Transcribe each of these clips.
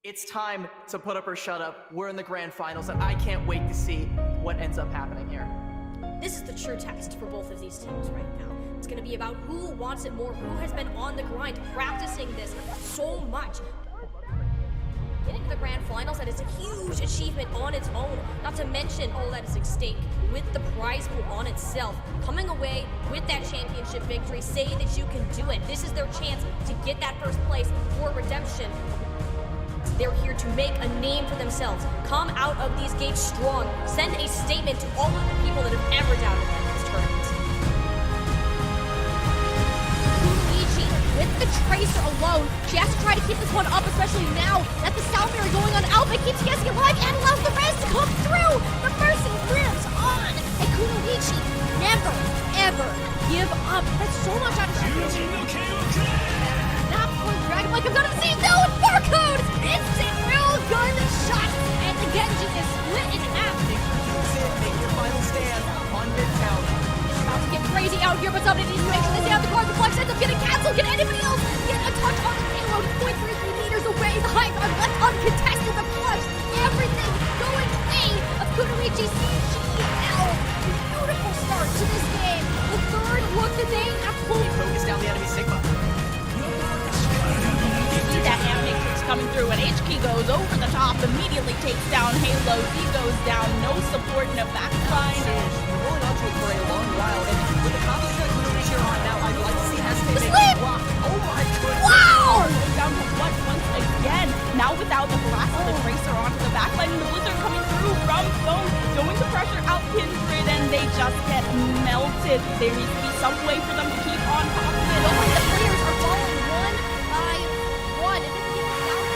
It's time to put up or shut up. We're in the grand finals, and I can't wait to see what ends up happening here. This is the true test for both of these teams right now. It's going to be about who wants it more, who has been on the grind, practicing this so much. Getting to the grand finals, that is a huge achievement on its own. Not to mention all that is at stake with the prize pool on itself. Coming away with that championship victory, say that you can do it. This is their chance to get that first place for redemption. They're here to make a name for themselves. Come out of these gates strong. Send a statement to all of the people that have ever doubted them in this tournament. Luigi, with the Tracer alone, she has to try to keep this one up, especially now that the Salvary going on Alpha keeps guessing alive and allows the rest to come through. The Mercy lives on. And Kunoichi never, ever give up. That's so much out of Not before the Dragonfly comes out of the sea. No, it's barcode! Instant real gun shot! And the Genji is split in half. Make your final stand on Midtown. It's about to get crazy out here, but somebody needs to make sure they stay on the card. The flex ends up getting canceled. Can anybody else get a touch on the payload? 0.33 meters away. The high ground left uncontested. The clutch. Everything going way of Kunoichi CGL. Beautiful start to this game. The third look the day at full. Focus down the enemy Sigma. See that hand matrix coming through, and HK goes over the top, immediately takes down Halo. He goes down, no support in a backline. We're rolling onto it for a long while, and with the confidence that Kunoichi are on now, I'd like to see SK The make slip! a block. Oh my goodness! Wow! Goes down to clutch once again. Now without the blast of the Tracer onto the backline, and the Blizzard coming through from Phone, going to pressure out Kindred, and they just get melted. There needs to be some way for them to keep on top of it. Only the players are falling one by one. And this is down.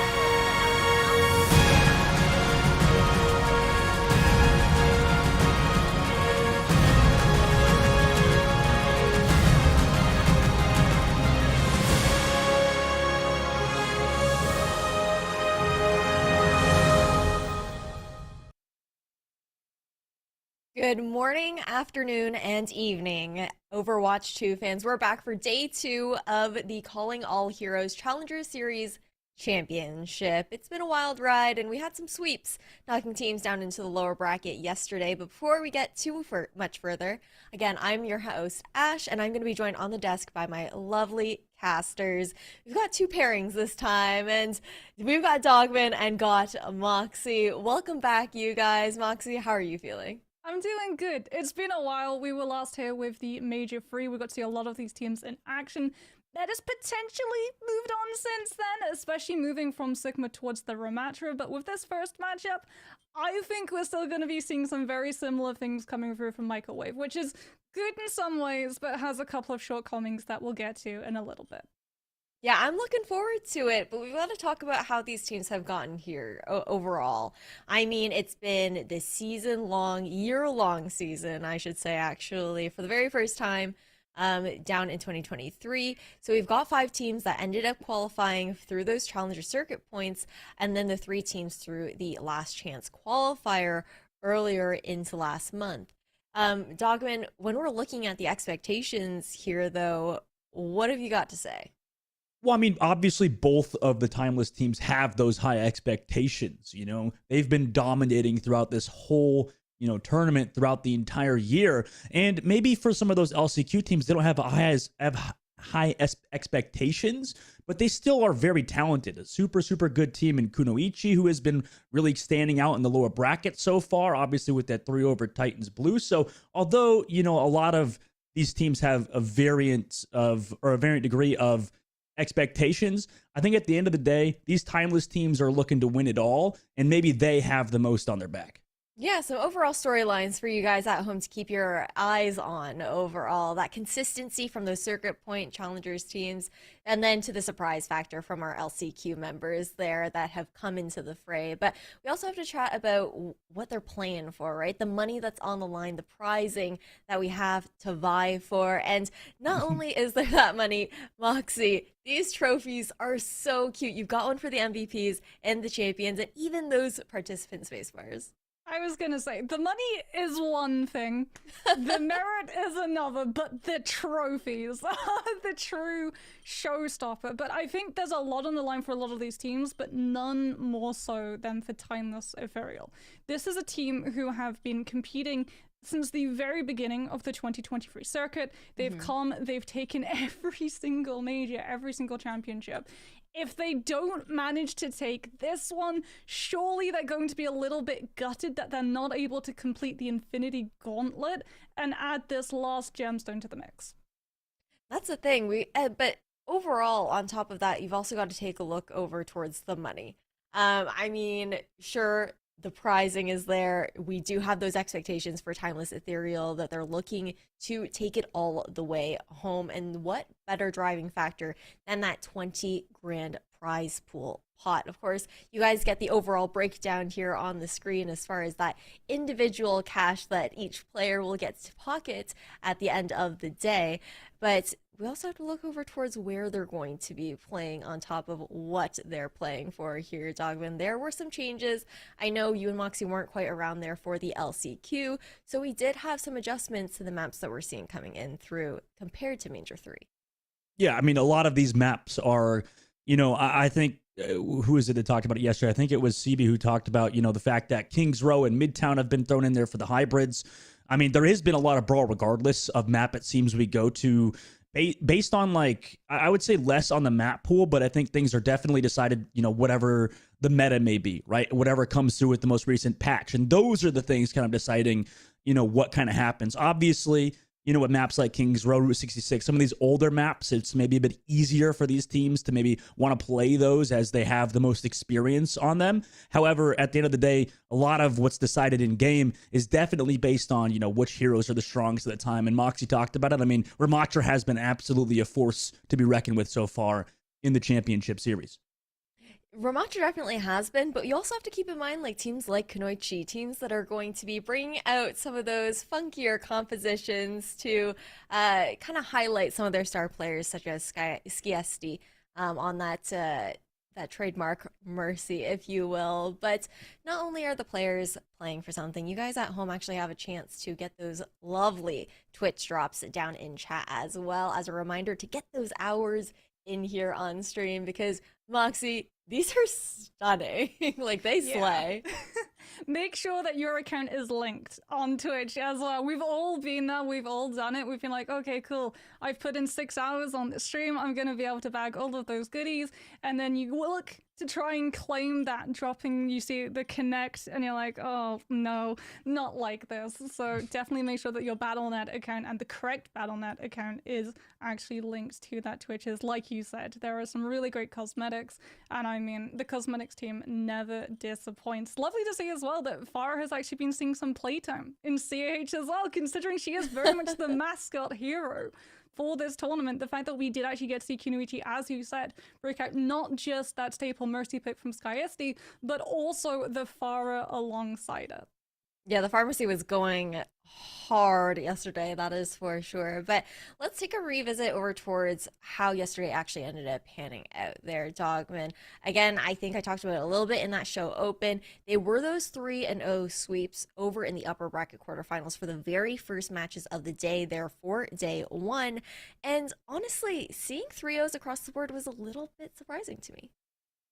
Good morning, afternoon, and evening, Overwatch 2 fans. We're back for day 2 of the Calling All Heroes Challenger Series Championship. It's been a wild ride, and we had some sweeps, knocking teams down into the lower bracket yesterday. But before we get too much further, again, I'm your host, Ash, and I'm going to be joined on the desk by my lovely casters. We've got 2 pairings this time, and we've got Dogman and got Moxie. Welcome back, you guys. Moxie, how are you feeling? I'm doing good. It's been a while. We were last here with the Major 3. We got to see a lot of these teams in action. That has potentially moved on since then, especially moving from Sigma towards the Ramatra. But with this first matchup, I think we're still going to be seeing some very similar things coming through from Microwave, which is good in some ways, but has a couple of shortcomings that we'll get to in a little bit. Yeah, I'm looking forward to it, but we've got to talk about how these teams have gotten here overall. I mean, it's been this season-long, year-long season, I should say, actually, for the very first time down in 2023. So we've got 5 teams that ended up qualifying through those Challenger Circuit points, and then the 3 teams through the Last Chance qualifier earlier into last month. Dogman, when we're looking at the expectations here, though, what have you got to say? Well, I mean, obviously both of the Timeless teams have those high expectations, you know. They've been dominating throughout this whole, tournament throughout the entire year. And maybe for some of those LCQ teams, they don't have high expectations, but they still are very talented. A super, super good team in Kunoichi, who has been really standing out in the lower bracket so far, obviously with that 3 over Titans Blue. So although, a lot of these teams have a variant degree of expectations, I think at the end of the day, these Timeless teams are looking to win it all, and maybe they have the most on their back. Yeah, so overall storylines for you guys at home to keep your eyes on overall. That consistency from those Circuit Point Challengers teams, and then to the surprise factor from our LCQ members there that have come into the fray. But we also have to chat about what they're playing for, right? The money that's on the line, the prizing that we have to vie for. And not only is there that money, Moxie, these trophies are so cute. You've got one for the MVPs and the champions and even those participant space bars. I was gonna say, the money is one thing, the merit is another, but the trophies are the true showstopper. But I think there's a lot on the line for a lot of these teams, but none more so than for Timeless Ethereal. This is a team who have been competing since the very beginning of the 2023 circuit. They've come, they've taken every single major, every single championship. If they don't manage to take this one, surely they're going to be a little bit gutted that they're not able to complete the Infinity Gauntlet and add this last gemstone to the mix. That's the thing. But overall, on top of that, you've also got to take a look over towards the money. I mean, sure, the prizing is there. We do have those expectations for Timeless Ethereal that they're looking to take it all the way home. And what better driving factor than that 20 grand prize pool pot? Of course, you guys get the overall breakdown here on the screen as far as that individual cash that each player will get to pocket at the end of the day. But we also have to look over towards where they're going to be playing on top of what they're playing for here, Dogman. There were some changes. I know you and Moxie weren't quite around there for the LCQ, so we did have some adjustments to the maps that we're seeing coming in through compared to Major 3. Yeah, I mean, a lot of these maps are, I think, who is it that talked about it yesterday? I think it was CB who talked about, the fact that Kings Row and Midtown have been thrown in there for the hybrids. I mean, there has been a lot of brawl regardless of map it seems we go to. Based on, like, I would say less on the map pool, but I think things are definitely decided, whatever the meta may be, right? Whatever comes through with the most recent patch. And those are the things kind of deciding, what kind of happens. Obviously, with maps like Kings Row, Route 66, some of these older maps, it's maybe a bit easier for these teams to maybe want to play those as they have the most experience on them. However, at the end of the day, a lot of what's decided in game is definitely based on, which heroes are the strongest at the time. And Moxie talked about it. I mean, Ramatra has been absolutely a force to be reckoned with so far in the championship series. Ramatra definitely has been, but you also have to keep in mind like teams like Kunoichi, teams that are going to be bringing out some of those funkier compositions to kind of highlight some of their star players, such as Skiesti on that trademark Mercy, if you will. But not only are the players playing for something, you guys at home actually have a chance to get those lovely Twitch drops down in chat as well, as a reminder to get those hours in here on stream, because Moxie, these are stunning. Like, they slay. Yeah. Make sure that your account is linked on Twitch as well. We've all been there. We've all done it. We've been like, okay, cool. I've put in 6 hours on the stream. I'm going to be able to bag all of those goodies. And then you look to try and claim that dropping, you see the connect, and you're like, oh, no, not like this. So definitely make sure that your Battle.net account and the correct Battle.net account is actually linked to that Twitch. Is like you said, there are some really great cosmetics. And I mean, the cosmetics team never disappoints. Lovely to see as well that Farah has actually been seeing some playtime in CAH as well, considering she is very much the mascot hero for this tournament. The fact that we did actually get to see Kunoichi, as you said, break out not just that staple Mercy pick from Skiesti, but also the Farah alongside it. Yeah, the pharmacy was going hard yesterday, that is for sure. But let's take a revisit over towards how yesterday actually ended up panning out there, Dogman. Again, I think I talked about it a little bit in that show open. They were those 3-0 sweeps over in the upper bracket quarterfinals for the very first matches of the day there for day one. And honestly, seeing 3-0s across the board was a little bit surprising to me.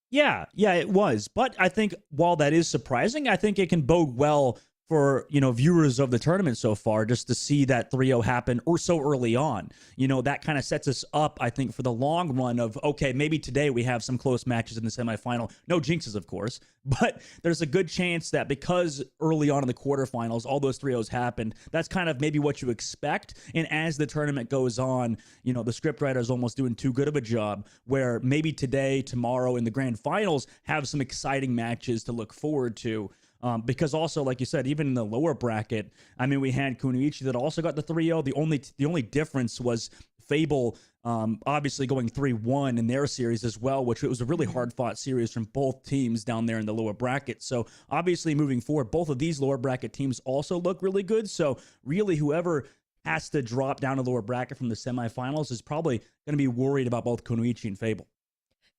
Yeah, it was. But I think while that is surprising, I think it can bode well for, viewers of the tournament so far, just to see that 3-0 happen or so early on. That kind of sets us up, I think, for the long run of, okay, maybe today we have some close matches in the semifinal. No jinxes, of course, but there's a good chance that because early on in the quarterfinals, all those 3-0s happened, that's kind of maybe what you expect. And as the tournament goes on, the scriptwriter is almost doing too good of a job, where maybe today, tomorrow in the grand finals have some exciting matches to look forward to. Because also, like you said, even in the lower bracket, I mean, we had Kunoichi that also got the 3-0. The only difference was Fable obviously going 3-1 in their series as well, which was a really hard-fought series from both teams down there in the lower bracket. So obviously moving forward, both of these lower bracket teams also look really good. So really, whoever has to drop down a lower bracket from the semifinals is probably going to be worried about both Kunoichi and Fable.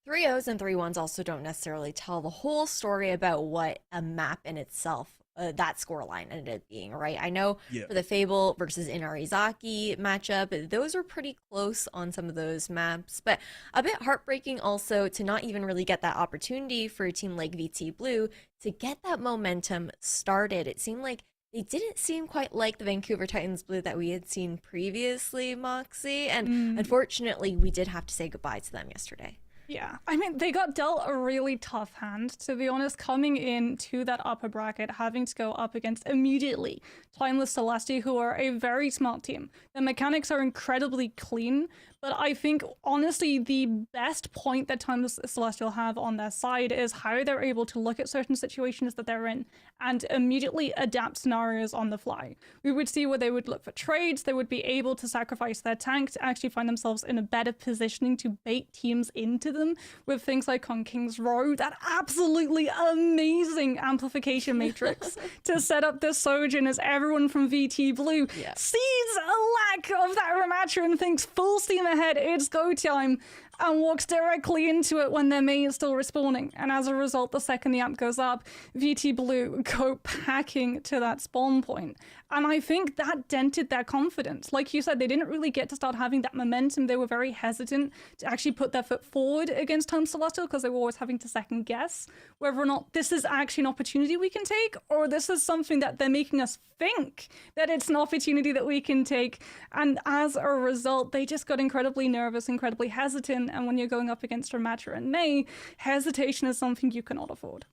3-0s and 3-1s also don't necessarily tell the whole story about what a map in itself that scoreline ended up being, right? I know Yeah. for the Fable versus Inarizaki matchup, those were pretty close on some of those maps, but a bit heartbreaking also to not even really get that opportunity for a team like VT Blue to get that momentum started. It seemed like they didn't seem quite like the Vancouver Titans Blue that we had seen previously, Moxie, and unfortunately, we did have to say goodbye to them yesterday. Yeah, I mean, they got dealt a really tough hand, to be honest, coming into that upper bracket, having to go up against immediately Timeless Celestia, who are a very smart team. The mechanics are incredibly clean, but I think, honestly, the best point that Timeless Celestial have on their side is how they're able to look at certain situations that they're in and immediately adapt scenarios on the fly. We would see where they would look for trades, they would be able to sacrifice their tank to actually find themselves in a better positioning to bait teams into them with things like on King's Row, that absolutely amazing amplification matrix to set up this Sojourn as everyone from VT Blue sees a lack of that rematcher and thinks full steam ahead, it's go time, and walks directly into it when their main is still respawning. And as a result, the second the amp goes up, VT Blue go packing to that spawn point. And I think that dented their confidence. Like you said, they didn't really get to start having that momentum. They were very hesitant to actually put their foot forward against Time Celestial because they were always having to second guess whether or not this is actually an opportunity we can take, or this is something that they're making us think that it's an opportunity that we can take. And as a result, they just got incredibly nervous, incredibly hesitant. And when you're going up against a matcher in May, hesitation is something you cannot afford.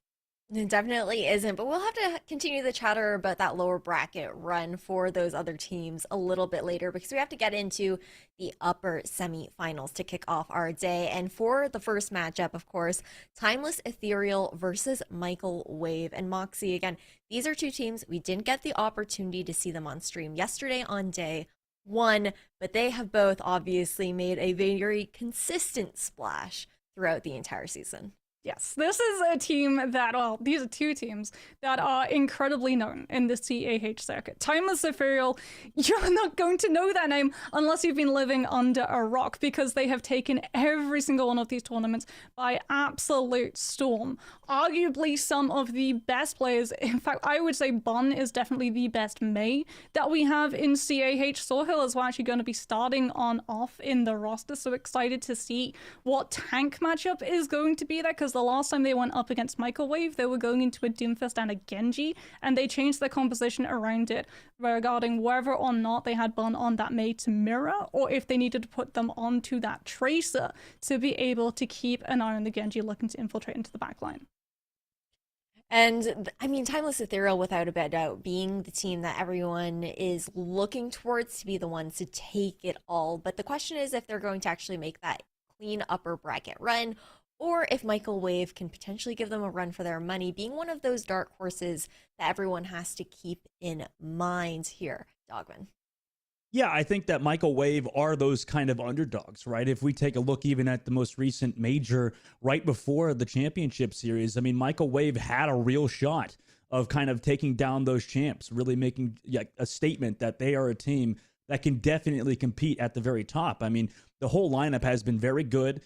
It definitely isn't, but we'll have to continue the chatter about that lower bracket run for those other teams a little bit later because we have to get into the upper semifinals to kick off our day. And for the first matchup, of course, Timeless Ethereal versus Michael Wave and Moxie. Again, these are two teams we didn't get the opportunity to see them on stream yesterday on day one, but they have both obviously made a very consistent splash throughout the entire season. Yes, this is a team that, well, these are two teams that are incredibly known in the CAH circuit. Timeless Ethereal, you're not going to know that name unless you've been living under a rock because they have taken every single one of these tournaments by absolute storm. Arguably some of the best players, in fact, I would say Bun is definitely the best May that we have in CAH. Sawhill is actually going to be starting on off in the roster, so excited to see what tank matchup is going to be there because the last time they went up against Michael Wave, they were going into a Doomfist and a Genji, and they changed their composition around it regarding whether or not they had Bun on that Mei to mirror, or if they needed to put them onto that Tracer to be able to keep an eye on the Genji looking to infiltrate into the backline. And I mean, Timeless Ethereal, without a doubt, being the team that everyone is looking towards to be the ones to take it all. But the question is if they're going to actually make that clean upper bracket run, or if Michael Wave can potentially give them a run for their money, being one of those dark horses that everyone has to keep in mind here, Dogman. Yeah, I think that Michael Wave are those kind of underdogs, right? If we take a look even at the most recent major right before the championship series, I mean, Michael Wave had a real shot of kind of taking down those champs, really making a statement that they are a team that can definitely compete at the very top. I mean, the whole lineup has been very good.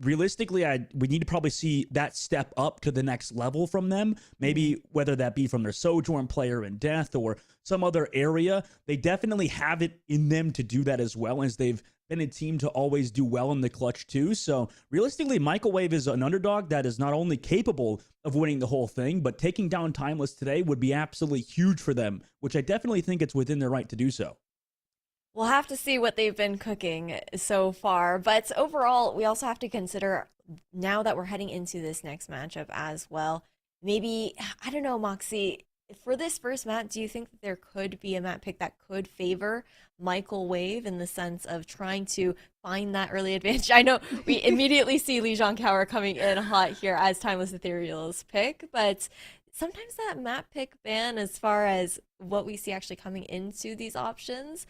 Realistically, we need to probably see that step up to the next level from them. Maybe whether that be from their Sojourn player in Death or some other area, they definitely have it in them to do that as well, as they've been a team to always do well in the clutch too. So realistically, Michael Wave is an underdog that is not only capable of winning the whole thing, but taking down Timeless today would be absolutely huge for them, which I definitely think it's within their right to do so. We'll have to see what they've been cooking so far. But overall, we also have to consider now that we're heading into this next matchup as well. Maybe, I don't know, Moxie, for this first map, do you think that there could be a map pick that could favor Michael Wave in the sense of trying to find that early advantage? I know we immediately see Lijiang Tower coming in hot here as Timeless Ethereal's pick, but sometimes that map pick ban, as far as what we see actually coming into these options,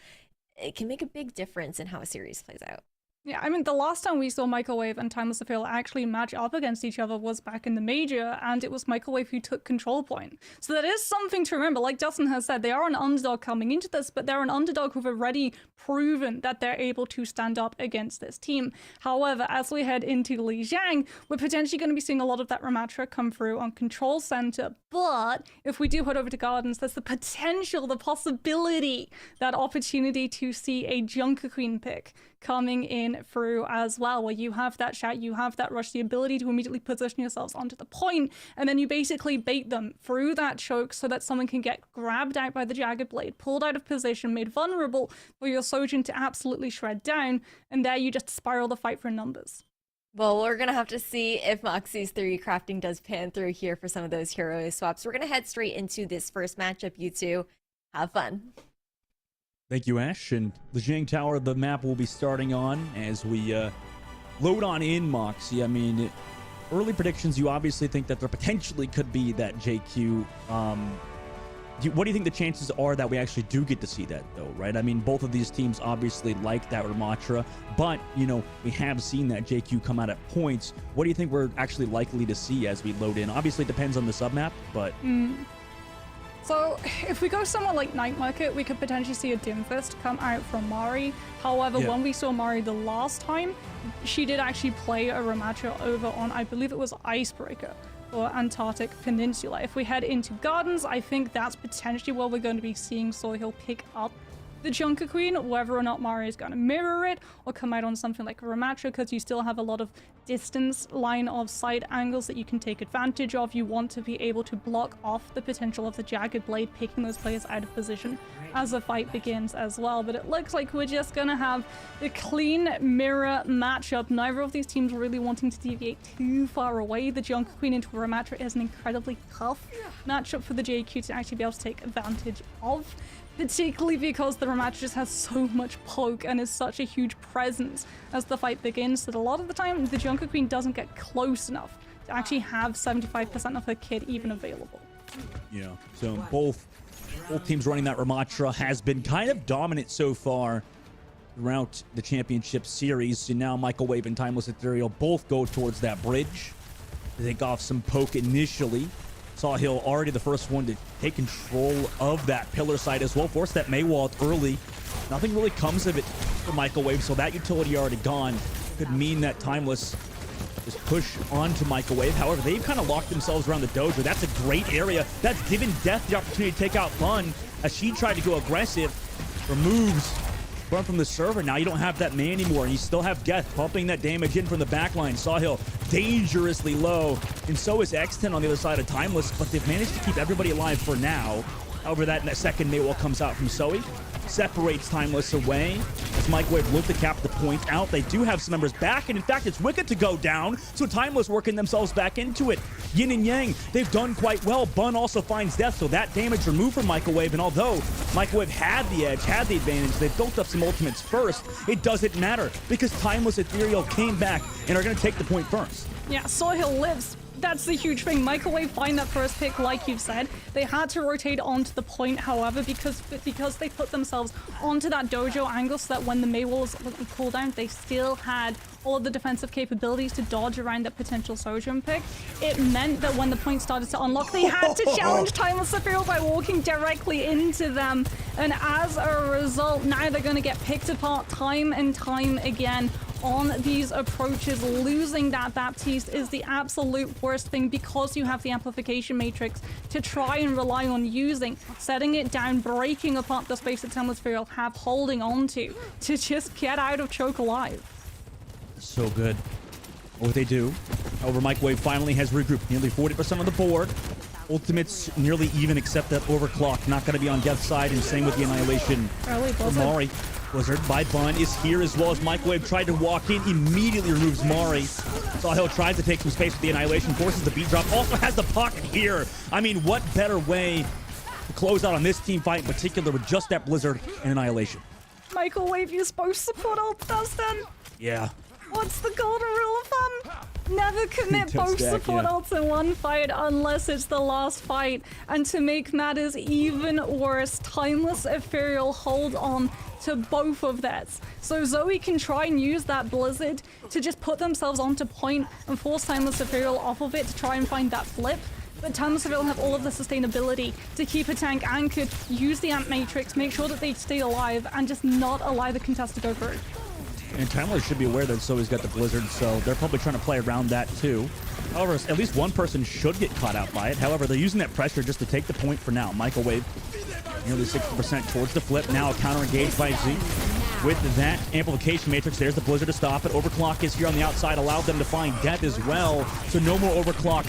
it can make a big difference in how a series plays out. Yeah, I mean, the last time we saw Microwave and Timeless Appeal actually match up against each other was back in the Major, and it was Microwave who took control point. So that is something to remember. Like Justin has said, they are an underdog coming into this, but they're an underdog who've already proven that they're able to stand up against this team. However, as we head into Lijiang, we're potentially going to be seeing a lot of that Ramatra come through on Control Center. But if we do head over to Gardens, there's the potential, the possibility, that opportunity to see a Junker Queen pick coming in through as well, where you have that shout, you have that rush, the ability to immediately position yourselves onto the point, and then you basically bait them through that choke so that someone can get grabbed out by the Jagged Blade, pulled out of position, made vulnerable for your Sojin to absolutely shred down, and there you just spiral the fight for numbers. Well, we're going to have to see if Moxie's 3 crafting does pan through here for some of those hero swaps. We're going to head straight into this first matchup, you two. Have fun. Thank you, Ash. And Lijiang Tower, the map will be starting on as we load on in Moxie. I mean, early predictions, you obviously think that there potentially could be that JQ. What do you think the chances are that we actually do get to see that, though, right? I mean, both of these teams obviously like that Ramatra, but, you know, we have seen that JQ come out at points. What do you think we're actually likely to see as we load in? Obviously, it depends on the submap, but... So if we go somewhere like Night Market, we could potentially see a Dim Fist come out from Mari. However, when we saw Mari the last time, she did actually play a Ramatra over on, I believe it was Icebreaker or Antarctic Peninsula. If we head into Gardens, I think that's potentially where we're going to be seeing Soil pick up the Junker Queen, whether or not Mari is going to mirror it or come out on something like Ramatra, because you still have a lot of distance line of sight angles that you can take advantage of. You want to be able to block off the potential of the Jagged Blade picking those players out of position as the fight begins as well. But it looks like we're just going to have a clean mirror matchup. Neither of these teams really wanting to deviate too far away. The Junker Queen into Ramatra is an incredibly tough matchup for the JQ to actually be able to take advantage of, particularly because the Ramatra just has so much poke and is such a huge presence as the fight begins that a lot of the time the Junker Queen doesn't get close enough to actually have 75% of her kit even available. Yeah, so both teams running that Ramatra has been kind of dominant so far throughout the championship series. And now Microwave and Timeless Ethereal both go towards that bridge. They take off some poke initially. Sawhill already the first one to take control of that pillar side as well. Force that Maywalt early. Nothing really comes of it for Microwave, so that utility already gone. Could mean that Timeless just push onto Microwave. However, they've kind of locked themselves around the dojo. That's a great area. That's given Death the opportunity to take out Bun as she tried to go aggressive. Removes Bun from the server. Now you don't have that man anymore, and you still have Death pumping that damage in from the backline. Sawhill dangerously low, and so is X10 on the other side of Timeless, but they've managed to keep everybody alive for now. However, that second Maywall comes out from Zoe, separates Timeless away as Microwave look to cap the point out. They do have some members back, and in fact, it's Wicked to go down, so Timeless working themselves back into it. Yin and Yang, they've done quite well. Bun also finds Death, so that damage removed from Microwave, and although Microwave had the edge, had the advantage, they built up some ultimates first, it doesn't matter because Timeless Ethereal came back and are going to take the point first. Yeah, Sawhill lives. That's the huge thing. Microwave find that first pick, like you've said. They had to rotate onto the point, however, because they put themselves onto that dojo angle so that when the Maywalls cool down, they still had all of the defensive capabilities to dodge around that potential Sojin pick. It meant that when the point started to unlock, they had to challenge Timeless Ethereal by walking directly into them. And as a result, now they're going to get picked apart time and time again on these approaches. Losing that Baptiste is the absolute worst thing because you have the amplification matrix to try and rely on using, setting it down, breaking apart the space that Timeless Ethereal have holding on to just get out of choke alive. So good. What they do. However, Microwave finally has regrouped. Nearly 40% of the board. Ultimates nearly even except that overclock. Not going to be on Death's side, and same with the Annihilation. Mari. Blizzard by Bun is here as well as Microwave tried to walk in, immediately removes Mari. Sawhill tries to take some space with the Annihilation, forces the beat drop, also has the pocket here. I mean, what better way to close out on this team fight in particular with just that Blizzard and Annihilation? Microwave, you're supposed to put ult, Dustin. Yeah. What's the golden rule of thumb? Never commit Don't both stack, support yeah. ults in one fight unless it's the last fight. And to make matters even worse, Timeless Ethereal hold on to both of theirs. So Zoe can try and use that Blizzard to just put themselves onto point and force Timeless Ethereal off of it to try and find that flip. But Timeless Ethereal have all of the sustainability to keep a tank anchored, use the Amp Matrix, make sure that they stay alive, and just not allow the contest to go through. And Timeless should be aware that Zoe's got the Blizzard, so they're probably trying to play around that too. However, at least one person should get caught out by it. However, they're using that pressure just to take the point for now. Microwave, nearly 60% towards the flip. Now a counter engaged by Z. With that amplification matrix, there's the Blizzard to stop it. Overclock is here on the outside, allowed them to find death as well. So no more Overclock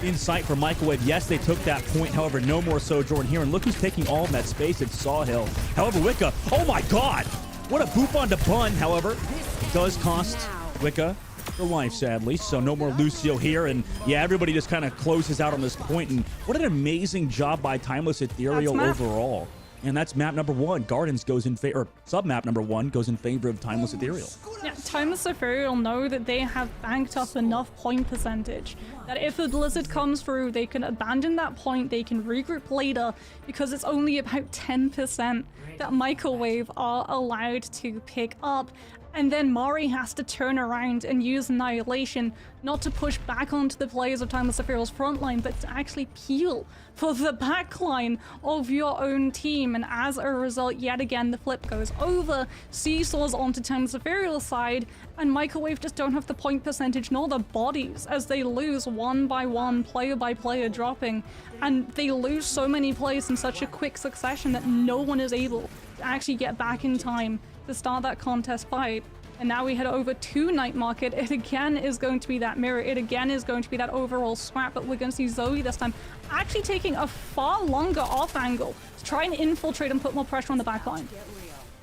in sight for Microwave. Yes, they took that point. However, no more Sojourn here. And look who's taking all of that space. It's Sawhill. However, Wicca, oh my god! What a boop onto Bun, however. It does cost Wicca her life, sadly. So no more Lucio here. And yeah, everybody just kind of closes out on this point. And what an amazing job by Timeless Ethereal overall. And that's map number 1. Gardens goes in favor, or sub-map number 1 goes in favor of Timeless Ethereal. Yeah, Timeless Ethereal know that they have banked up enough point percentage that if a Blizzard comes through, they can abandon that point, they can regroup later, because it's only about 10% that Microwave are allowed to pick up. And then Mari has to turn around and use Annihilation, not to push back onto the players of Timeless Ethereal's front line, but to actually peel for the back line of your own team. And as a result, yet again, the flip goes over, seesaws onto Timeless Ethereal's side, and Microwave just don't have the point percentage nor the bodies as they lose one by one, player by player dropping. And they lose so many players in such a quick succession that no one is able to actually get back in time to start that contest fight. And now we head over to Night Market. It again is going to be that mirror. It again is going to be that overall swap, but we're going to see Zoe this time actually taking a far longer off angle to try and infiltrate and put more pressure on the backline.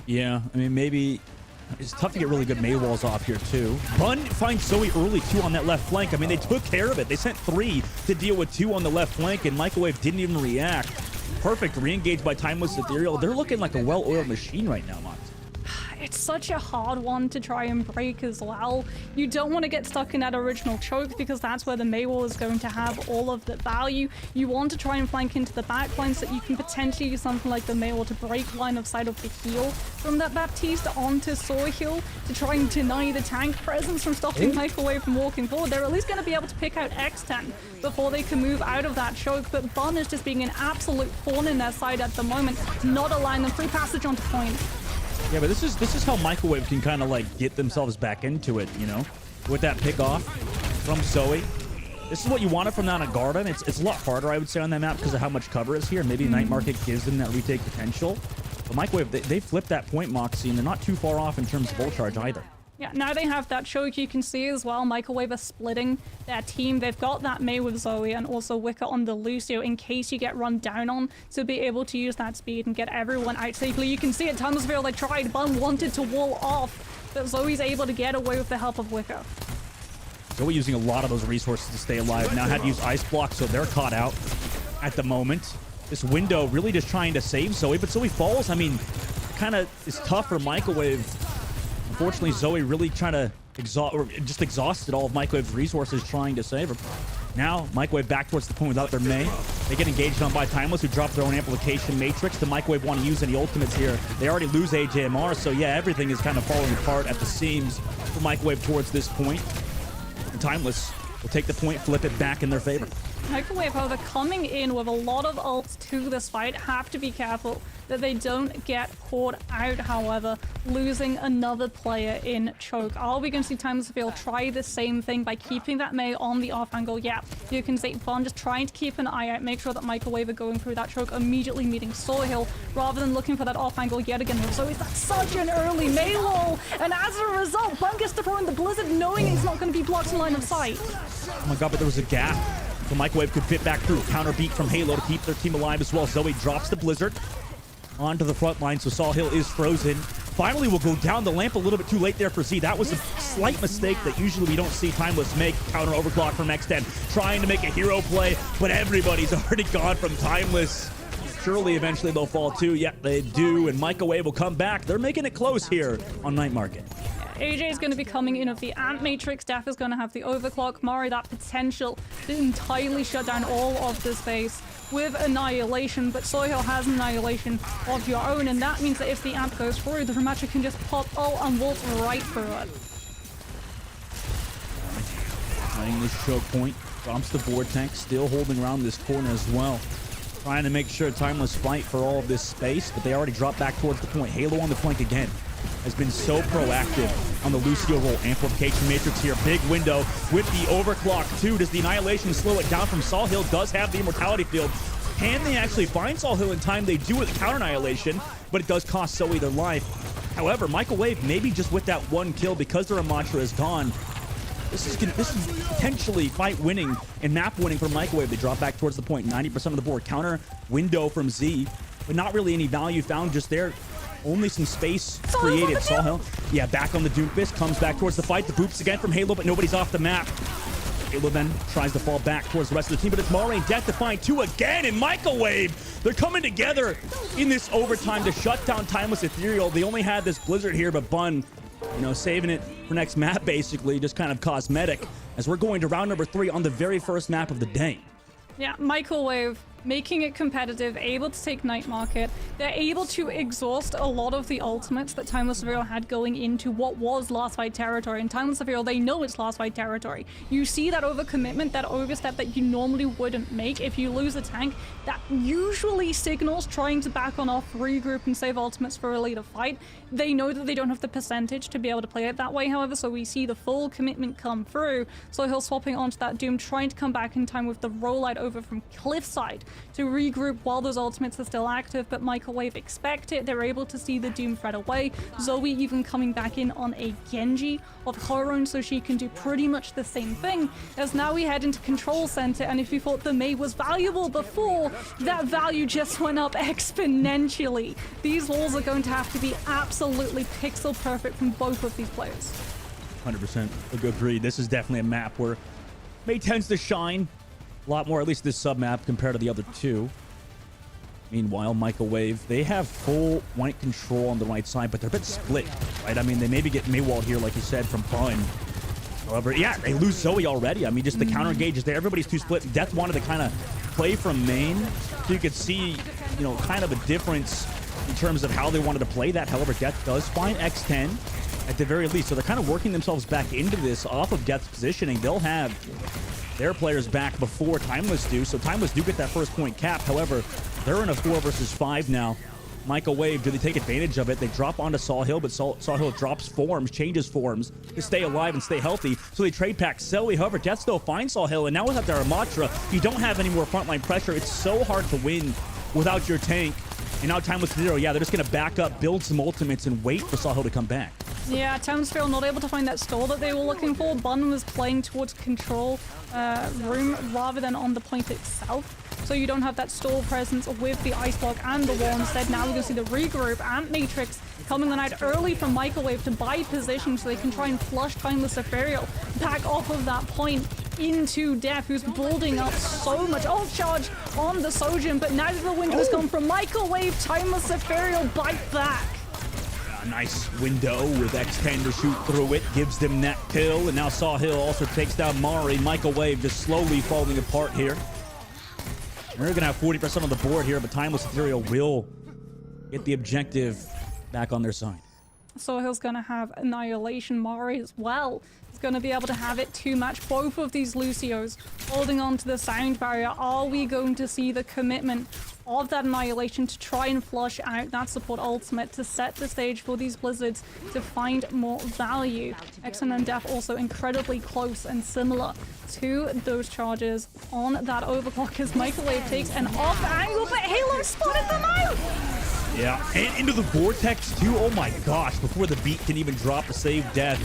Yeah, I mean, maybe it's tough to get really good May walls off here too. Bun finds Zoe early too on that left flank. I mean, they took care of it. They sent 3 to deal with 2 on the left flank, and Microwave didn't even react. Perfect re-engage by Timeless Ethereal. They're looking like a well-oiled machine right now, Mox. It's such a hard one to try and break as well. You don't want to get stuck in that original choke because that's where the Maywall is going to have all of the value. You want to try and flank into the backline so that you can potentially use something like the Maywall to break line of sight of the heal from that Baptiste onto Sawhill to try and deny the tank presence from stopping Microwave from walking forward. They're at least going to be able to pick out X10 before they can move out of that choke, but Bun is just being an absolute thorn in their side at the moment, not allowing them free passage onto point. Yeah, but this is how Microwave can kind of like get themselves back into it, you know, with that pick off from Zoe. This is what you wanted from down at Garden. It's a lot harder, I would say, on that map because of how much cover is here. Maybe Night Market gives them that retake potential. But Microwave, they flipped that point, Moxie, and they're not too far off in terms of ult charge either. Yeah, now they have that choke. You can see as well, Microwave are splitting their team. They've got that May with Zoe and also Wicca on the Lucio in case you get run down on to be able to use that speed and get everyone out safely. You can see at Timeless Ethereal they tried. Bun wanted to wall off, but Zoe's able to get away with the help of Wicca. Zoe using a lot of those resources to stay alive. Now had to use Ice Block, so they're caught out at the moment. This window really just trying to save Zoe, but Zoe falls. I mean, kind of is tough for Microwave. Unfortunately, Zoe really trying to exhausted all of Microwave's resources trying to save her. Now, Microwave back towards the point without their May. They get engaged on by Timeless, who drop their own amplification matrix. The Microwave want to use any ultimates here. They already lose AJMR, so yeah, everything is kind of falling apart at the seams for Microwave towards this point. And Timeless will take the point, flip it back in their favor. Microwave, however, coming in with a lot of ults to this fight, have to be careful that they don't get caught out, however, losing another player in choke. Are we going to see Timeless Ethereal try the same thing by keeping that May on the off angle? Yeah, you can see Bun just trying to keep an eye out, make sure that Microwave are going through that choke, immediately meeting Sawhill, rather than looking for that off angle yet again. So that's such an early May wall, and as a result, Bun gets to throw in the Blizzard knowing it's not going to be blocked in line of sight. Oh my god, but there was a gap. The Microwave could fit back through. Counter beat from Halo to keep their team alive as well. Zoe drops the Blizzard onto the front line, so Sawhill is frozen. Finally, will go down the lamp a little bit too late there for Z. That was a slight mistake that usually we don't see Timeless make. Counter overclock from X10, trying to make a hero play, but everybody's already gone from Timeless. Surely, eventually they'll fall too. Yeah, they do, and Microwave will come back. They're making it close here on Night Market. AJ is going to be coming in with the Ant Matrix. Def is going to have the Overclock. Mari, that potential to entirely shut down all of the space with Annihilation, but Sohail has Annihilation of your own, and that means that if the Ant goes through, the Remacher can just pop ult and waltz right through it. Playing this choke point, drops the Vortex, still holding around this corner as well. Trying to make sure Timeless fight for all of this space, but they already dropped back towards the point. Halo on the flank again. Has been so proactive on the Lucio roll. Amplification Matrix here. Big window with the Overclock too. Does the Annihilation slow it down from Sawhill? Does have the Immortality Field. Can they actually find Sawhill in time? They do with the Counter Annihilation, but it does cost Zoe their life. However, Microwave, maybe just with that one kill, because their Amatra is gone, this is potentially fight winning and map winning for Microwave. They drop back towards the point. 90% of the board. Counter window from Z, but not really any value found just there. Only some space created. Sawhill, yeah, back on the Doomfist, comes back towards the fight. The boops again from Halo, but nobody's off the map. Halo then tries to fall back towards the rest of the team, but it's Mari and Death to find two again, and Microwave, they're coming together in this overtime to shut down Timeless Ethereal. They only had this Blizzard here, but Bun, you know, saving it for next map, basically, just kind of cosmetic, as we're going to round number 3 on the very first map of the day. Yeah, Microwave making it competitive, able to take Night Market. They're able to exhaust a lot of the ultimates that Timeless Ethereal had going into what was last fight territory. And Timeless Ethereal, they know it's last fight territory. You see that overcommitment, that overstep that you normally wouldn't make. If you lose a tank, that usually signals trying to back on off, regroup, and save ultimates for a later fight. They know that they don't have the percentage to be able to play it that way, however, so we see the full commitment come through. So he'll swapping onto that Doom, trying to come back in time with the rollout over from Cliffside to regroup while those ultimates are still active, but Microwave expect it. They're able to see the Doom threat away. Zoe even coming back in on a Genji of her own, so she can do pretty much the same thing. As now we head into Control Center, and if you thought the Mei was valuable before, that value just went up exponentially. These walls are going to have to be absolutely pixel perfect from both of these players. 100% agreed. This is definitely a map where Mei tends to shine a lot more, at least this sub-map, compared to the other two. Meanwhile, Microwave, they have full white control on the right side, but they're a bit split, right? I mean, they maybe get Maywall here, like you said, from Bun. However, yeah, they lose Zoe already. I mean, just the counter engage is there. Everybody's too split. Death wanted to kind of play from main, so you could see, you know, kind of a difference in terms of how they wanted to play that. However, Death does find X10 at the very least, so they're kind of working themselves back into this off of Death's positioning. They'll have their players back before Timeless do, so Timeless do get that first point cap. However, they're in a 4 versus 5 now. Microwave, do they take advantage of it? They drop onto Sawhill, but Sawhill drops forms, changes forms to stay alive and stay healthy, so they trade pack Zoe. However, Death still finds Sawhill, and now without their Amatra, you don't have any more frontline pressure. It's so hard to win without your tank. And now Timeless Zero, yeah, they're just going to back up, build some ultimates, and wait for Sawhill to come back. Yeah, Townsville not able to find that stall that they were looking for. Bun was playing towards control room rather than on the point itself. So you don't have that stall presence with the ice block and the wall. Instead, now we're going to see the regroup and Matrix coming on out early from Microwave to buy position so they can try and flush Timeless Ethereal back off of that point into Def, who's building up so much ult charge on the Sojin, but now that the window has gone from Microwave, Timeless Ethereal bite back. A nice window with X10 to shoot through it, gives them that kill, and now Sawhill also takes down Mari. Microwave just slowly falling apart here. They're going to have 40% on the board here, but Timeless Ethereal will get the objective back on their side. Sawhill's going to have Annihilation. Mari as well is going to be able to have it to match both of these Lucios holding on to the sound barrier. Are we going to see the commitment of that Annihilation to try and flush out that support ultimate to set the stage for these Blizzards to find more value? Exxon and Def also incredibly close and similar to those charges on that overclock as Microwave takes an off angle, but Halo spotted them out! Yeah, and into the Vortex too. Oh my gosh, before the beat can even drop to save Death.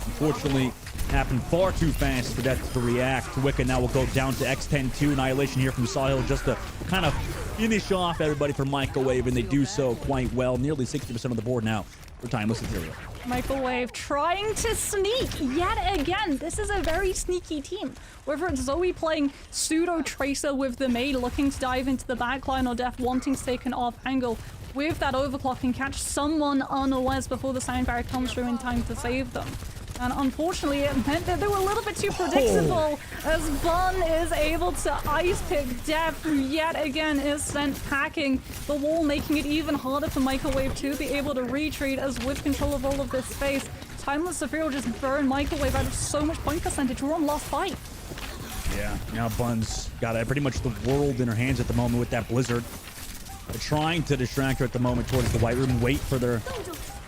Unfortunately, happened far too fast for Death to react. Wicca now will go down to X10-2. Annihilation here from Sawhill just to kind of finish off everybody for Microwave, and they do so quite well. Nearly 60% of the board now for Timeless Ethereal. Microwave trying to sneak yet again. This is a very sneaky team. Whether it's Zoe playing pseudo Tracer with the Maid looking to dive into the backline, or Def wanting to take an off angle with that overclock and catch someone unawares before the sound barrier comes through in time to save them. And unfortunately, it meant that they were a little bit too predictable as Bun is able to ice pick Def, who yet again is sent packing the wall, making it even harder for Microwave to be able to retreat, as with control of all of this space, Timeless Ethereal just burn Microwave out of so much point percentage. We're on last fight. Yeah, now Bun's got pretty much the world in her hands at the moment with that Blizzard. They're trying to distract her at the moment towards the White Room and wait for their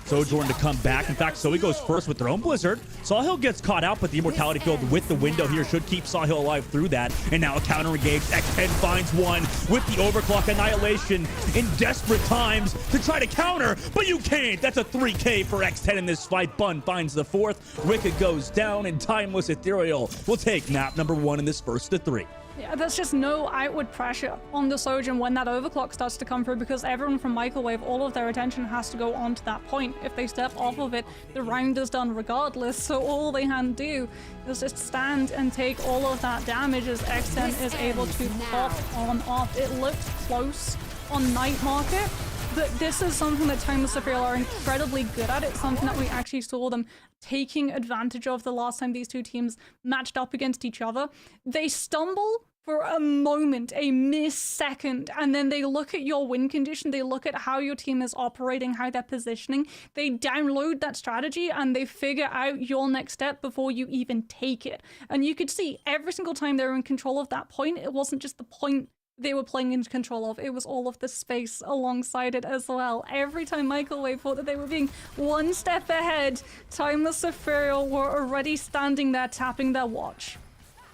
Sojourn to come back. In fact, Zoe goes first with their own Blizzard. Sawhill gets caught out, but the Immortality Field with the window here should keep Sawhill alive through that. And now a counter engage. X10 finds one with the Overclock Annihilation in desperate times to try to counter, but you can't. That's a 3K for X10 in this fight. Bun finds the fourth. Wicked goes down, and Timeless Ethereal will take map number 1 in this first to 3. Yeah, there's just no outward pressure on the Sojourn when that overclock starts to come through, because everyone from Microwave, all of their attention has to go on to that point. If they step off of it, the round is done regardless, so all they can do is just stand and take all of that damage as X10 is able to pop on off. It looked close on Night Market, but this is something that Timeless Ethereal are incredibly good at. It's something that we actually saw them taking advantage of the last time these two teams matched up against each other. They stumble for a moment, a millisecond, and then they look at your win condition, they look at how your team is operating, how they're positioning, they download that strategy, and they figure out your next step before you even take it. And you could see every single time they were in control of that point, it wasn't just the point they were playing in control of, it was all of the space alongside it as well. Every time Microwave thought that they were being one step ahead, Timeless Ethereal were already standing there tapping their watch.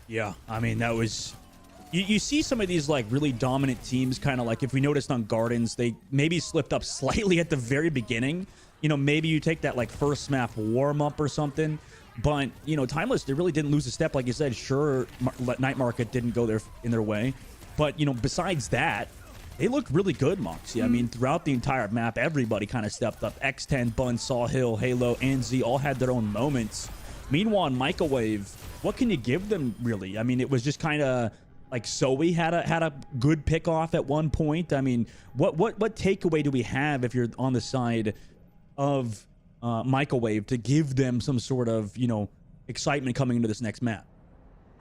Yeah, I mean, that was... You see some of these like really dominant teams, kind of like if we noticed on Gardens, they maybe slipped up slightly at the very beginning. You know, maybe you take that like first map warm up or something. But, you know, Timeless, they really didn't lose a step. Like you said, sure, Night Market didn't go in their way. But, you know, besides that, they looked really good, Moxie. I mean, throughout the entire map, everybody kind of stepped up. X10, Bun, Sawhill, Halo, and Z all had their own moments. Meanwhile, Microwave, what can you give them, really? I mean, it was just kind of like Zoe had a good pick off at one point. I mean, what takeaway do we have if you're on the side of Microwave to give them some sort of, you know, excitement coming into this next map?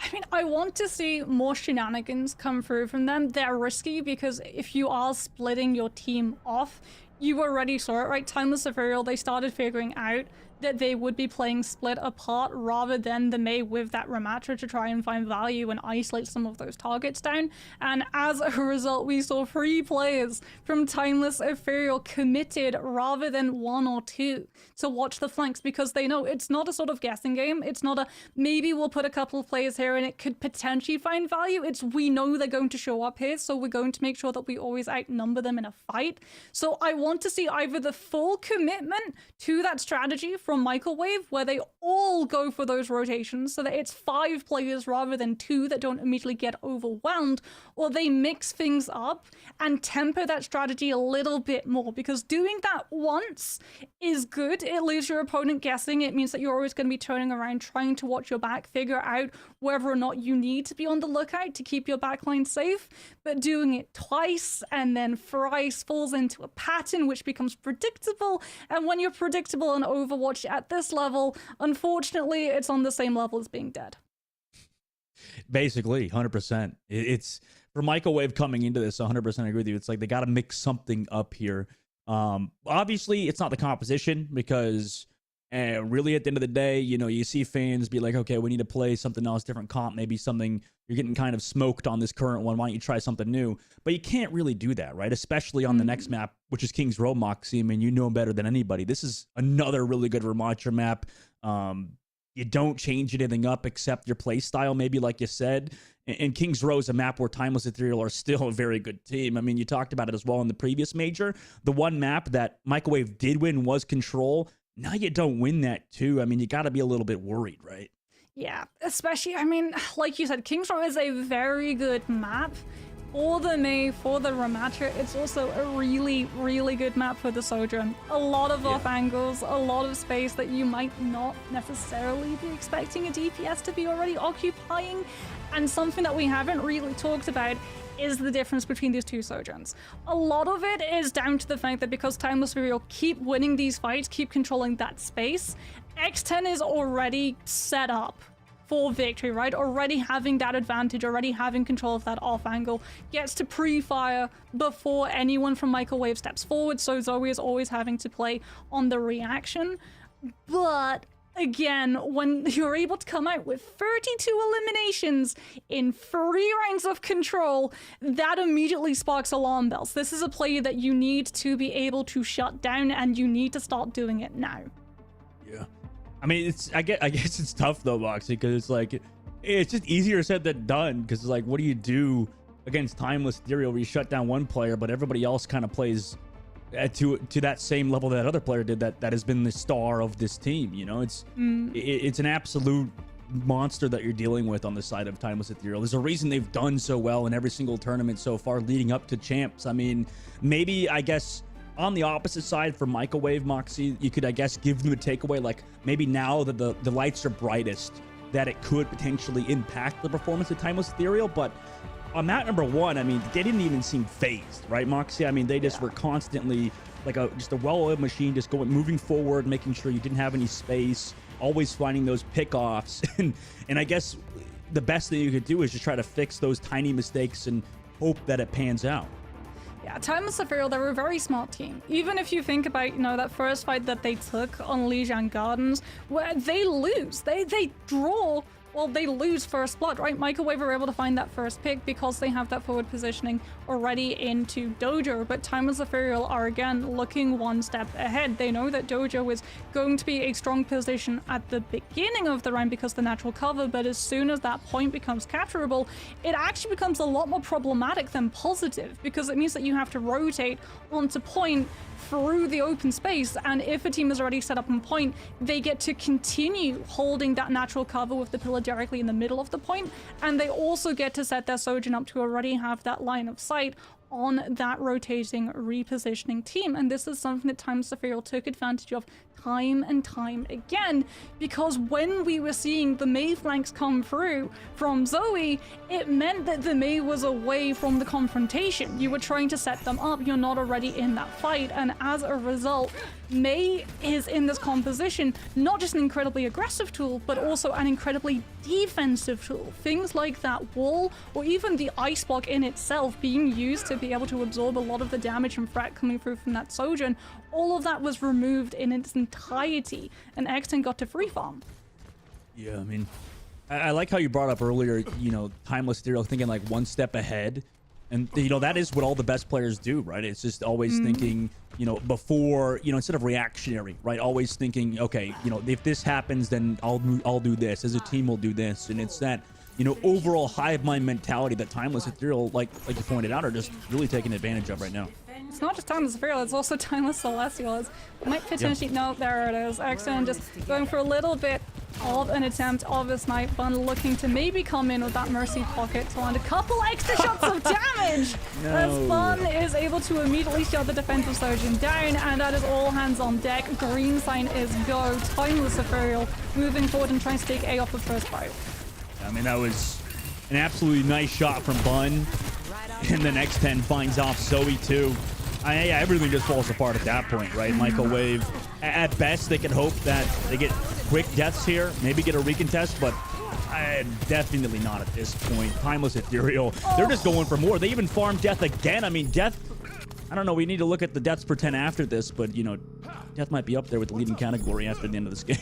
I mean, I want to see more shenanigans come through from them. They're risky because if you are splitting your team off, you already saw it, right? Timeless Ethereal, they started figuring out that they would be playing split apart rather than the May with that Ramatra to try and find value and isolate some of those targets down. And as a result, we saw 3 players from Timeless Ethereal committed rather than 1 or 2 to watch the flanks, because they know it's not a sort of guessing game. It's not a maybe we'll put a couple of players here and it could potentially find value. It's we know they're going to show up here, so we're going to make sure that we always outnumber them in a fight. So I want to see either the full commitment to that strategy from Microwave, where they all go for those rotations so that it's 5 players rather than 2 that don't immediately get overwhelmed, or they mix things up and temper that strategy a little bit more, because doing that once is good. It leaves your opponent guessing. It means that you're always going to be turning around, trying to watch your back, figure out whether or not you need to be on the lookout to keep your backline safe. But doing it twice and then thrice falls into a pattern which becomes predictable, and when you're predictable in Overwatch at this level, unfortunately, it's on the same level as being dead. Basically, 100%. It's for Microwave coming into this, 100% agree with you. It's like they got to mix something up here. Obviously, it's not the composition, because really at the end of the day, you know, you see fans be like, okay, we need to play something else, different comp, maybe something you're getting kind of smoked on this current one. Why don't you try something new? But you can't really do that, right? Especially on the next map, which is King's Row, Moxie. I mean, you know better than anybody. This is another really good Ramatra map. You don't change anything up except your play style, maybe, like you said. And King's Row is a map where Timeless Ethereal are still a very good team. I mean, you talked about it as well in the previous major. The one map that Microwave did win was Control. Now you don't win that too. I mean, you got to be a little bit worried, right? Yeah, especially, I mean, like you said, King's Row is a very good map, for the Mei, for the Ramatra, it's also a really, really good map for the Sojourn. A lot of off angles, a lot of space that you might not necessarily be expecting a DPS to be already occupying. And something that we haven't really talked about is the difference between these two Sojourns. A lot of it is down to the fact that because Timeless Serial keep winning these fights, keep controlling that space, X10 is already set up for victory, right? Already having that advantage, already having control of that off angle, gets to pre-fire before anyone from Microwave steps forward, so Zoe is always having to play on the reaction. But again, when you're able to come out with 32 eliminations in 3 rounds of control, that immediately sparks alarm bells. This is a play that you need to be able to shut down, and you need to start doing it now. Yeah. I mean, I guess it's tough though, Moxie, because it's like, it's just easier said than done, because like, what do you do against Timeless Ethereal where you shut down one player, but everybody else kind of plays to that same level that other player did that has been the star of this team, you know? It's an absolute monster that you're dealing with on the side of Timeless Ethereal. There's a reason they've done so well in every single tournament so far leading up to champs. I mean, maybe, I guess, on the opposite side for Microwave, Moxie, you could, I guess, give them a takeaway, like maybe now that the lights are brightest, that it could potentially impact the performance of Timeless Ethereal. But on map number 1, I mean, they didn't even seem phased, right, Moxie? I mean, they just were constantly like just a well-oiled machine, just moving forward, making sure you didn't have any space, always finding those pickoffs. and I guess the best thing you could do is just try to fix those tiny mistakes and hope that it pans out. Yeah, Timeless Ethereal, they're a very smart team. Even if you think about, you know, that first fight that they took on Lijiang Gardens, where they lose, they draw, well, they lose first blood, right? Microwave are able to find that first pick because they have that forward positioning already into Dojo, but Timeless Ethereal are again looking one step ahead. They know that Dojo is going to be a strong position at the beginning of the round because the natural cover, but as soon as that point becomes capturable, it actually becomes a lot more problematic than positive, because it means that you have to rotate onto point through the open space, and if a team is already set up on point, they get to continue holding that natural cover with the pillar directly in the middle of the point, and they also get to set their Sojourn up to already have that line of sight on that rotating repositioning team. And this is something that Timeless Ethereal took advantage of time and time again, because when we were seeing the Mei flanks come through from Zoe, it meant that the Mei was away from the confrontation. You were trying to set them up, you're not already in that fight, and as a result, Mei is in this composition not just an incredibly aggressive tool, but also an incredibly defensive tool. Things like that wall, or even the ice block in itself being used to be able to absorb a lot of the damage and threat coming through from that Sojourn, all of that was removed in its entirety, and X10 got to free farm. Yeah, I mean, I like how you brought up earlier, you know, Timeless Ethereal thinking like one step ahead. And, you know, that is what all the best players do, right? It's just always thinking, you know, before, you know, instead of reactionary, right? Always thinking, okay, you know, if this happens, then I'll do this. As a team, we'll do this. And it's that, you know, overall hive mind mentality that Timeless Ethereal, like you pointed out, are just really taking advantage of right now. It's not just Timeless Ethereal, it's also Timeless Celestial. It might potentially, no, there it is. X10 just going for a little bit of an attempt of a snipe, Bun looking to maybe come in with that Mercy pocket to land a couple extra shots of damage. As Bun is able to immediately shut the defensive Surgeon down, and that is all hands on deck. Green sign is go. Timeless Ethereal moving forward and trying to take A off the first fight. I mean, that was an absolutely nice shot from Bun. And then X10 finds off Zoe too. Yeah, everything just falls apart at that point, right? Microwave, at best, they can hope that they get quick deaths here, maybe get a recontest, but definitely not at this point. Timeless Ethereal, they're just going for more. They even farmed Death again. I mean, Death, I don't know, we need to look at the deaths per 10 after this, but, you know, Death might be up there with the leading category after the end of this game.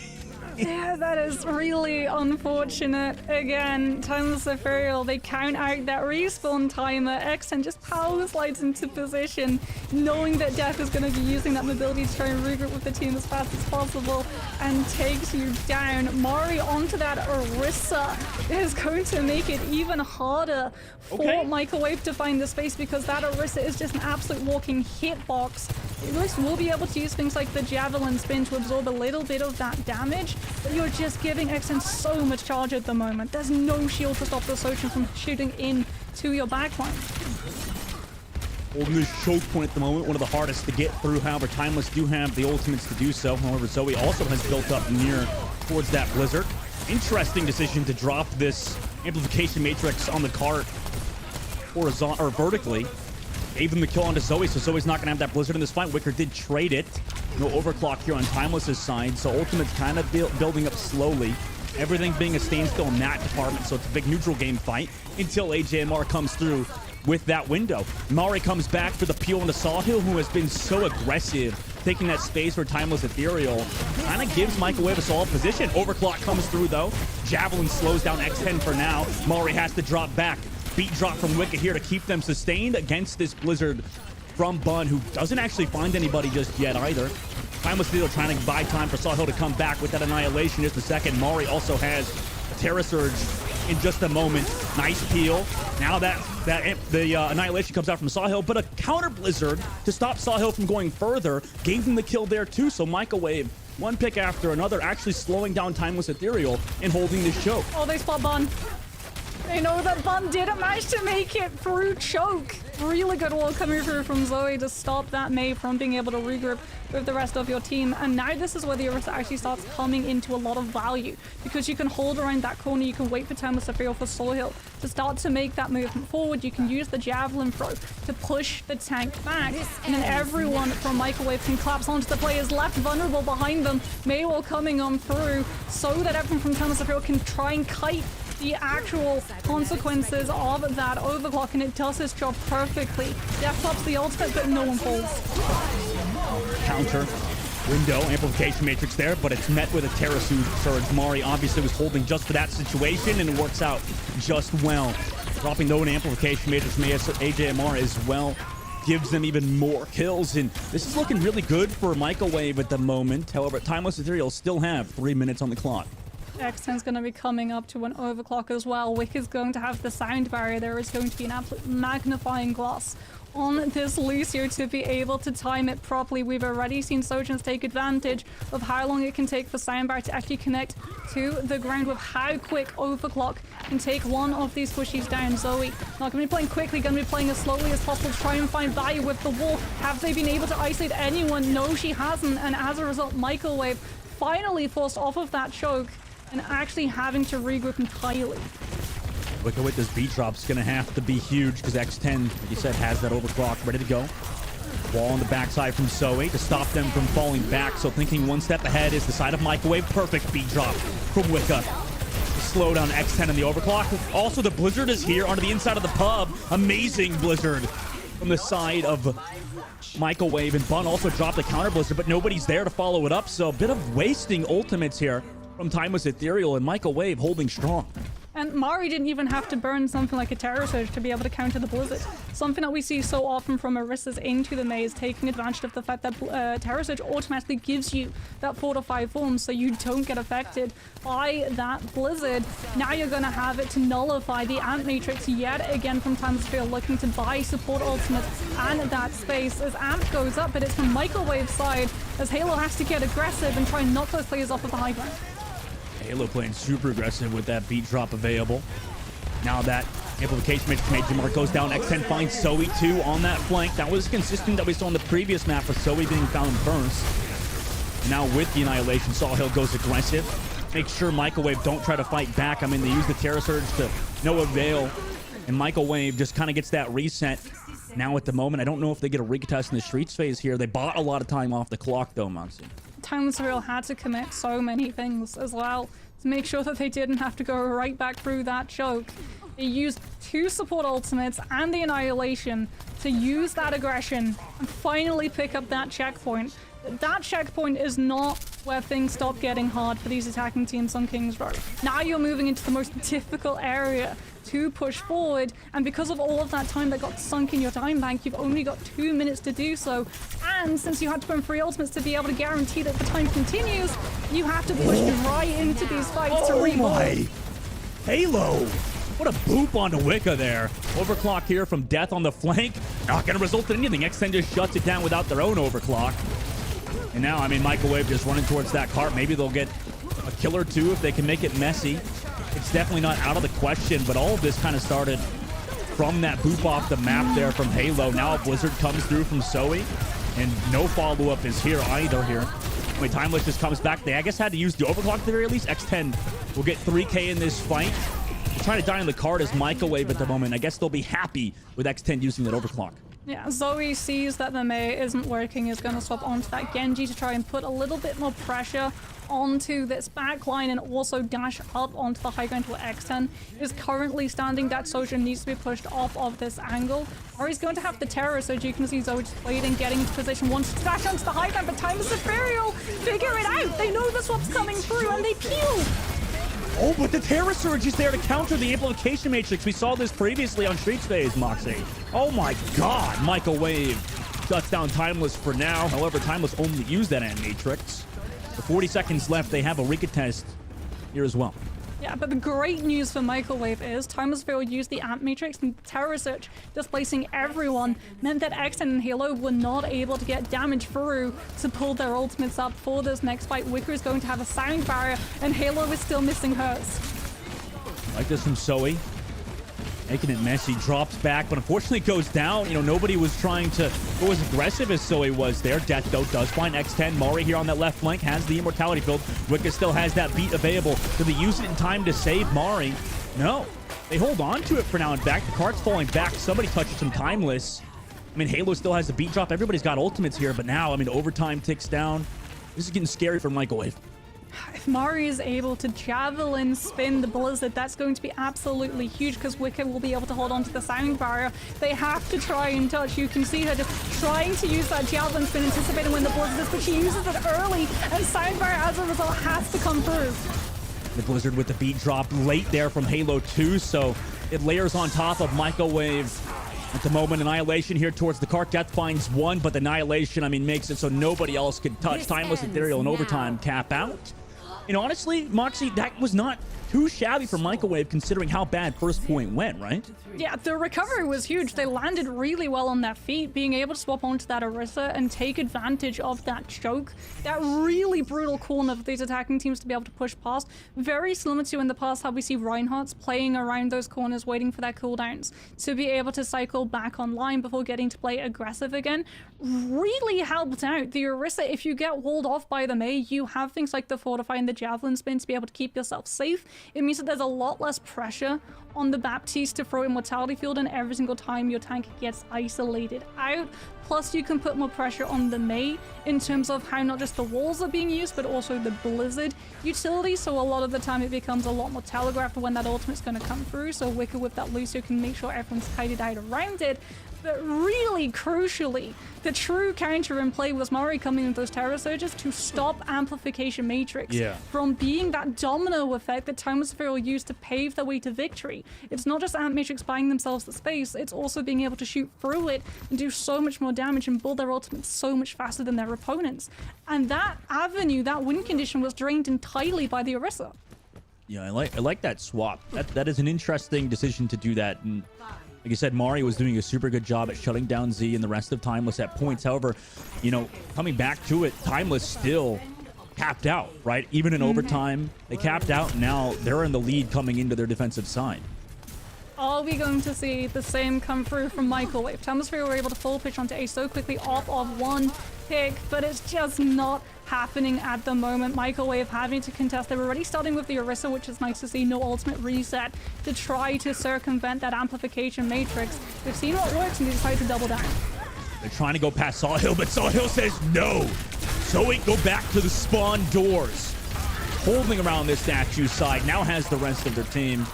Yeah, that is really unfortunate. Again, Timeless Ethereal, they count out that respawn timer. X10 just power slides into position, knowing that Death is going to be using that mobility to try and regroup with the team as fast as possible, and takes you down. Mari onto that Orisa is going to make it even harder for Microwave to find the space, because that Orisa is just an absolute walking hitbox You guys will be able to use things like the Javelin Spin to absorb a little bit of that damage, but you're just giving XN so much charge at the moment. There's no shield to stop the Sojin from shooting in to your backline. Holding this choke point at the moment, one of the hardest to get through. However, Timeless do have the ultimates to do so. However, Zoe also has built up near towards that Blizzard. Interesting decision to drop this amplification matrix on the cart horizontal or vertically. Gave them the kill onto Zoe, so Zoe's not going to have that Blizzard in this fight. Wicker did trade it. No overclock here on Timeless's side, so Ultimate's kind of building up slowly. Everything being a standstill in that department, so it's a big neutral game fight until AJMR comes through with that window. Mari comes back for the peel into Sawhill, who has been so aggressive, taking that space for Timeless Ethereal. Kind of gives Microwave a solid position. Overclock comes through, though. Javelin slows down X10 for now. Mari has to drop back. Beat drop from Wicked here to keep them sustained against this Blizzard from Bun, who doesn't actually find anybody just yet either. Timeless Ethereal trying to buy time for Sawhill to come back with that Annihilation just a second. Mari also has a Terra Surge in just a moment. Nice peel. Now the Annihilation comes out from Sawhill, but a counter Blizzard to stop Sawhill from going further gave them the kill there too. So Microwave, one pick after another, actually slowing down Timeless Ethereal and holding this choke. Oh, they spot Bun. They know that Bun didn't manage to make it through choke. Really good wall coming through from Zoe to stop that Mei from being able to regroup with the rest of your team. And now this is where the Orisa actually starts coming into a lot of value, because you can hold around that corner, you can wait for Timeless Ethereal for Sawhill to start to make that movement forward. You can use the Javelin throw to push the tank back, and then everyone from Microwave can collapse onto the players left vulnerable behind them. Maywell coming on through so that everyone from Timeless Ethereal can try and kite the actual consequences of that overclock, and it does its job perfectly. Death pops the ultimate, but no one falls. Counter window amplification matrix there, but it's met with a Terra Surge. Mari obviously was holding just for that situation, and it works out just well. Dropping though an amplification matrix from AJMR as well gives them even more kills, and this is looking really good for Microwave at the moment. However, Timeless Ethereal still have 3 minutes on the clock. X10's going to be coming up to an overclock as well. Wick is going to have the sound barrier. There is going to be an absolute magnifying glass on this Lucio to be able to time it properly. We've already seen Sojins take advantage of how long it can take for sound barrier to actually connect to the ground, with how quick overclock can take one of these pushies down. Zoe not going to be playing quickly, going to be playing as slowly as possible to try and find value with the wall. Have they been able to isolate anyone? No, she hasn't, and as a result, Microwave finally forced off of that choke and actually having to regroup entirely. Wicker with this beat drop's gonna have to be huge, because X10, like you said, has that overclock ready to go. Wall on the backside from Zoe to stop them from falling back. So thinking one step ahead is the side of Microwave. Perfect beat drop from Wicca to slow down X10 in the overclock. Also, the Blizzard is here onto the inside of the pub. Amazing Blizzard from the side of Microwave, and Bun also dropped the counter Blizzard, but nobody's there to follow it up. So a bit of wasting ultimates here from Timeless Ethereal, and Microwave holding strong. And Mari didn't even have to burn something like a Terror Surge to be able to counter the Blizzard. Something that we see so often from Orisa's into the maze, taking advantage of the fact that Terror Surge automatically gives you that 4 to 5 forms, so you don't get affected by that Blizzard. Now you're going to have it to nullify the Amp Matrix yet again from Timeless Ethereal, looking to buy support ultimates and that space as Amp goes up, but it's from Microwave side as Halo has to get aggressive and try and knock those players off of the high ground. Halo playing super aggressive with that beat drop available. Now that amplification matrix from AJMR goes down, X10 finds Zoe too on that flank. That was consistent that we saw in the previous map with Zoe being found first. And now with the Annihilation, Sawhill goes aggressive. Make sure Microwave don't try to fight back. I mean, they use the Terra Surge to no avail. And Microwave just kind of gets that reset. Now at the moment, I don't know if they get a recontest in the Streets phase here. They bought a lot of time off the clock though, Monty. Timeless Ethereal had to commit so many things as well to make sure that they didn't have to go right back through that choke. They used 2 support ultimates and the Annihilation to use that aggression and finally pick up that checkpoint. That checkpoint is not where things stop getting hard for these attacking teams on King's Row. Now you're moving into the most difficult area to push forward, and because of all of that time that got sunk in your time bank, you've only got 2 minutes to do so. And since you had to burn 3 ultimates to be able to guarantee that the time continues, you have to push right into these fights to rebuild. Halo! What a boop onto Wicca there. Overclock here from Death on the flank. Not going to result in anything. X10 just shuts it down without their own overclock. And now, I mean, Microwave just running towards that cart. Maybe they'll get a kill or two if they can make it messy. It's definitely not out of the question, but all of this kind of started from that boop off the map there from Halo. Now a Blizzard comes through from Zoe, and no follow-up is here either here. I mean, Timeless just comes back. They, I guess, had to use the overclock at the very least. X10 will get 3K in this fight. They're trying to die on the card as Microwave at the moment. I guess they'll be happy with X10 using that overclock. Yeah, Zoe sees that the Mei isn't working, is going to swap onto that Genji to try and put a little bit more pressure onto this backline and also dash up onto the high ground where X10 is currently standing. That Sojourn needs to be pushed off of this angle. Or he's going to have the terror, so you can see Zoe just waiting, getting into position, wants to dash onto the high ground, but Time is Ethereal. Figure it out. They know the swap's coming through and they peel. Oh, but the Terror Surge is there to counter the Amplification Matrix. We saw this previously on Street Phase, Moxie. Oh my god, Microwave shuts down Timeless for now. However, Timeless only used that Ant Matrix. With 40 seconds left, they have a recontest here as well. Yeah, but the great news for Microwave is Timeless used the Ant Matrix and Terror Search, displacing everyone, meant that X10 and Halo were not able to get damage through to pull their ultimates up for this next fight. Wicker is going to have a sound barrier, and Halo is still missing hers. Like this from Zoe. Making it messy, drops back, but unfortunately goes down. You know, nobody was trying to go as aggressive as Zoe was there. Death, though, does find X10. Mari here on that left flank has the Immortality field. Wicca still has that beat available. Do they use it in time to save Mari? No. They hold on to it for now. In fact, the card's falling back. Somebody touches some Timeless. I mean, Halo still has the beat drop. Everybody's got ultimates here, but now, I mean, overtime ticks down. This is getting scary for Microwave. If Mari is able to javelin spin the Blizzard, that's going to be absolutely huge because Wicked will be able to hold on to the sound barrier. They have to try and touch. You can see her just trying to use that javelin spin, anticipating when the Blizzard is, but she uses it early, and sound barrier as a result has to come through. The Blizzard with the beat drop late there from Halo 2, so it layers on top of Microwave. At the moment, Annihilation here towards the cart. Death finds one, but the Annihilation, I mean, makes it so nobody else can touch. Timeless Ethereal and overtime cap out. You know, honestly, Moxie, that was not too shabby for Microwave considering how bad first point went, right? Yeah, the recovery was huge. They landed really well on their feet, being able to swap onto that Orisa and take advantage of that choke. That really brutal corner for these attacking teams to be able to push past. Very similar to in the past how we see Reinhardt's playing around those corners, waiting for their cooldowns to be able to cycle back online before getting to play aggressive again. Really helped out. The Orisa, if you get walled off by the Mei, you have things like the Fortify and the Javelin spin to be able to keep yourself safe. It means that there's a lot less pressure on the Baptiste to throw Immortality Field in every single time your tank gets isolated out. Plus, you can put more pressure on the Mei in terms of how not just the walls are being used, but also the Blizzard utility. So a lot of the time it becomes a lot more telegraphed when that ultimate's going to come through. So Wicker with that Lucio can make sure everyone's kited out around it. But really crucially, the true counter in play was Mari coming with those Terror Surges to stop Amplification Matrix from being that domino effect that Timeless Ethereal used to pave their way to victory. It's not just Amp Matrix buying themselves the space, it's also being able to shoot through it and do so much more damage and build their ultimates so much faster than their opponents. And that avenue, that win condition, was drained entirely by the Orisa. Yeah, I like that swap. That is an interesting decision to do that. And like you said, Mari was doing a super good job at shutting down Z and the rest of Timeless at points. However, you know, coming back to it, Timeless still capped out, right? Even in overtime, they capped out. And now they're in the lead coming into their defensive side. Are we going to see the same come through from Microwave? Timeless were able to full pitch onto Ace so quickly off of one pick, but it's just not happening at the moment. Microwave having to contest. They were already starting with the Orisa, which is nice to see. No ultimate reset to try to circumvent that Amplification Matrix. They've seen what works and they decide to double down. They're trying to go past Sawhill, but Sawhill says no. Zoe, go back to the spawn doors. Holding around this statue side, now has the rest of their team.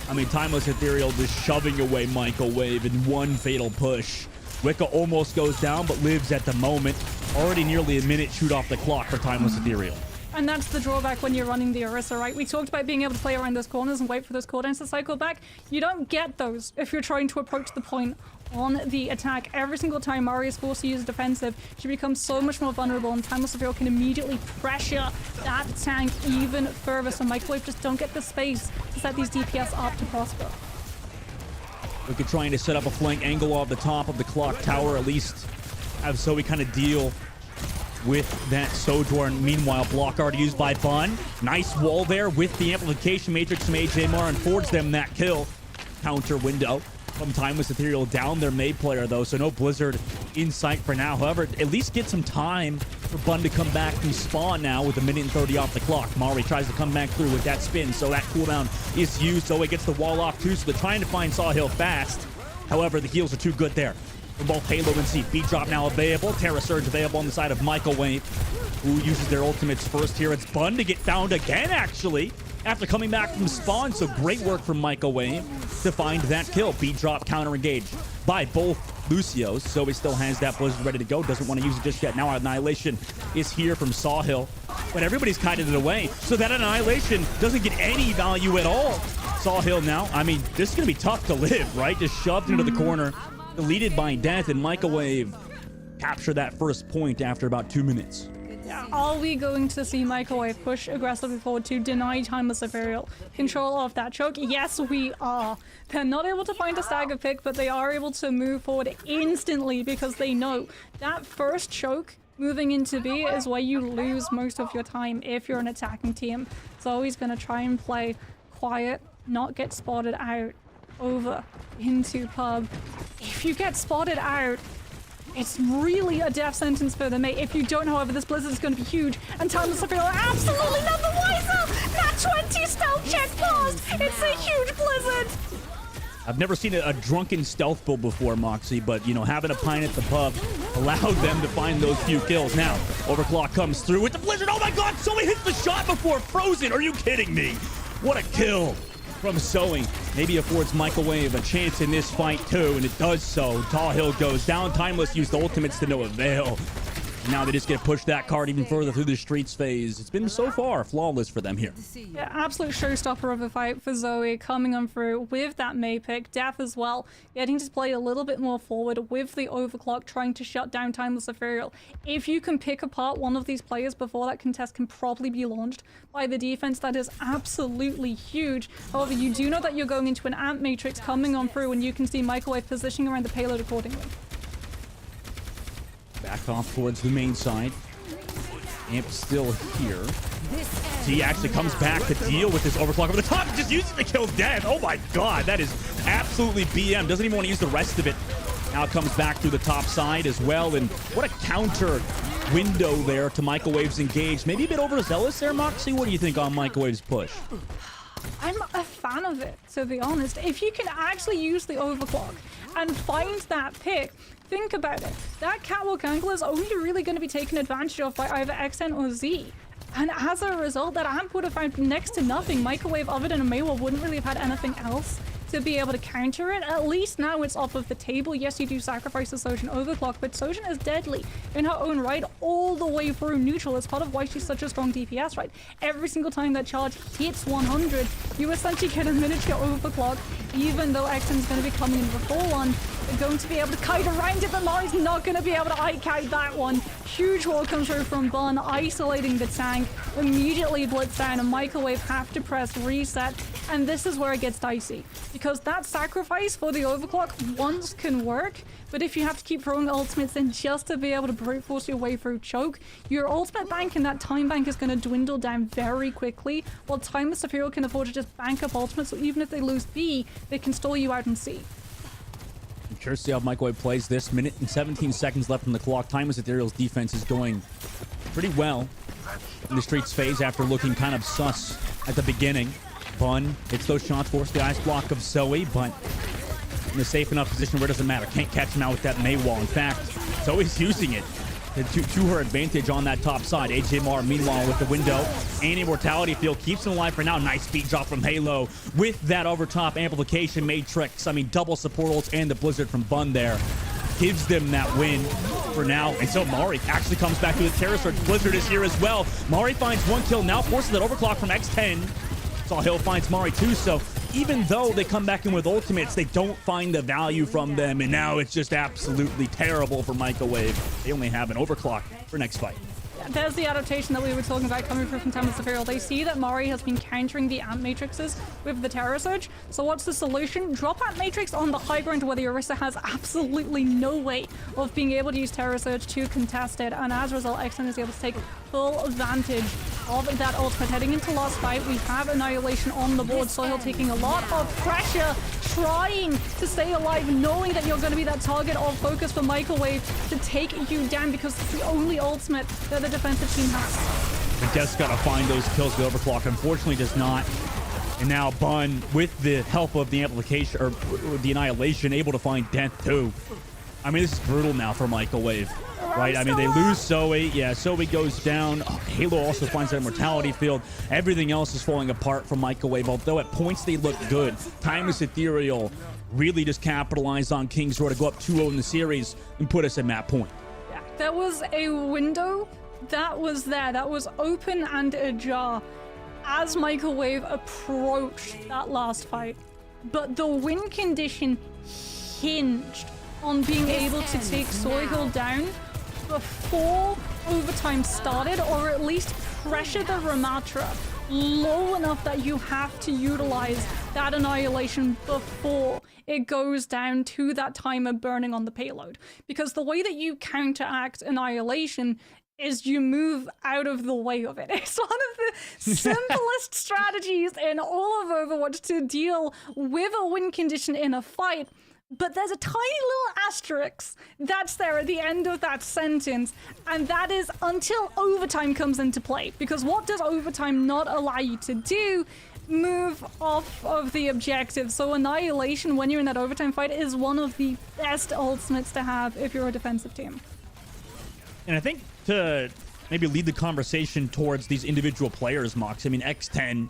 I mean, Timeless Ethereal just shoving away Microwave in one fatal push. Wicca almost goes down, but lives at the moment. Already nearly a minute shoot off the clock for Timeless Ethereal. And that's the drawback when you're running the Orisa, right? We talked about being able to play around those corners and wait for those cooldowns to cycle back. You don't get those if you're trying to approach the point on the attack. Every single time Mari is forced to use defensive, she becomes so much more vulnerable, and Timeless Ethereal can immediately pressure that tank even further, so Microwave just don't get the space to set these DPS up to prosper. Look at trying to set up a flank angle off the top of the clock tower, at least have Zoe kind of deal with that Sojourn. Meanwhile, block already used by Bun. Nice wall there with the amplification matrix from AJ Mar and forwards them that kill. Counter window from Timeless Ethereal down their May player though, so no Blizzard in sight for now. However, at least get some time for Bun to come back from spawn now with a minute and 30 off the clock. Mari tries to come back through with that spin, so that cooldown is used. Zoe gets the wall off too, so they're trying to find Sawhill fast. However, the heals are too good there for both Halo and C. Beat drop now available. Terra Surge available on the side of Microwave, who uses their ultimates first here. It's Bun to get found again, actually, after coming back from spawn. So great work from Microwave to find that kill. Beat drop counter engaged by both Lucios. So he still has that Blizzard ready to go. Doesn't want to use it just yet. Now Annihilation is here from Sawhill, but everybody's kited it away. So that Annihilation doesn't get any value at all. Sawhill now, I mean, this is going to be tough to live, right? Just shoved into the corner, deleted by death, and Microwave capture that first point after about 2 minutes. Are we going to see Microwave push aggressively forward to deny Timeless Ethereal control of that choke? Yes, we are. They're not able to find a stagger pick, but they are able to move forward instantly because they know that first choke moving into B is where you lose most of your time if you're an attacking team. Zoe's going to try and play quiet, not get spotted out over into pub. If you get spotted out, it's really a death sentence for them, mate. If you don't, however, this Blizzard is going to be huge, and Timeless Ethereal are absolutely none the wiser. That 20 stealth check paused. It's a huge Blizzard. I've never seen a drunken stealth build before, Moxie, but, you know, having a pint at the pub allowed them to find those few kills. Now, Overclock comes through with the Blizzard. Oh my god, Zoe hits the shot before Frozen. Are you kidding me? What a kill from Zoe. Maybe affords Microwave a chance in this fight too, and it does so. Tall Hill goes down. Timeless used ultimates to no avail. Now they just get pushed that card even further through the streets phase. It's been so far flawless for them here. Yeah, absolute showstopper of a fight for Zoe coming on through with that May pick. Death as well, getting to play a little bit more forward with the overclock, trying to shut down Timeless Ethereal. If you can pick apart one of these players before that contest can probably be launched by the defense, that is absolutely huge. However, you do know that you're going into an amp matrix coming on through, and you can see Microwave positioning around the payload accordingly. Back off towards the main side. Amp still here. He actually comes back to deal with this overclock over the top. Just uses to kill Death. Oh my god, that is absolutely BM. Doesn't even want to use the rest of it. Now it comes back through the top side as well. And what a counter window there to Microwave's engage. Maybe a bit overzealous there, Moxie. What do you think on Microwave's push? I'm a fan of it, to be honest. If you can actually use the overclock and find that pick, think about it. That catwalk angle is only really going to be taken advantage of by either XN or Z. And as a result, that amp would have found next to nothing. Microwave, other than a Maywall, wouldn't really have had anything else to be able to counter it. At least now it's off of the table. Yes, you do sacrifice the Sojin overclock, but Sojin is deadly in her own right all the way through neutral. It's part of why she's such a strong DPS, right? Every single time that charge hits 100, you essentially get a miniature overclock, even though XN's going to be coming in with a full one. They're going to be able to kite around it, but Mari's not going to be able to kite that one. Huge wall comes through from Bun, isolating the tank, immediately blitz down, and Microwave have to press reset, and this is where it gets dicey. Because that sacrifice for the overclock once can work, but if you have to keep throwing ultimates in just to be able to brute force your way through choke, your ultimate bank and that time bank is going to dwindle down very quickly, while Timeless Ethereal can afford to just bank up ultimates, so even if they lose B, they can stall you out in C. I'm curious to see how Microwave plays this. Minute and 17 seconds left on the clock. Timeless Ethereal's defense is going pretty well in the streets phase after looking kind of sus at the beginning. Bun hits those shots, force the ice block of Zoe, but in a safe enough position where it doesn't matter. Can't catch him out with that May wall. In fact, Zoe's using it to her advantage on that top side. AJ Mar, meanwhile, with the window and immortality field, keeps him alive for now. Nice speed drop from Halo with that overtop amplification matrix. I mean, double support ults and the Blizzard from Bun there gives them that win for now. And so Mari actually comes back to the Terror Surge. Blizzard is here as well. Mari finds one kill, now forces that overclock from X10. Hill finds Mari too, so even though they come back in with ultimates, they don't find the value from them, and now it's just absolutely terrible for Microwave. They only have an overclock for next fight. there's the adaptation that we were talking about coming through from Timeless Ethereal. They see that Mari has been countering the Ant Matrixes with the Terror Surge. So what's the solution? Drop Ant Matrix on the high ground where the Orisa has absolutely no way of being able to use Terror Surge to contest it. And as a result, X10 is able to take full advantage of that ultimate. Heading into last fight, we have Annihilation on the board. Soil taking a lot of pressure, trying to stay alive, knowing that you're going to be that target of focus for Microwave to take you down because it's the only ultimate that the defensive team has. They just got to find those kills. The Overclock unfortunately does not. And now Bun, with the help of the amplification, or the Annihilation, able to find death too. I mean, this is brutal now for Microwave. Right, I mean, they lose Zoe. Yeah, Zoe goes down. Halo also finds that immortality field. Everything else is falling apart from Microwave, although at points they look good. Timeless Ethereal really just capitalized on King's Row to go up 2-0 in the series and put us at map point. Yeah, there was a window that was there, that was open and ajar as Microwave approached that last fight. But the win condition hinged on being able to take Soil down before overtime started, or at least pressure the Ramatra low enough that you have to utilize that Annihilation before it goes down to that timer burning on the payload. Because the way that you counteract Annihilation is you move out of the way of it. It's one of the simplest strategies in all of Overwatch to deal with a win condition in a fight. But there's a tiny little asterisk that's there at the end of that sentence, and that is until overtime comes into play. Because what does overtime not allow you to do? Move off of the objective. So Annihilation, when you're in that overtime fight, is one of the best ultimates to have if you're a defensive team. And I think to maybe lead the conversation towards these individual players, Mox, I mean, X10,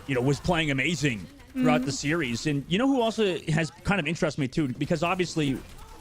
was playing amazing throughout the series. And you know who also has kind of interested me too, because obviously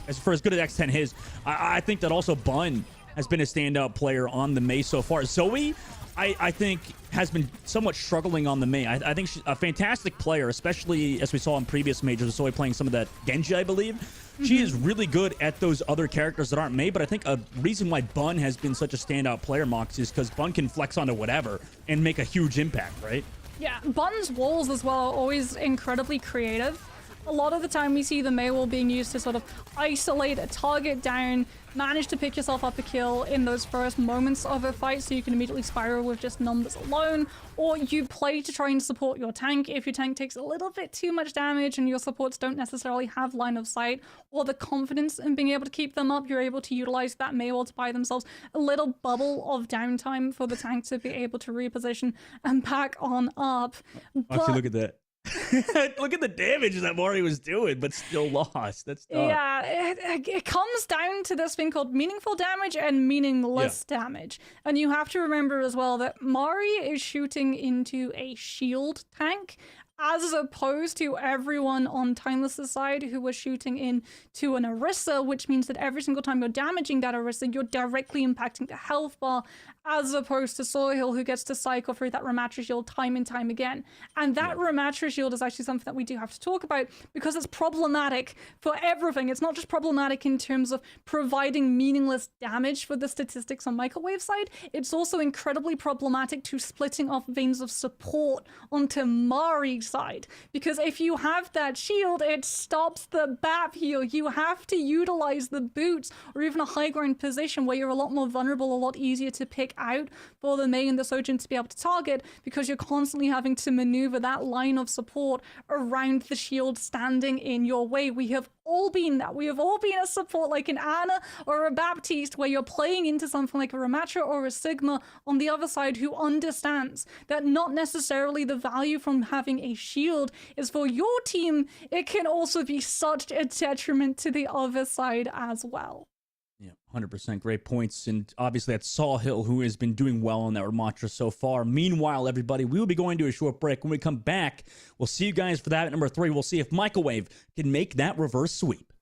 as good as X10 is, I think that also Bun has been a standout player on the Mei so far. Zoe, I think, has been somewhat struggling on the Mei. I think she's a fantastic player, especially as we saw in previous majors. Zoe playing some of that Genji, I believe. She is really good at those other characters that aren't Mei, but I think a reason why Bun has been such a standout player, Mox, is because Bun can flex onto whatever and make a huge impact, right? Yeah, Bun's walls as well are always incredibly creative. A lot of the time we see the Mei wall being used to sort of isolate a target down, manage to pick yourself up a kill in those first moments of a fight so you can immediately spiral with just numbers alone, or you play to try and support your tank if your tank takes a little bit too much damage and your supports don't necessarily have line of sight or the confidence in being able to keep them up. You're able to utilize that Mei wall to buy themselves a little bubble of downtime for the tank to be able to reposition and back on up. Actually, look at that. Look at the damage that Mari was doing, but still lost. That's tough. Yeah, it comes down to this thing called meaningful damage and meaningless damage. And you have to remember as well that Mari is shooting into a shield tank, as opposed to everyone on Timeless's side who was shooting in to an Orisa, which means that every single time you're damaging that Orisa, you're directly impacting the health bar, as opposed to Soil, who gets to cycle through that Ramatra shield time and time again. And that Ramatra shield is actually something that we do have to talk about, because it's problematic for everything. It's not just problematic in terms of providing meaningless damage for the statistics on Microwave side, it's also incredibly problematic to splitting off veins of support onto Mari's side, because if you have that shield, it stops the BAP heal. You have to utilize the boots or even a high ground position where you're a lot more vulnerable, a lot easier to pick out for the Mei and the Sojourn to be able to target, because you're constantly having to maneuver that line of support around the shield standing in your way. We have all been that. We have all been a support like an Ana or a Baptiste, where you're playing into something like a Ramatra or a Sigma on the other side, who understands that not necessarily the value from having a shield is for your team. It can also be such a detriment to the other side as well. Yeah, 100% great points. And obviously that's Saul Hill, who has been doing well on that Ramatra so far. Meanwhile, everybody, we will be going to a short break. When we come back, we'll see you guys for that at number 3. We'll see if Microwave can make that reverse sweep.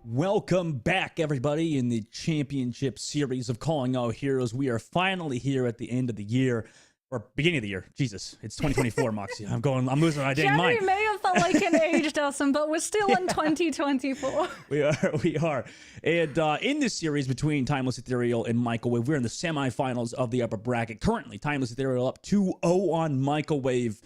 Welcome back, everybody, in the championship series of Calling All Heroes. We are finally here at the end of the year, or beginning of the year. Jesus, it's 2024, Moxie. I'm losing my dang January mind. may have felt like an age, Dustin, but we're still in 2024. We are. And in this series between Timeless Ethereal and Microwave, we're in the semifinals of the upper bracket. Currently, Timeless Ethereal up 2-0 on Microwave.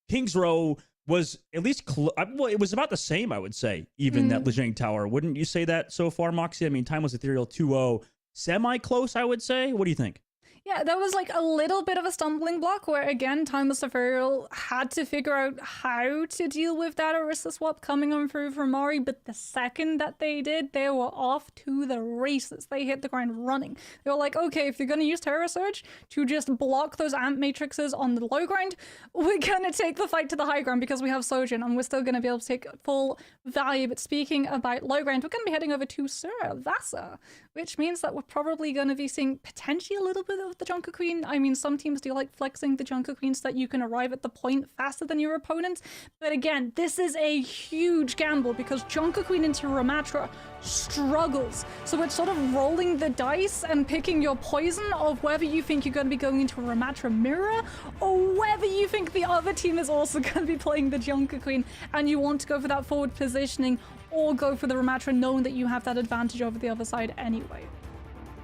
Kings Row was at least, well, it was about the same, I would say, even that Lijiang Tower. Wouldn't you say that so far, Moxie? I mean, Timeless Ethereal 2-0, semi-close, I would say. What do you think? Yeah, there was like a little bit of a stumbling block where, again, Timeless Ethereal had to figure out how to deal with that Orisa swap coming on through from Mari, but the second that they did, they were off to the races. They hit the ground running. They were like, okay, if you're going to use Terror Surge to just block those amp matrices on the low ground, we're going to take the fight to the high ground because we have Sojourn and we're still going to be able to take full value. But speaking about low ground, we're going to be heading over to Suravasa, which means that we're probably going to be seeing potentially a little bit of the Junker Queen. I mean, some teams do like flexing the Junker Queen so that you can arrive at the point faster than your opponent. But again, this is a huge gamble because Junker Queen into Ramatra struggles. So it's sort of rolling the dice and picking your poison of whether you think you're going to be going into a Ramatra mirror or whether you think the other team is also going to be playing the Junker Queen and you want to go for that forward positioning or go for the Ramatra knowing that you have that advantage over the other side anyway.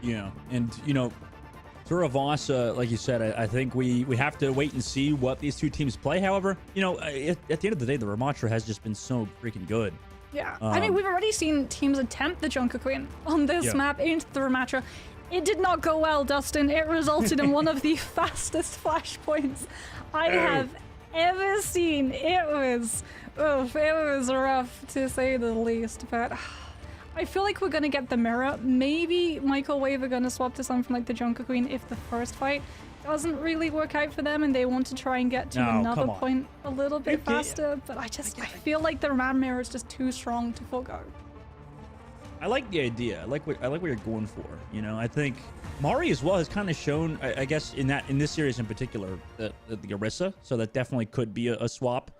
Yeah, and Suravasa, like you said, I think we have to wait and see what these two teams play. However, at the end of the day, the Ramatra has just been so freaking good. Yeah, I mean, we've already seen teams attempt the Junker Queen on this map into the Ramatra. It did not go well, Dustin. It resulted in one of the fastest flashpoints I have ever seen. It was rough to say the least, but I feel like we're gonna get the mirror. Maybe Microwave are gonna swap to something like the Junker Queen if the first fight doesn't really work out for them and they want to try and get to another point a little bit faster. But I feel like the Ram mirror is just too strong to forego. I like the idea. I like what you're going for. I think Mari as well has kind of shown, I guess, in this series in particular, the Orisa. So that definitely could be a swap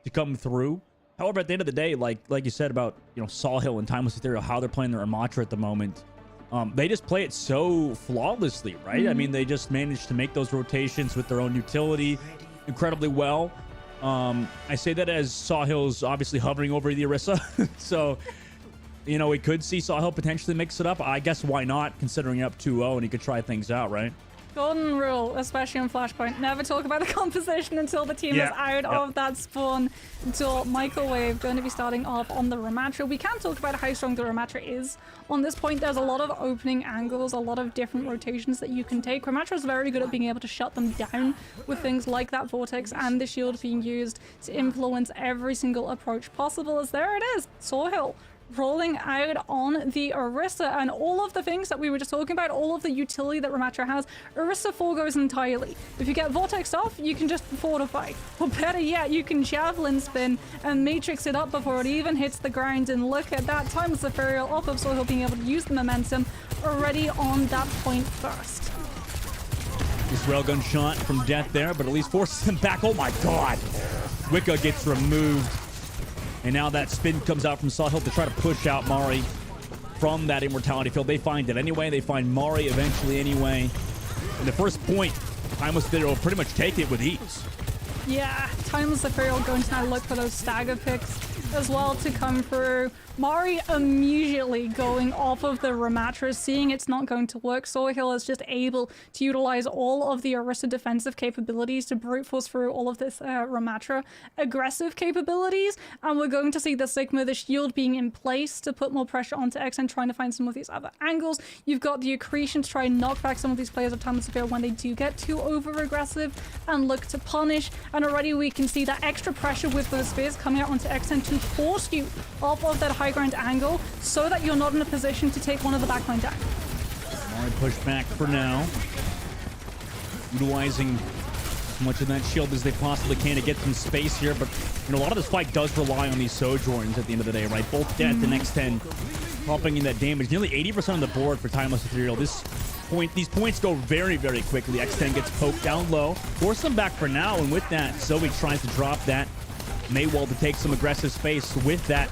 to come through. However, at the end of the day, like you said about Sawhill and Timeless Ethereal, how they're playing their Ramatra at the moment, they just play it so flawlessly, right? I mean, they just managed to make those rotations with their own utility incredibly well. I say that as Sawhill's obviously hovering over the Orisa, so we could see Sawhill potentially mix it up. I guess why not, considering up 2-0 and he could try things out, right? Golden rule, especially on Flashpoint, never talk about the composition until the team is out of that spawn. Until Microwave going to be starting off on the Ramatra. We can talk about how strong the Ramatra is. On this point, there's a lot of opening angles, a lot of different rotations that you can take. Ramatra is very good at being able to shut them down with things like that Vortex and the shield being used to influence every single approach possible. As there it is, Sawhill rolling out on the Orisa, and all of the things that we were just talking about, all of the utility that Ramatra has, Orisa foregoes entirely. If you get Vortex off, you can just fortify. Or better yet, you can Javelin spin and Matrix it up before it even hits the ground, and look at that, Timeless Ethereal off of Sawhill being able to use the momentum already on that point first. This railgun shot from Death there, but at least forces him back. Oh my god! Wicca gets removed. And now that spin comes out from Sawhill to try to push out Mari from that immortality field. They find it anyway. They find Mari eventually anyway. And the first point, Timeless Ethereal will pretty much take it with ease. Yeah, Timeless Ethereal going to now look for those stagger picks as well to come through. Mari immediately going off of the Ramatra, seeing it's not going to work. Sawhill is just able to utilize all of the Orisa defensive capabilities to brute force through all of this Ramatra aggressive capabilities. And we're going to see the Sigma, the shield being in place to put more pressure onto XN, trying to find some of these other angles. You've got the accretion to try and knock back some of these players of Timeless Ethereal when they do get too over aggressive and look to punish. And already we can see that extra pressure with those spears coming out onto XN to force you off of that high ground angle so that you're not in a position to take one of the backline down. Mari pushed back for now, utilizing as much of that shield as they possibly can to get some space here, but a lot of this fight does rely on these Sojourns at the end of the day, right? Both Death and X10 popping in that damage. Nearly 80% on the board for Timeless Ethereal. These points go very, very quickly. X10 gets poked down low, force them back for now, and with that, Zoe tries to drop that Maywall to take some aggressive space with that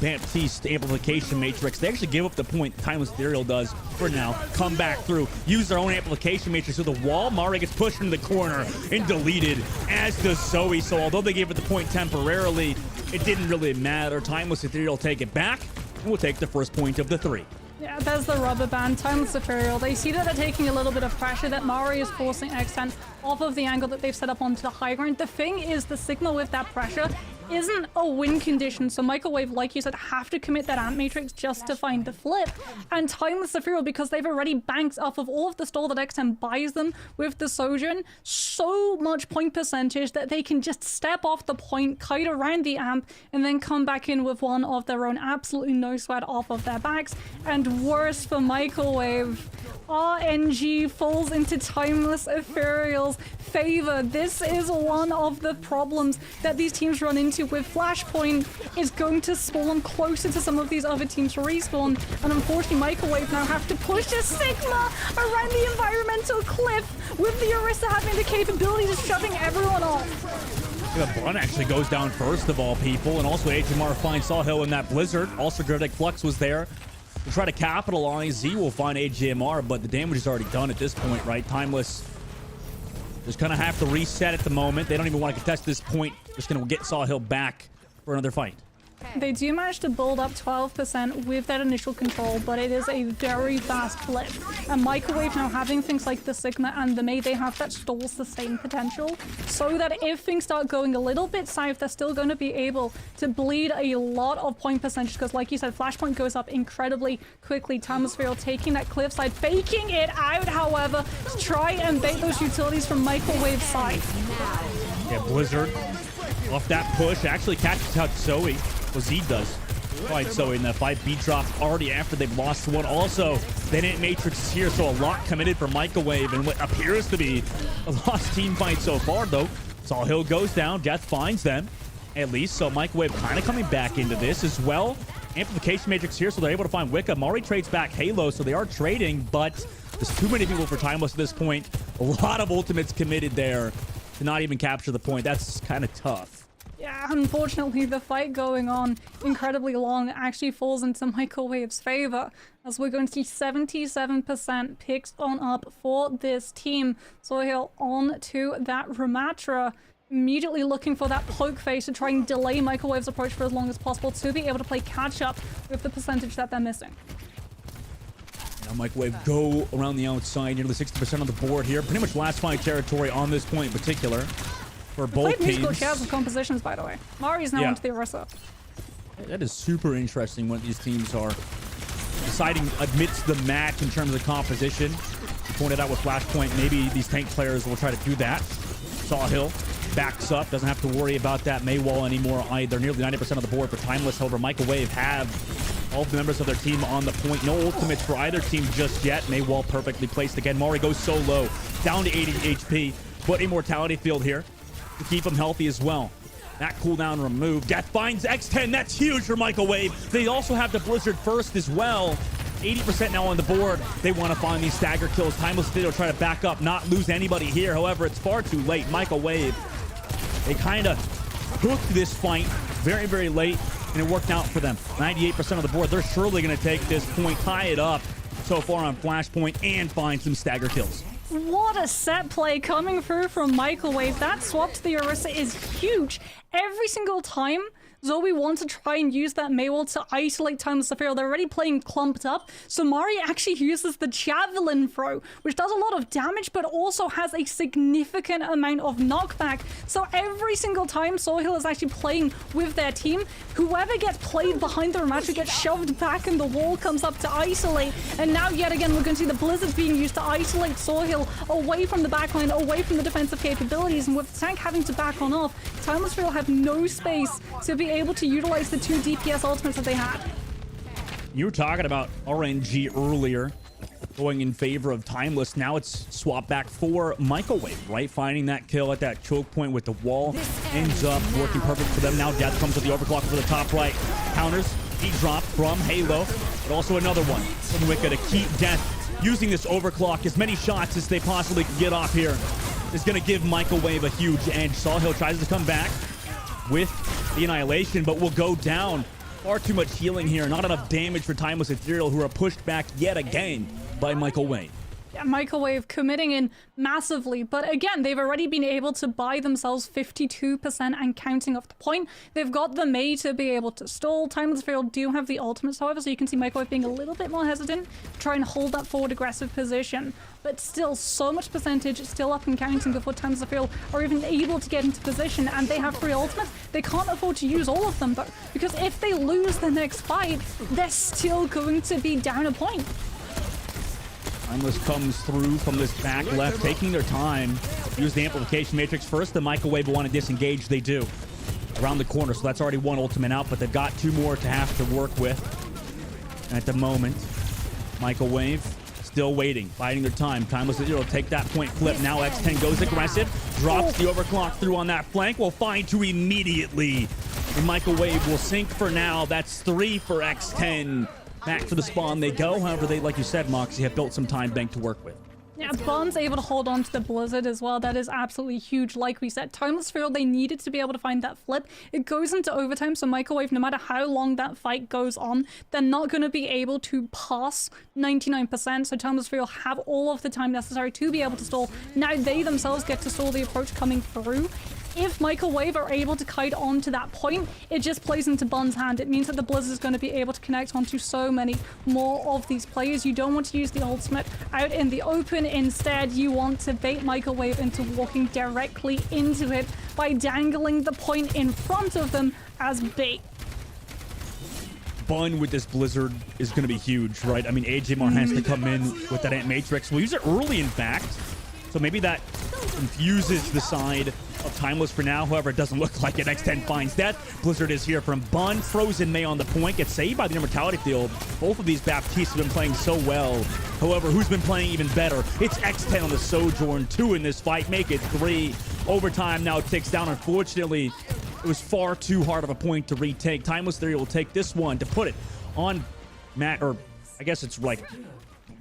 Baptiste amplification matrix. They actually give up the point. Timeless Ethereal does for now. Come back through, use their own amplification matrix to the wall. Mari gets pushed into the corner and deleted, as does Zoe. So although they gave it the point temporarily, it didn't really matter. Timeless Ethereal take it back, and we'll take the first point of the 3. Yeah, there's the rubber band. Timeless Ethereal. They see that they're taking a little bit of pressure, that Mari is forcing X10 off of the angle that they've set up onto the high ground. The thing is, the Sigma with that pressure isn't a win condition, so Microwave, like you said, have to commit that Ant Matrix just to find the flip. And Timeless Ethereal, because they've already banked off of all of the stall that X10 buys them with the Sojourn, so much point percentage that they can just step off the point, kite around the amp, and then come back in with one of their own, absolutely no sweat off of their backs. And worse for Microwave, RNG falls into Timeless Ethereal's favor. This is one of the problems that these teams run into with Flashpoint. Is going to spawn closer to some of these other teams to respawn, and unfortunately Microwave now have to push a Sigma around the environmental cliff, with the Orisa having the capability of shoving everyone off. The Bun actually goes down first of all people, and also HMR finds Sawhill in that Blizzard. Also Gravedic Flux was there to try to capitalize. Z will find AJMR, but the damage is already done at this point, right? Timeless just kind of have to reset at the moment. They don't even want to contest this point. Just going to get Sawhill back for another fight. They do manage to build up 12% with that initial control, but it is a very fast flip. And Microwave now having things like the Sigma and the May, they have that stall sustain potential, so that if things start going a little bit south, they're still going to be able to bleed a lot of point percentage, because like you said, Flashpoint goes up incredibly quickly. Timeless Ethereal taking that cliffside, faking it out, however, to try and bait those utilities from Microwave's side. Yeah, Blizzard off that push actually catches out Zoe. Well, Z does find Zoe in that fight. B drop already after they've lost one. Also, they didn't Matrix here, so a lot committed for Microwave, and what appears to be a lost team fight so far, though. Sawhill goes down. Death finds them, at least. So Microwave kind of coming back into this as well. Amplification Matrix here, so they're able to find Wicca. Mari trades back Halo, so they are trading, but there's too many people for Timeless at this point. A lot of ultimates committed there to not even capture the point. That's kind of tough. Yeah, unfortunately, the fight going on incredibly long actually falls into Microwave's favor, as we're going to see 77% picks on up for this team. So he'll on to that Ramatra, immediately looking for that poke face to try and delay Microwave's approach for as long as possible to be able to play catch up with the percentage that they're missing. Now Microwave go around the outside, nearly 60% on the board here. Pretty much last fight territory on this point in particular. For both teams. Musical chairs with compositions, by the way. Mari's now onto the Orisa. That is super interesting when these teams are deciding amidst the match in terms of composition. You pointed out with Flashpoint, maybe these tank players will try to do that. Sawhill backs up, doesn't have to worry about that Maywall anymore either. Nearly 90% of the board for Timeless. However, Microwave have all of the members of their team on the point. No ultimates for either team just yet. Maywall perfectly placed again. Mari goes so low, down to 80 HP. Put Immortality Field here to keep him healthy as well. That cooldown removed. Death finds X10. That's huge for Microwave. They also have the Blizzard first as well. 80% now on the board. They want to find these stagger kills. Timeless Video try to back up, not lose anybody here. However, it's far too late. Microwave, they kind of hooked this fight very, very late, and it worked out for them. 98% of the board. They're surely going to take this point, tie it up so far on Flashpoint, and find some stagger kills. What a set play coming through from Microwave. That swap to the Orisa is huge. Every single time Zoe wants to try and use that Maywall to isolate Timeless Ethereal, they're already playing clumped up. So Mari actually uses the Javelin throw, which does a lot of damage, but also has a significant amount of knockback. So every single time Sawhill is actually playing with their team, whoever gets played behind the Ramatra gets shoved back and the wall comes up to isolate. And now yet again, we're going to see the Blizzard being used to isolate Sawhill away from the backline, away from the defensive capabilities. And with the tank having to back on off, Timeless Ethereal have no space to be able to utilize the 2 DPS ultimates that they had. You were talking about RNG earlier going in favor of Timeless. Now it's swapped back for Microwave, right? Finding that kill at that choke point with the wall ends up working perfect for them. Now Death comes with the overclock for the top right. Counters, he dropped from Halo, but also another one from Wicca to keep Death using this overclock. As many shots as they possibly can get off here is going to give Microwave a huge edge. Sawhill tries to come back with the Annihilation, but will go down Far too much healing here. Not enough damage for Timeless Ethereal, who are pushed back yet again by Michael Wayne. Yeah, Microwave committing in massively, but again, they've already been able to buy themselves 52% and counting off the point. They've got the Mei to be able to stall. Timeless Field do have the ultimates, however, so you can see Microwave being a little bit more hesitant to try and hold that forward aggressive position. But still, so much percentage still up and counting before Timeless Field are even able to get into position, and they have 3 ultimates. They can't afford to use all of them, though, because if they lose the next fight, they're still going to be down a point. Timeless comes through from this back left, taking their time. Use the amplification matrix first. The Microwave want to disengage. They do. Around the corner, so that's already 1 ultimate out, but they've got 2 more to have to work with. And at the moment, Microwave still waiting, biding their time. Timeless will take that point flip. Now X10 goes aggressive, drops the overclock through on that flank. Will find 2 immediately. The Microwave will sink for now. That's 3 for X10. Back to the spawn they go. However, they, like you said, Moxie, have built some time bank to work with. Yeah, Bond's able to hold on to the Blizzard as well. That is absolutely huge. Like we said, Timeless Field, they needed to be able to find that flip. It goes into overtime, so Microwave, no matter how long that fight goes on, they're not going to be able to pass 99%. So Timeless Field have all of the time necessary to be able to stall. Now they themselves get to stall the approach coming through. If Microwave are able to kite on to that point, it just plays into Bun's hand. It means that the Blizzard is going to be able to connect onto so many more of these players. You don't want to use the ultimate out in the open. Instead, you want to bait Microwave into walking directly into it by dangling the point in front of them as bait. Bun with this Blizzard is going to be huge, right? I mean, AJMar has to come in with that Ant Matrix. We'll use it early, in fact. So maybe that confuses the side of Timeless for now. However, it doesn't look like it. X10 finds that. Blizzard is here from Bun. Frozen May on the point. Gets saved by the Immortality Field. Both of these Baptistes have been playing so well. However, who's been playing even better? It's X10 on the Sojourn. 2 in this fight. Make it 3. Overtime now ticks down. Unfortunately, it was far too hard of a point to retake. Timeless Theory will take this one to put it on Matt, or I guess it's like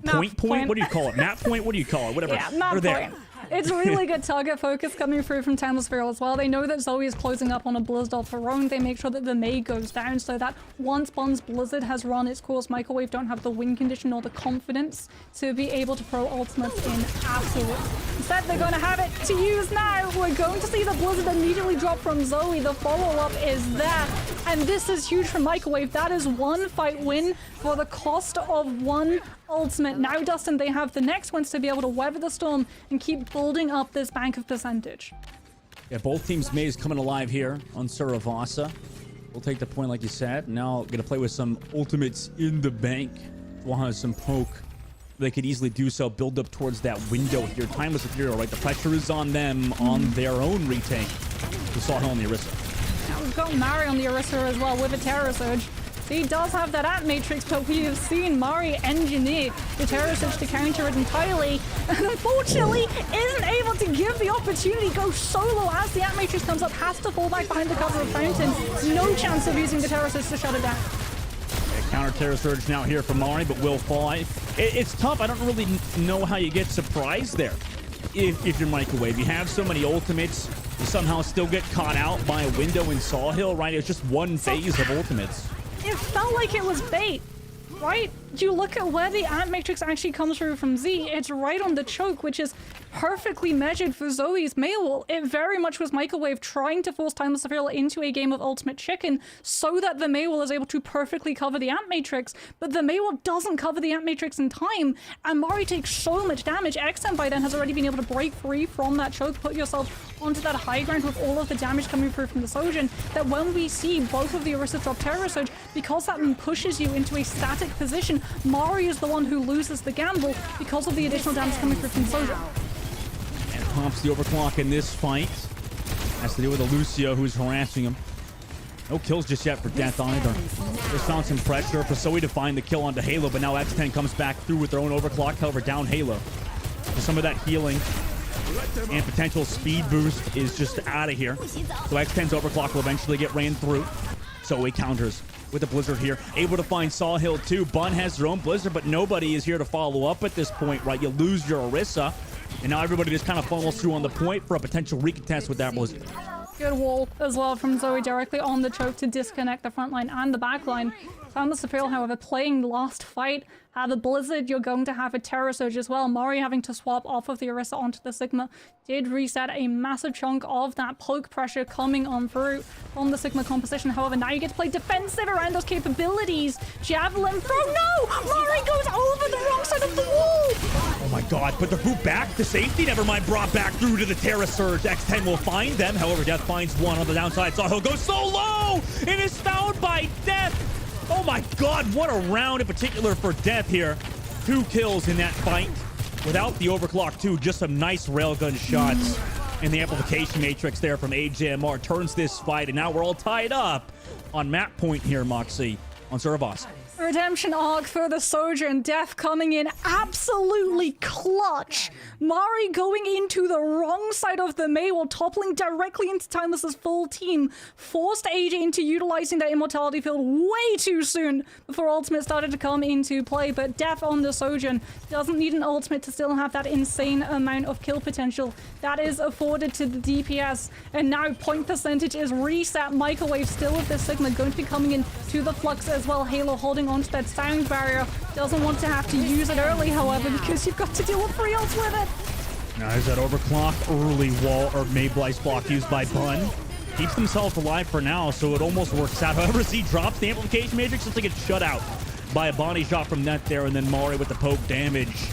point? What do you call it? Map point? What do you call it? Whatever. Yeah, map They're there. point. It's really good target focus coming through from Timeless Field as well. They know that Zoe is closing up on a Blizzard of her own. They make sure that the Mei goes down so that once Bond's Blizzard has run its course, Microwave don't have the win condition or the confidence to be able to throw ultimates in afterwards. Instead, they're going to have it to use now. We're going to see the Blizzard immediately drop from Zoe. The follow-up is there. And this is huge for Microwave. That is 1 fight win for the cost of 1 ultimate. Now, Dustin, they have the next ones to be able to weather the storm and keep building up this bank of percentage. Yeah, both teams' Mei is coming alive here on Suravasa. We'll take the point, like you said. Now, going to play with some ultimates in the bank. We'll have some poke. They could easily do so, build up towards that window here. Timeless Ethereal, right? The pressure is on them on their own retake. We saw him on the Orisa. Now, we've got Mari on the Orisa as well with a Terror Surge. He does have that Ant Matrix, but we have seen Mari engineer the Terror Surge to counter it entirely, and unfortunately isn't able to give the opportunity, go solo as the Ant Matrix comes up, has to fall back behind the cover of Fountain. No chance of using the Terror Surge to shut it down. Counter Terror Surge now here for Mari, but will fall. It's tough. I don't really know how you get surprised there. If you're Microwave, you have so many ultimates, you somehow still get caught out by a window in Sawhill, right? It's just one phase of ultimates. It felt like it was bait, right? You look at where the Ant Matrix actually comes through from Z, it's right on the choke, which is perfectly measured for Zoe's Mei wall. It very much was Microwave trying to force Timeless Ethereal into a game of Ultimate Chicken so that the Mei wall is able to perfectly cover the Ant Matrix, but the Mei wall doesn't cover the Ant Matrix in time, and Mari takes so much damage. X10 by then has already been able to break free from that choke, put yourself onto that high ground with all of the damage coming through from the Sojourn, that when we see both of the Orisa drop Terror Surge, because that pushes you into a static position, Mari is the one who loses the gamble because of the additional damage coming through from Sojourn. And pumps the overclock in this fight. Has to deal with a Lucio who's harassing him. No kills just yet for Death either. Just found some pressure for Zoe to find the kill onto Halo, but now X10 comes back through with their own overclock. However, down Halo. So some of that healing and potential speed boost is just out of here. So X10's overclock will eventually get ran through. Zoe counters with the Blizzard here. Able to find Sawhill too. Bun has their own Blizzard, but nobody is here to follow up at this point, right? You lose your Orisa, and now everybody just kind of funnels through on the point for a potential recontest with that Blizzard. Good wall as well from Zoe directly on the choke to disconnect the front line and the back line. Timeless Appeal, however, playing last fight. The Blizzard, you're going to have a Terror Surge as well. Mari having to swap off of the Orisa onto the Sigma did reset a massive chunk of that poke pressure coming on through from the Sigma composition. However, now you get to play defensive around those capabilities. Javelin throw, no! Mari goes over the wrong side of the wall! Oh my god, but the boot back to safety, never mind, brought back through to the Terra Surge. X10 will find them, however, Death finds one on the downside. Sawhill goes so low and is found by Death. Oh my god, what a round in particular for Death here. 2 kills in that fight without the overclock too. Just some nice railgun shots. And the amplification matrix there from AJMR turns this fight, and now we're all tied up on map point here, Moxie, on Suravasa. Redemption arc for the Soldier, and Death coming in absolutely clutch. Mari going into the wrong side of the May while toppling directly into Timeless's full team. Forced AJ into utilizing that immortality field way too soon before ultimate started to come into play. But Death on the Sojourn doesn't need an ultimate to still have that insane amount of kill potential that is afforded to the DPS. And now point percentage is reset. Microwave still with the Sigma going to be coming in to the Flux as well. Halo holding onto that sound barrier. Doesn't want to have to use it early, however, because you've got to deal with free ults with it. Now there's that overclock early wall or Mayblice block used by Bun. Keeps himself alive for now, so it almost works out. However, as he drops the amplification matrix, looks like it's shut out by a body shot from net there, and then Mari with the poke damage.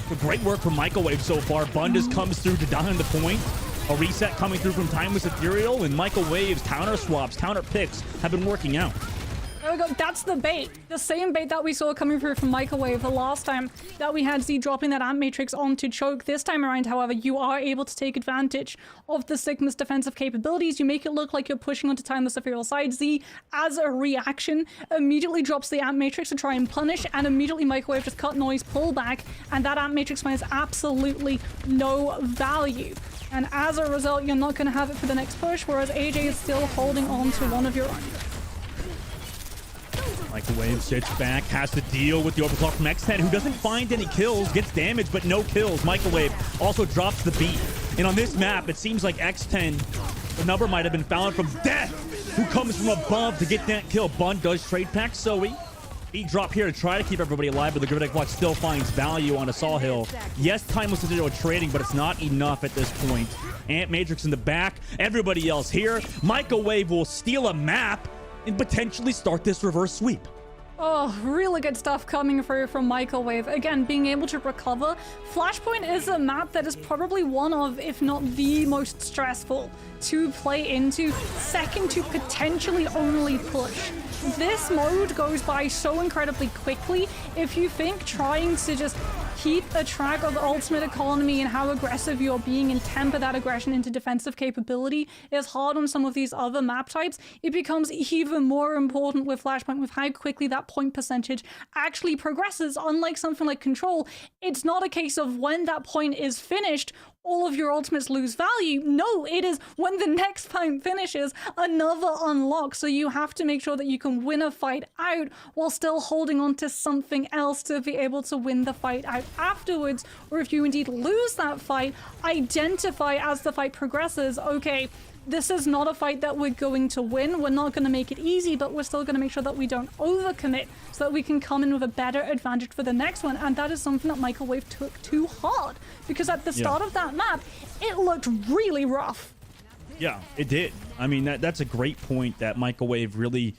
But great work from Microwave so far. Bundes comes through to down the point. A reset coming through from Timeless Ethereal, and Microwave's counter swaps, counter picks have been working out. There we go. That's the bait. The same bait that we saw coming through from Microwave the last time that we had Z dropping that Amp Matrix onto Choke. This time around, however, you are able to take advantage of the Sigma's defensive capabilities. You make it look like you're pushing onto Timeless Ethereal side. Z, as a reaction, immediately drops the Amp Matrix to try and punish, and immediately Microwave just cut noise, pull back, and that Amp Matrix finds absolutely no value. And as a result, you're not going to have it for the next push, whereas AJ is still holding on to one of your own. Microwave sits back, has to deal with the overclock from X10, who doesn't find any kills, gets damaged, but no kills. Microwave also drops the beat. And on this map, it seems like X10, the number might have been found from Death, who comes from above to get that kill. Bun does trade pack Zoe. Beat drop here to try to keep everybody alive, but the Gravitic Watch still finds value on a Sawhill. Yes, Timeless is trading, but it's not enough at this point. Ant Matrix in the back, everybody else here. Microwave will steal a map and potentially start this reverse sweep. Oh, really good stuff coming through from Microwave. Again, being able to recover. Flashpoint is a map that is probably one of, if not the most stressful to play into. Second to potentially only push. This mode goes by so incredibly quickly. If you think trying to just keep a track of the ultimate economy and how aggressive you're being and temper that aggression into defensive capability is hard on some of these other map types, it becomes even more important with Flashpoint, with how quickly that point percentage actually progresses. Unlike something like Control, it's not a case of when that point is finished, all of your ultimates lose value. No, it is when the next point finishes, another unlock. So you have to make sure that you can win a fight out while still holding on to something else to be able to win the fight out afterwards. Or if you indeed lose that fight, identify as the fight progresses, okay, this is not a fight that we're going to win. We're not going to make it easy, but we're still going to make sure that we don't overcommit so that we can come in with a better advantage for the next one. And that is something that Microwave took too hard, because at the start of that map, it looked really rough. Yeah, it did. I mean, that's a great point that Microwave really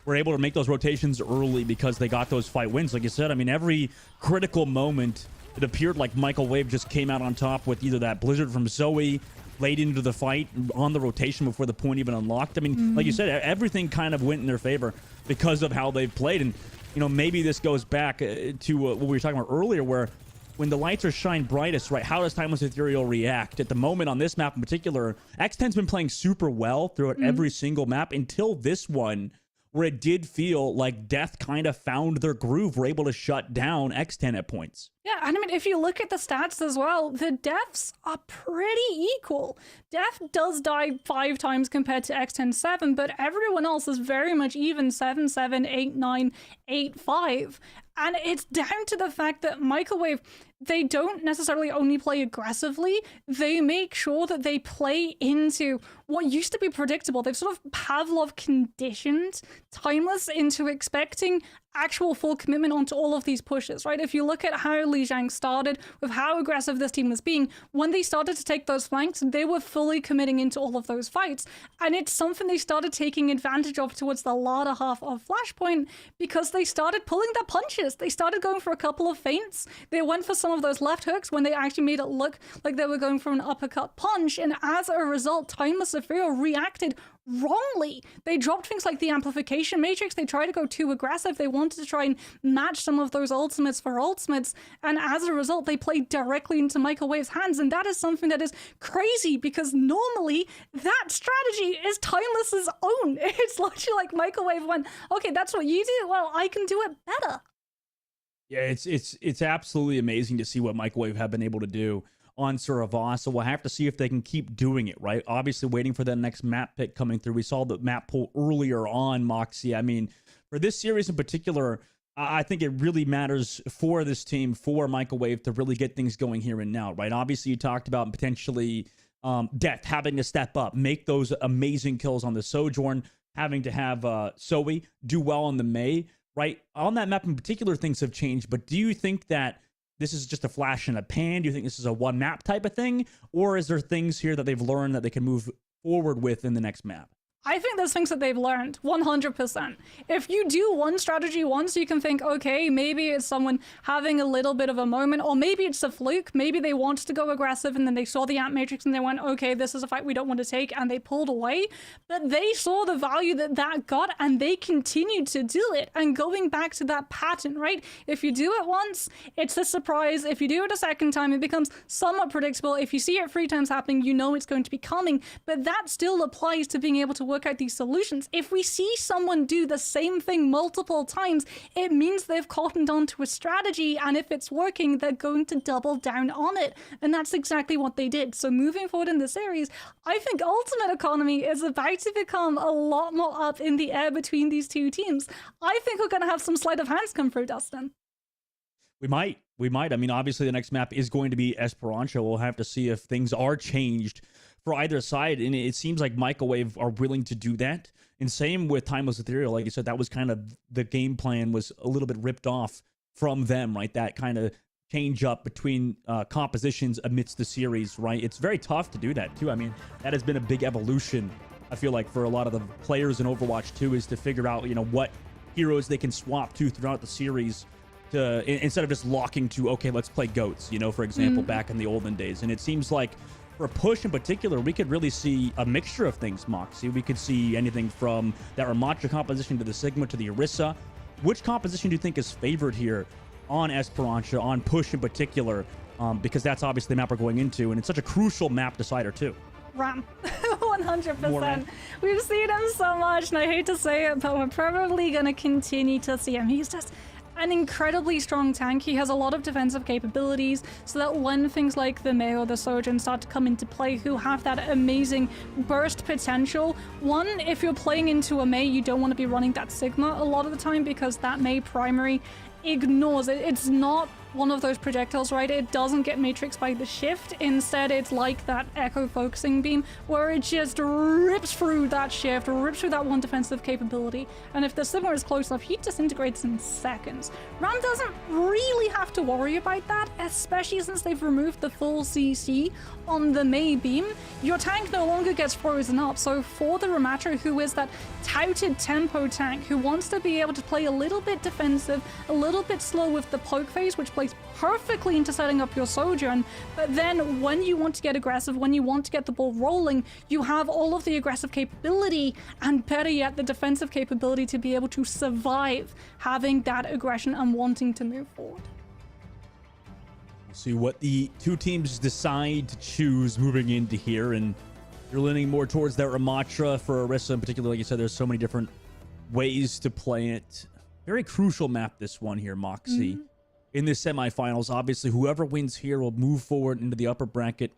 were able to make those rotations early because they got those fight wins. Like you said, I mean, every critical moment, it appeared like Microwave just came out on top with either that Blizzard from Zoe late into the fight on the rotation before the point even unlocked. I mean, like you said, everything kind of went in their favor because of how they've played. And, you know, maybe this goes back to what we were talking about earlier, where when the lights are shine brightest, right, how does Timeless Ethereal react? At the moment on this map in particular, X10's been playing super well throughout every single map until this one, where it did feel like Death kind of found their groove, were able to shut down X10 at points. Yeah, and I mean, if you look at the stats as well, the deaths are pretty equal. Death does die 5 times compared to X-10-7, but everyone else is very much even 7-7, 8-9, 8-5. And it's down to the fact that Microwave, they don't necessarily only play aggressively, they make sure that they play into what used to be predictable. They've sort of Pavlov conditioned Timeless into expecting actual full commitment onto all of these pushes, right? If you look at how Lijiang started, with how aggressive this team was being, when they started to take those flanks, they were fully committing into all of those fights. And it's something they started taking advantage of towards the latter half of Flashpoint, because they started pulling their punches. They started going for a couple of feints. They went for some of those left hooks when they actually made it look like they were going for an uppercut punch. And as a result, Timeless Zephyro reacted wrongly. They dropped things like the amplification matrix. They tried to go too aggressive. They wanted to try and match some of those ultimates for ultimates. And as a result, they played directly into Microwave's hands. And that is something that is crazy, because normally that strategy is Timeless's own. It's literally like Microwave went, okay, that's what you do. Well, I can do it better. Yeah, it's absolutely amazing to see what Microwave have been able to do on Suravasa. We'll have to see if they can keep doing it, right? Obviously waiting for the next map pick coming through. We saw the map pool earlier on, Moxie. I mean, for this series in particular, I think it really matters for this team, for Microwave, to really get things going here and now, right? Obviously, you talked about potentially Death having to step up, make those amazing kills on the Sojourn, having to have Zoe do well on the Mei, right? On that map in particular, things have changed, but do you think that this is just a flash in a pan? Do you think this is a one map type of thing? Or is there things here that they've learned that they can move forward with in the next map? I think there's things that they've learned 100%. If you do one strategy once, you can think, okay, maybe it's someone having a little bit of a moment, or maybe it's a fluke. Maybe they wanted to go aggressive and then they saw the amp matrix and they went, okay, this is a fight we don't want to take, and they pulled away. But they saw the value that that got and they continued to do it. And going back to that pattern, right? If you do it once, it's a surprise. If you do it a second time, it becomes somewhat predictable. If you see it 3 times happening, you know it's going to be coming. But that still applies to being able to work out these solutions. If we see someone do the same thing multiple times, it means they've cottoned on to a strategy, and if it's working, they're going to double down on it. And that's exactly what they did. So moving forward in the series, I think Ultimate Economy is about to become a lot more up in the air between these two teams. I think we're going to have some sleight of hands come through, Dustin. We might. I mean, obviously the next map is going to be Esperança. We'll have to see if things are changed for either side, and it seems like Microwave are willing to do that. And same with Timeless Ethereal. Like you said, that was kind of the game plan was a little bit ripped off from them, right? That kind of change up between compositions amidst the series, right? It's very tough to do that too. I mean, that has been a big evolution, I feel like, for a lot of the players in Overwatch 2, is to figure out, what heroes they can swap to throughout the series, to instead of just locking to, okay, let's play GOATs, for example, back in the olden days. And it seems like for Push in particular, we could really see a mixture of things, Moxie. We could see anything from that Ramatra composition to the Sigma to the Orisa. Which composition do you think is favored here on Esperança, on Push in particular? Because that's obviously the map we're going into, and it's such a crucial map decider too. Ram. 100%. Ram. We've seen him so much, and I hate to say it, but we're probably going to continue to see him. He's just an incredibly strong tank. He has a lot of defensive capabilities, so that when things like the Mei or the Sojourn start to come into play, who have that amazing burst potential. One, if you're playing into a Mei, you don't want to be running that Sigma a lot of the time, because that Mei primary ignores it. It's not one of those projectiles, right? It doesn't get matrixed by the shift. Instead, it's like that echo focusing beam, where it just rips through that shift, rips through that one defensive capability. And if the Sigma is close enough, he disintegrates in seconds. Ram doesn't really have to worry about that, especially since they've removed the full CC on the Mei beam. Your tank no longer gets frozen up. So for the Ramatra, who is that touted tempo tank, who wants to be able to play a little bit defensive, a little bit slow with the poke phase, which plays perfectly into setting up your Sojourn, but then when you want to get aggressive, when you want to get the ball rolling, you have all of the aggressive capability, and better yet, the defensive capability to be able to survive having that aggression and wanting to move forward. See what the two teams decide to choose moving into here, and you're leaning more towards that Ramatra for Orisa in particular. Like you said, there's so many different ways to play it. Very crucial map, this one here, Moxie. in the semifinals. Obviously, whoever wins here will move forward into the upper bracket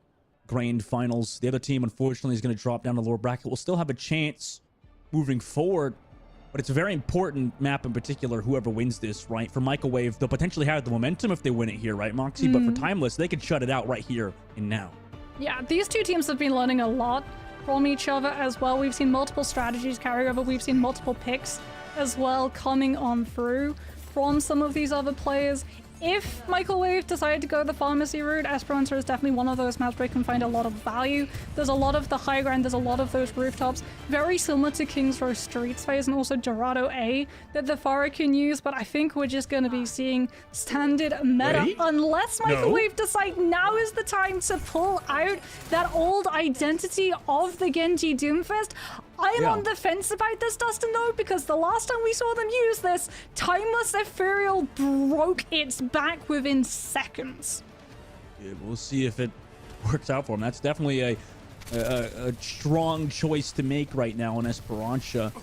grand finals. The other team, unfortunately, is going to drop down to the lower bracket. We'll still have a chance moving forward, but it's a very important map in particular, whoever wins this, right? For Microwave, they'll potentially have the momentum if they win it here, right, Moxie? But for Timeless, they can shut it out right here and now. Yeah, these two teams have been learning a lot from each other as well. We've seen multiple strategies carry over. We've seen multiple picks as well coming on through from some of these other players. If Microwave decided to go the pharmacy route, Esperança is definitely one of those maps where you can find a lot of value. There's a lot of the high ground, there's a lot of those rooftops, very similar to King's Row Street Space and also Dorado A that the Pharah can use, but I think we're just going to be seeing standard meta unless Microwave decide now is the time to pull out that old identity of the Genji Doomfist. I'm on the fence about this, Dustin, though, because the last time we saw them use this, Timeless Ethereal broke its back within seconds. Yeah, we'll see if it works out for them. That's definitely a strong choice to make right now in Esperança.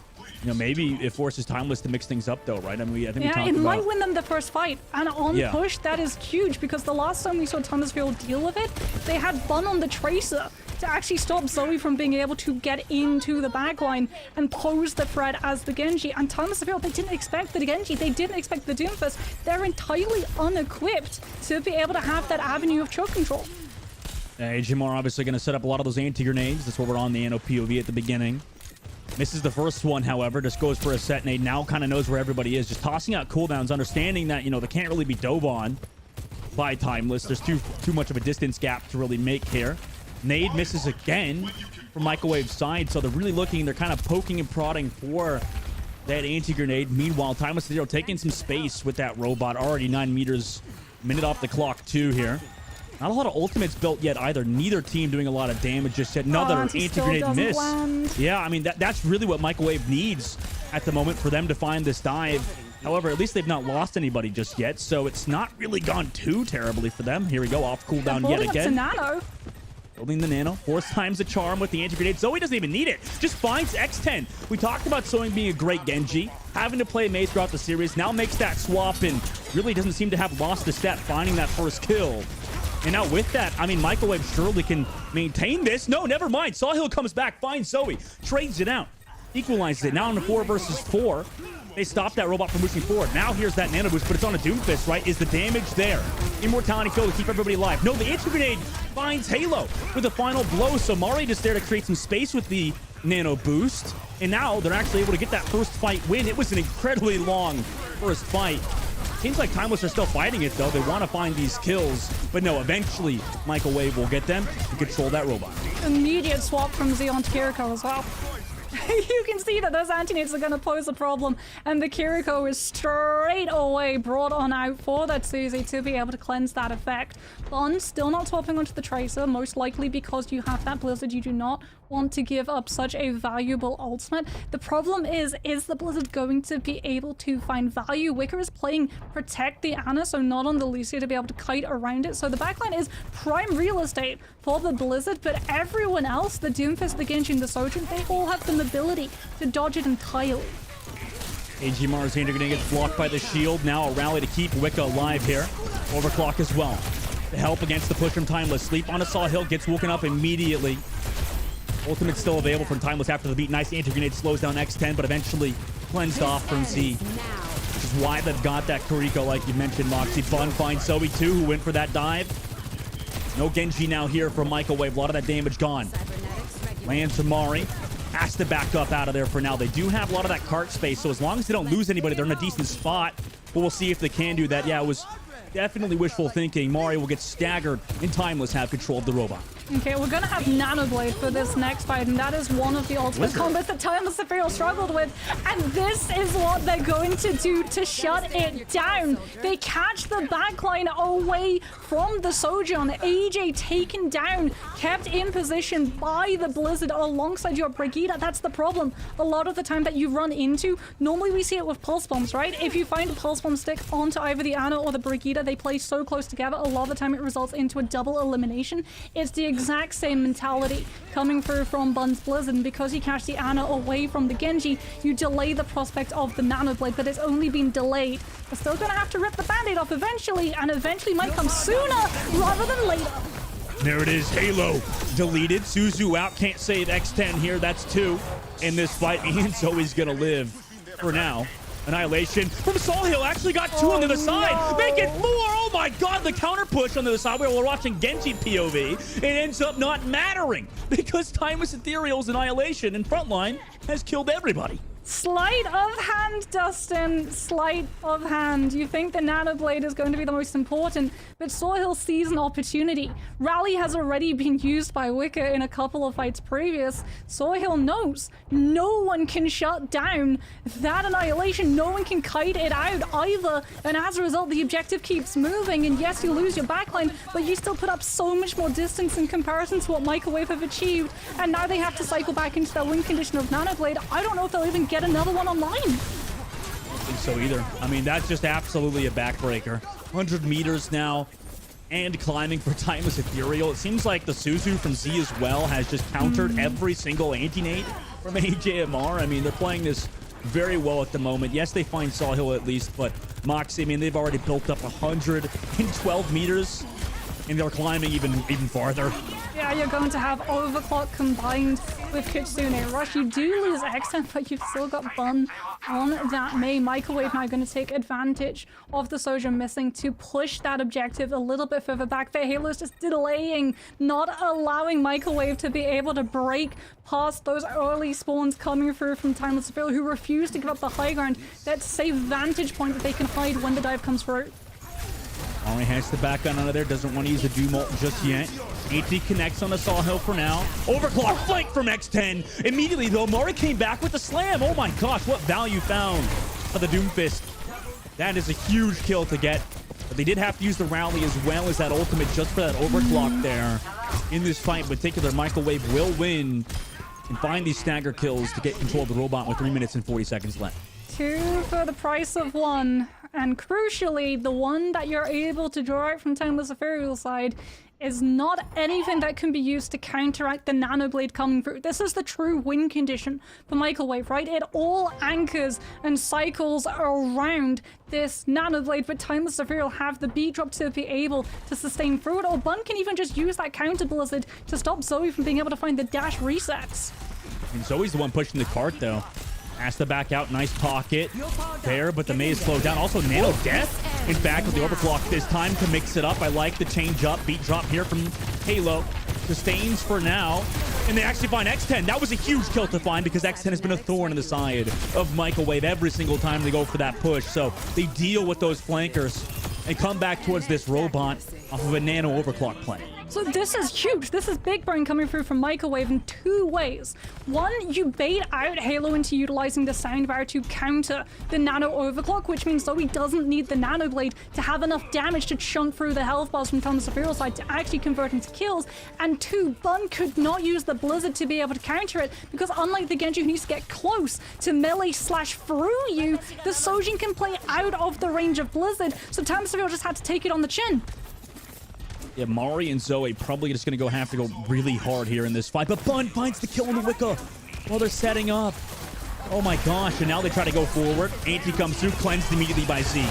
You know, maybe it forces Timeless to mix things up, though, right? I mean, I think we talked it about... might win them the first fight. And on push, that is huge, because the last time we saw Timeless Ethereal deal with it, they had fun on the Tracer to actually stop Zoe from being able to get into the backline and pose the threat as the Genji. And Timeless Ethereal, they didn't expect the Genji, they didn't expect the Doomfist. They're entirely unequipped to be able to have that avenue of choke control. Jimar obviously going to set up a lot of those anti-grenades. That's what we're on the Nano POV at the beginning. Misses the first one, however, just goes for a set nade. Now kind of knows where everybody is. Just tossing out cooldowns, understanding that, you know, they can't really be dove on by Timeless. There's too much of a distance gap to really make here. Nade misses again from Microwave's side, so they're really looking, they're kind of poking and prodding for that anti-grenade. Meanwhile, Timeless taking some space with that robot. Already 9 meters, minute off the clock too here. Not a lot of ultimates built yet either. Neither team doing a lot of damage just yet. Another anti-grenade miss. Land. Yeah, I mean, that's really what Microwave needs at the moment for them to find this dive. However, at least they've not lost anybody just yet, so it's not really gone too terribly for them. Here we go, off cooldown yet again. Nano. Building the Nano. 4 times the charm with the anti-grenade. Zoe doesn't even need it. Just finds X10. We talked about Zoe being a great Genji. Having to play Mei throughout the series. Now makes that swap and really doesn't seem to have lost a step finding that first kill. And now with that, I mean, Microwave surely can maintain this. No, never mind. Sawhill comes back, finds Zoe, trades it out, equalizes it. Now in the 4 versus 4. They stopped that robot from pushing forward. Now here's that nano boost, but it's on a Doomfist, right? Is the damage there? Immortality kill to keep everybody alive. No, the anti-grenade finds Halo with a final blow. So Mari just there to create some space with the nano boost. And now they're actually able to get that first fight win. It was an incredibly long first fight. Seems like Timeless are still fighting it, though. They want to find these kills. But no, eventually Microwave will get them and control that robot. Immediate swap from Xeon to Kiriko as well. You can see that those anti-nades are going to pose a problem, and the Kiriko is straight away brought on out for that Suzy to be able to cleanse that effect. Bun still not swapping onto the Tracer, most likely because you have that Blizzard. You do not want to give up such a valuable ultimate. The problem is the Blizzard going to be able to find value? Wicker is playing Protect the Ana, so not on the Lucia to be able to kite around it. So the backline is prime real estate for the Blizzard, but everyone else, the Doomfist, the Genji, and the Sojin, they all have the ability to dodge it entirely. AG Mars gonna get blocked by the shield. Now a rally to keep Wicca alive here. Overclock as well. The help against the push from Timeless. Sleep on a Sawhill, gets woken up immediately. Ultimate still available from Timeless after the beat. Nice anti-grenade slows down X10, but eventually cleansed off from Z. Which is why they've got that Kuriko, like you mentioned, Moxie. Bun finds Zoe too, who went for that dive. No Genji now here from Microwave. A lot of that damage gone. Lands to Mari. Has to back up out of there for now. They do have a lot of that cart space, so as long as they don't lose anybody, they're in a decent spot. But we'll see if they can do that. Yeah, it was definitely wishful thinking. Mari will get staggered, and Timeless have control of the robot. Okay, we're gonna have Nanoblade for this next fight, and that is one of the ultimate combos that Timeless Ethereal struggled with, and this is what they're going to do to shut it down. They catch the backline away from the Sojourn. AJ taken down, kept in position by the Blizzard alongside your Brigida. That's the problem. A lot of the time that you run into, normally we see it with Pulse Bombs, right? If you find a Pulse Bomb stick onto either the Ana or the Brigida, they play so close together, a lot of the time it results into a double elimination. It's the exact same mentality coming through from Bun's Blizzard, and because you catch the Ana away from the Genji, you delay the prospect of the Nano Blade, but it's only been delayed. We're still gonna have to rip the band-aid off eventually, and eventually might come sooner rather than later. There it is, Halo deleted. Suzu out, can't save X10 here. That's 2 in this fight, and Zoe's gonna live for now. Annihilation from Solhill actually got 2 on the other side. Make it 4. Oh my god, the counter push on the other side where we're watching Genji POV. It ends up not mattering because Timeless Ethereal's Annihilation in frontline has killed everybody. Sleight of hand, Dustin. Sleight of hand. You think the Nano Blade is going to be the most important, but Soilhill sees an opportunity. Rally has already been used by Wicker in a couple of fights previous. Soilhill knows no one can shut down that Annihilation. No one can kite it out either. And as a result, the objective keeps moving. And yes, you lose your backline, but you still put up so much more distance in comparison to what Microwave have achieved. And now they have to cycle back into their win condition of Nano Blade. I don't know if they'll even get another one online. I don't think so either. I mean, that's just absolutely a backbreaker. 100 meters now and climbing for Timeless Ethereal. It seems like the Suzu from Z as well has just countered every single anti-nade from AJMR. I mean, they're playing this very well at the moment. Yes, they find Sawhill at least, but Moxie, I mean, they've already built up 112 meters and they're climbing even farther. Yeah, you're going to have Overclock combined with Kitsune Rush. You do lose X10, but you've still got Bun on that Mei. Microwave now going to take advantage of the Soja missing to push that objective a little bit further back. Their Halo's just delaying, not allowing Microwave to be able to break past those early spawns coming through from Timeless Ethereal, who refuse to give up the high ground. That's a safe vantage point that they can hide when the dive comes through. Mari has the back gun under there, doesn't want to use the Doom ult just yet. AT connects on the Sawhill for now. Overclock flank from X10. Immediately though, Mari came back with the slam. Oh my gosh, what value found for the Doomfist. That is a huge kill to get. But they did have to use the rally as well as that ultimate just for that overclock there. In this fight in particular, Microwave will win and find these stagger kills to get control of the robot with 3 minutes and 40 seconds left. 2 for the price of 1. And crucially, the one that you're able to draw out from Timeless Ethereal side is not anything that can be used to counteract the Nano Blade coming through. This is the true win condition for Microwave, right? It all anchors and cycles around this Nano Blade, but Timeless Ethereal have the beat drop to be able to sustain through it, or Bun can even just use that counter Blizzard to stop Zoe from being able to find the dash resets. And Zoe's the one pushing the cart though. Has to back out, nice pocket there, but the Mei is slowed down. Also, Nano Death, in fact, with the overclock this time to mix it up. I like the change up, beat drop here from Halo. Sustains for now, and they actually find X10. That was a huge kill to find because X10 has been a thorn in the side of Microwave every single time they go for that push. So they deal with those flankers and come back towards this robot off of a Nano overclock play. So this is huge. This is big brain coming through from Microwave in 2 ways. One, you bait out Halo into utilizing the sound bar to counter the Nano overclock, which means Zoe doesn't need the Nano Blade to have enough damage to chunk through the health bars from Timeless Ethereal side to actually convert into kills. And 2, Bun could not use the Blizzard to be able to counter it because unlike the Genji who needs to get close to melee slash through you, the Sojin can play out of the range of Blizzard, so Timeless Ethereal just had to take it on the chin. Yeah, Mari and Zoe probably just going to have to go really hard here in this fight. But Bun finds the kill on the Wicca while they're setting up. Oh my gosh, and now they try to go forward. Anti comes through, cleansed immediately by Z.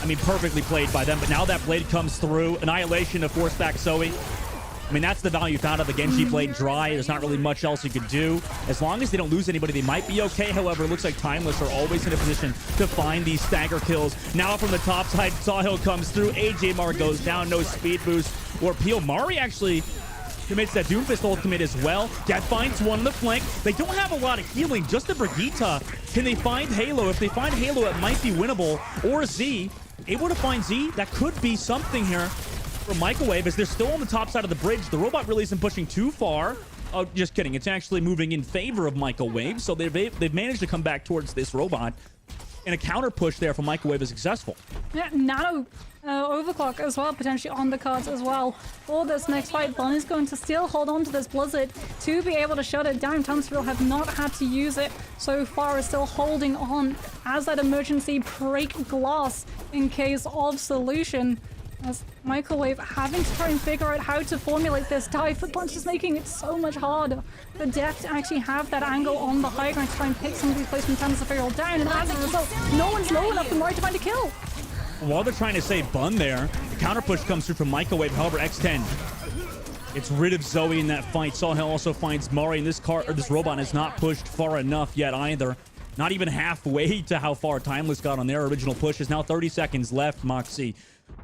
I mean, perfectly played by them. But now that blade comes through. Annihilation to force back Zoe. I mean, that's the value found of the Genji blade dry. There's not really much else you could do. As long as they don't lose anybody, they might be okay. However, it looks like Timeless are always in a position to find these stagger kills. Now from the top side, Sawhill comes through. AJMR goes down, no speed boost or peel. Mari actually commits that Doomfist ultimate as well. Death finds one on the flank. They don't have a lot of healing, just the Brigitte. Can they find Halo? If they find Halo, it might be winnable. Or Z, able to find Z, that could be something here for Microwave as they're still on the top side of the bridge. The robot really isn't pushing too far. Oh, just kidding. It's actually moving in favor of Microwave, so they've managed to come back towards this robot. And a counter push there from Microwave is successful. Yeah, Nano overclock as well, potentially on the cards as well. For this next fight, Bun is going to still hold on to this Blizzard to be able to shut it down. Townsville have not had to use it so far, is still holding on as that emergency break glass in case of solution. As Microwave having to try and figure out how to formulate this dive, but Bunch is making it so much harder for Def to actually have that angle on the high ground to try and pick some of these plays from Timeless Ethereal down, and as a result, no one's low enough for Mari to find a kill. While they're trying to save Bun there, the counter push comes through from Microwave. However, X10 gets rid of Zoe in that fight. Sawhill also finds Mari, and this robot is not pushed far enough yet either. Not even halfway to how far Timeless got on their original push. Is now 30 seconds left, Moxie.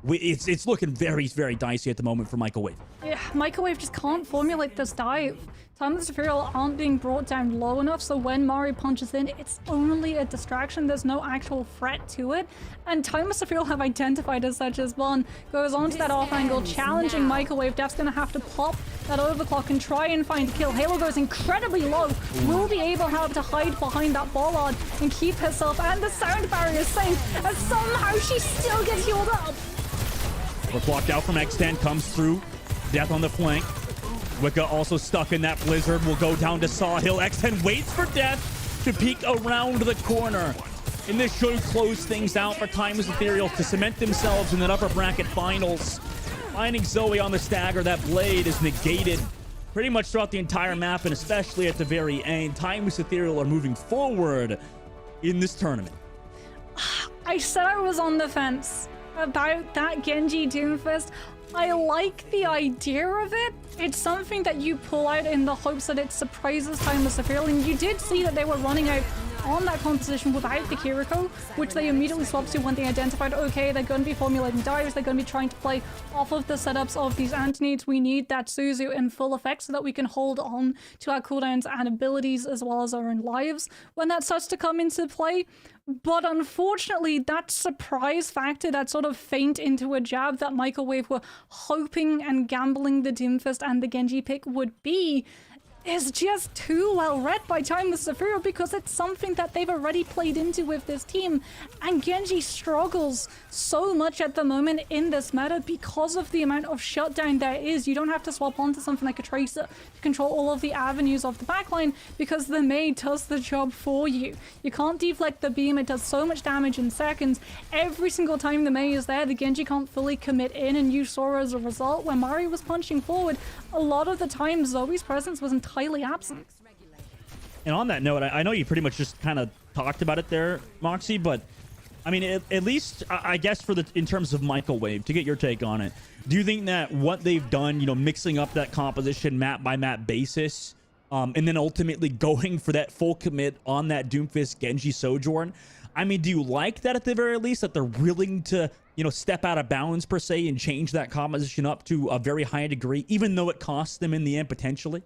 It's looking very, very dicey at the moment for Microwave. Yeah, Microwave just can't formulate this dive. Timeless Ethereal aren't being brought down low enough, so when Mari punches in, it's only a distraction. There's no actual threat to it. And Timeless Ethereal have identified as such as Bun goes onto that off angle, challenging Microwave. Def's gonna have to pop that overclock and try and find a kill. Halo goes incredibly low. Will be able to hide behind that bollard and keep herself and the sound barrier safe, and somehow she still gets healed up. Overclocked out from X10, comes through. Death on the flank. Wicca also stuck in that blizzard. Will go down to Sawhill. X10 waits for Death to peek around the corner. And this should close things out for Timeless Ethereal to cement themselves in that upper bracket finals. Finding Zoe on the stagger. That blade is negated pretty much throughout the entire map, and especially at the very end. Timeless Ethereal are moving forward in this tournament. I said I was on the fence about that Genji Doomfist. I like the idea of it. It's something that you pull out in the hopes that it surprises Timeless Ethereal, and you did see that they were running out on that composition without the Kiriko, which they immediately swapped to when they identified, okay, they're going to be formulating dives, they're going to be trying to play off of the setups of these Antonides. We need that Suzu in full effect so that we can hold on to our cooldowns and abilities as well as our own lives when that starts to come into play. But unfortunately, that surprise factor, that sort of feint into a jab that Microwave were hoping and gambling the Doomfist and the Genji pick would be, is just too well read by Timeless Ethereal, because it's something that they've already played into with this team. And Genji struggles so much at the moment in this meta because of the amount of shutdown there is. You don't have to swap onto something like a Tracer to control all of the avenues of the backline, because the Mei does the job for you. You can't deflect the beam, it does so much damage in seconds. Every single time the Mei is there, the Genji can't fully commit in, and you saw as a result when Mari was punching forward, a lot of the time Zoe's presence was entirely absent. And on that note, I know you pretty much just kind of talked about it there, Moxie, but I mean, at least I guess in terms of Microwave, to get your take on it, do you think that what they've done, you know, mixing up that composition map by map basis, and then ultimately going for that full commit on that Doomfist Genji Sojourn, I mean, do you like that at the very least, that they're willing to, you know, step out of bounds per se and change that composition up to a very high degree, even though it costs them in the end potentially?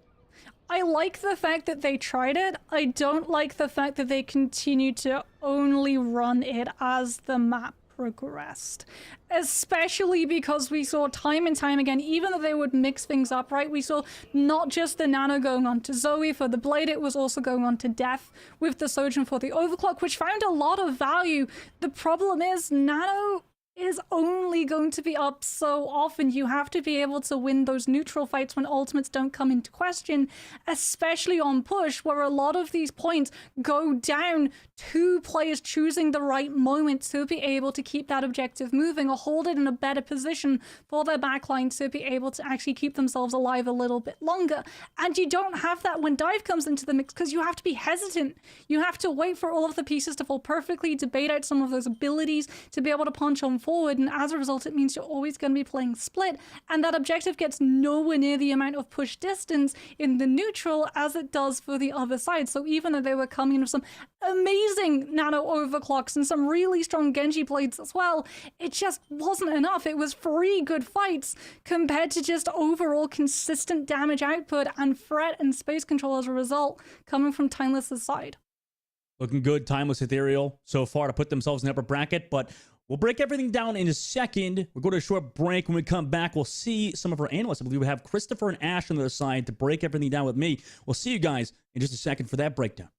I like the fact that they tried it. I don't like the fact that they continue to only run it as the map progressed. Especially because we saw time and time again, even though they would mix things up, right? We saw not just the Nano going on to Zoe for the Blade, it was also going on to Death with the Sojourn for the Overclock, which found a lot of value. The problem is Nano is only going to be up so often. You have to be able to win those neutral fights when ultimates don't come into question, especially on push, where a lot of these points go down to players choosing the right moment to be able to keep that objective moving or hold it in a better position for their backline to be able to actually keep themselves alive a little bit longer. And you don't have that when dive comes into the mix, because you have to be hesitant. You have to wait for all of the pieces to fall perfectly, to bait out some of those abilities, to be able to punch on forward, and as a result it means you're always going to be playing split, and that objective gets nowhere near the amount of push distance in the neutral as it does for the other side. So even though they were coming in with some amazing nano overclocks and some really strong Genji blades as well, it just wasn't enough. It was 3 good fights compared to just overall consistent damage output and threat and space control as a result coming from Timeless's side. Looking good, Timeless Ethereal so far to put themselves in the upper bracket, but we'll break everything down in a second. We'll go to a short break. When we come back, we'll see some of our analysts. I believe we have Christopher and Ash on the other side to break everything down with me. We'll see you guys in just a second for that breakdown.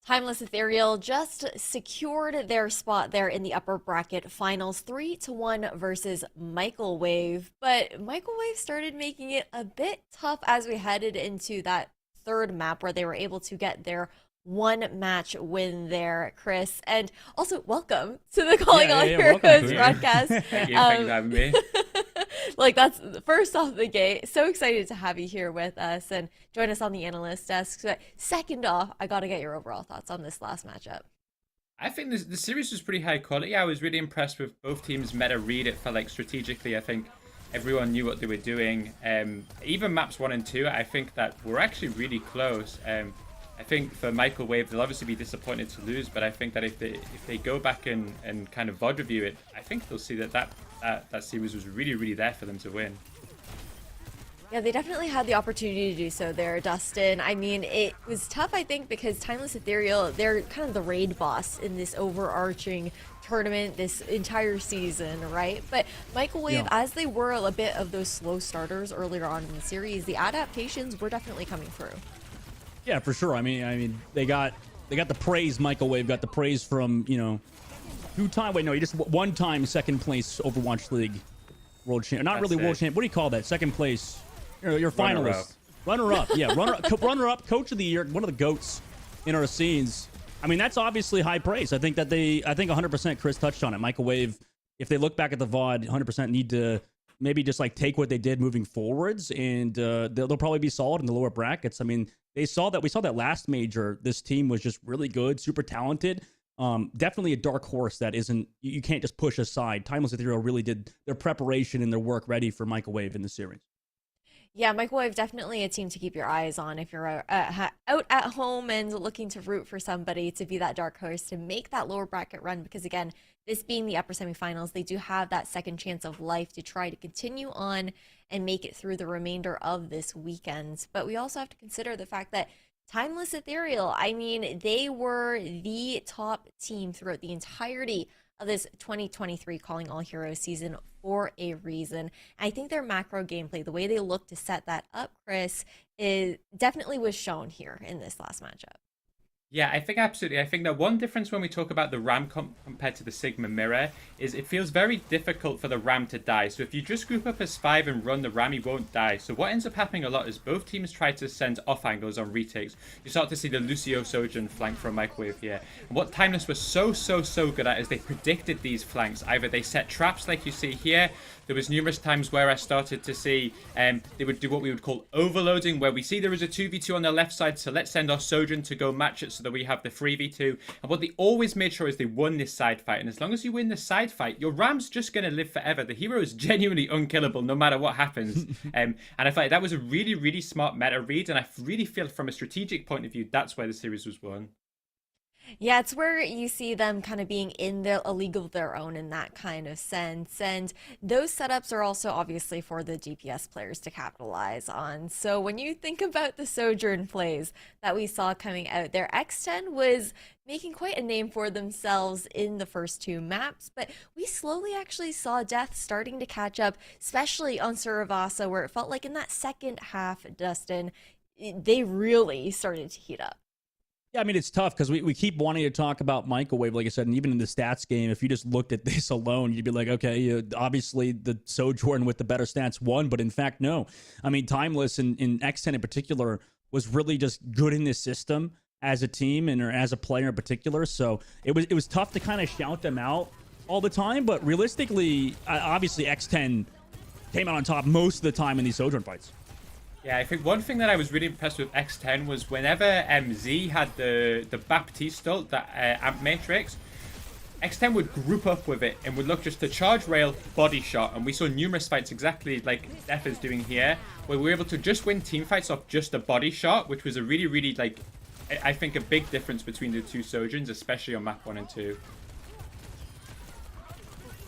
Timeless Ethereal just secured their spot there in the upper bracket finals 3-1 versus Microwave. But Microwave started making it a bit tough as we headed into that third map where they were able to get their one match win there, Chris. And also, welcome to the Calling All Heroes broadcast. Thank you for having me. Like, that's first off the gate. So excited to have you here with us and join us on the analyst desk. But second off, I got to get your overall thoughts on this last matchup. I think the series was pretty high quality. I was really impressed with both teams' meta read. It felt like strategically, I think everyone knew what they were doing. Even maps 1 and 2, I think that were actually really close. I think for Microwave, they'll obviously be disappointed to lose, but I think that if they go back and kind of VOD review it, I think they'll see that series was really, really there for them to win. Yeah, they definitely had the opportunity to do so there, Dustin. I mean, it was tough, I think, because Timeless Ethereal, they're kind of the raid boss in this overarching tournament this entire season, right? But Microwave, as they were a bit of those slow starters earlier on in the series, the adaptations were definitely coming through. Yeah, for sure. I mean, they got the praise. Microwave got the praise from, you know, one time second place Overwatch League world champ. Not really world champ. What do you call that? Second place. You're finalist. Runner up. Yeah, runner up. Coach of the year. One of the goats in our scenes. I mean, that's obviously high praise. I think 100% Chris touched on it. Microwave, if they look back at the VOD, 100% need to maybe just like take what they did moving forwards, and they'll probably be solid in the lower brackets. I mean, we saw that last major. This team was just really good, super talented. Definitely a dark horse that you can't just push aside. Timeless Ethereal really did their preparation and their work ready for Microwave in the series. Yeah, Microwave, definitely a team to keep your eyes on if you're out at home and looking to root for somebody to be that dark horse to make that lower bracket run. Because again, this being the upper semifinals, they do have that second chance of life to try to continue on and make it through the remainder of this weekend. But we also have to consider the fact that Timeless Ethereal, I mean, they were the top team throughout the entirety of this 2023 Calling All Heroes season for a reason. I think their macro gameplay, the way they look to set that up, Chris, definitely was shown here in this last matchup. Yeah, I think absolutely. I think that one difference when we talk about the Ram compared to the Sigma Mirror is it feels very difficult for the Ram to die. So if you just group up as 5 and run the Ram, he won't die. So what ends up happening a lot is both teams try to send off angles on retakes. You start to see the Lucio Sojourn flank from Microwave here. And what Timeless was so good at is they predicted these flanks. Either they set traps like you see here. There was numerous times where I started to see they would do what we would call overloading, where we see there is a 2v2 on the left side, so let's send our Sojourn to go match it so that we have the 3v2. And what they always made sure is they won this side fight. And as long as you win the side fight, your Ram's just going to live forever. The hero is genuinely unkillable no matter what happens. And I felt like that was a really, really smart meta read. And I really feel from a strategic point of view, that's where the series was won. Yeah, it's where you see them kind of being in a league of their own in that kind of sense. And those setups are also obviously for the DPS players to capitalize on. So when you think about the Sojourn plays that we saw coming out there, X10 was making quite a name for themselves in the first 2 maps, but we slowly actually saw Death starting to catch up, especially on Suravasa, where it felt like in that second half, Dustin, they really started to heat up. Yeah, I mean, it's tough because we keep wanting to talk about Microwave, like I said, and even in the stats game, if you just looked at this alone, you'd be like, okay, obviously the Sojourn with the better stats won, but in fact, no. I mean, Timeless and X10 in particular was really just good in this system as a team and or as a player in particular, so it was tough to kind of shout them out all the time, but realistically, obviously X10 came out on top most of the time in these Sojourn fights. Yeah, I think one thing that I was really impressed with X10 was whenever Z had the Baptiste ult, that Amp Matrix, X10 would group up with it and would look just to charge rail, body shot, and we saw numerous fights exactly like Def is doing here, where we were able to just win team fights off just a body shot, which was a really, really, like, I think a big difference between the 2 Sojourns, especially on map 1 and 2.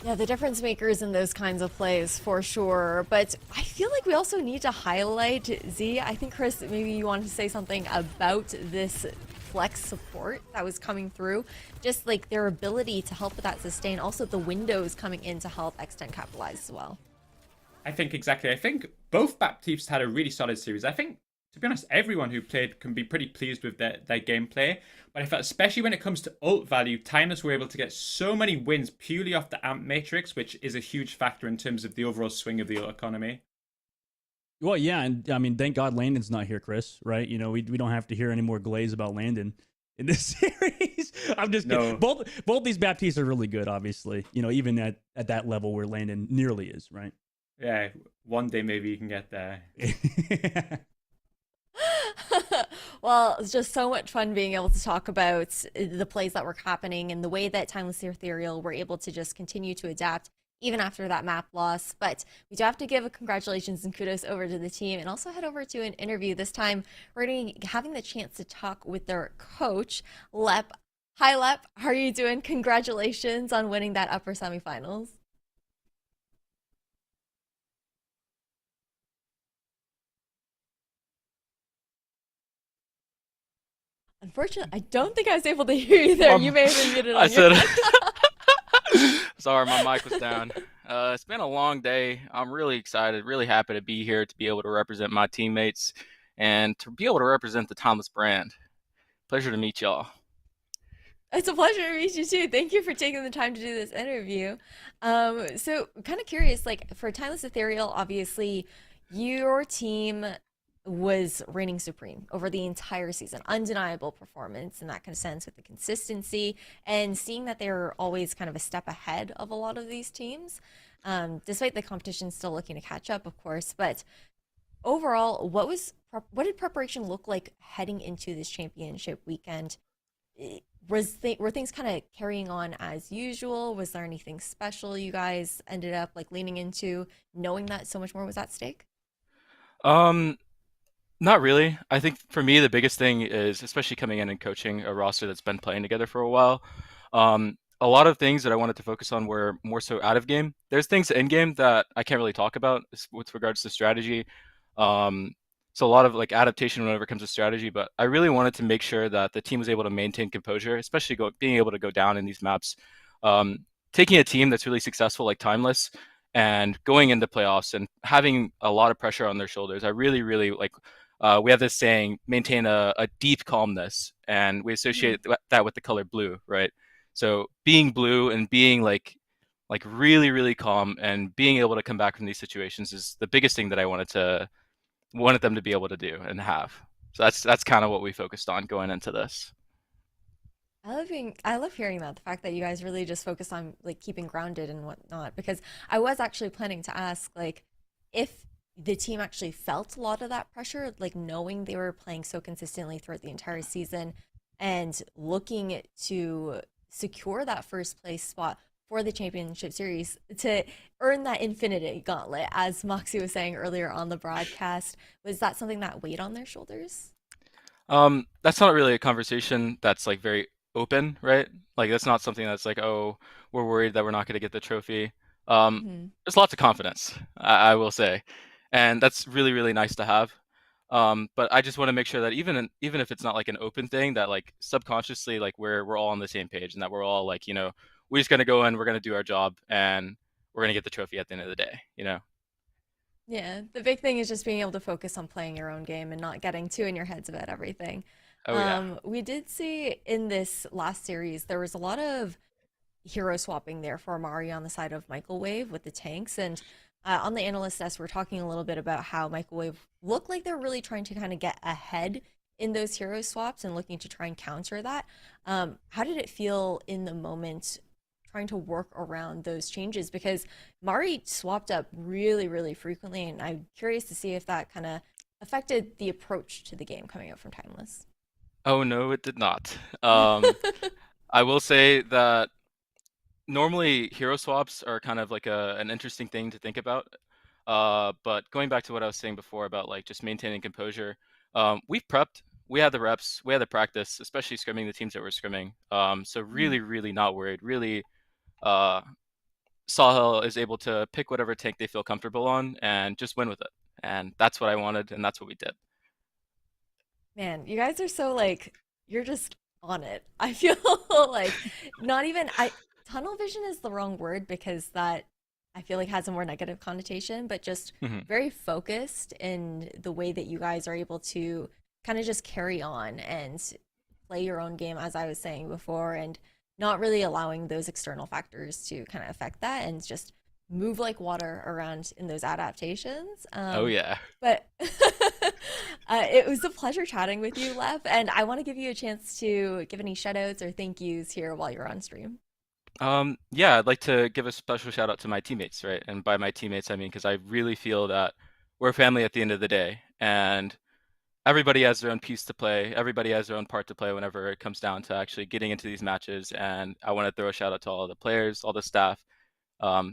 Yeah, the difference makers in those kinds of plays for sure. But I feel like we also need to highlight Z. I think, Chris, maybe you wanted to say something about this flex support that was coming through. Just like their ability to help with that sustain. Also the windows coming in to help X10 capitalize as well. I think exactly. I think both Baptistes had a really solid series. I think to be honest, everyone who played can be pretty pleased with their gameplay. But I felt, especially when it comes to ult value, Timeless were able to get so many wins purely off the amp matrix, which is a huge factor in terms of the overall swing of the ult economy. Well, yeah, and I mean, thank God Landon's not here, Chris. Right? You know, we don't have to hear any more glaze about Landon in this series. I'm just kidding. Both these Baptistes are really good, obviously. You know, even at that level where Landon nearly is, right? Yeah, one day maybe you can get there. Well, it's just so much fun being able to talk about the plays that were happening and the way that Timeless Ethereal were able to just continue to adapt even after that map loss. But we do have to give a congratulations and kudos over to the team and also head over to an interview. This time, we're having the chance to talk with their coach, Lep. Hi, Lep. How are you doing? Congratulations on winning that upper semifinals. Unfortunately, I don't think I was able to hear you there. You may have been muted on I your said, sorry, my mic was down. It's been a long day. I'm really excited, really happy to be here, to be able to represent my teammates and to be able to represent the Timeless brand. Pleasure to meet y'all. It's a pleasure to meet you too. Thank you for taking the time to do this interview. So kind of curious, like for Timeless Ethereal, obviously your team was reigning supreme over the entire season. Undeniable performance in that kind of sense with the consistency and seeing that they're always kind of a step ahead of a lot of these teams, despite the competition still looking to catch up, of course. But overall, what did preparation look like heading into this championship weekend? Were things kind of carrying on as usual? Was there anything special you guys ended up like leaning into, knowing that so much more was at stake? Not really. I think for me, the biggest thing is, especially coming in and coaching a roster that's been playing together for a while, a lot of things that I wanted to focus on were more so out of game. There's things in game that I can't really talk about with regards to strategy. So a lot of like adaptation whenever it comes to strategy, but I really wanted to make sure that the team was able to maintain composure, especially being able to go down in these maps. Taking a team that's really successful like Timeless and going into playoffs and having a lot of pressure on their shoulders, I really, really like. We have this saying, maintain a deep calmness, and we associate that with the color blue, right? So being blue and being like really, really calm and being able to come back from these situations is the biggest thing that I wanted them to be able to do and have. So that's kind of what we focused on going into this. I love hearing that, the fact that you guys really just focus on like keeping grounded and whatnot, because I was actually planning to ask like if the team actually felt a lot of that pressure, like knowing they were playing so consistently throughout the entire season and looking to secure that first place spot for the championship series to earn that infinity gauntlet, as Moxie was saying earlier on the broadcast. Was that something that weighed on their shoulders? That's not really a conversation that's like very open, right? Like that's not something that's like, oh, we're worried that we're not going to get the trophy. There's lots of confidence, I will say, and that's really, really nice to have. But I just want to make sure that even if it's not like an open thing, that like subconsciously, like we're all on the same page and that we're all like, we're just gonna go in, we're gonna do our job, and we're gonna get the trophy at the end of the day. Yeah, the big thing is just being able to focus on playing your own game and not getting too in your heads about everything. Oh yeah. We did see in this last series there was a lot of hero swapping there for Amari on the side of Microwave with the tanks, and on the analyst desk, we're talking a little bit about how Microwave looked like they're really trying to kind of get ahead in those hero swaps and looking to try and counter that. How did it feel in the moment trying to work around those changes? Because Mari swapped up really, really frequently, and I'm curious to see if that kind of affected the approach to the game coming out from Timeless. Oh no, it did not. I will say that normally hero swaps are kind of like an interesting thing to think about. But going back to what I was saying before about like just maintaining composure, we've prepped, we had the reps, we had the practice, especially scrimming the teams that were scrimming. So really, really not worried. Really, Sahel is able to pick whatever tank they feel comfortable on and just win with it. And that's what I wanted, and that's what we did. Man, you guys are so like, you're just on it. I feel like not even, tunnel vision is the wrong word because that I feel like has a more negative connotation, but just Mhm. very focused in the way that you guys are able to kind of just carry on and play your own game, as I was saying before, and not really allowing those external factors to kind of affect that and just move like water around in those adaptations. Oh yeah. But it was a pleasure chatting with you, Lev, and I want to give you a chance to give any shout outs or thank yous here while you're on stream. Yeah, I'd like to give a special shout out to my teammates, right? And by my teammates, I mean because I really feel that we're a family at the end of the day, and everybody has their own piece to play. Everybody has their own part to play whenever it comes down to actually getting into these matches. And I want to throw a shout out to all the players, all the staff,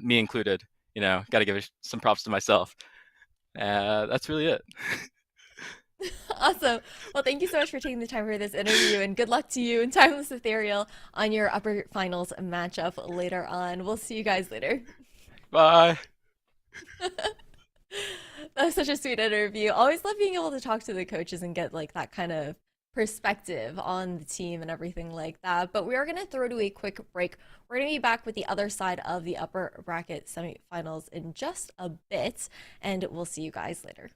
me included. You know, got to give some props to myself. That's really it. Awesome. Well, thank you so much for taking the time for this interview, and good luck to you and Timeless Ethereal on your upper finals matchup later on. We'll see you guys later. Bye. That was such a sweet interview. Always love being able to talk to the coaches and get like that kind of perspective on the team and everything like that. But we are going to throw to a quick break. We're going to be back with the other side of the upper bracket semifinals in just a bit, and we'll see you guys later.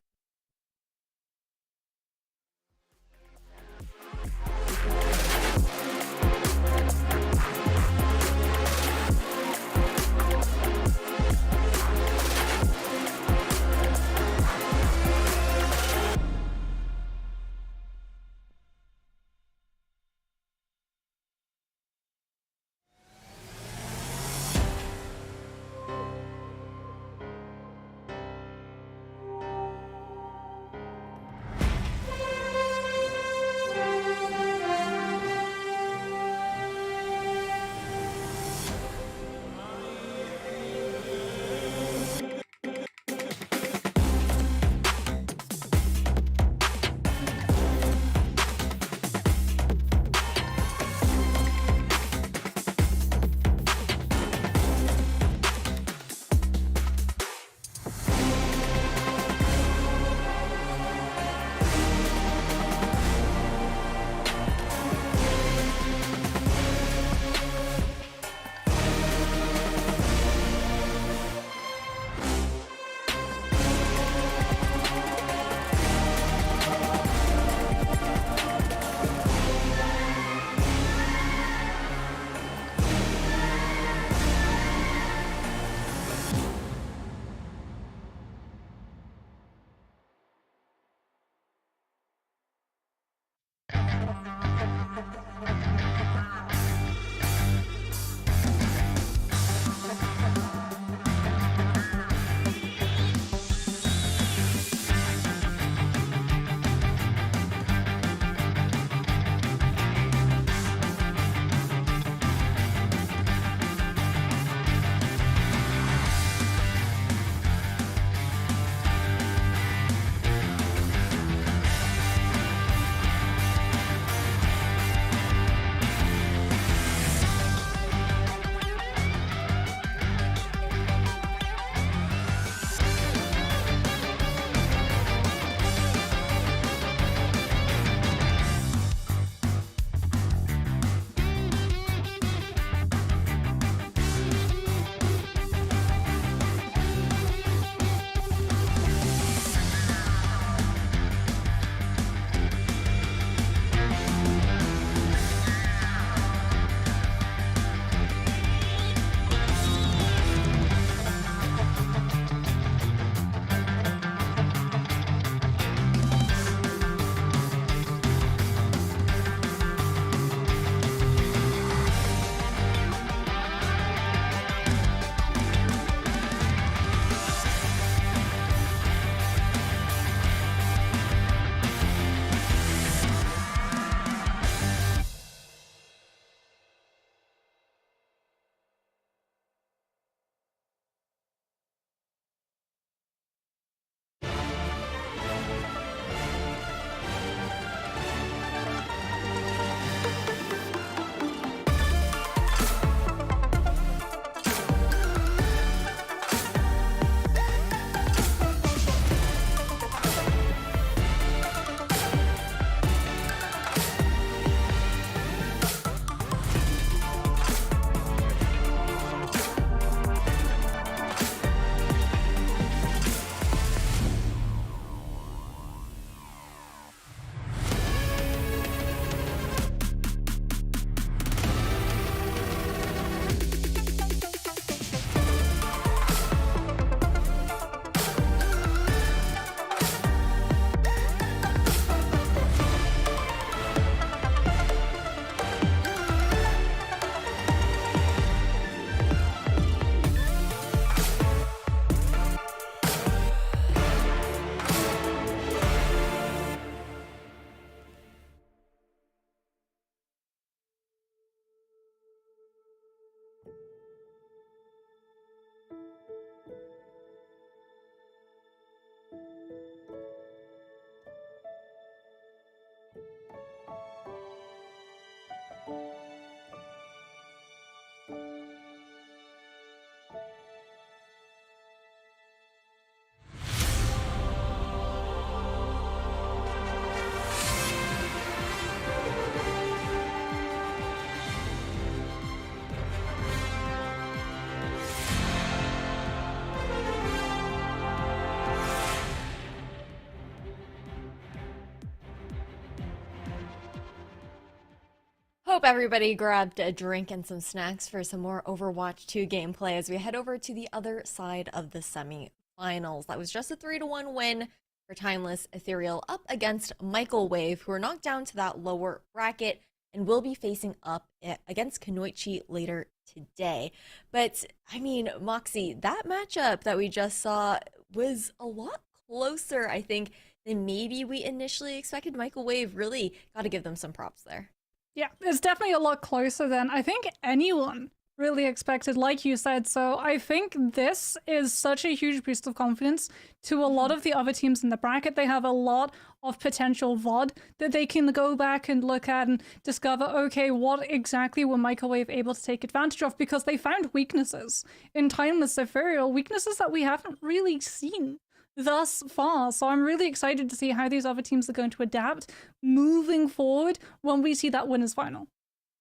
Hope everybody grabbed a drink and some snacks for some more Overwatch 2 gameplay as we head over to the other side of the semifinals. That was just a 3-1 win for Timeless Ethereal up against Microwave, who are knocked down to that lower bracket and will be facing up against Kanoichi later today. But, I mean, Moxie, that matchup that we just saw was a lot closer, I think, than maybe we initially expected. Microwave really got to give them some props there. Yeah, it's definitely a lot closer than I think anyone really expected, like you said. So I think this is such a huge boost of confidence to a lot of the other teams in the bracket. They have a lot of potential VOD that they can go back and look at and discover, okay, what exactly were Microwave able to take advantage of? Because they found weaknesses in Timeless Ethereal, weaknesses that we haven't really seen thus far. So I'm really excited to see how these other teams are going to adapt moving forward when we see that winners final.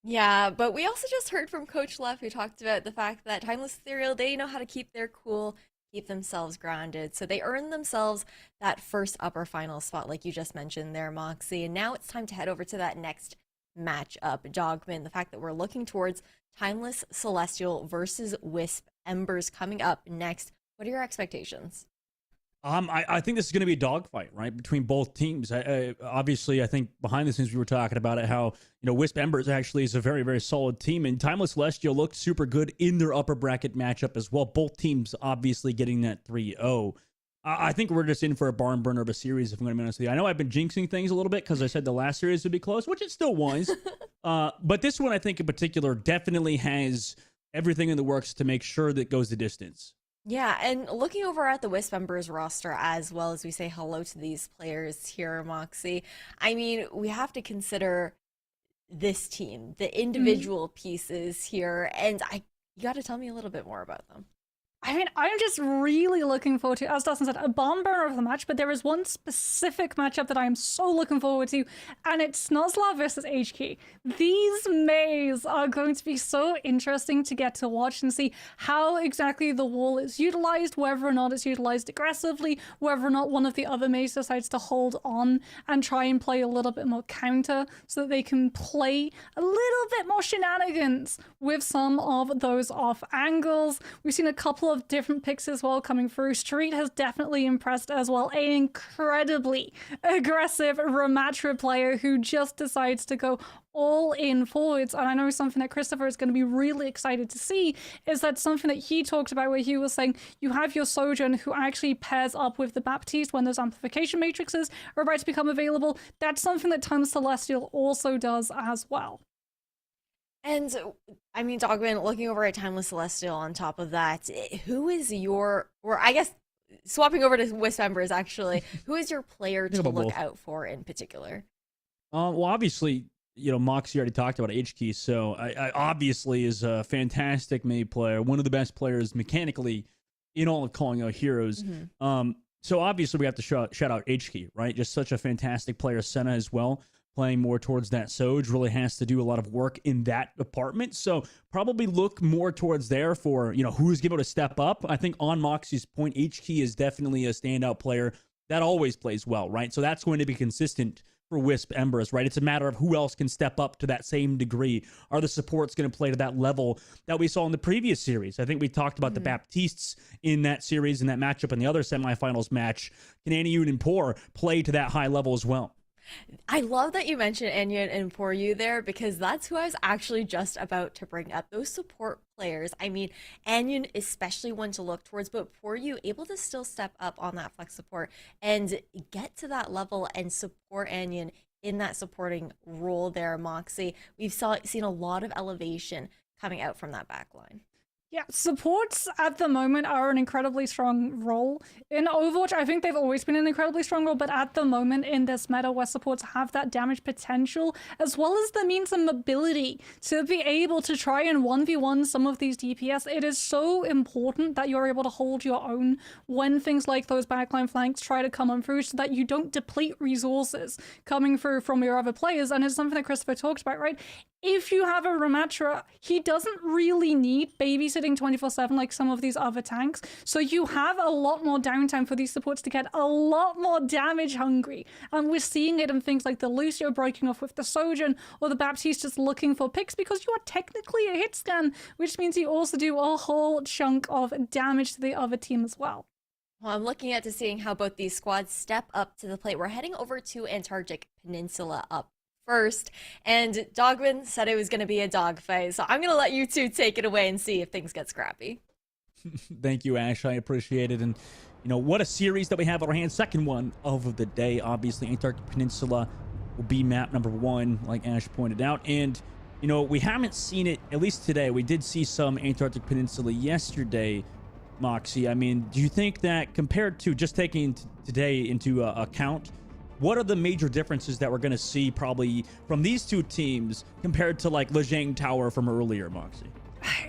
Yeah, but we also just heard from Coach Leff, who talked about the fact that Timeless Ethereal, they know how to keep their cool, keep themselves grounded. So they earned themselves that first upper final spot, like you just mentioned there, Moxie. And now it's time to head over to that next matchup. Dogman, the fact that we're looking towards Timeless Celestial versus Wisp Embers coming up next. What are your expectations? I think this is going to be a dogfight, right, between both teams. Obviously, I think behind the scenes we were talking about it, how Wisp Embers actually is a very, very solid team, and Timeless Celestial looked super good in their upper bracket matchup as well. Both teams obviously getting that 3-0. I think we're just in for a barn burner of a series, if I'm going to be honest with you. I know I've been jinxing things a little bit because I said the last series would be close, which it still was. But this one, I think in particular, definitely has everything in the works to make sure that it goes the distance. Yeah, and looking over at the Wisp Embers roster as well as we say hello to these players here, Moxie, I mean, we have to consider this team, the individual pieces here, and you got to tell me a little bit more about them. I mean, I'm just really looking forward to, as Dustin said, a barn burner of the match, but there is one specific matchup that I am so looking forward to, and it's Snozla versus HK. These Mays are going to be so interesting to get to watch and see how exactly the wall is utilized, whether or not it's utilized aggressively, whether or not one of the other Mays decides to hold on and try and play a little bit more counter so that they can play a little bit more shenanigans with some of those off angles. We've seen a couple of different picks as well coming through. Street has definitely impressed as well. An incredibly aggressive Ramatra player who just decides to go all in forwards. And I know something that Christopher is going to be really excited to see is that something that he talked about where he was saying you have your Sojourn who actually pairs up with the Baptiste when those amplification matrices are about to become available. That's something that Timeless Celestial also does as well. And I mean, Dogman, looking over at Timeless Celestial on top of that, who is or I guess swapping over to Wisp Embers actually, who is your player to look out for in particular? Well, obviously, Moxie already talked about HK, so I obviously is a fantastic mid player, one of the best players mechanically in all of Calling Out Heroes. So obviously we have to shout out HK, right? Just such a fantastic player. Senna as well, playing more towards that Soj, really has to do a lot of work in that department. So probably look more towards there for, who's able to step up. I think on Moxie's point, HK is definitely a standout player that always plays well, right? So that's going to be consistent for Wisp Embers, right? It's a matter of who else can step up to that same degree. Are the supports going to play to that level that we saw in the previous series? I think we talked about the Baptistes in that series, in that matchup, in the other semifinals match. Can Anyun and Poor play to that high level as well? I love that you mentioned Anyun and Poryu there because that's who I was actually just about to bring up. Those support players. I mean, Anyun especially one to look towards, but Poryu able to still step up on that flex support and get to that level and support Anyun in that supporting role there, Moxie. We've seen a lot of elevation coming out from that backline. Yeah, supports at the moment are an incredibly strong role. In Overwatch, I think they've always been an incredibly strong role, but at the moment in this meta where supports have that damage potential, as well as the means and mobility to be able to try and 1v1 some of these DPS, it is so important that you're able to hold your own when things like those backline flanks try to come on through so that you don't deplete resources coming through from your other players. And it's something that Christopher talked about, right? if you have a Ramatra, he doesn't really need babysitting 24/7 like some of these other tanks. So you have a lot more downtime for these supports to get a lot more damage hungry. And we're seeing it in things like the Lucio breaking off with the Sojourn, or the Baptiste just looking for picks, because you are technically a hit scan, which means you also do a whole chunk of damage to the other team as well. Well, I'm looking at to seeing how both these squads step up to the plate. We're heading over to Antarctic Peninsula up first, and Dogman said it was going to be a dogfight, so I'm going to let you two take it away and see if things get scrappy. Thank you, Ash. I appreciate it. And, you know, what a series that we have on our hands. Second one of the day. Obviously, Antarctic Peninsula will be map number 1, like Ash pointed out. And, you know, we haven't seen it, at least today. We did see some Antarctic Peninsula yesterday, Moxie. I mean, do you think that compared to just taking today into account, what are the major differences that we're going to see probably from these two teams compared to like Lijiang Tower from earlier, Moxie?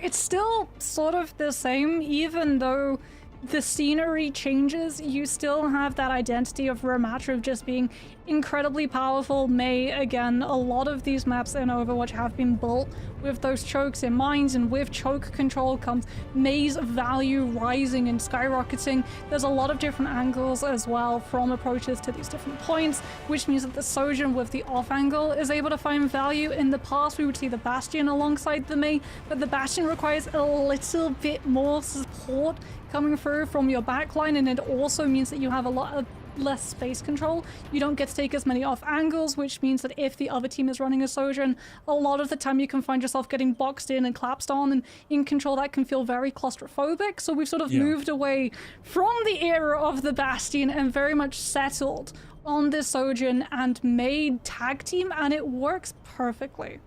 It's still sort of the same, even though the scenery changes. You still have that identity of Ramatra of just being incredibly powerful. May, again, a lot of these maps in Overwatch have been built with those chokes in mind, and with choke control comes May's value rising and skyrocketing. There's a lot of different angles as well from approaches to these different points, which means that the Sojourn with the off angle is able to find value. In the past, we would see the Bastion alongside the May, but the Bastion requires a little bit more support coming through from your backline, and it also means that you have a lot of less space control. You don't get to take as many off angles, which means that if the other team is running a Sojourn, a lot of the time you can find yourself getting boxed in and collapsed on, and in control that can feel very claustrophobic. So we've sort of moved away from the era of the Bastion and very much settled on this Sojourn and made tag team, and it works perfectly.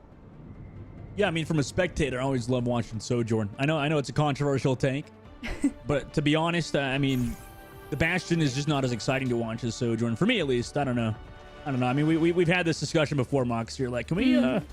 Yeah, I mean, from a spectator, I always love watching Sojourn. I know it's a controversial take, but to be honest, I mean, the Bastion is just not as exciting to watch as Sojourn, for me at least. I don't know. I mean, we've had this discussion before, Mox. You're like, can we move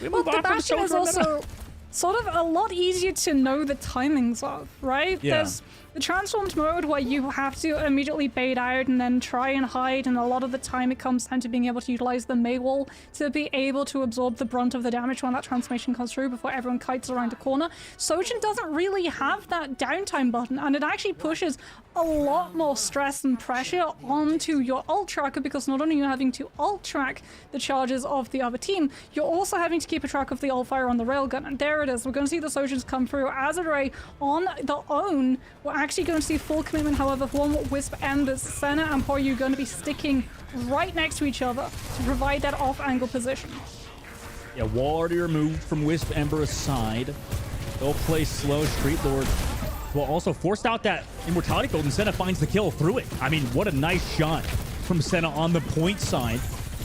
Well, the on from Bastion is Sojourn? also sort of a lot easier to know the timings of, right? Yeah. There's the transformed mode where you have to immediately bait out and then try and hide, and a lot of the time it comes down to being able to utilize the May wall to be able to absorb the brunt of the damage when that transformation comes through before everyone kites around the corner. Sojourn doesn't really have that downtime button, and it actually pushes a lot more stress and pressure onto your ult tracker, because not only are you having to ult track the charges of the other team, you're also having to keep a track of the ult fire on the railgun. And there it is. We're going to see the Sojourns come through. Azure on their own. We're actually going to see full commitment, however, from Wisp Embers. Senna and Poyu going to be sticking right next to each other to provide that off-angle position. Yeah, wall already removed from Wisp Ember's side. They'll play slow. Street Lord will also forced out that Immortality Gold, and Senna finds the kill through it. I mean, what a nice shot from Senna on the point side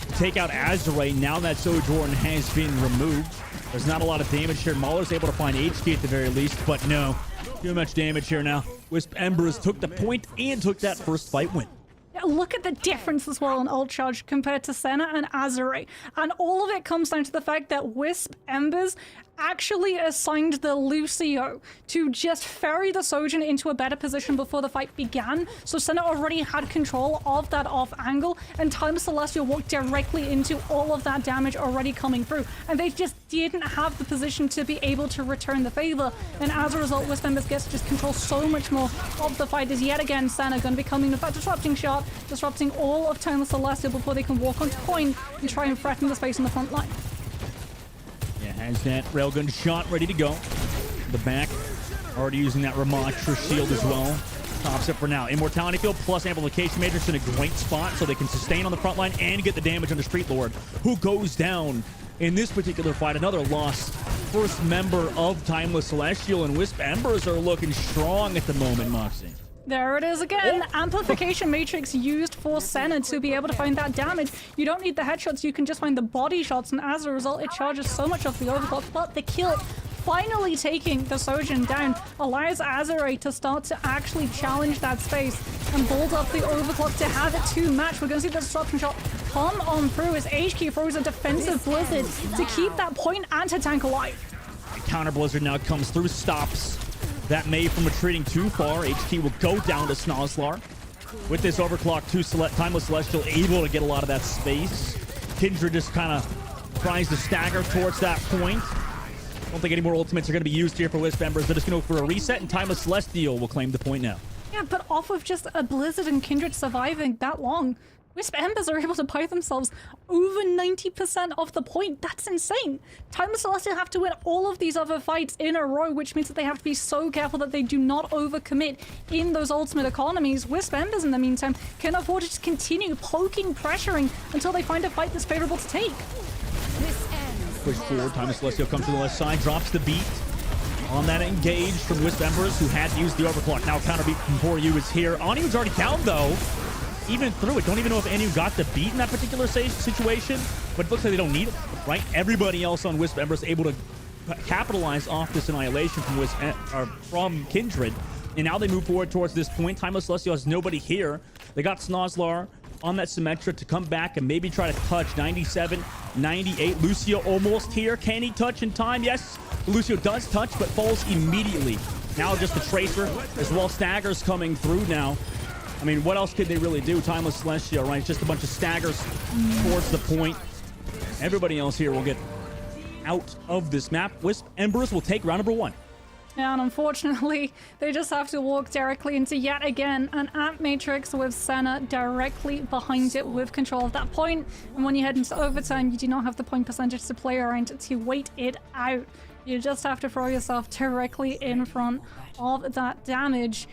to take out Azure. Now that Sojourn has been removed, there's not a lot of damage here. Mauler's able to find HK at the very least, but no, too much damage here now. Wisp Embers took the point and took that first fight win. Look at the difference as well in ult charge compared to Senna and Azure. And all of it comes down to the fact that Wisp Embers actually assigned the Lucio to just ferry the Sojourn into a better position before the fight began. So Senna already had control of that off angle, and Time Celestial walked directly into all of that damage already coming through. And they just didn't have the position to be able to return the favor. And as a result, Wisp Embers gets to just control so much more of the fight, as yet again Senna going to be coming with that disrupting shot, disrupting all of Time Celestial before they can walk onto point and try and threaten the space in the front line. Yeah, has that railgun shot ready to go. The back, already using that Ramatra shield as well. Tops it for now. Immortality Field plus Amplification Matrix in a great spot so they can sustain on the front line and get the damage on the Street Lord, who goes down in this particular fight. Another loss. First member of Timeless Celestial, and Wisp Embers are looking strong at the moment, Moxie. There it is again. Amplification Matrix used for Senna to be able to find that damage. You don't need the headshots, you can just find the body shots, and as a result, it charges so much of the overclock. But the kill, finally taking the Sojourn down, allows Azure to start to actually challenge that space and build up the overclock to have it to match. We're going to see the disruption shot come on through as HQ throws a defensive blizzard to keep that point anti-tank alive. Counter Blizzard now comes through, stops that May from retreating too far. HT will go down to Snozlar. With this overclock, Timeless Celestial able to get a lot of that space. Kindred just kind of tries to stagger towards that point. Don't think any more ultimates are going to be used here for Wisp Embers. They're just going to go for a reset, and Timeless Celestial will claim the point now. Yeah, but off of just a Blizzard and Kindred surviving that long, Wisp Embers are able to buy themselves over 90% of the point. That's insane. Timeless Celestial have to win all of these other fights in a row, which means that they have to be so careful that they do not overcommit in those ultimate economies. Wisp Embers, in the meantime, can afford to just continue poking, pressuring until they find a fight that's favorable to take. Push forward. Timeless Celestial comes to the left side, drops the beat on that engage from Wisp Embers, who had used the overclock. Now counter beat from For You is here. Aniu's already down, though. Even through it. Don't even know if Aniu got the beat in that particular situation, but it looks like they don't need it, right? Everybody else on Wisp Embers able to capitalize off this annihilation from Kindred, and now they move forward towards this point. Timeless Celestial has nobody here. They got Snozlar on that Symmetra to come back and maybe try to touch 97, 98. Lucio almost here. Can he touch in time? Yes, Lucio does touch, but falls immediately. Now just the Tracer as well. Staggers coming through now. I mean, what else could they really do? Timeless Celestial, right? It's just a bunch of staggers towards the point. Everybody else here will get out of this map. Wisp Embers will take round number 1. And unfortunately, they just have to walk directly into yet again an Amp Matrix with Senna directly behind it with control of that point. And when you head into overtime, you do not have the point percentage to play around to wait it out. You just have to throw yourself directly in front of that damage.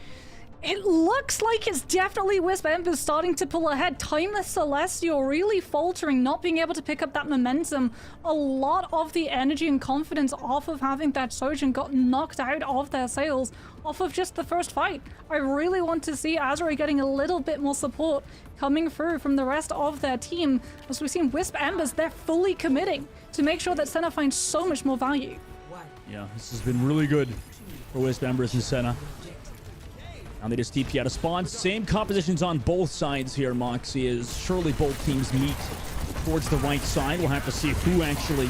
It looks like it's definitely Wisp Embers starting to pull ahead. Timeless Celestial really faltering, not being able to pick up that momentum. A lot of the energy and confidence off of having that Sojourn got knocked out of their sails off of just the first fight. I really want to see Azure getting a little bit more support coming through from the rest of their team. As we've seen Wisp Embers, they're fully committing to make sure that Senna finds so much more value. Yeah, this has been really good for Wisp Embers and Senna. Now they just TP out of spawn. Same compositions on both sides here, Moxie, as surely both teams meet towards the right side. We'll have to see who actually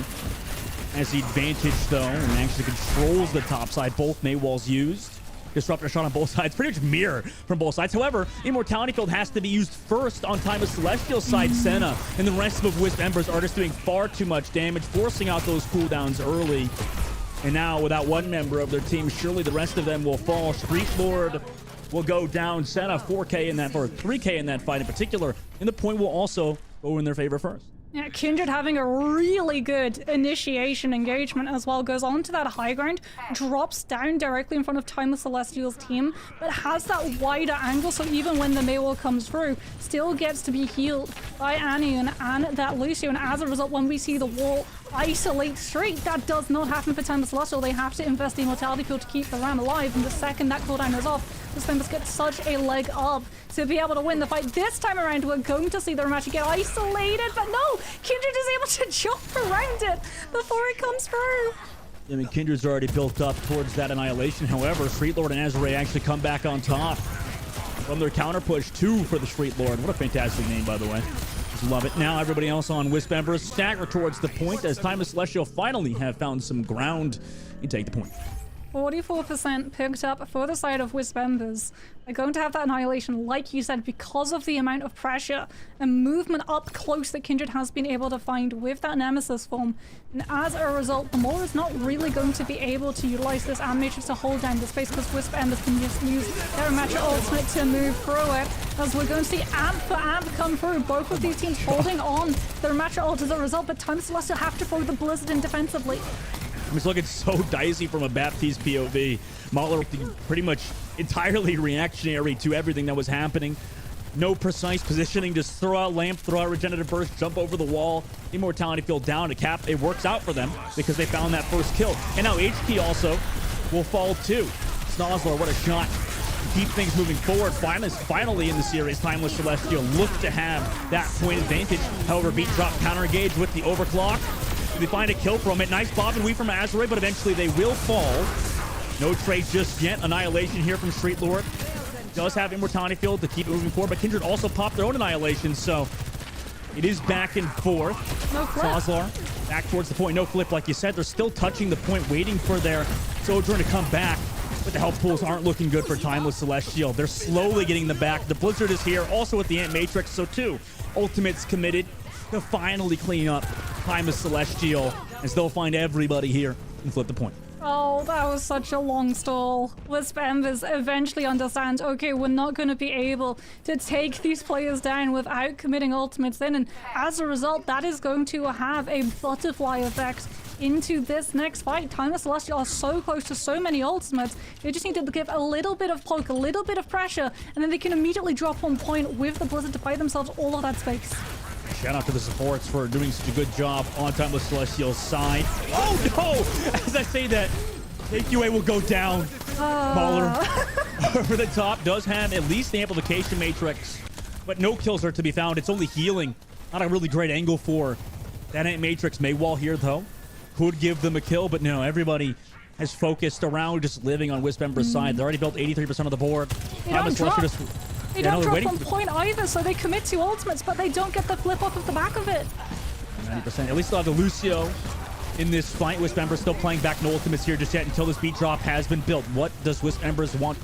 has the advantage, though, and actually controls the top side. Both Maywalls used. Disruptor shot on both sides. Pretty much mirror from both sides. However, Immortality Field has to be used first on Timeless Celestial's side. Senna and the rest of Wisp Embers are just doing far too much damage, forcing out those cooldowns early. And now, without one member of their team, surely the rest of them will fall. Street Lord will go down. Senna 4K in that, or 3K in that fight in particular, and the point will also go in their favor first. Yeah, Kindred having a really good initiation engagement as well, goes on to that high ground, drops down directly in front of Timeless Celestial's team, but has that wider angle, so even when the Maywall comes through, still gets to be healed by Aniu and that Lucio, and as a result, when we see the wall isolate straight, that does not happen for Timeless Celestial. They have to invest the Immortality Field to keep the Ram alive, and the second that cooldown is off, the Spembers get such a leg up to be able to win the fight. This time around, we're going to see the Ramachi get isolated, but no! Kindred is able to jump around it before it comes through. I mean, Kindred's already built up towards that annihilation. However, Street Lord and Azure actually come back on top from their counter push. 2 for the Street Lord. What a fantastic name, by the way. Just love it. Now everybody else on Wisp Embers stagger towards the point as Timeless Celestial finally have found some ground and take the point. 44% picked up for the side of Wisp Embers. They're going to have that annihilation, like you said, because of the amount of pressure and movement up close that Kindred has been able to find with that Nemesis form. And as a result, the Maul is not really going to be able to utilize this Amp Matrix to hold down the space, because Wisp Embers can just use their Matcha ultimate to move through it. As we're going to see Amp for Amp come through. Both of these teams holding on their Matcha ult as a result, but Timeless Celestial have to throw the Blizzard in defensively. It's looking so dicey from a Baptiste POV. Mauler pretty much entirely reactionary to everything that was happening. No precise positioning, just throw out Lamp, throw out Regenerative Burst, jump over the wall. Immortality Field down to cap. It works out for them because they found that first kill. And now HT also will fall too. Snozlar, what a shot. Keep things moving forward. Finally in the series, Timeless Celestial look to have that point advantage. However, beat drop counter engage with the overclock. They find a kill from it. Nice bob and weave from Azure, but eventually they will fall. No trade just yet. Annihilation here from Street Lord. Does have Immortality Field to keep it moving forward, but Kindred also popped their own annihilation, so it is back and forth. No flip. Snozlar back towards the point. No flip, like you said. They're still touching the point, waiting for their Sojourn to come back. But the health pools aren't looking good for Timeless Celestial. They're slowly getting them back. The Blizzard is here, also with the Ant Matrix, so 2 ultimates committed to finally clean up Timeless Celestial, and still find everybody here and flip the point. Oh, that was such a long stall. Wisp Embers eventually understand, okay, we're not going to be able to take these players down without committing ultimates in, and as a result, that is going to have a butterfly effect into this next fight. Timeless Celestial are so close to so many ultimates, they just need to give a little bit of poke, a little bit of pressure, and then they can immediately drop on point with the Blizzard to buy themselves all of that space. Shout out to the supports for doing such a good job on Timeless Celestial's side. Oh no! As I say that, AQA will go down. Mauler over the top does have at least the amplification matrix, but no kills are to be found. It's only healing. Not a really great angle for that matrix. Maywall here though could give them a kill, but no, everybody has focused around just living on Wisp Ember's side. They already built 83% of the board. Timeless Celestial just... They don't drop on point either, so they commit to ultimates, but they don't get the flip off of the back of it. 90%. At least they'll have the Lucio in this fight. Wisp Embers still playing back no ultimates here just yet until this beat drop has been built. What does Wisp Embers want?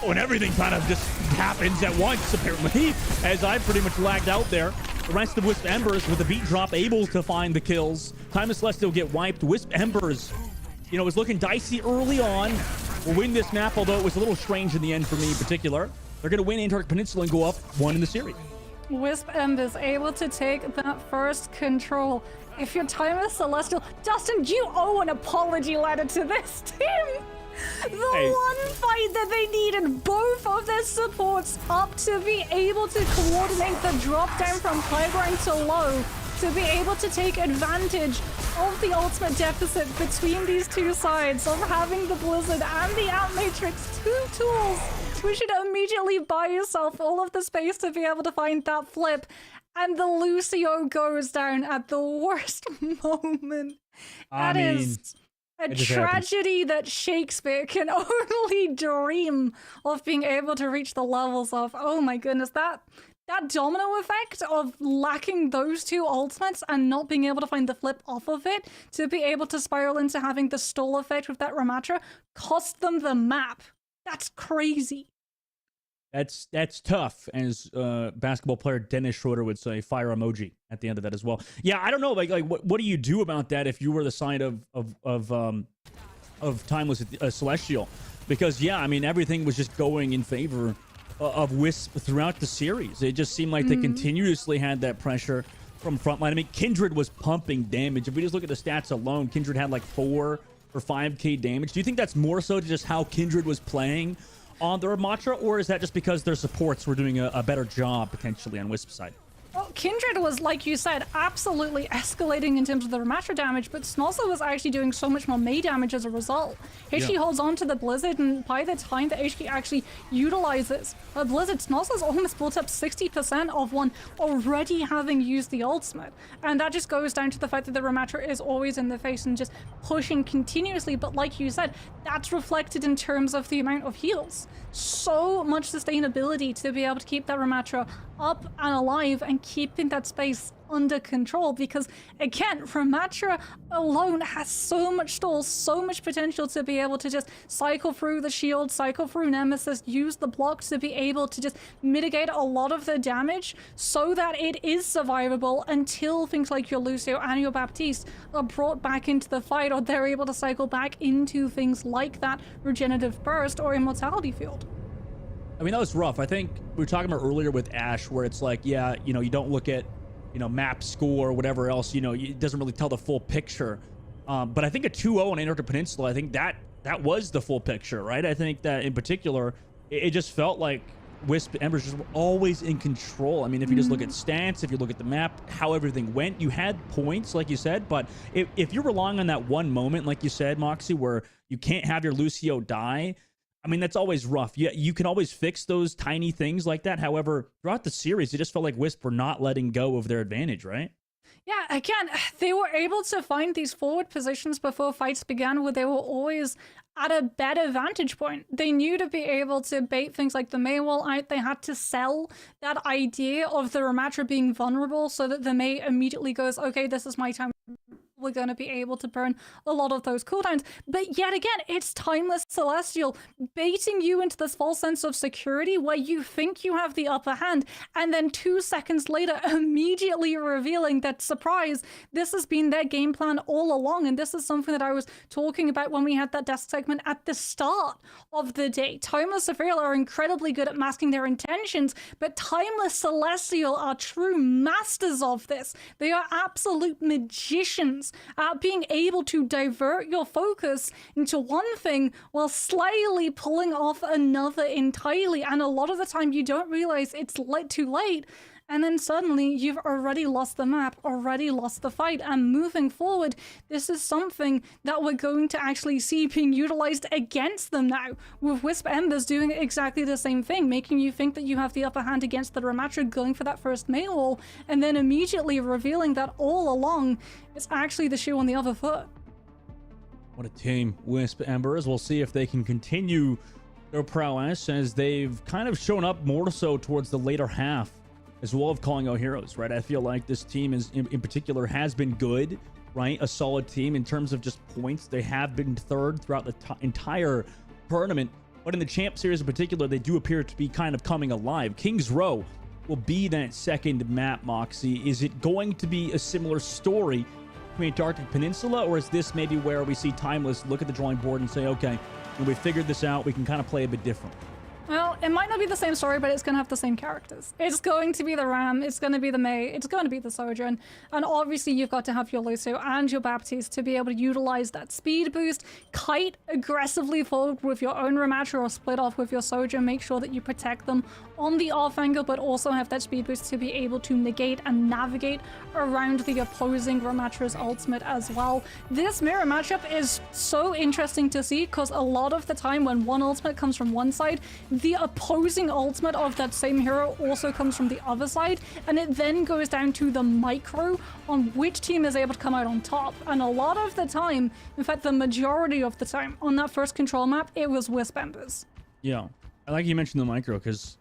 Oh, and everything kind of just happens at once, apparently, as I pretty much lagged out there. The rest of Wisp Embers with the beat drop able to find the kills. Timeless Celestial get wiped. Wisp Embers, you know, was looking dicey early on. Will win this map, although it was a little strange in the end for me in particular. They're going to win Antarctic Peninsula and go up 1 in the series. Wisp Embers able to take that first control. If you're Timeless Celestial, Dustin, you owe an apology letter to this team. The one fight that they needed both of their supports up to be able to coordinate the drop down from high ground to low, to be able to take advantage of the ultimate deficit between these two sides of having the Blizzard and the Amp Matrix, two tools which should immediately buy yourself all of the space to be able to find that flip. And the Lucio goes down at the worst moment. That is a tragedy that Shakespeare can only dream of being able to reach the levels of. Oh my goodness, that domino effect of lacking those two ultimates and not being able to find the flip off of it to be able to spiral into having the stall effect with that Ramatra cost them the map. That's crazy. That's tough, as basketball player Dennis Schroeder would say. Fire emoji at the end of that as well. Yeah, I don't know. Like what do you do about that if you were the side of Timeless Celestial? Because yeah, I mean everything was just going in favor of Wisp throughout the series. It just seemed like they continuously had that pressure from frontline. I mean, Kindred was pumping damage. If we just look at the stats alone, Kindred had like 4 or 5k damage. Do you think that's more so just how Kindred was playing on the Ramatra, or is that just because their supports were doing a better job potentially on Wisp's side? Well, Kindred was, like you said, absolutely escalating in terms of the Ramatra damage, but Snozzle was actually doing so much more May damage as a result. HK holds on to the Blizzard, and by the time that HK actually utilizes a Blizzard, Snozzle's almost built up 60% of one already having used the ultimate. And that just goes down to the fact that the Ramatra is always in the face and just pushing continuously, but like you said, that's reflected in terms of the amount of heals. So much sustainability to be able to keep that Ramatra up and alive and keeping that space under control, because again, Ramatra alone has so much stall, so much potential to be able to just cycle through the shield, cycle through Nemesis, use the blocks to be able to just mitigate a lot of the damage so that it is survivable until things like your Lucio and your Baptiste are brought back into the fight, or they're able to cycle back into things like that regenerative burst or immortality field. I mean, that was rough. I think we were talking about earlier with Ash, where it's like, yeah, you know, you don't look at, you know, map score or whatever else, you know, it doesn't really tell the full picture. But I think a 2-0 on Antarctic Peninsula, I think that was the full picture, right? I think that in particular, it just felt like Wisp Embers just were always in control. I mean, if you just look at stats, if you look at the map, how everything went, you had points, like you said, but if you're relying on that one moment, like you said, Moxie, where you can't have your Lucio die, I mean, that's always rough. Yeah, you can always fix those tiny things like that. However, throughout the series, it just felt like Wisp were not letting go of their advantage, right? Yeah, again, they were able to find these forward positions before fights began where they were always at a better vantage point. They knew to be able to bait things like the Mei wall out. They had to sell that idea of the Ramatra being vulnerable so that the Mei immediately goes, okay, this is my time we're going to be able to burn a lot of those cooldowns. But yet again, it's Timeless Celestial baiting you into this false sense of security where you think you have the upper hand, and then 2 seconds later immediately revealing that, surprise, this has been their game plan all along. And this is something that I was talking about when we had that desk segment at the start of the day. Timeless Ethereal are incredibly good at masking their intentions, but Timeless Celestial are true masters of this. They are absolute magicians at being able to divert your focus into one thing while slyly pulling off another entirely. And a lot of the time you don't realize it's too late. And then suddenly you've already lost the map, already lost the fight. And moving forward, this is something that we're going to actually see being utilized against them now, with Wisp Embers doing exactly the same thing, making you think that you have the upper hand against the Ramattra, going for that first mail wall, and then immediately revealing that all along it's actually the shoe on the other foot. What a team, Wisp Embers. We'll see if they can continue their prowess, as they've kind of shown up more so towards the later half as well of calling out heroes, right? I feel like this team is in particular has been good, right? A solid team in terms of just points. They have been third throughout the entire tournament, but in the champ series in particular, they do appear to be kind of coming alive. King's Row will be that second map, Moxie. Is it going to be a similar story between Antarctic Peninsula, or is this maybe where we see Timeless look at the drawing board and say, okay, when we figured this out, we can kind of play a bit different? Well, it might not be the same story, but it's going to have the same characters. It's going to be the Ram, it's going to be the Mei, it's going to be the Sojourn, and obviously you've got to have your Lucio and your Baptiste to be able to utilize that speed boost, kite aggressively forward with your own Ramattra or split off with your Sojourn, make sure that you protect them on the off angle, but also have that speed boost to be able to negate and navigate around the opposing Ramatra's ultimate as well. This mirror matchup is so interesting to see, because a lot of the time when one ultimate comes from one side, the opposing ultimate of that same hero also comes from the other side, and it then goes down to the micro on which team is able to come out on top. And a lot of the time, in fact the majority of the time, on that first control map, it was Wisp Embers. Yeah, I like you mentioned the micro, because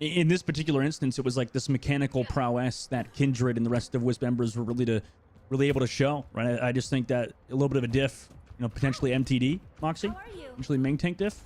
in this particular instance, it was like this mechanical prowess that Kindred and the rest of Wisp Embers were really able to show, right? I just think that a little bit of a diff, you know, potentially MTD, Moxie? Potentially main tank diff?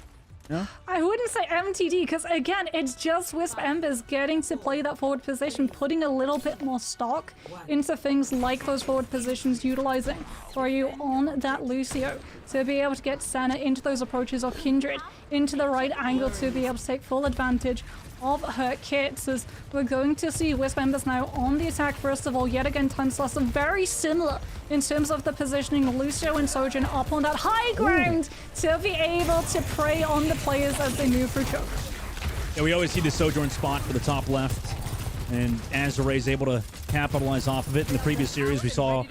No? I wouldn't say MTD, because again, it's just Wisp Embers getting to play that forward position, putting a little bit more stock into things like those forward positions, utilizing for you on that Lucio to be able to get Senna into those approaches, or Kindred into the right angle to be able to take full advantage of her kits. As we're going to see Wisp Embers now on the attack. First of all, yet again, Timeless Celestial very similar in terms of the positioning. Lucio and Sojourn up on that high ground to be able to prey on the players as they move through choke. Yeah, we always see the Sojourn spot for the top left, and Azure is able to capitalize off of it. In the previous series, we saw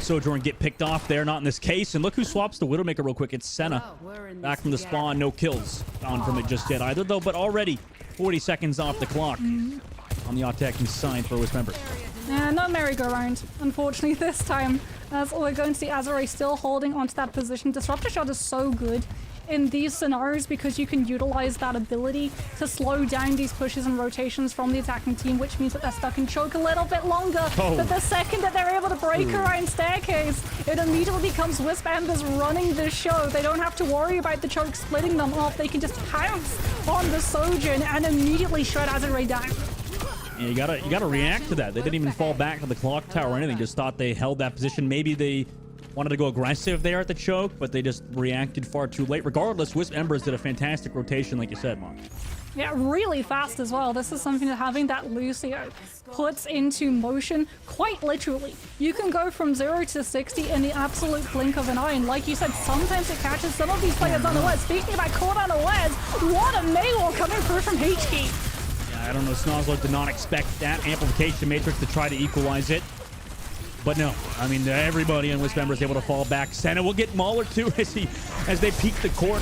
Sojourn get picked off there, not in this case. And look who swaps the Widowmaker real quick. It's Senna. Back from the spawn, no kills found from it just yet either, though, but already 40 seconds off the clock on the attacking side for Wisp Embers. Yeah, no merry-go-round, unfortunately, this time. As we're going to see Azure still holding onto that position. Disruptor Shot is so good in these scenarios because you can utilize that ability to slow down these pushes and rotations from the attacking team, which means that they're stuck in choke a little bit longer. But the second that they're able to break around staircase, it immediately becomes Wisp Embers running this show. They don't have to worry about the choke splitting them off. They can just pounce on the Sojourn and immediately shut Azure down. Yeah, you gotta react to that. They didn't even fall back to the clock tower or anything. Just thought they held that position. Maybe they wanted to go aggressive there at the choke, but they just reacted far too late. Regardless, Wisp Embers did a fantastic rotation, like you said, Mom. Yeah, really fast as well. This is something that having that Lucio puts into motion, quite literally. You can go from 0 to 60 in the absolute blink of an eye, and like you said, sometimes it catches some of these players unawares. Speaking about caught unawares, what a Maywall coming through from HK. I don't know, Snozzler did not expect that amplification matrix to try to equalize it. But no, I mean, everybody in Wisp Embers is able to fall back. Senna will get Mauler too as they peek the corner.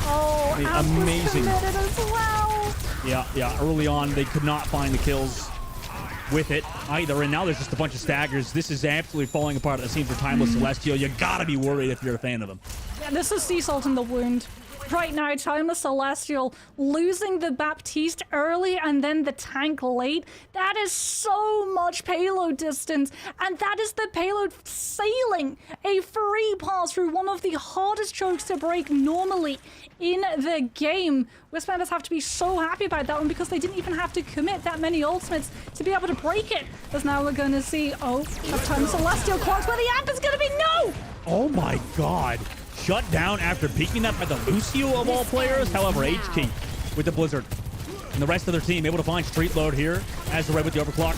Oh, I mean, amazing. As well. Yeah, early on, they could not find the kills with it either. And now there's just a bunch of staggers. This is absolutely falling apart at the seams for Timeless Celestial. You gotta be worried if you're a fan of them. Yeah, this is Sea Salt in the wound. right now. Timeless Celestial losing the Baptiste early and then the tank late. That is so much payload distance, and that is the payload sailing a free pass through one of the hardest chokes to break normally in the game. Wisp members have to be so happy about that one because they didn't even have to commit that many ultimates to be able to break it. As now we're going to see, oh, that time Celestial clocks where the amp is going to be. No! Oh my god. Shut down after peeking that by the Lucio of all players. However, HK with the Blizzard. And the rest of their team able to find Street Load here. As the Red with the overclock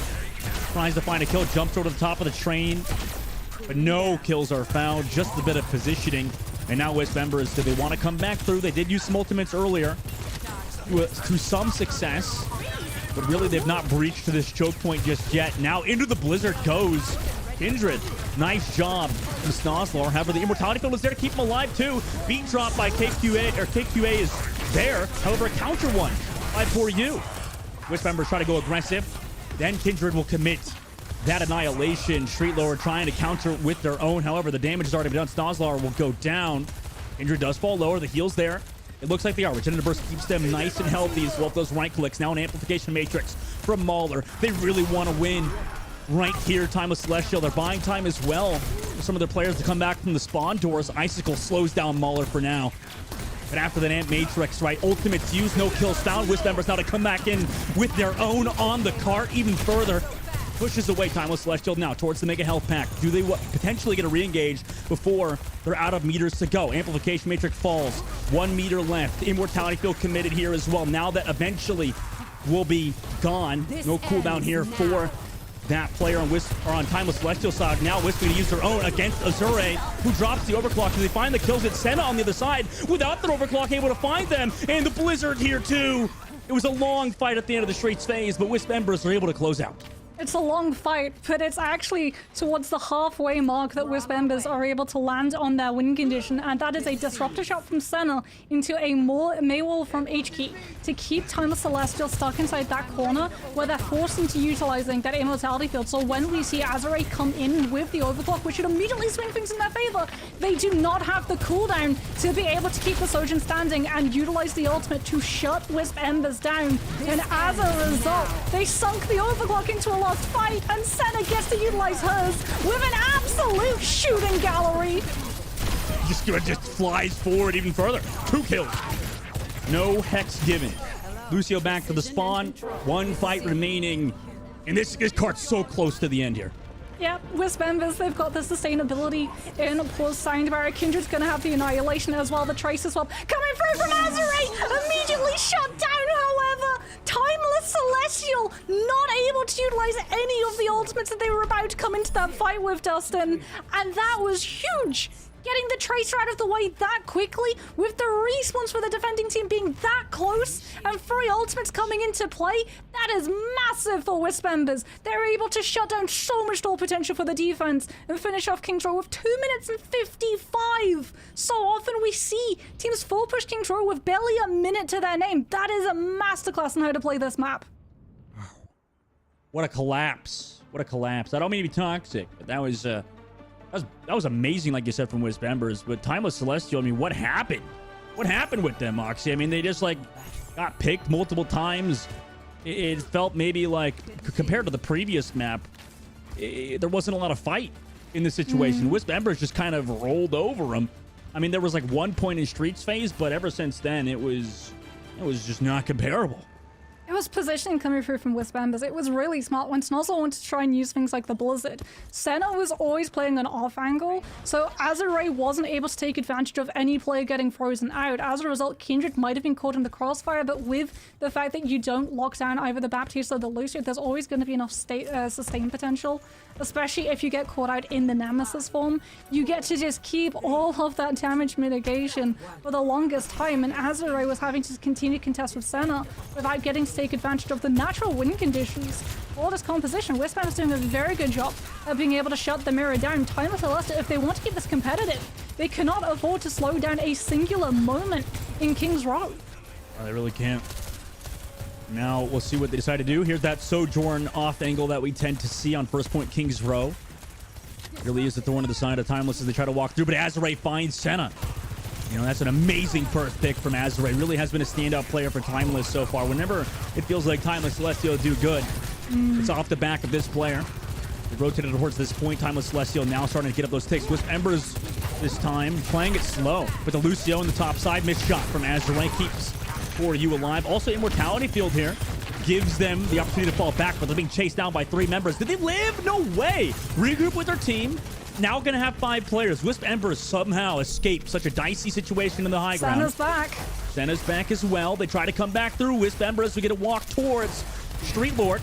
tries to find a kill. Jumps over to the top of the train. But no kills are found. Just a bit of positioning. And now Wisp members, do they want to come back through? They did use some ultimates earlier to some success. But really, they've not breached to this choke point just yet. Now into the Blizzard goes Kindred. Nice job from Snozlar. However, the Immortality Field is there to keep him alive too. Beat drop by KQA, or KQA is there. However, a counter one by 4U. Wisp members try to go aggressive. Then Kindred will commit that annihilation. Street Lower trying to counter with their own. However, the damage has already been done. Snozlar will go down. Kindred does fall lower. The heal's there. It looks like they are. Regenerative Burst keeps them nice and healthy as well as those right clicks. Now an Amplification Matrix from Mauler. They really want to win right here. Timeless Celestial. They're buying time as well for some of their players to come back from the spawn doors. Icicle slows down Mauler for now. But after that Amp Matrix, right, ultimates used, no kills found. Wisp members now to come back in with their own on the cart even further. Pushes away Timeless Celestial now towards the Mega Health Pack. Do they potentially get a re-engage before they're out of meters to go? Amplification Matrix falls. 1 meter left. Immortality Field committed here as well. Now that eventually will be gone. No cooldown here for that player on Wisp, or on Timeless Celestial side. Now Wisp going to use their own against Azure, who drops the overclock. Do they find the kills? It's Senna on the other side without their overclock able to find them. And the Blizzard here too. It was a long fight at the end of the Streets phase, but Wisp members are able to close out. It's a long fight, but it's actually towards the halfway mark that Wisp members are able to land on their win condition, and that is a disruptor shot from Senna into a Maywall from HK to keep Timeless Celestial stuck inside that corner where they're forced into utilizing that Immortality Field. So when we see Azure come in with the overclock, which should immediately swing things in their favor, they do not have the cooldown to be able to keep the Sojourn standing and utilize the ultimate to shut Wisp Embers down. And as a result, they sunk the overclock into a last fight, and Senna gets to utilize hers with an absolute shooting gallery. Just flies forward even further. 2 kills. No hex given. Lucio back to the spawn. 1 fight remaining. And this card's so close to the end here. Yeah, Wisp members, they've got the sustainability in Pause Signed Barrier. Kindred's gonna have the Annihilation as well. The Tracer Swap coming through from Azure, immediately shut down, however. Timeless Celestial not able to utilize any of the ultimates that they were about to come into that fight with, Dustin. And that was huge. Getting the Tracer out of the way that quickly, with the respawns for the defending team being that close, and 3 ultimates coming into play, that is massive for Wisp members. They're able to shut down so much stall potential for the defense and finish off King's Row with 2 minutes and 55. So often we see teams full push King's Row with barely a minute to their name. That is a masterclass on how to play this map. What a collapse. What a collapse. I don't mean to be toxic, but that was amazing, like you said, from Wisp members. But Timeless Celestial, I mean, what happened? What happened with them, Moxie? I mean, they just, like, got picked multiple times. It felt maybe like, compared to the previous map, there wasn't a lot of fight in this situation. Wisp members just kind of rolled over them. I mean, there was, like, 1 point in Streets phase, but ever since then, it was just not comparable. It was positioning coming through from Wisp members. It was really smart when Snozzle wanted to try and use things like the Blizzard. Senna was always playing an off angle, so Azure wasn't able to take advantage of any player getting frozen out. As a result, Kindred might have been caught in the crossfire, but with the fact that you don't lock down either the Baptiste or the Lucio, there's always going to be enough sustain potential, especially if you get caught out in the Nemesis form. You get to just keep all of that damage mitigation for the longest time, and Azure was having to continue to contest with Senna without getting to take advantage of the natural win conditions for this composition. Wisp is doing a very good job of being able to shut the mirror down. Timeless Celestial, if they want to keep this competitive, they cannot afford to slow down a singular moment in King's Row. Oh, they really can't. Now we'll see what they decide to do. Here's that Sojourn off angle that we tend to see on first point King's Row. Really is the thorn to the side of Timeless as they try to walk through, but Azure finds Senna. You know, that's an amazing first pick from Azure. Really has been a standout player for Timeless so far. Whenever it feels like Timeless Celestial do good, it's off the back of this player. They rotated towards this point. Timeless Celestial now starting to get up those ticks. Wisp Embers this time playing it slow. But the Lucio on the top side, missed shot from Azure keeps For You alive. Also, Immortality Field here gives them the opportunity to fall back, but they're being chased down by 3 members. Did they live? No way. Regroup with their team. Now going to have 5 players. Wisp Embers somehow escape such a dicey situation in the high ground. Senna's back. Senna's back as well. They try to come back through. Wisp Embers we get a walk towards Street Lord,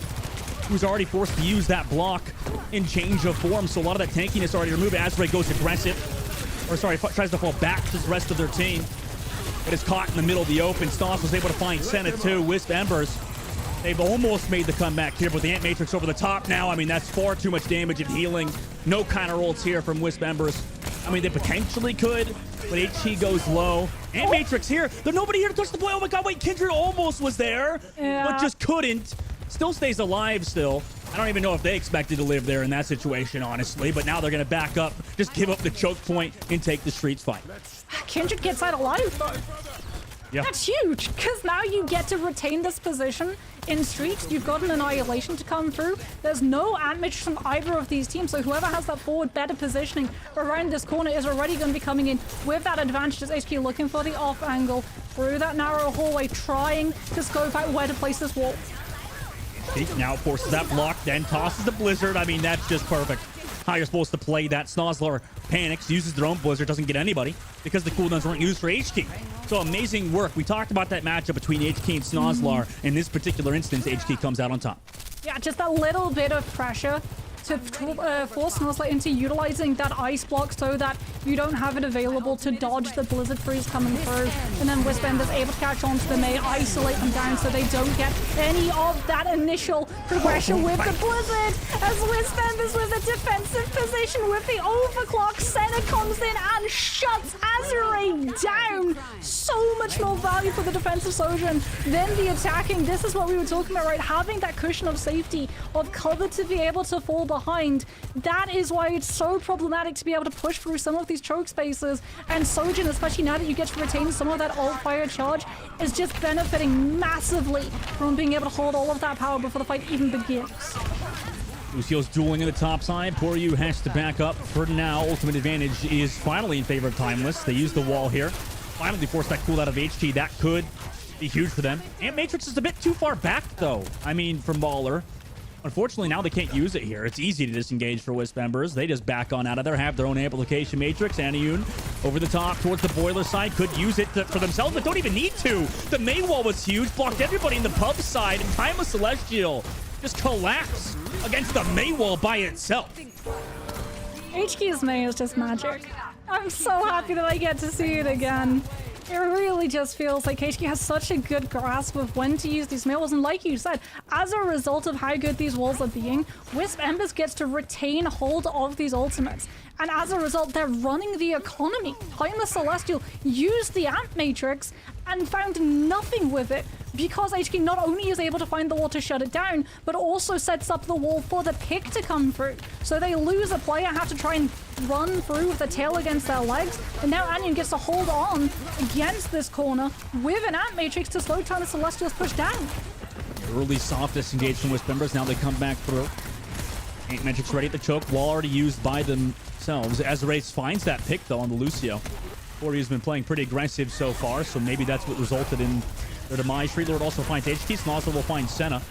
who's already forced to use that block in change of form. So a lot of that tankiness already removed. Azure goes aggressive. Or sorry, tries to fall back to the rest of their team. But is caught in the middle of the open. Stoss was able to find Senna too. Wisp Embers, they've almost made the comeback here, but the Ant Matrix over the top now. I mean, that's far too much damage and healing. No counter ults here from Wisp Embers. I mean, they potentially could, but HT goes low. Ant Matrix here. There's nobody here to touch the boy. Oh my god, wait, Kindred almost was there, but just couldn't. Still stays alive still. I don't even know if they expected to live there in that situation, honestly, but now they're going to back up, just give up the choke point, and take the streets fight. Kindred gets out alive, though. Yeah. That's huge, because now you get to retain this position in streets. You've got an Annihilation to come through. There's no Ant Matrix from either of these teams, so whoever has that forward better positioning around this corner is already going to be coming in with that advantage as HQ looking for the off angle through that narrow hallway, trying to scope out where to place this wall. Now forces that block, then tosses the Blizzard. I mean, that's just perfect. How you're supposed to play that. Snozzler panics, uses their own Blizzard, doesn't get anybody because the cooldowns weren't used for HK. So amazing work. We talked about that matchup between HK and Snozzler. In this particular instance, HK comes out on top. Yeah, just a little bit of pressure to force Snozzler into utilizing that ice block so that you don't have it available to dodge the Blizzard Freeze coming through. And then Wisp Embers able to catch on to the May, isolate them down so they don't get any of that initial progression with the Blizzard. As Wisp Embers with a defensive position with the overclock, Senna comes in and shuts Azure down. So much more value for the defensive Sojourn than the attacking. This is what we were talking about, right? Having that cushion of safety, of cover to be able to fall behind. That is why it's so problematic to be able to push through some of these choke spaces. And Sojourn, especially now that you get to retain some of that alt fire charge, is just benefiting massively from being able to hold all of that power before the fight even begins. Lucio's dueling in the top side. Poor You has to back up for now. Ultimate advantage is finally in favor of Timeless. They use the wall here. Finally force that cooldown of HT. That could be huge for them. Ant Matrix is a bit too far back, though. I mean, from Baller. Unfortunately, now they can't use it here. It's easy to disengage for Wisp Embers. They just back on out of there, have their own amplification matrix. Aniyun over the top towards the boiler side. Could use it for themselves, but don't even need to. The main wall was huge. Blocked everybody in the pub side. And Timeless Celestial just collapsed against the main wall by itself. HQ's May is just magic. I'm so happy that I get to see it again. It really just feels like HQ has such a good grasp of when to use these walls, and like you said, as a result of how good these walls are being, Wisp Embers gets to retain hold of these ultimates, and as a result, they're running the economy. Timeless Celestial used the Ant Matrix and found nothing with it because HQ not only is able to find the wall to shut it down, but also sets up the wall for the pick to come through. So they lose a player, have to try and run through with the tail against their legs, and now Anyon gets to hold on against this corner with an Ant Matrix to slow Timeless Celestial's push down. Early soft disengage from Wisp Embers. Now they come back through. Ant Matrix ready at the choke. Wall already used by themselves. Azure finds that pick, though, on the Lucio. Corey's been playing pretty aggressive so far, so maybe that's what resulted in their demise. Street Lord also finds HT. Snozzler will find Senna.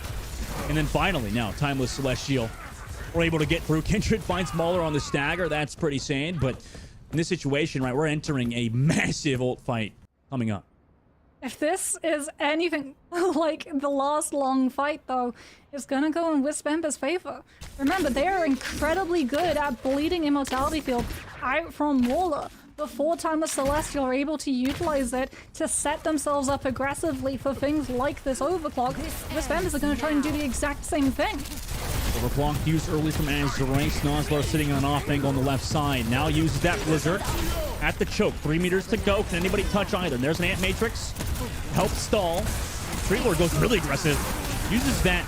And then finally, now, Timeless Celestial we're able to get through. Kindred finds Mauler on the stagger. That's pretty sane, but in this situation, right, we're entering a massive ult fight coming up. If this is anything like the last long fight, though, it's gonna go in Wisp Embers' favor. Remember, they are incredibly good at bleeding Immortality Field out from Waller before Timeless Celestial are able to utilize it to set themselves up aggressively for things like this overclock. Wisp Embers are gonna try and do the exact same thing. Overclock used early from Azure. Snozzler sitting on an off angle on the left side. Now uses that Blizzard at the choke. 3 meters to go. Can anybody touch either? And there's an Ant Matrix. Help stall. Street Lord goes really aggressive. Uses that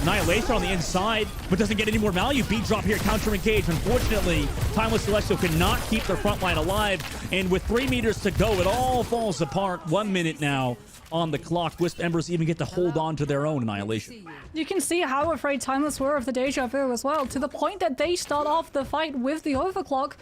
Annihilation on the inside, but doesn't get any more value. Beat drop here, counter engage. Unfortunately, Timeless Celestial cannot keep their front line alive, and with 3 meters to go, it all falls apart. 1 minute now on the clock. Wisp Embers even get to hold on to their own Annihilation. You can see how afraid Timeless were of the Deja Vu as well, to the point that they start off the fight with the overclock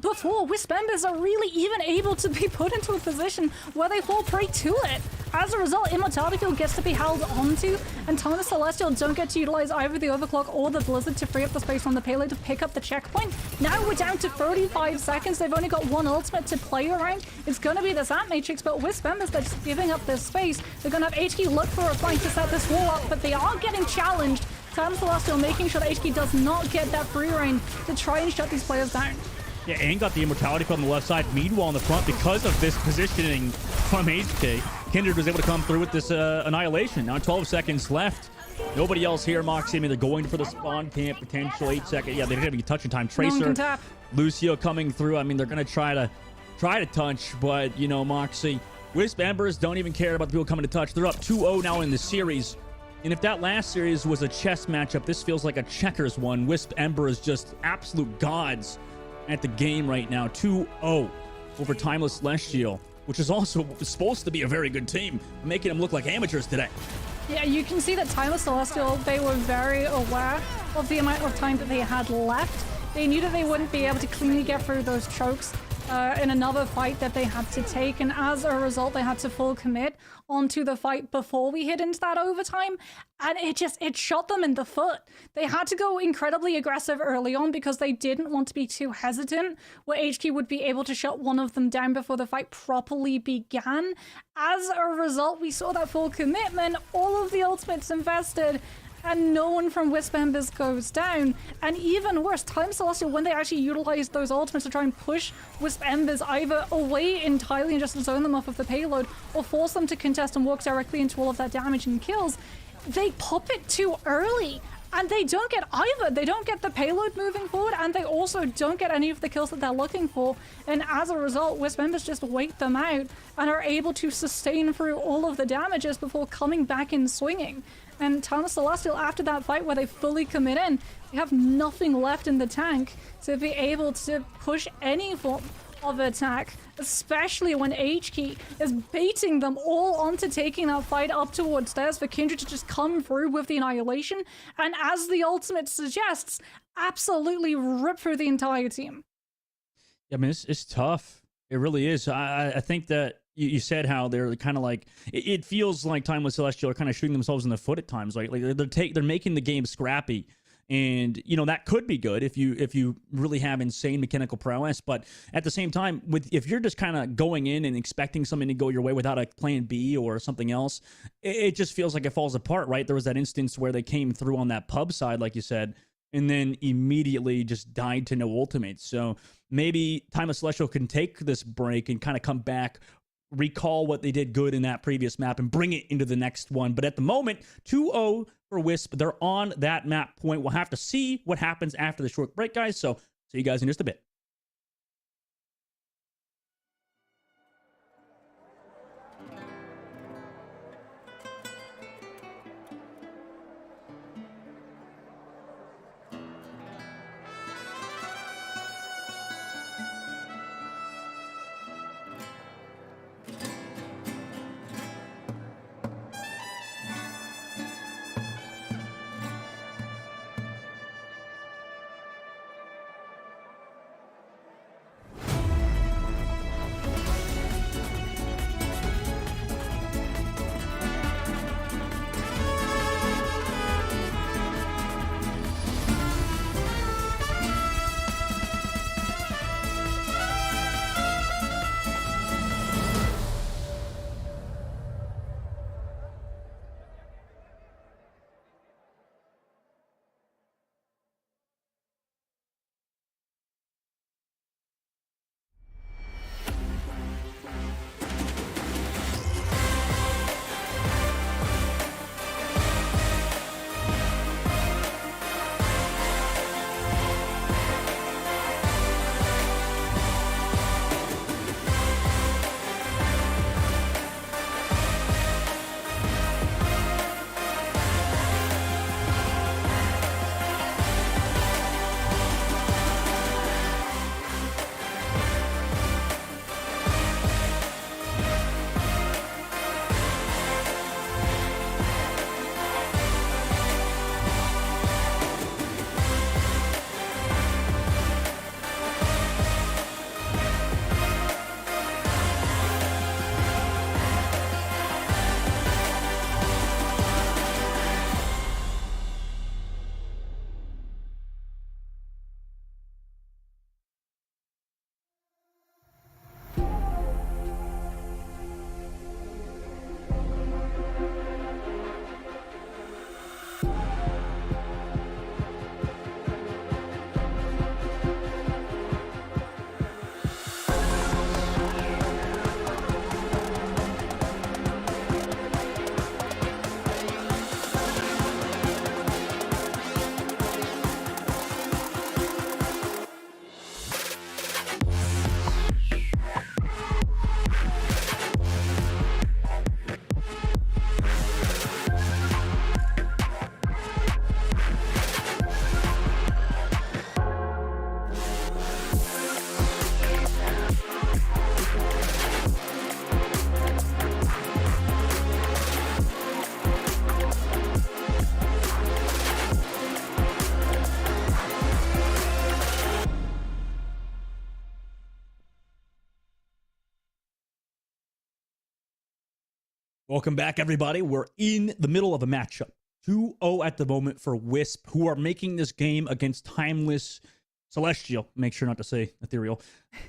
before Wisp Embers are really even able to be put into a position where they fall prey to it. As a result, Immortality Field gets to be held onto, and Timeless Celestial don't get to utilize either the Overclock or the Blizzard to free up the space on the payload to pick up the checkpoint. Now we're down to 35 seconds. They've only got one ultimate to play around. It's going to be the Zap Matrix, but Wisp Embers, they're just giving up this space. They're going to have HK look for a flank to set this wall up, but they are getting challenged. Timeless Celestial making sure that HK does not get that free reign to try and shut these players down. Yeah, and got the Immortality from the left side. Meanwhile, on the front, because of this positioning from HK, Kindred was able to come through with this Annihilation. Now 12 seconds left. Nobody else here. Moxie, I mean, they're going for the spawn camp potential. 8 seconds. Yeah, they didn't have any touching time. No one Tracer, can tap. Lucio coming through. I mean, they're going to try to touch, but, you know, Moxie, Wisp Embers don't even care about the people coming to touch. They're up 2-0 now in the series. And if that last series was a chess matchup, this feels like a checkers one. Wisp Ember is just absolute gods at the game right now. 2-0 over Timeless Celestial, which is also supposed to be a very good team, making them look like amateurs today. Yeah, you can see that Timeless Celestial, they were very aware of the amount of time that they had left. They knew that they wouldn't be able to cleanly get through those chokes in another fight that they had to take, and as a result they had to full commit onto the fight before we hit into that overtime, and it shot them in the foot. They had to go incredibly aggressive early on because they didn't want to be too hesitant, where HQ would be able to shut one of them down before the fight properly began. As a result, we saw that full commitment, all of the ultimates invested, and no one from Wisp Embers goes down. And even worse, Timeless Celestial, when they actually utilized those ultimates to try and push Wisp Embers either away entirely and just zone them off of the payload, or force them to contest and walk directly into all of that damage and kills, they pop it too early. And they don't get either. They don't get the payload moving forward, and they also don't get any of the kills that they're looking for. And as a result, Wisp Embers just wait them out and are able to sustain through all of the damages before coming back in swinging. And Timeless Celestial, after that fight where they fully commit in, they have nothing left in the tank to be able to push any form of attack, especially when HK is baiting them all onto taking that fight up towards theirs for Kindred to just come through with the Annihilation, and as the ultimate suggests, absolutely rip through the entire team. I mean, it's tough. It really is. I think that you said how they're kind of like, it feels like Timeless Celestial are kind of shooting themselves in the foot at times. Like they're making the game scrappy. And, you know, that could be good if you really have insane mechanical prowess. But at the same time, if you're just kind of going in and expecting something to go your way without a plan B or something else, it just feels like it falls apart, right? There was that instance where they came through on that pub side, like you said, and then immediately just died to no ultimates. So maybe Timeless Celestial can take this break and kind of come back, recall what they did good in that previous map and bring it into the next one. But at the moment, 2-0 for Wisp. They're on that map point. We'll have to see what happens after the short break, guys. So see you guys in just a bit. Welcome back, everybody. We're in the middle of a matchup. 2-0 at the moment for Wisp, who are making this game against Timeless Celestial. Make sure not to say Ethereal.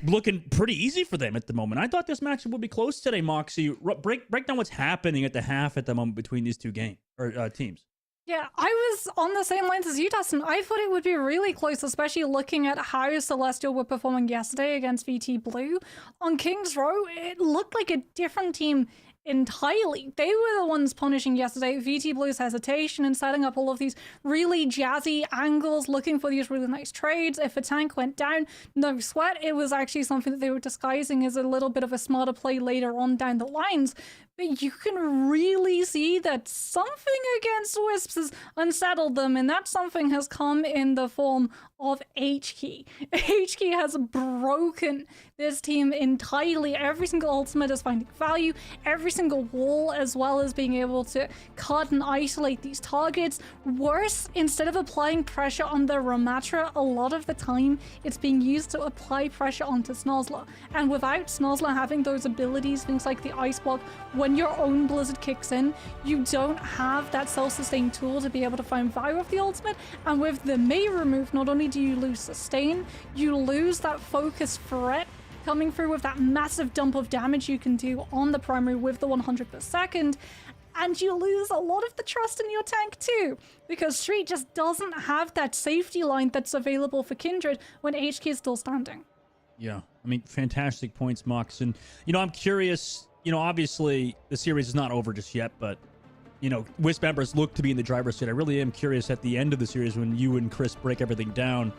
Looking pretty easy for them at the moment. I thought this matchup would be close today, Moxie. Break down what's happening at the half at the moment between these two teams. Yeah, I was on the same lines as you, Dustin. I thought it would be really close, especially looking at how Celestial were performing yesterday against VT Blue. On King's Row, it looked like a different team entirely. They were the ones punishing yesterday VT Blue's hesitation and setting up all of these really jazzy angles, looking for these really nice trades. If a tank went down, no sweat. It was actually something that they were disguising as a little bit of a smarter play later on down the lines. But you can really see that something against Wisps has unsettled them, and that something has come in the form of H-Key. H-Key has broken this team entirely. Every single ultimate is finding value, every single wall, as well as being able to cut and isolate these targets. Worse, instead of applying pressure on the Ramatra, a lot of the time it's being used to apply pressure onto Snozzler. And without Snozzler having those abilities, things like the Ice Block, when your own Blizzard kicks in, you don't have that self-sustain tool to be able to find value of the ultimate. And with the Mei remove, not only do you lose sustain, you lose that focus threat coming through with that massive dump of damage you can do on the primary with the 100 per second. And you lose a lot of the trust in your tank too, because Street just doesn't have that safety line that's available for Kindred when HK is still standing. Yeah, I mean, fantastic points, Mox. And, I'm curious, obviously the series is not over just yet, but, Wisp members look to be in the driver's seat. I really am curious at the end of the series when you and Chris break everything down,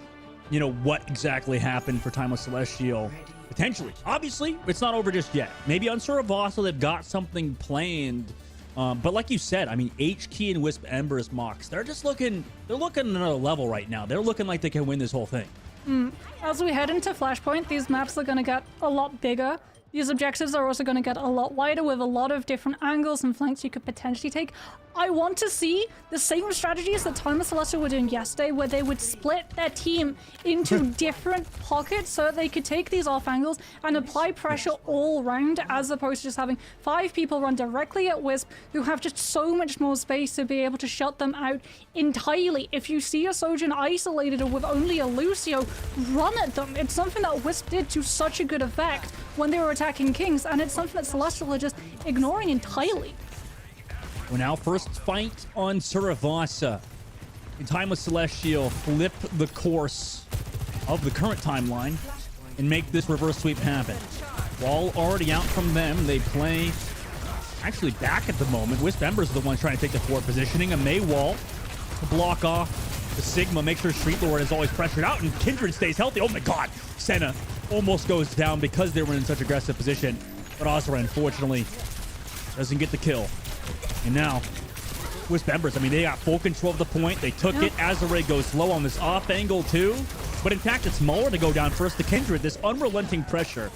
what exactly happened for Timeless Celestial. Potentially. Obviously, it's not over just yet. Maybe on Suravasa, they've got something planned. But like you said, I mean, H-Key and Wisp Embers, Mox, they're looking at another level right now. They're looking like they can win this whole thing. As we head into Flashpoint, these maps are going to get a lot bigger. These objectives are also going to get a lot wider with a lot of different angles and flanks you could potentially take. I want to see the same strategies that Timeless Celestial were doing yesterday, where they would split their team into different pockets so that they could take these off angles and apply pressure all around, as opposed to just having 5 people run directly at Wisp who have just so much more space to be able to shut them out entirely. If you see a Sojourn isolated or with only a Lucio, run at them. It's something that Wisp did to such a good effect when they were attacking Kings, and it's something that Celestial are just ignoring entirely. We're now first fight on Suravasa. In Timeless Celestial flip the course of the current timeline and make this reverse sweep happen. Wall already out from them. They play actually back at the moment. Wisp Embers are the ones trying to take the forward positioning. A Mei wall to block off the Sigma. Make sure Street Lord is always pressured out, and Kindred stays healthy. Oh my god. Senna almost goes down because they were in such aggressive position. But Azra, unfortunately, doesn't get the kill. And now, Wisp Embers, I mean, they got full control of the point. They took it. Azure goes low on this off angle, too. But in fact, it's Muller to go down first to Kindred. This unrelenting pressure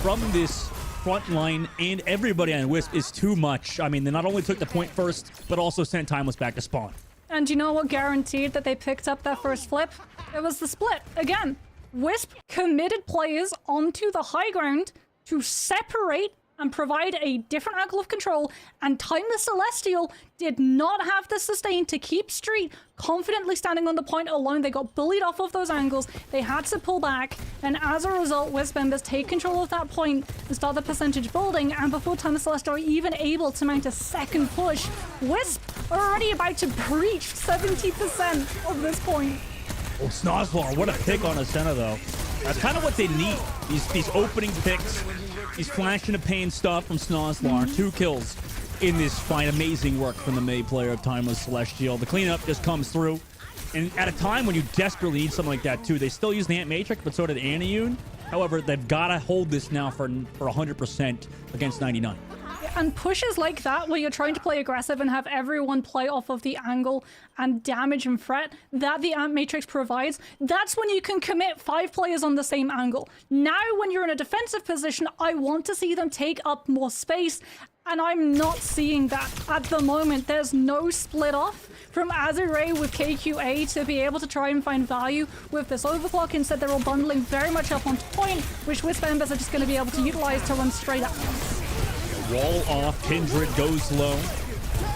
from this front line and everybody on Wisp is too much. I mean, they not only took the point first, but also sent Timeless back to spawn. And you know what guaranteed that they picked up that first flip? It was the split. Again, Wisp committed players onto the high ground to separate and provide a different angle of control, and Timeless Celestial did not have the sustain to keep Street confidently standing on the point alone. They got bullied off of those angles, they had to pull back, and as a result, Wisp Embers take control of that point and start the percentage building, and before Timeless Celestial are even able to mount a second push, Wisp are already about to breach 70% of this point. Oh, Snozzler, what a pick on Ascena, though. That's kind of what they need. These opening picks, these flash into pain stuff from Snozzler. 2 kills in this fight. Amazing work from the Mei player of Timeless Celestial. The cleanup just comes through. And at a time when you desperately need something like that, too, they still use the Ant Matrix, but so did Aniune. However, they've got to hold this now for 100% against 99. And pushes like that, where you're trying to play aggressive and have everyone play off of the angle and damage and threat that the Ant Matrix provides, that's when you can commit 5 players on the same angle. Now, when you're in a defensive position, I want to see them take up more space, and I'm not seeing that at the moment. There's no split off from Azure with KQA to be able to try and find value with this overclock. Instead, they're all bundling very much up onto point, which Wisp Embers are just going to be able to utilize to run straight at them. Wall off. Kindred goes low.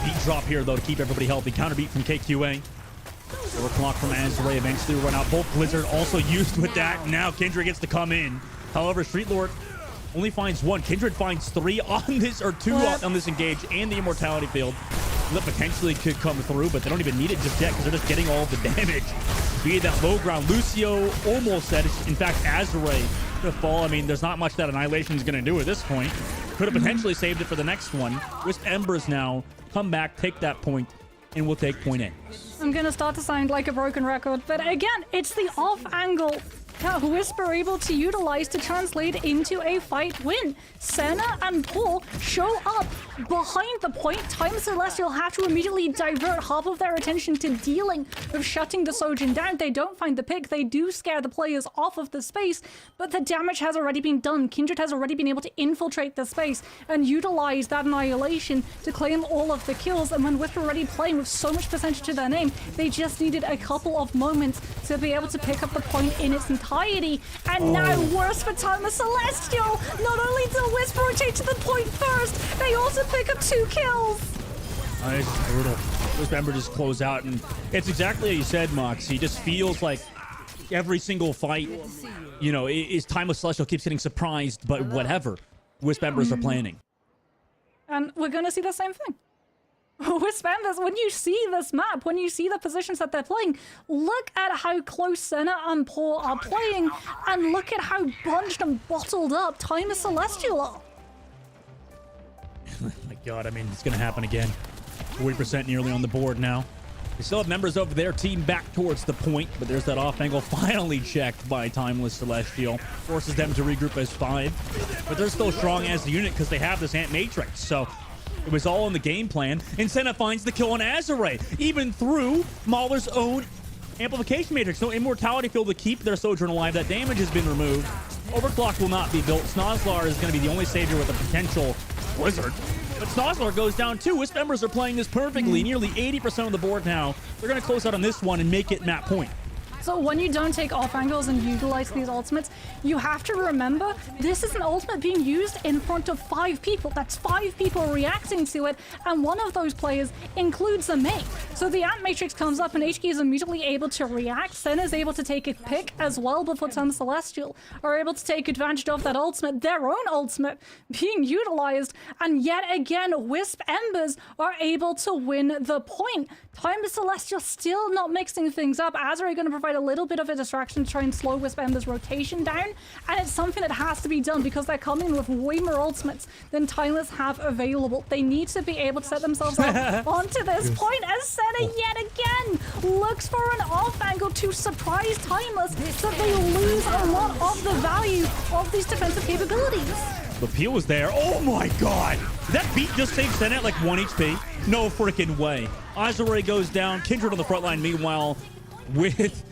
Beat drop here, though, to keep everybody healthy. Counter beat from KQA. Overclock from Azure eventually run out. Both Blizzard also used with that. Now Kindred gets to come in. However, Street Lord only finds one. Kindred finds 3 on this, or 2 on this engage, and the Immortality field. That potentially could come through, but they don't even need it just yet because they're just getting all the damage. Be that low ground. Lucio almost said, in fact, Azure to fall. I mean, there's not much that Annihilation is going to do at this point. Could have potentially saved it for the next one. Wisp Embers now come back, take that point, and we'll take point A. I'm gonna start to sound like a broken record, but again, it's the off angle that Wisp are able to utilize to translate into a fight win. Senna and Paul show up behind the point. Time Celestial have to immediately divert half of their attention to dealing with shutting the Sojin down. They don't find the pick. They do scare the players off of the space, but the damage has already been done. Kindred has already been able to infiltrate the space and utilize that Annihilation to claim all of the kills. And when Wisp are already playing with so much percentage to their name, they just needed a couple of moments to be able to pick up the point in its entirety. And now worse for Time Celestial. Not only do Wisp rotate to the point first, they also pick up 2 kills. It's brutal. Wisp Ember just close out, and it's exactly how you said, Mox. He just feels like every single fight, you know, is Timeless Celestial keeps getting surprised, but whatever. Wisp Embers are planning. And we're going to see the same thing. Wisp Embers, when you see this map, when you see the positions that they're playing, look at how close Senna and Paul are playing, and look at how bunched and bottled up Time Celestial are. Oh my god, I mean, it's going to happen again. 40% nearly on the board now. They still have members of their team back towards the point, but there's that off angle finally checked by Timeless Celestial. Forces them to regroup as 5. But they're still strong as a unit because they have this Ant Matrix. So it was all in the game plan. And Senna finds the kill on Azure, even through Mauler's own Amplification Matrix. No Immortality field to keep their Sojourn alive. That damage has been removed. Overclock will not be built. Snozlar is going to be the only savior with a potential Blizzard. But Snozlar goes down too. Wisp Embers are playing this perfectly. Nearly 80% of the board now. They're going to close out on this one and make it map point. So when you don't take off angles and utilize these ultimates, you have to remember this is an ultimate being used in front of 5 people. That's 5 people reacting to it, and one of those players includes a mate. So the Ant Matrix comes up and HK is immediately able to react. Sen is able to take a pick as well before Time Celestial are able to take advantage of that ultimate, their own ultimate being utilized, and yet again Wisp Embers are able to win the point. Time Celestial still not mixing things up. Azure are going to provide a little bit of a distraction to try and slow Wisp Embers' rotation down, and it's something that has to be done because they're coming with way more ultimates than Timeless have available. They need to be able to set themselves up onto this point as Senna yet again looks for an off angle to surprise Timeless so they lose a lot of the value of these defensive capabilities. The peel was there. Oh my god! Did that beat just save Senna at like 1 HP? No freaking way. Azure goes down. Kindred on the front line. Meanwhile, with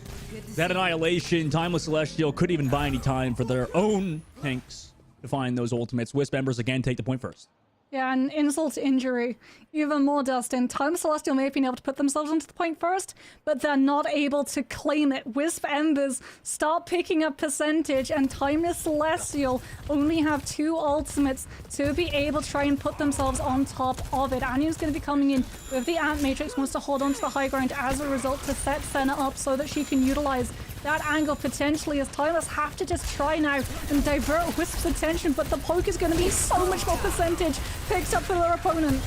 that Annihilation, Timeless Celestial couldn't even buy any time for their own tanks to find those ultimates. Wisp Embers again take the point first. Yeah, and insult to injury. Even more, Dustin. Time Celestial may have been able to put themselves into the point first, but they're not able to claim it. Wisp Embers start picking up percentage, and Timeless Celestial only have 2 ultimates to be able to try and put themselves on top of it. Anyo's going to be coming in with the Ant Matrix, wants to hold on to the high ground as a result to set Senna up so that she can utilize that angle potentially, as Timeless have to just try now and divert Wisp's attention, but the poke is going to be so much more percentage picked up for their opponent.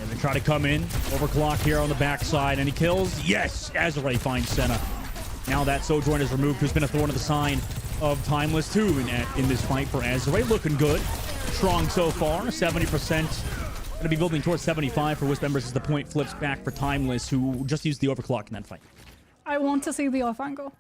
And they try to come in. Overclock here on the backside. Any kills? Yes! Azure finds Senna. Now that Sojourn is removed, who's been a thorn of the sign of Timeless too in this fight for Azure. Looking good. Strong so far. 70%. Going to be building towards 75 for Wisp Embers as the point flips back for Timeless, who just used the Overclock in that fight. I want to see the off angle.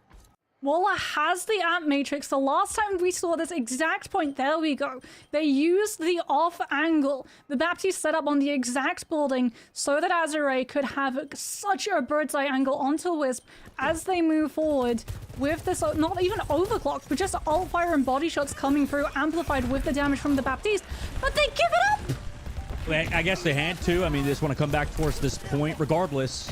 Walla has the Ant Matrix. The last time we saw this exact point, there we go. They used the off angle. The Baptiste set up on the exact building so that Azure could have such a bird's eye angle onto Wisp as they move forward with this, not even overclock, but just alt fire and body shots coming through, amplified with the damage from the Baptiste. But they give it up! I guess they had to. I mean, they just want to come back towards this point regardless.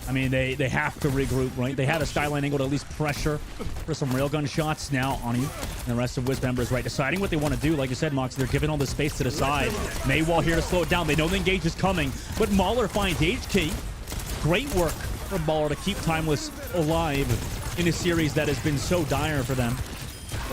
I mean, they have to regroup, right? They had a skyline angle to at least pressure for some railgun shots. Now Ani and the rest of Wisp members, right, deciding what they want to do. Like you said, Mox, they're giving all the space to the side. Maywall here to slow it down. They know the engage is coming, but Mauler finds HK. Great work from Mauler to keep Timeless alive in a series that has been so dire for them.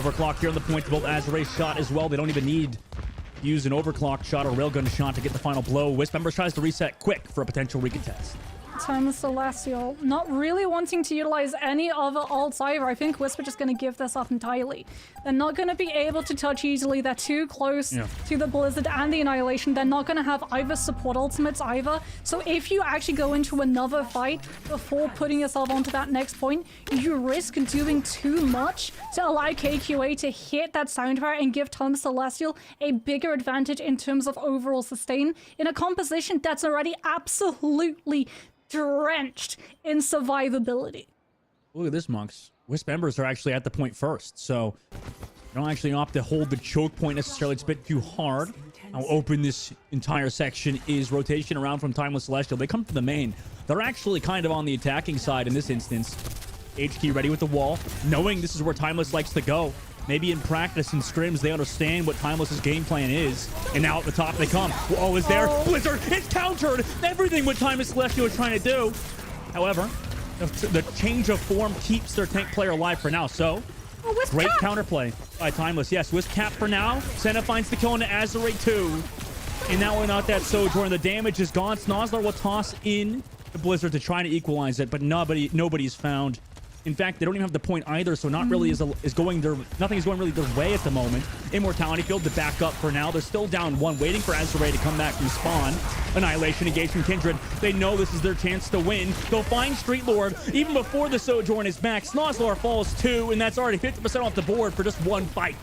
Overclock here on the point to bolt Azure shot as well. They don't even need to use an overclock shot or railgun shot to get the final blow. Wisp members tries to reset quick for a potential recontest. Timeless Celestial not really wanting to utilize any other ults either. I think Wisp are just going to give this up entirely. They're not going to be able to touch easily. They're too close to the Blizzard and the Annihilation. They're not going to have either support ultimates either. So if you actually go into another fight before putting yourself onto that next point, you risk doing too much to allow KQA to hit that sound bar and give Timeless Celestial a bigger advantage in terms of overall sustain in a composition that's already absolutely drenched in survivability. Look at this, Monks. Wisp Embers are actually at the point first, so they don't actually opt to hold the choke point necessarily. It's a bit too hard. How open this entire section is. Rotation around from Timeless Celestial. They come to the main. They're actually kind of on the attacking side in this instance. HK ready with the wall, knowing this is where Timeless likes to go. Maybe in practice and scrims, they understand what Timeless's game plan is. And now at the top they come. Oh, is there? Blizzard, it's countered! Everything what Timeless Celestial is trying to do. However, the change of form keeps their tank player alive for now. So, great counterplay by Timeless. Yes, Wisp cap for now. Senna finds the kill into Azure 2. And now we're not that Sojourn. The damage is gone. Snozzler will toss in the Blizzard to try to equalize it, but nobody's found. In fact, they don't even have the point either, so not really nothing is going really their way at the moment. Immortality Field to back up for now. They're still down one, waiting for Azure to come back from spawn. Annihilation engaged from Kindred. They know this is their chance to win. They'll find Street Lord even before the Sojourn is back. Snozzler falls 2, and that's already 50% off the board for just one fight.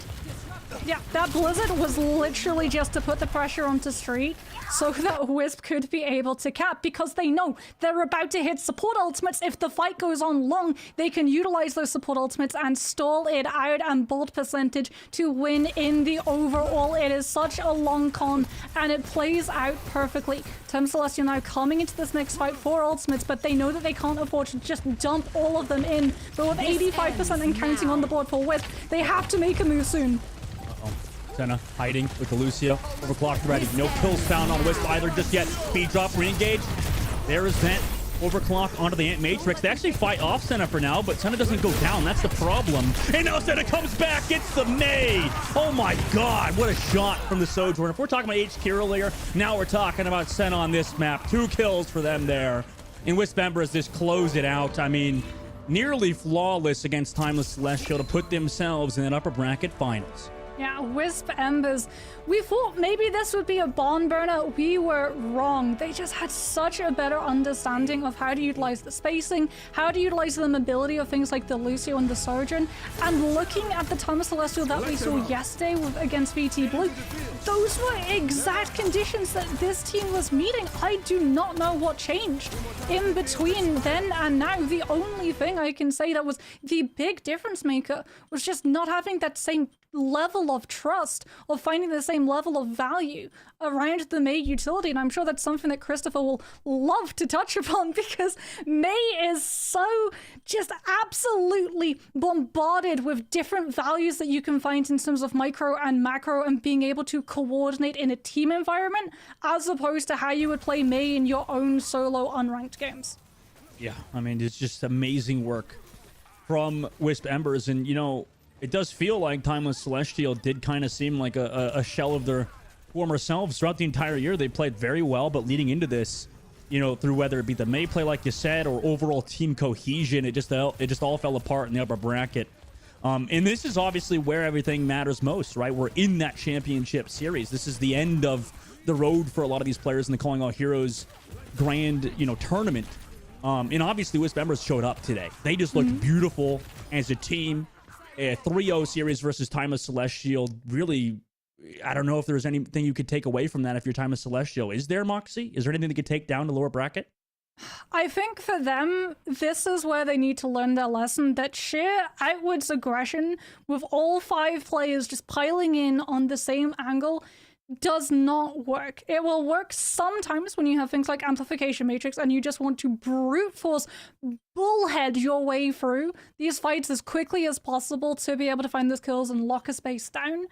Yeah, that Blizzard was literally just to put the pressure onto Street so that Wisp could be able to cap, because they know they're about to hit support ultimates. If the fight goes on long, they can utilize those support ultimates and stall it out and bolt percentage to win in the overall. It is such a long con, and it plays out perfectly. Timeless Celestial now coming into this next fight for ultimates, but they know that they can't afford to just dump all of them in. But with 85% and counting on the board for Wisp, they have to make a move soon. Senna hiding with the Lucio. Overclocked ready. No kills found on Wisp either just yet. Speed drop, re-engage. There is Vent. Overclock onto the Ant Matrix. They actually fight off Senna for now, but Senna doesn't go down. That's the problem. And now Senna comes back. Gets the May. Oh my god. What a shot from the Sojourn. If we're talking about HK earlier, now we're talking about Senna on this map. 2 kills for them there. And Wisp Embers just close it out. I mean, nearly flawless against Timeless Celestial to put themselves in an upper bracket finals. Yeah, Wisp Embers. We thought maybe this would be a barn burner. We were wrong. They just had such a better understanding of how to utilize the spacing, how to utilize the mobility of things like the Lucio and the Sojourn. And looking at the Timeless Celestial that we saw yesterday against VT Blue, those were exact conditions that this team was meeting. I do not know what changed in between then and now. The only thing I can say that was the big difference maker was just not having that same level of trust or finding the same level of value around the Mei utility. And I'm sure that's something that Christopher will love to touch upon, because Mei is so just absolutely bombarded with different values that you can find in terms of micro and macro and being able to coordinate in a team environment, as opposed to how you would play Mei in your own solo unranked games. Yeah, I mean, it's just amazing work from Wisp Embers. And, you know, it does feel like Timeless Celestial did kind of seem like a shell of their former selves throughout the entire year. They played very well, but leading into this, you know, through whether it be the Mei play, like you said, or overall team cohesion, it just all fell apart in the upper bracket. And this is obviously where everything matters most, right? We're in that championship series. This is the end of the road for a lot of these players in the Calling All Heroes grand, you know, tournament. And obviously Wisp Embers showed up today. They just looked beautiful as a team. A 3-0 series versus Timeless Celestial. Really, I don't know if there's anything you could take away from that if you're Timeless Celestial. Is there, Moxie? Is there anything they could take down to lower bracket? I think for them, this is where they need to learn their lesson, that sheer outwards aggression with all 5 players just piling in on the same angle, does not work. It will work sometimes when you have things like Amplification Matrix and you just want to brute force, bullhead your way through these fights as quickly as possible to be able to find those kills and lock a space down.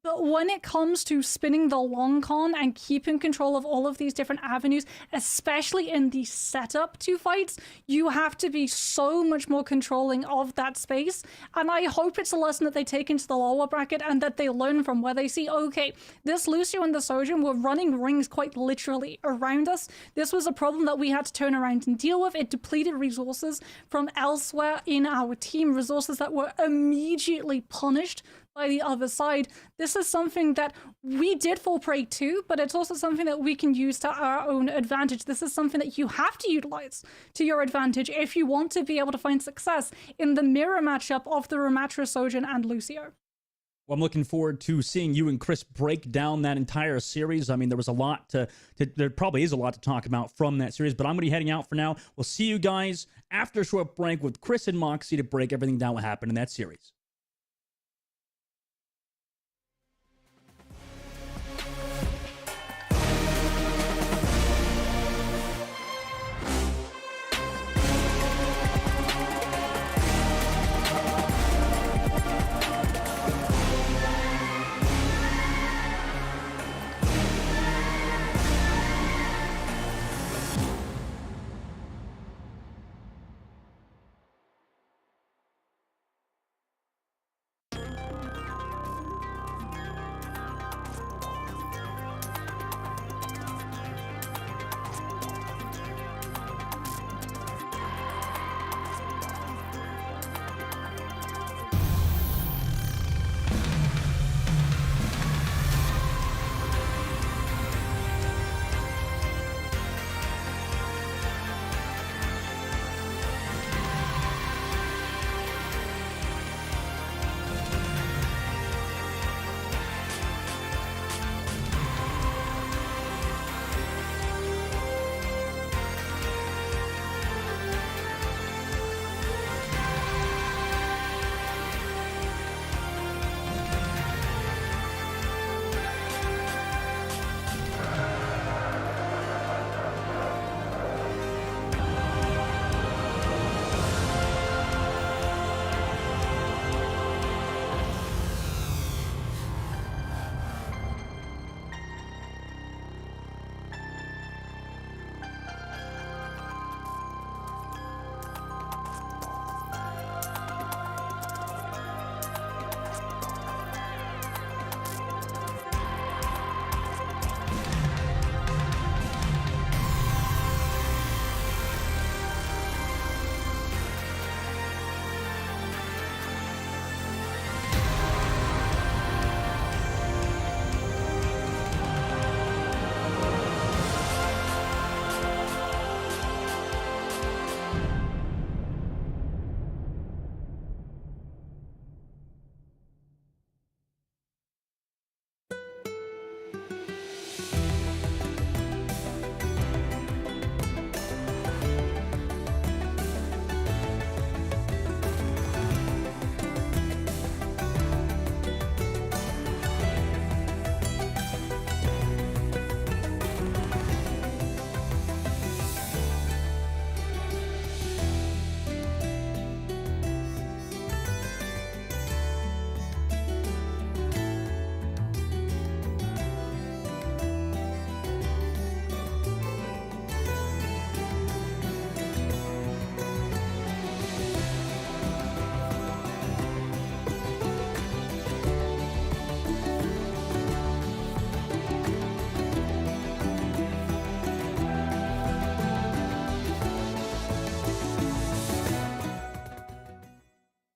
But when it comes to spinning the long con and keeping control of all of these different avenues, especially in the setup to fights, you have to be so much more controlling of that space. And I hope it's a lesson that they take into the lower bracket and that they learn from, where they see, okay, this Lucio and the Sojin were running rings quite literally around us. This was a problem that we had to turn around and deal with. It depleted resources from elsewhere in our team, resources that were immediately punished by the other side. This is something that we did fall prey to, but it's also something that we can use to our own advantage. This is something that you have to utilize to your advantage if you want to be able to find success in the mirror matchup of the Ramatra, Sojin, and Lucio. Well, I'm looking forward to seeing you and Chris break down that entire series. I mean, there was a lot there probably is a lot to talk about from that series, but I'm going to be heading out for now. We'll see you guys after a short break with Chris and Moxie to break everything down what happened in that series.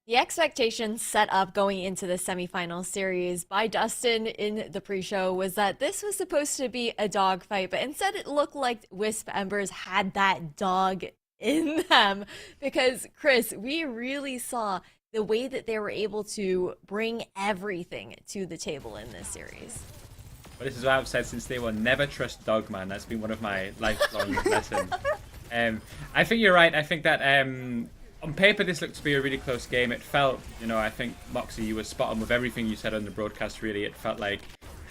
The expectations set up going into the semifinal series by Dustin in the pre-show was that this was supposed to be a dogfight, but instead it looked like Wisp Embers had that dog in them. Because, Chris, we really saw the way that they were able to bring everything to the table in this series. But this is what I've said since day one: never trust Dogman. That's been one of my lifelong lessons. I think you're right. I think that on paper this looked to be a really close game. It felt, I think, Moxie, you were spot on with everything you said on the broadcast, really. It felt like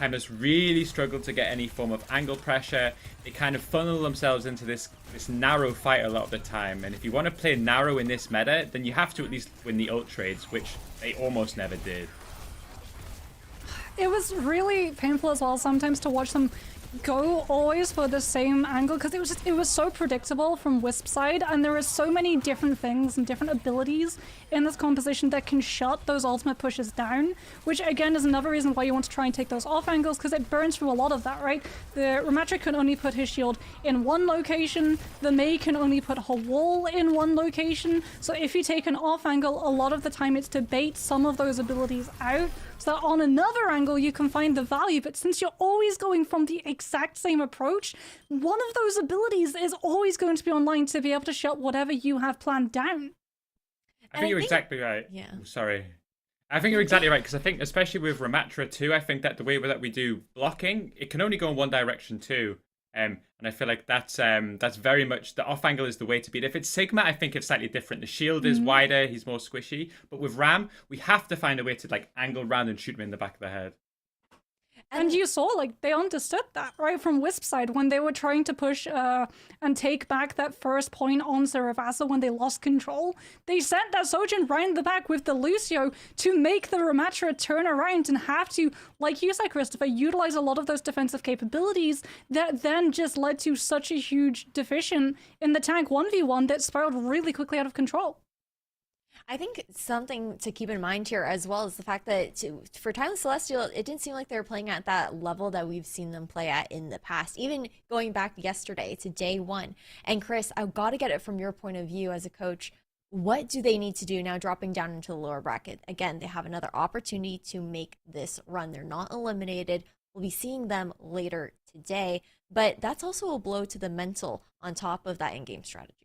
Timeless really struggled to get any form of angle pressure. They kind of funnel themselves into this narrow fight a lot of the time. And if you want to play narrow in this meta, then you have to at least win the ult trades, which they almost never did. It was really painful as well sometimes to watch them go always for the same angle, because it was so predictable from Wisp's side, and there are so many different things and different abilities in this composition that can shut those ultimate pushes down, which again is another reason why you want to try and take those off angles, because it burns through a lot of that, right? The Ramatra can only put his shield in one location, the Mei can only put her wall in one location, so if you take an off angle, a lot of the time it's to bait some of those abilities out, so that on another angle you can find the value. But since you're always going from the exact same approach, one of those abilities is always going to be online to be able to shut whatever you have planned down. I think you're exactly right. Yeah. Sorry. I think you're exactly right, because I think especially with Ramatra too, I think that the way that we do blocking, it can only go in one direction too. And I feel like that's very much the off angle is the way to beat. If it's Sigma, I think it's slightly different. The shield is wider, he's more squishy. But with Ram, we have to find a way to like angle round and shoot him in the back of the head. And you saw, like, they understood that, right, from Wisp's side, when they were trying to push and take back that first point on Suravasa when they lost control. They sent that Sojin round the back with the Lucio to make the Ramatra turn around and have to, like you said, Christopher, utilize a lot of those defensive capabilities that then just led to such a huge deficient in the tank 1v1 that spiraled really quickly out of control. I think something to keep in mind here as well is the fact that for Timeless Celestial, it didn't seem like they were playing at that level that we've seen them play at in the past, even going back yesterday to day one. And Chris, I've got to get it from your point of view as a coach. What do they need to do now dropping down into the lower bracket? Again, they have another opportunity to make this run. They're not eliminated. We'll be seeing them later today, but that's also a blow to the mental on top of that in-game strategy.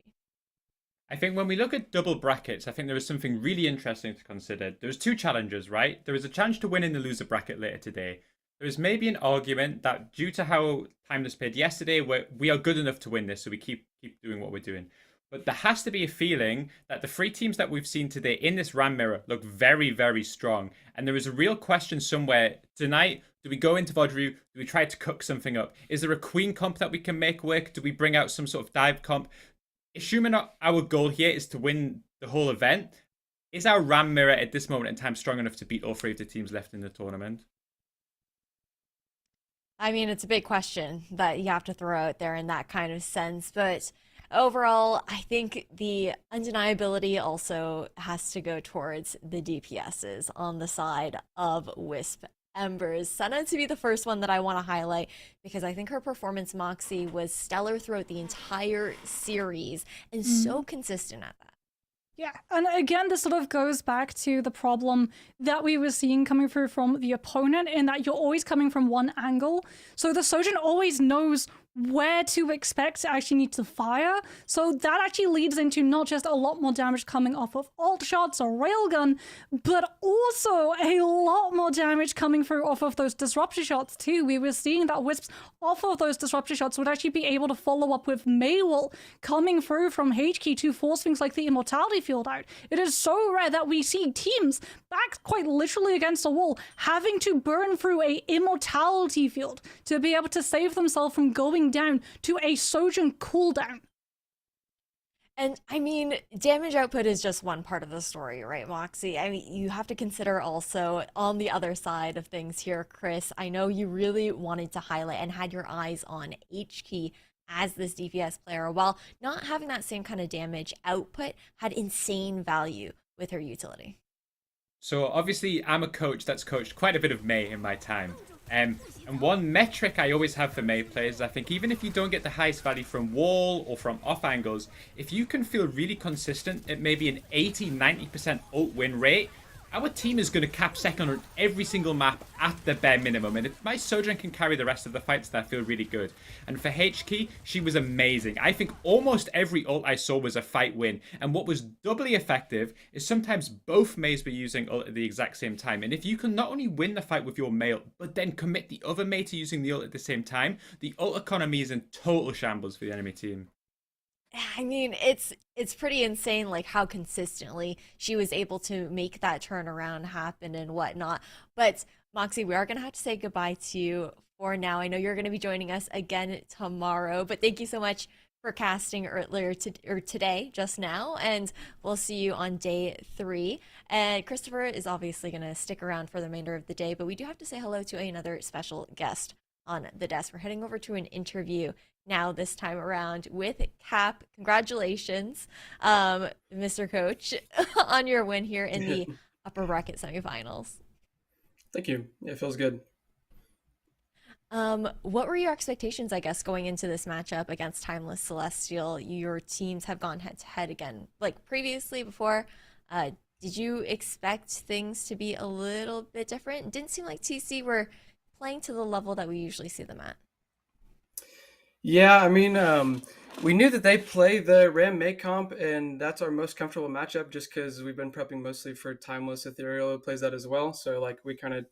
I think when we look at double brackets, I think there is something really interesting to consider. There's two challenges, right? There is a challenge to win in the loser bracket later today. There is maybe an argument that due to how Timeless played yesterday, we are good enough to win this, so we keep doing what we're doing. But there has to be a feeling that the three teams that we've seen today in this Ram mirror look very, very strong. And there is a real question somewhere tonight. Do we go into Vodru? Do we try to cook something up? Is there a Queen comp that we can make work? Do we bring out some sort of dive comp? Assuming our goal here is to win the whole event, is our Ram mirror at this moment in time strong enough to beat all three of the teams left in the tournament? I mean, it's a big question that you have to throw out there in that kind of sense, but overall, I think the undeniability also has to go towards the DPSs on the side of Wisp Embers. Senna to be the first one that I want to highlight because I think her performance, Moxie, was stellar throughout the entire series and so consistent at that. Yeah, and again, this sort of goes back to the problem that we were seeing coming through from the opponent in that you're always coming from one angle. So the Sojin always knows where to expect to actually need to fire. So that actually leads into not just a lot more damage coming off of ult shots or railgun, but also a lot more damage coming through off of those disruptor shots too. We were seeing that Wisps off of those disruptor shots would actually be able to follow up with Maywall coming through from HK to force things like the Immortality field out. It is so rare that we see teams back quite literally against a wall having to burn through a Immortality field to be able to save themselves from going down to a Sojin cooldown. And I mean, damage output is just one part of the story, right, Moxie? I mean, you have to consider also on the other side of things here, Chris. I know you really wanted to highlight and had your eyes on HK as this DPS player, while not having that same kind of damage output, had insane value with her utility. So obviously I'm a coach that's coached quite a bit of Mei in my time. And one metric I always have for Mei players is I think even if you don't get the highest value from wall or from off angles, if you can feel really consistent at maybe an 80-90% ult win rate, our team is going to cap second on every single map at the bare minimum. And if my Sojin can carry the rest of the fights, that feel really good. And for HK, she was amazing. I think almost every ult I saw was a fight win. And what was doubly effective is sometimes both Meis were using ult at the exact same time. And if you can not only win the fight with your Mei ult, but then commit the other Mei to using the ult at the same time, the ult economy is in total shambles for the enemy team. I mean, it's pretty insane, like how consistently she was able to make that turnaround happen and whatnot. But Moxie, we are gonna have to say goodbye to you for now. I know you're gonna be joining us again tomorrow, but thank you so much for casting earlier to or today, just now, and we'll see you on day 3. And Christopher is obviously gonna stick around for the remainder of the day, but we do have to say hello to another special guest on the desk. We're heading over to an interview now this time around with Cap. Congratulations, Mr. Coach, on your win here in the upper bracket semifinals. Thank you. It feels good. What were your expectations, I guess, going into this matchup against Timeless Celestial? Your teams have gone head to head again, like previously before. Did you expect things to be a little bit different? It didn't seem like TC were playing to the level that we usually see them at. Yeah, I mean, we knew that they play the Ram May comp, and that's our most comfortable matchup just because we've been prepping mostly for Timeless Ethereal, who plays that as well. So, like, we kind of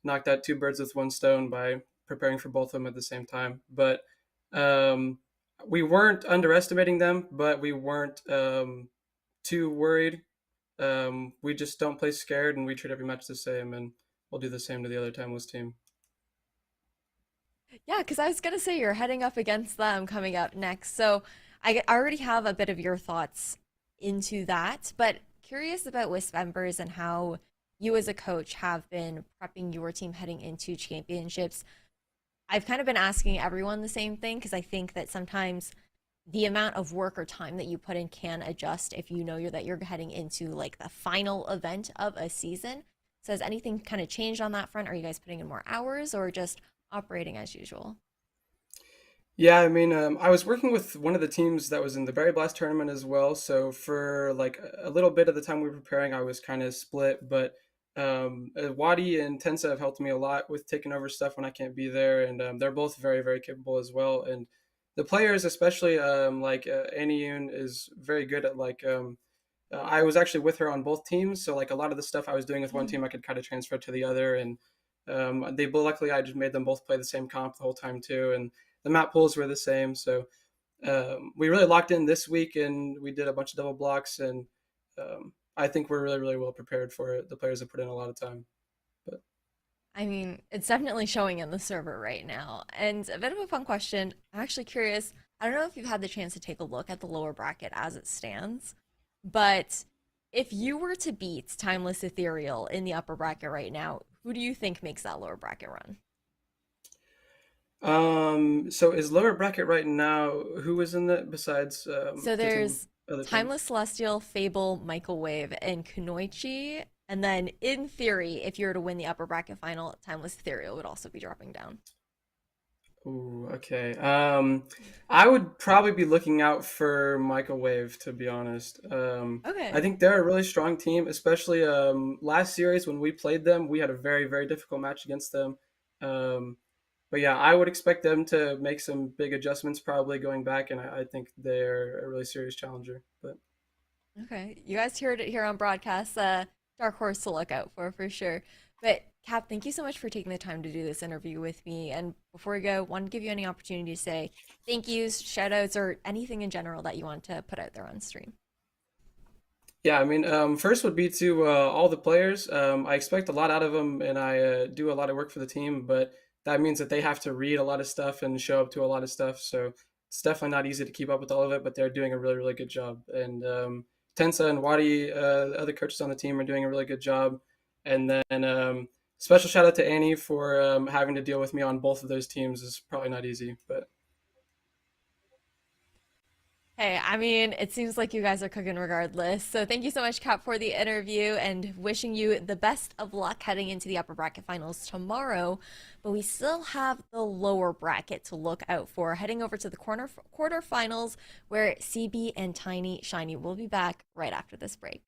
knocked out 2 birds with 1 stone by preparing for both of them at the same time. But we weren't underestimating them, but we weren't too worried. We just don't play scared, and we treat every match the same, and we'll do the same to the other Timeless team. Yeah, because I was gonna say you're heading up against them coming up next. So I already have a bit of your thoughts into that, but curious about Wisp Embers and how you as a coach have been prepping your team heading into championships. I've kind of been asking everyone the same thing because I think that sometimes the amount of work or time that you put in can adjust if you know that you're heading into like the final event of a season. So has anything kind of changed on that front? Are you guys putting in more hours or just operating as usual? Yeah, I mean, I was working with one of the teams that was in the Berry Blast tournament as well. So for like a little bit of the time we were preparing, I was kind of split. But Wadi and Tensa have helped me a lot with taking over stuff when I can't be there, and they're both very, very capable as well. And the players, especially like Annie Yoon, is very good at like. I was actually with her on both teams, so like a lot of the stuff I was doing with one team, I could kind of transfer to the other, and luckily I just made them both play the same comp the whole time too, and the map pools were the same. So we really locked in this week, and we did a bunch of double blocks, and I think we're really, really well prepared for it. The players have put in a lot of time. But I mean, it's definitely showing in the server right now. And a bit of a fun question. I'm actually curious. I don't know if you've had the chance to take a look at the lower bracket as it stands, but if you were to beat Timeless Ethereal in the upper bracket right now, who do you think makes that lower bracket run? so is lower bracket right now? Who was in that besides So there's other Timeless teams? Celestial, Fable, Microwave, and Kunoichi. And then in theory, if you were to win the upper bracket final, Timeless Ethereal would also be dropping down. Ooh, okay. I would probably be looking out for Microwave, to be honest. Okay. I think they're a really strong team, especially last series when we played them, we had a very, very difficult match against them. But yeah, I would expect them to make some big adjustments probably going back, and I think they're a really serious challenger. But Okay, you guys heard it here on broadcast. Dark horse to look out for sure. But Cap, thank you so much for taking the time to do this interview with me. And before we go, want to give you any opportunity to say thank yous, shout outs, or anything in general that you want to put out there on stream. yeah, I mean, first would be to all the players. I expect a lot out of them, and I do a lot of work for the team, but that means that they have to read a lot of stuff and show up to a lot of stuff. So it's definitely not easy to keep up with all of it, but they're doing a really, really good job. And Tensa and Wadi, the other coaches on the team, are doing a really good job. And then special shout out to Annie for having to deal with me on both of those teams. Is probably not easy, but Hey, I mean, it seems like you guys are cooking regardless. So thank you so much, Cap, for the interview and wishing you the best of luck heading into the upper bracket finals tomorrow. But we still have the lower bracket to look out for, heading over to the quarterfinals where CB and Tiny Shiny will be back right after this break.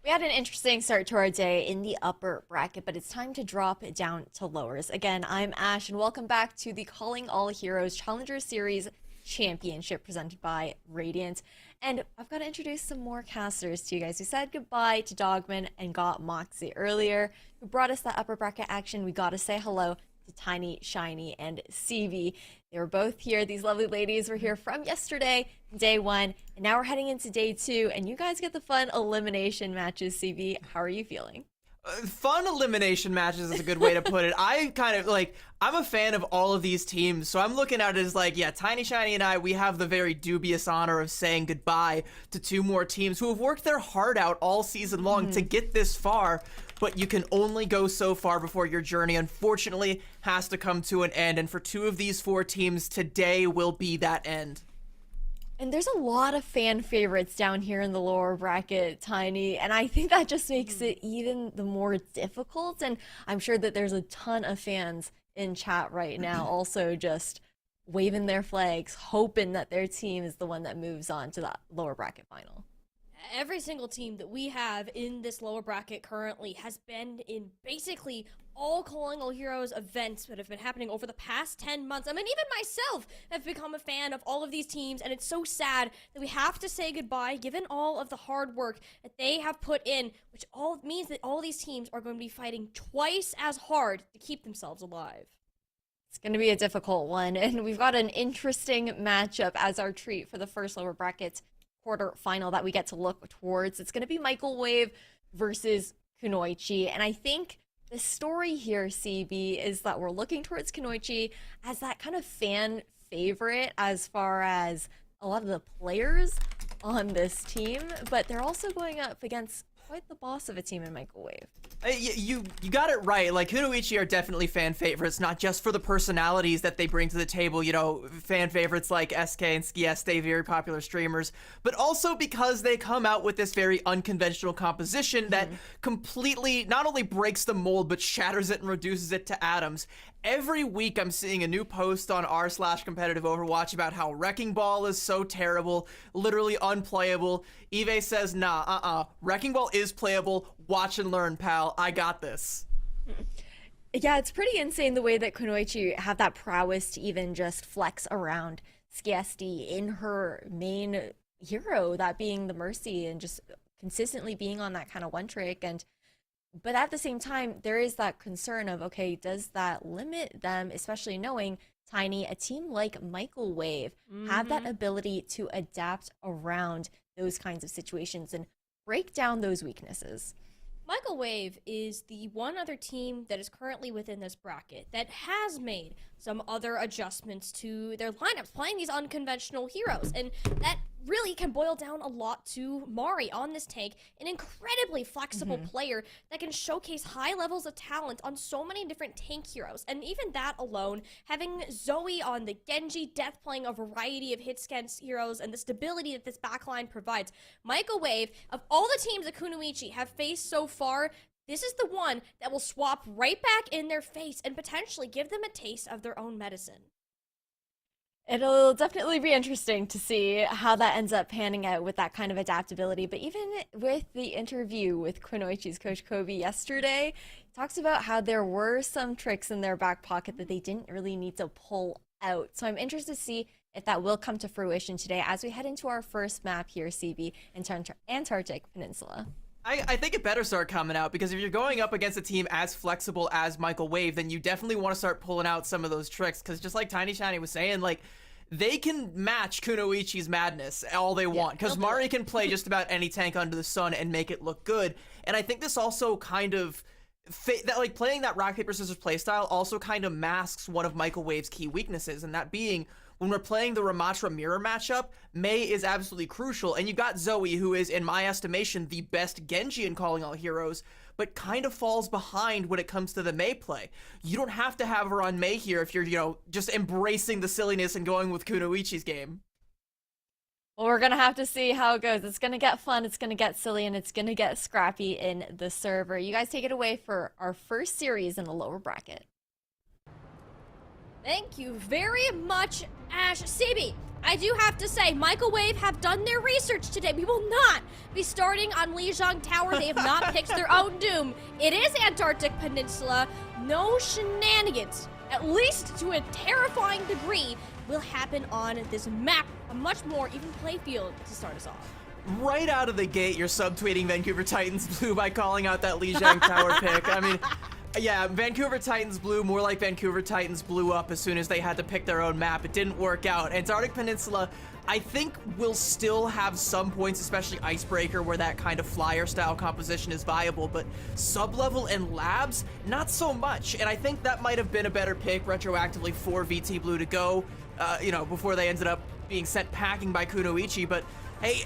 We had an interesting start to our day in the upper bracket, but it's time to drop it down to lowers. Again, I'm Ash, and welcome back to the Calling All Heroes Challenger Series Championship presented by Radiant. And I've got to introduce some more casters to you guys. We said goodbye to Dogman and got Moxie earlier, who brought us that upper bracket action. We got to say hello to Tiny, Shiny, and CV. They were both here. These lovely ladies were here from yesterday, day one, and now we're heading into day two, and you guys get the fun elimination matches. CV, how are you feeling? Fun elimination matches is a good way to put it. I kind of I'm a fan of all of these teams, so I'm looking at it as like, yeah, Tiny, Shiny, and we have the very dubious honor of saying goodbye to two more teams who have worked their heart out all season long to get this far, but you can only go so far before your journey, unfortunately, has to come to an end, and for two of these four teams, today will be that end. And there's a lot of fan favorites down here in the lower bracket, Tiny, and I think that just makes it even the more difficult. And I'm sure that there's a ton of fans in chat right now also just waving their flags, hoping that their team is the one that moves on to that lower bracket final. Every single team that we have in this lower bracket currently has been in basically all Calling All Heroes events that have been happening over the past 10 months. I mean, even myself have become a fan of all of these teams, and it's so sad that we have to say goodbye given all of the hard work that they have put in, which all means that all these teams are going to be fighting twice as hard to keep themselves alive. It's going to be a difficult one, and we've got an interesting matchup as our treat for the first lower bracket quarterfinal that we get to look towards. It's going to be Microwave versus Kunoichi, and I think the story here, CB, is that we're looking towards Kunoichi as that kind of fan favorite as far as a lot of the players on this team, but they're also going up against quite the boss of a team in Microwave. You got it right. Like, Kunoichi are definitely fan favorites, not just for the personalities that they bring to the table, you know, fan favorites like SK and Skieste, very popular streamers, but also because they come out with this very unconventional composition that completely not only breaks the mold, but shatters it and reduces it to atoms. Every week I'm seeing a new post on r/competitive Overwatch about how Wrecking Ball is so terrible, literally unplayable. Eve says, nah, Wrecking Ball is playable. Watch and learn, pal. I got this. Yeah, it's pretty insane the way that Kunoichi have that prowess to even just flex around Skieste in her main hero, that being the Mercy, and just consistently being on that kind of one trick. But at the same time, there is that concern of, okay, does that limit them, especially knowing Tiny, a team like Microwave, have that ability to adapt around those kinds of situations and break down those weaknesses. Microwave is the one other team that is currently within this bracket that has made some other adjustments to their lineups, playing these unconventional heroes, and that really can boil down a lot to Mari on this tank, an incredibly flexible player that can showcase high levels of talent on so many different tank heroes. And even that alone, having Zoe on the Genji, Death playing a variety of hit against heroes, and the stability that this backline provides, Microwave, of all the teams that Kunoichi have faced so far, this is the one that will swap right back in their face and potentially give them a taste of their own medicine. It'll definitely be interesting to see how that ends up panning out with that kind of adaptability. But even with the interview with Kunoichi's coach Kobe yesterday, he talks about how there were some tricks in their back pocket that they didn't really need to pull out. So I'm interested to see if that will come to fruition today as we head into our first map here, CB, in Antarctic Peninsula. I think it better start coming out, because if you're going up against a team as flexible as Microwave, then you definitely want to start pulling out some of those tricks, because just like Tiny Shiny was saying, like, they can match Kunoichi's madness all they want, because Mari can play just about any tank under the sun and make it look good. And I think this also kind of that, like, playing that rock paper scissors playstyle also kind of masks one of Microwave's key weaknesses, and that being, when we're playing the Ramatra mirror matchup, Mei is absolutely crucial, and you've got Zoe, who is, in my estimation, the best Genji in Calling All Heroes, but kind of falls behind when it comes to the Mei play. You don't have to have her on Mei here if you're, you know, just embracing the silliness and going with Kunoichi's game. Well, we're going to have to see how it goes. It's going to get fun, it's going to get silly, and it's going to get scrappy in the server. You guys take it away for our first series in the lower bracket. Thank you very much, Ash. CB, I do have to say, Michael Wave have done their research today. We will not be starting on Lijiang Tower. They have not picked their own doom. It is Antarctic Peninsula. No shenanigans, at least to a terrifying degree, will happen on this map. A much more even play field to start us off. Right out of the gate, you're subtweeting Vancouver Titans Blue by calling out that Lijiang Tower pick. I mean, yeah, Vancouver Titans Blue, more like Vancouver Titans blew up as soon as they had to pick their own map. It didn't work out. Antarctic Peninsula, I think, will still have some points, especially Icebreaker, where that kind of flyer-style composition is viable, but Sublevel and Labs, not so much. And I think that might have been a better pick retroactively for VT Blue to go, before they ended up being sent packing by Kunoichi, but hey,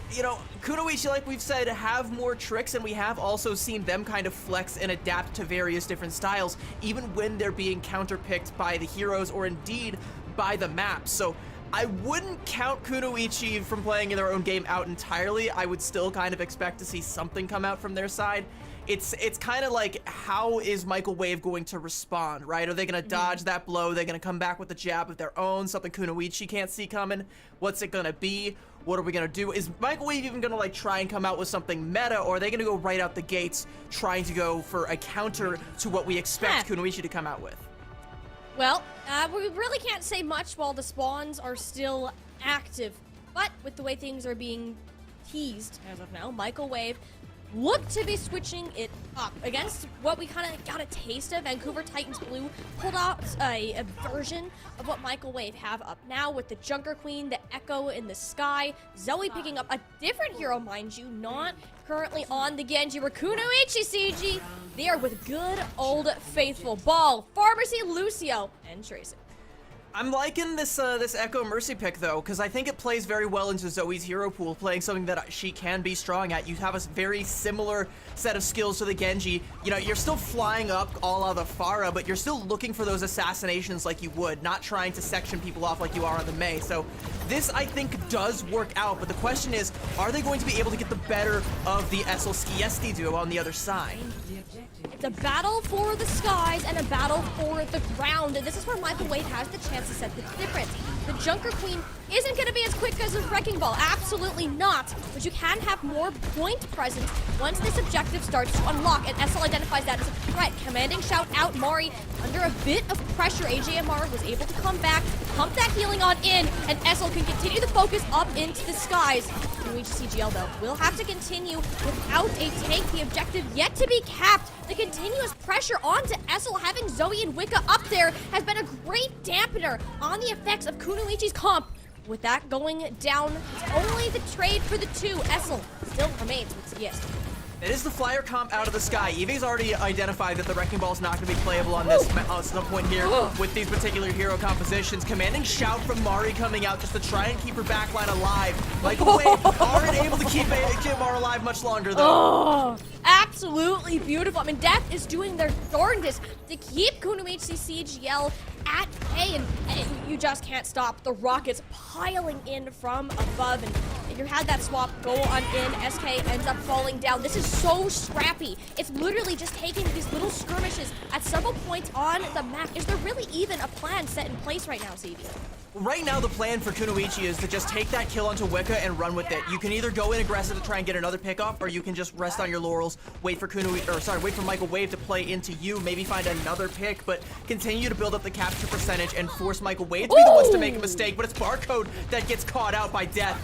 Kunoichi, like we've said, have more tricks, and we have also seen them kind of flex and adapt to various different styles, even when they're being counterpicked by the heroes or indeed by the map. So I wouldn't count Kunoichi from playing in their own game out entirely. I would still kind of expect to see something come out from their side. It's kind of like, how is Michael Wave going to respond, right? Are they going to dodge that blow? Are they going to come back with a jab of their own, something Kunoichi can't see coming? What's it going to be? What are we going to do? Is Michael Wave even going to try and come out with something meta, or are they going to go right out the gates trying to go for a counter to what we expect Kunoichi to come out with? Well, we really can't say much while the spawns are still active, but with the way things are being teased as of now, Michael Wave look to be switching it up against what we kind of got a taste of. Vancouver Titans Blue pulled out a version of what Michael Wave have up now with the Junker Queen, the Echo in the sky, Zoe picking up a different hero, mind you, not currently on the Genji. Kunoichi CG, they are with good old faithful Ball, Pharmacy, Lucio, and Tracer. I'm liking this Echo Mercy pick, though, because I think it plays very well into Zoe's hero pool, playing something that she can be strong at. You have a very similar set of skills to the Genji. You're still flying up a la the Pharah, but you're still looking for those assassinations like you would, not trying to section people off like you are on the Mei. So this, I think, does work out, but the question is, are they going to be able to get the better of the Essel-Skiesti duo on the other side? It's a battle for the skies and a battle for the ground, and this is where Michael Wade has the chance to set the difference. The Junker Queen isn't going to be as quick as a Wrecking Ball, absolutely not, but you can have more point presence once this objective starts to unlock, and Essel identifies that as a threat. Commanding shout out Mari under a bit of pressure. AJMR was able to come back, pump that healing on in, and Essel can continue the focus up into the skies. CGL, though, will have to continue without a take. The objective yet to be capped. The continuous pressure onto Essel, having Zoe and Wicca up there, has been a great dampener on the effects of Kunoichi's comp. With that going down, it's only the trade for the two. Essel still remains with CSD. It is the flyer comp out of the sky. Eve's already identified that the Wrecking Ball is not going to be playable on this some point here with these particular hero compositions. Commanding shout from Mari coming out just to try and keep her backline alive. Michael Wave aren't able to keep Mari alive much longer, though. Oh, absolutely beautiful. I mean, Death is doing their darndest to keep Kunoichi CGL at bay, and you just can't stop the rockets piling in from above, and you had that swap go on in. SK ends up falling down. This is so scrappy. It's literally just taking these little skirmishes at several points on the map. Is there really even a plan set in place right now, CV? Right now, the plan for Kunoichi is to just take that kill onto Wicca and run with it. You can either go in aggressive to try and get another pick off, or you can just rest on your laurels, wait for Michael Wave to play into you, maybe find another pick, but continue to build up the capture percentage and force Michael Wave to be the ones to make a mistake. But it's Barcode that gets caught out by Death.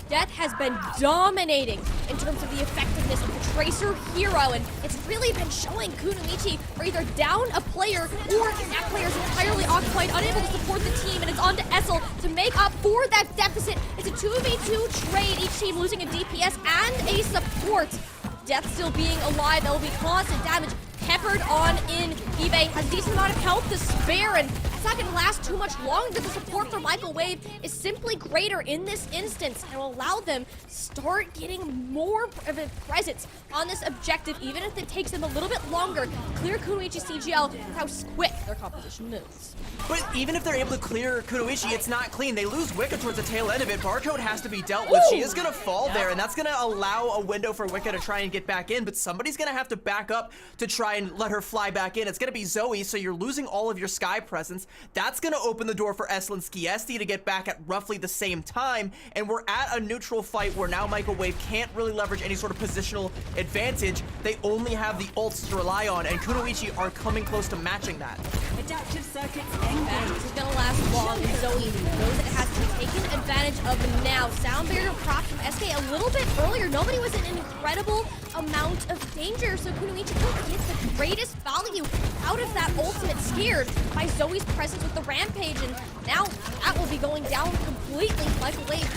Death has been dominating in terms of the effectiveness of the Tracer hero, and it's really been showing Kunoichi are either down a player or that player is entirely occupied, unable to support the team, and it's on to Essel to make up for that deficit. It's a 2v2 trade, each team losing a DPS and a support. Death still being alive, there will be constant damage peppered on in. eBay has a decent amount of health to spare, and it's not going to last too much longer. The support for Michael Wave is simply greater in this instance and will allow them to start getting more of a presence on this objective, even if it takes them a little bit longer to clear Kunoichi CGL with how quick their composition moves. But even if they're able to clear Kunoichi, it's not clean. They lose Wicca towards the tail end of it. Barcode has to be dealt with. She is going to fall there, and that's going to allow a window for Wicca to try and get back in, but somebody's going to have to back up to try and let her fly back in. It's going to be Zoe, so you're losing all of your sky presence. That's going to open the door for Essel and Skiesti to get back at roughly the same time, and we're at a neutral fight where now Michael Wave can't really leverage any sort of positional advantage. They only have the ults to rely on, and Kunoichi are coming close to matching that. Adaptive circuits engaged. This is gonna last long, and Zoe knows it has to be taken advantage of now. Sound barrier propped from SK a little bit earlier. Nobody was in an incredible amount of danger, so Kunoichi gets the greatest value out of that ultimate, scared by Zoe's presence with the Rampage, and now that will be going down completely. Michael Wave,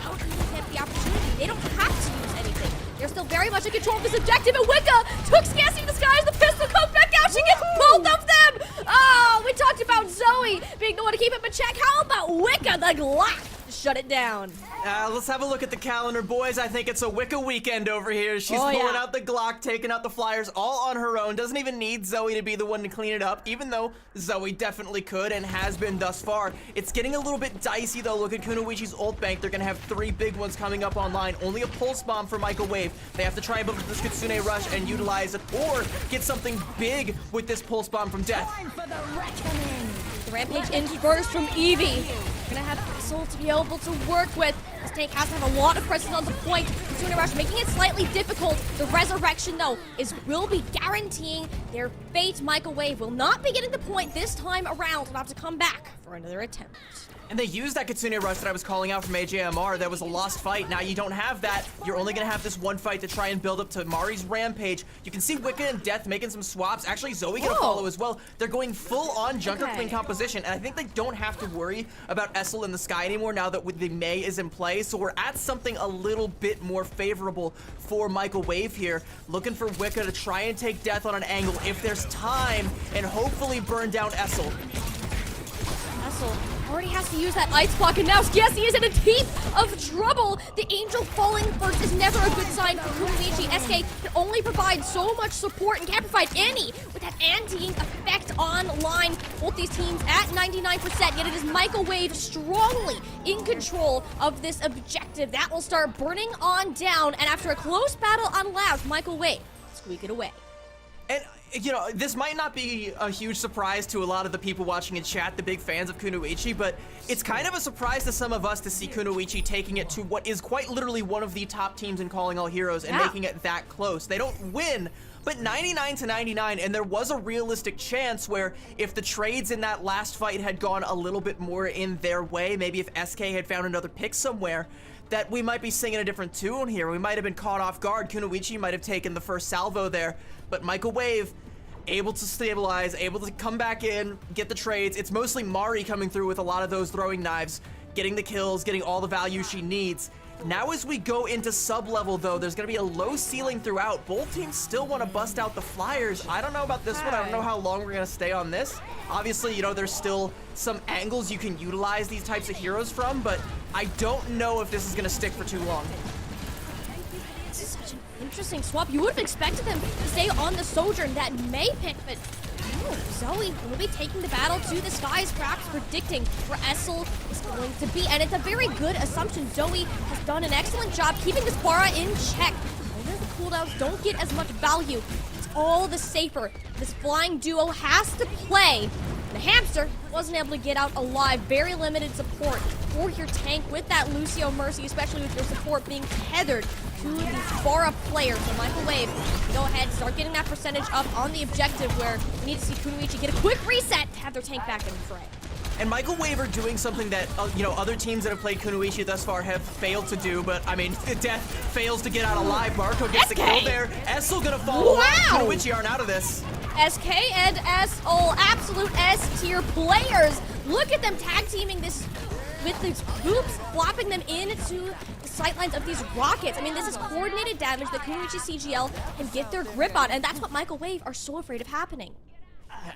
how can they get the opportunity? They don't have to use anything. They're still very much in control of this objective, and Wicca took Skiesti to the skies. The pistol comes back out. She gets both of them. Oh, we talked about Zoe being the one to keep him in check. How about Wicca, the Glock, to shut it down? Let's have a look at the calendar, boys. I think it's a Wicca weekend over here. She's pulling out the Glock, taking out the Flyers all on her own. Doesn't even need Zoe to be the one to clean it up, even though Zoe definitely could and has been thus far. It's getting a little bit dicey, though. Look at Kunoichi's ult bank. They're going to have 3 big ones coming up online. Only a pulse bomb for Michael Wave. They have to try and build this Kitsune Rush and utilize it, or get something big with this pulse bomb from Death. The Rampage in burst from Eevee. We're gonna have Soul to be able to work with. This tank has to have a lot of presence on the point. Kitsune Rush making it slightly difficult. The resurrection, though, will be guaranteeing their fate. Michael Wave will not be getting the point this time around. We'll have to come back for another attempt. And they used that Kitsune Rush that I was calling out from AJMR. That was a lost fight. Now you don't have that. You're only going to have this one fight to try and build up to Mari's Rampage. You can see Wicca and Death making some swaps. Actually, Zoe going to follow as well. They're going full on Junker Queen composition, and I think they don't have to worry about Essel in the sky anymore now that the Mei is in play. So we're at something a little bit more favorable for Michael Wave here. Looking for Wicca to try and take Death on an angle if there's time, and hopefully burn down Essel. Essel already has to use that ice block, and now Skiesti is in a heap of trouble. The Angel falling first is never a good sign for Kunoichi. SK can only provide so much support and can't provide any with that anti-ing effect online. Both these teams at 99%, yet it is Michael Wave strongly in control of this objective. That will start burning on down, and after a close battle on Loud, Michael Wave squeak it away. And, you know, this might not be a huge surprise to a lot of the people watching in chat, the big fans of Kunoichi, but it's kind of a surprise to some of us to see Kunoichi taking it to what is quite literally one of the top teams in Calling All Heroes and making it that close. They don't win, but 99-99, and there was a realistic chance where if the trades in that last fight had gone a little bit more in their way, maybe if SK had found another pick somewhere, that we might be singing a different tune here. We might have been caught off guard. Kunoichi might have taken the first salvo there, but Michael Wave able to stabilize, able to come back in, get the trades. It's mostly Mari coming through with a lot of those throwing knives, getting the kills, getting all the value she needs. Now as we go into sub-level, though, there's going to be a low ceiling throughout. Both teams still want to bust out the Flyers. I don't know about this one. I don't know how long we're going to stay on this. Obviously, you know, there's still some angles you can utilize these types of heroes from, but I don't know if this is going to stick for too long. This is such an interesting swap. You would have expected them to stay on the Sojourn, that Mei pick, but no, Zoe will be taking the battle to the skies, perhaps predicting where Essel is going to be. And it's a very good assumption. Zoe has done an excellent job keeping this Bara in check. Although the cooldowns don't get as much value, it's all the safer. This flying duo has to play. The hamster wasn't able to get out alive. Very limited support for your tank with that Lucio Mercy, especially with your support being tethered to the Bara player. So Michael Wave, go ahead, start getting that percentage up on the objective where we need to see Kunoichi get a quick reset to have their tank back in the fray. And Michael Wave are doing something that, you know, other teams that have played Kunoichi thus far have failed to do, but, I mean, Death fails to get out alive. Marco gets the kill there. Essel gonna fall. Wow! Kunoichi aren't out of this. SK and SO, absolute S-tier players. Look at them tag teaming this with these hoops, flopping them into the sightlines of these rockets. I mean, this is coordinated damage that Kunoichi CGL can get their grip on, and that's what Michael Wave are so afraid of happening.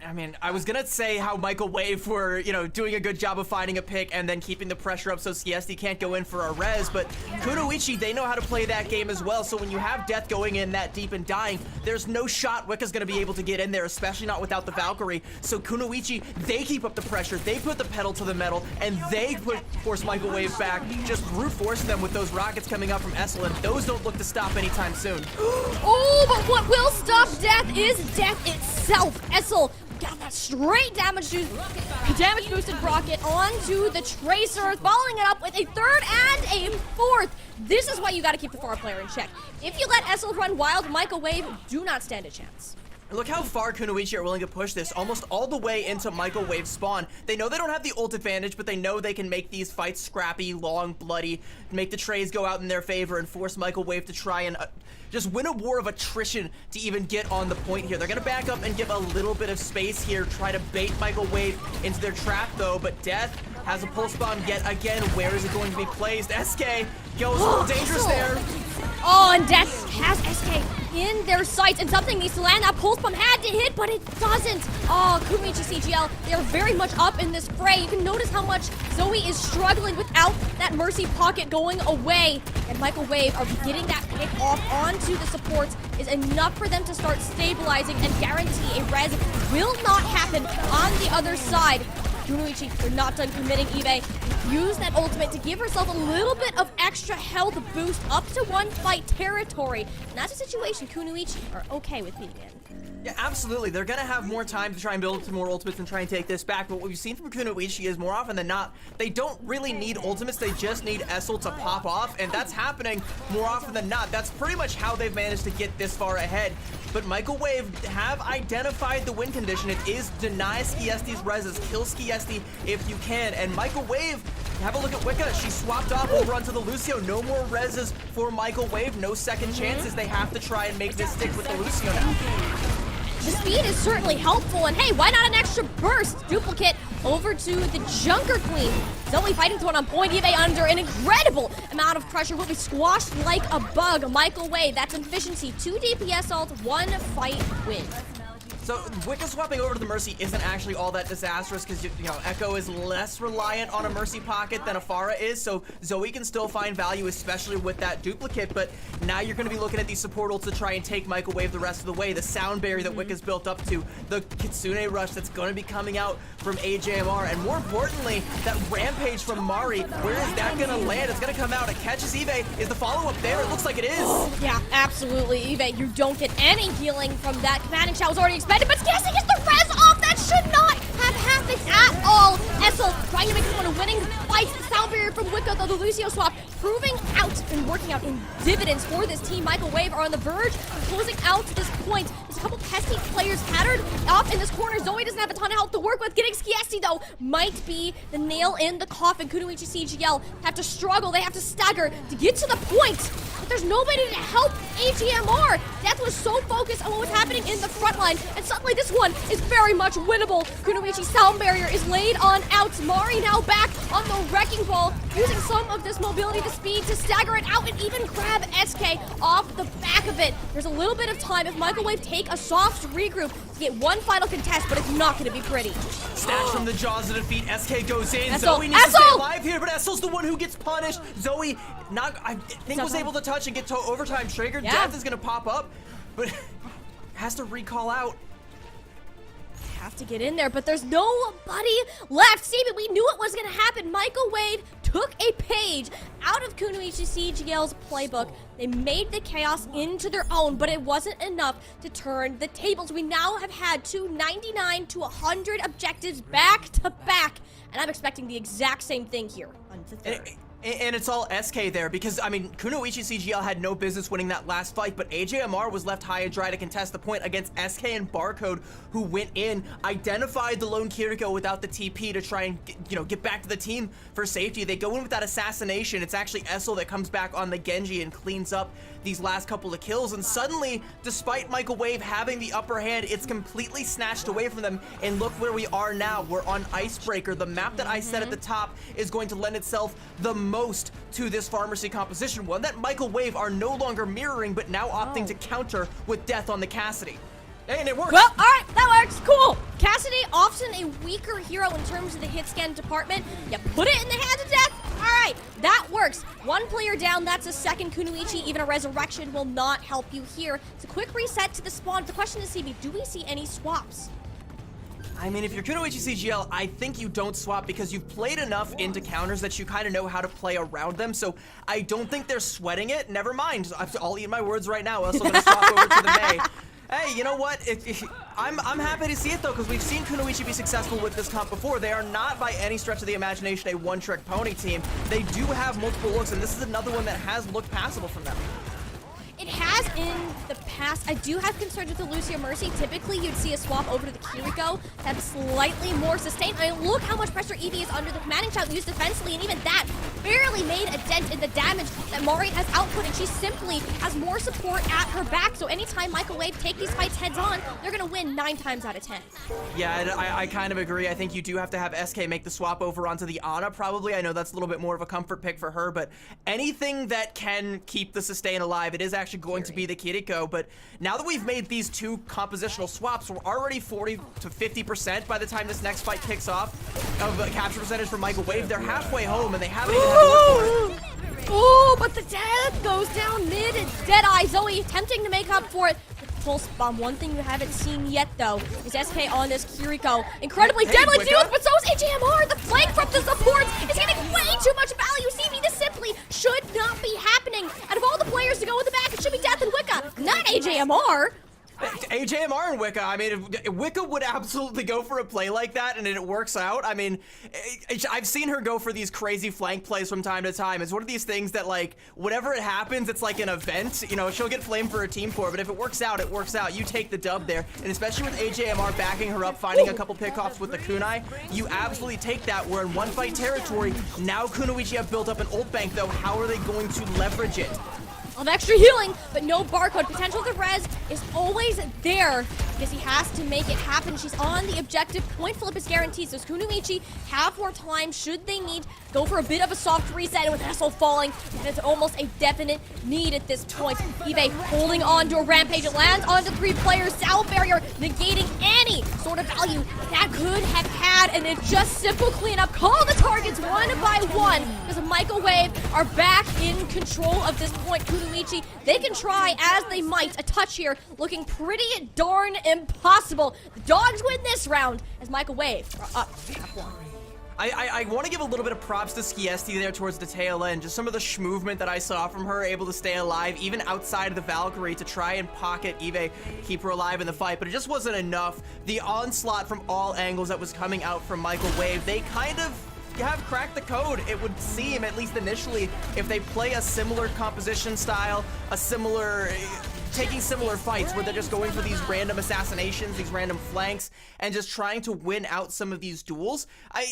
I mean, I was gonna say how Michael Wave were, you know, doing a good job of finding a pick and then keeping the pressure up so Skiesti can't go in for a res, but Kunoichi, they know how to play that game as well, so when you have Death going in that deep and dying, there's no shot Wicca's gonna be able to get in there, especially not without the Valkyrie. So Kunoichi, they keep up the pressure, they put the pedal to the metal, and they force Michael Wave back, just brute force them with those rockets coming up from Essel, and those don't look to stop anytime soon. Oh, but what will stop Death is Death itself. Essel got that straight damage boosted rocket onto the Tracer, following it up with a third and a fourth. This is why you gotta keep the far player in check. If you let Essel run wild, Michael Wave do not stand a chance. Look how far Kunoichi are willing to push this, almost all the way into Michael Wave's spawn. They know they don't have the ult advantage, but they know they can make these fights scrappy, long, bloody, make the trays go out in their favor, and force Michael Wave to try and just win a war of attrition to even get on the point here. They're gonna back up and give a little bit of space here, try to bait Michael Wave into their trap though, but Death has a pulse bomb yet again. Where is it going to be placed? SK goes a little dangerous there. Oh, and Death has SK in their sights, and something needs to land. That pulse bomb had to hit, but it doesn't. Oh, Kunoichi CGL, they are very much up in this fray. You can notice how much Zoe is struggling without that Mercy pocket going away. And Michael Wave are getting that pick off onto the supports is enough for them to start stabilizing and guarantee a res will not happen on the other side. Kunoichi, they're not done committing. Eve use that ultimate to give herself a little bit of extra health boost up to one fight territory. And that's a situation Kunoichi are okay with being in. Yeah, absolutely. They're going to have more time to try and build some more ultimates and try and take this back. But what we've seen from Kunoichi is more often than not, they don't really need ultimates. They just need Essel to pop off. And that's happening more often than not. That's pretty much how they've managed to get this far ahead. But Michael Wave have identified the win condition. It is deny Skiesti's reses, kill Skiesti if you can. And Michael Wave, have a look at Wicca. She swapped off over onto the Lucio. No more reses for Michael Wave. No second chances. They have to try and make this stick with the Lucio now. The speed is certainly helpful, and hey, why not an extra burst? Duplicate over to the Junker Queen. Zoe fighting to one on point. Eve under an incredible amount of pressure will be squashed like a bug. Michael Wave, that's efficiency. 2 DPS ult, 1 fight win. So Wicca swapping over to the Mercy isn't actually all that disastrous because, you know, Echo is less reliant on a Mercy pocket than a Pharah is, so Zoe can still find value, especially with that duplicate, but now you're going to be looking at these support ults to try and take Michael Wave the rest of the way. The sound barrier that Wicca's built up to, the Kitsune rush that's going to be coming out from AJMR, and more importantly, that rampage from Mari. Where is that going to land? It's going to come out. It catches Eve. Is the follow-up there? It looks like it is. Yeah, absolutely, Eve. You don't get any healing from that. Commanding shot was already expected, but Skiesti gets the res off. That should not have happened at all. Essel trying to make this one a winning fight. The sound barrier from Wicca, though the Lucio swap proving out and working out in dividends for this team. Michael Wave are on the verge of closing out to this point. There's a couple pesky players scattered off in this corner. Zoe doesn't have a ton of health to work with. Getting Skiesti, though, might be the nail in the coffin. Kunoichi CGL have to struggle. They have to stagger to get to the point. But there's nobody to help AGMR. Death was so focused on what was happening in the front line, and suddenly this one is very much winnable. Kunoichi's sound barrier is laid on out. Mari now back on the wrecking ball, using some of this mobility to speed to stagger it out and even grab SK off the back of it. There's a little bit of time if Michael Wave take a soft regroup to get one final contest, but it's not going to be pretty. Snatch from the jaws of defeat. SK goes in. Essel. Zoe needs to stay alive here, but Essel's the one who gets punished. Zoe, I think, was able to touch and get to overtime triggered. Yeah. Death is going to pop up, but has to recall out. Have to get in there, but there's nobody left. Steven, we knew it was going to happen. Michael Wade took a page out of Kunoichi CGL's playbook. They made the chaos into their own, but it wasn't enough to turn the tables. We now have had 299 to 100 objectives back to back, and I'm expecting the exact same thing here on the third. And it's all SK there because, I mean, Kunoichi CGL had no business winning that last fight, but AJMR was left high and dry to contest the point against SK and Barcode, who went in, identified the lone Kiriko without the TP to try and, get back to the team for safety. They go in with that assassination. It's actually Essel that comes back on the Genji and cleans up these last couple of kills, and suddenly, despite Michael Wave having the upper hand, it's completely snatched away from them, and look where we are now. We're on Icebreaker. The map that I said at the top is going to lend itself the most to this Pharmacy composition, one that Michael Wave are no longer mirroring, but now opting to counter with Death on the Cassidy. And it works. Well, all right, that works. Cool. Cassidy, often a weaker hero in terms of the hit scan department. You put it in the hands of Death. All right, that works. One player down, that's a second Kunoichi. Even a resurrection will not help you here. It's a quick reset to the spawn. The question is, CB, do we see any swaps? I mean, if you're Kunoichi CGL, I think you don't swap because you've played enough into counters that you kind of know how to play around them, so I don't think they're sweating it. Never mind. I'll eat my words right now. I'm also going to swap over to the May. Hey, you know what? I'm happy to see it though, because we've seen Kunoichi be successful with this comp before. They are not by any stretch of the imagination a one-trick pony team. They do have multiple looks, and this is another one that has looked passable from them. It has in the past. I do have concerns with the Lucio Mercy. Typically, you'd see a swap over to the Kiriko to have slightly more sustain. I mean, look how much pressure Evie is under. The commanding shout used defensively, and even that barely made a dent in the damage that Mari has output, and she simply has more support at her back. So anytime Michael Wave take these fights heads on, they're going to win 9 times out of 10. Yeah, I kind of agree. I think you do have to have SK make the swap over onto the Ana, probably. I know that's a little bit more of a comfort pick for her, but anything that can keep the sustain alive, it is actually going to be the Kiriko. But now that we've made these 2 compositional swaps, we're already 40 to 50% by the time this next fight kicks off of capture percentage for Michael Wave. They're halfway home, and they haven't even had to look for it. Oh, but the death goes down mid. Deadeye Zoe attempting to make up for it. Pulse bomb. One thing you haven't seen yet, though, is SK on this Kiriko. Incredibly deadly Wicca? dudes, but so is AJMR. The flank from the supports is getting way too much value. CV, this simply should not be happening. Out of all the players to go in the back, it should be Death and Wicca, not AJMR. AJMR and Wicca, I mean, if Wicca would absolutely go for a play like that and it works out. I mean, I've seen her go for these crazy flank plays from time to time. It's one of these things that, like, whenever it happens, it's like an event. You know, she'll get flamed for her team core, but if it works out, it works out. You take the dub there, and especially with AJMR backing her up, finding a couple pickoffs with the kunai, you absolutely take that. We're in one-fight territory. Now Kunoichi have built up an ult bank, though. How are they going to leverage it? Of extra healing, but no barcode. Potential the res is always there because he has to make it happen. She's on the objective. Point flip is guaranteed, so Kunoichi have more time should they need. Go for a bit of a soft reset, and with Hessel falling, it's almost a definite need at this point. eBay holding on to a rampage. It lands onto 3 players. Sound barrier negating any sort of value that could have had, and it's just simple cleanup. Call the targets one by one because Michael Wave are back in control of this point. Kunoichi, they can try as they might. A touch here looking pretty darn impossible. The Dogs win this round as Michael Wave are up 1. I want to give a little bit of props to Skiesti there towards the tail end. Just some of the movement that I saw from her, able to stay alive, even outside of the Valkyrie, to try and pocket Eve, keep her alive in the fight. But it just wasn't enough. The onslaught from all angles that was coming out from Michael Wave, they kind of have cracked the code, it would seem, at least initially, if they play a similar composition style, a similar... taking similar fights where they're just going for these random assassinations, these random flanks, and just trying to win out some of these duels.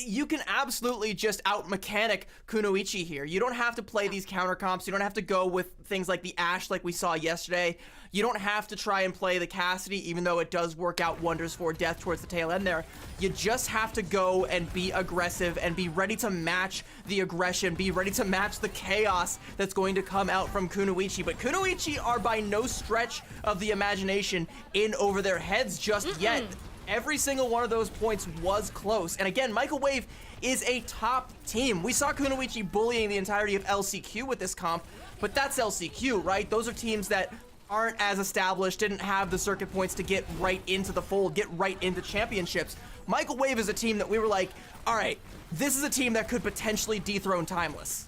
You can absolutely just out-mechanic Kunoichi here. You don't have to play these counter comps. You don't have to go with things like the Ashe like we saw yesterday. You don't have to try and play the Cassidy, even though it does work out wonders for Death towards the tail end there. You just have to go and be aggressive and be ready to match the aggression, be ready to match the chaos that's going to come out from Kunoichi. But Kunoichi are by no stretch of the imagination in over their heads just yet. Every single one of those points was close. And again, Michael Wave is a top team. We saw Kunoichi bullying the entirety of LCQ with this comp, but that's LCQ, right? Those are teams that aren't as established, didn't have the circuit points to get right into the fold, get right into championships. Michael Wave is a team that we were like, all right, this is a team that could potentially dethrone Timeless.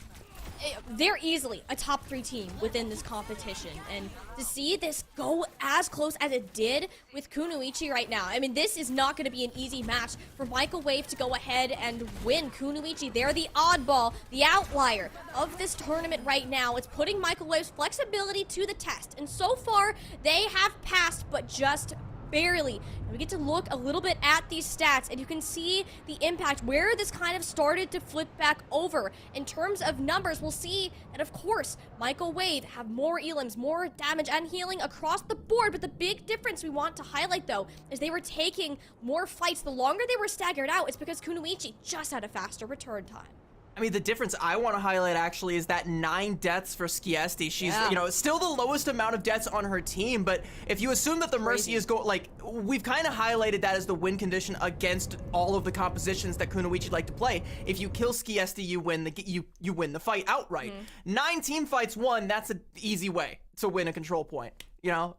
They're easily a top 3 team within this competition, and to see this go as close as it did with Kunoichi right now, I mean, this is not going to be an easy match for Michael Wave to go ahead and win. Kunoichi, they're the oddball, the outlier of this tournament right now. It's putting Michael Wave's flexibility to the test, and so far, they have passed, but just barely. And we get to look a little bit at these stats, and you can see the impact where this kind of started to flip back over. In terms of numbers, we'll see that, of course, Michael Wave have more elims, more damage and healing across the board, but the big difference we want to highlight, though, is they were taking more fights. The longer they were staggered out, it's because Kunoichi just had a faster return time. I mean, the difference I want to highlight actually is that 9 deaths for Skiesti. She's, you know, still the lowest amount of deaths on her team, but if you assume that the Mercy is like, we've kind of highlighted that as the win condition against all of the compositions that Kunoichi like to play. If you kill Skiesti, you win you win the fight outright. 9 team fights won, that's an easy way to win a control point. You know,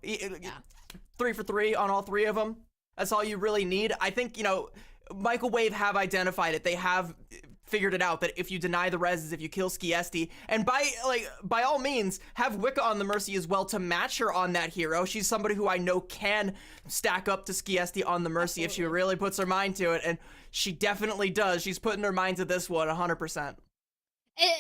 3 for 3 on all 3 of them. That's all you really need. I think, you know, Michael Wave have identified it. They have figured it out that if you deny the reses, if you kill Skiesti, and by all means have Wicca on the Mercy as well to match her on that hero. She's somebody who I know can stack up to Skiesti on the Mercy if she really puts her mind to it, and she definitely does. She's putting her mind to this one 100%.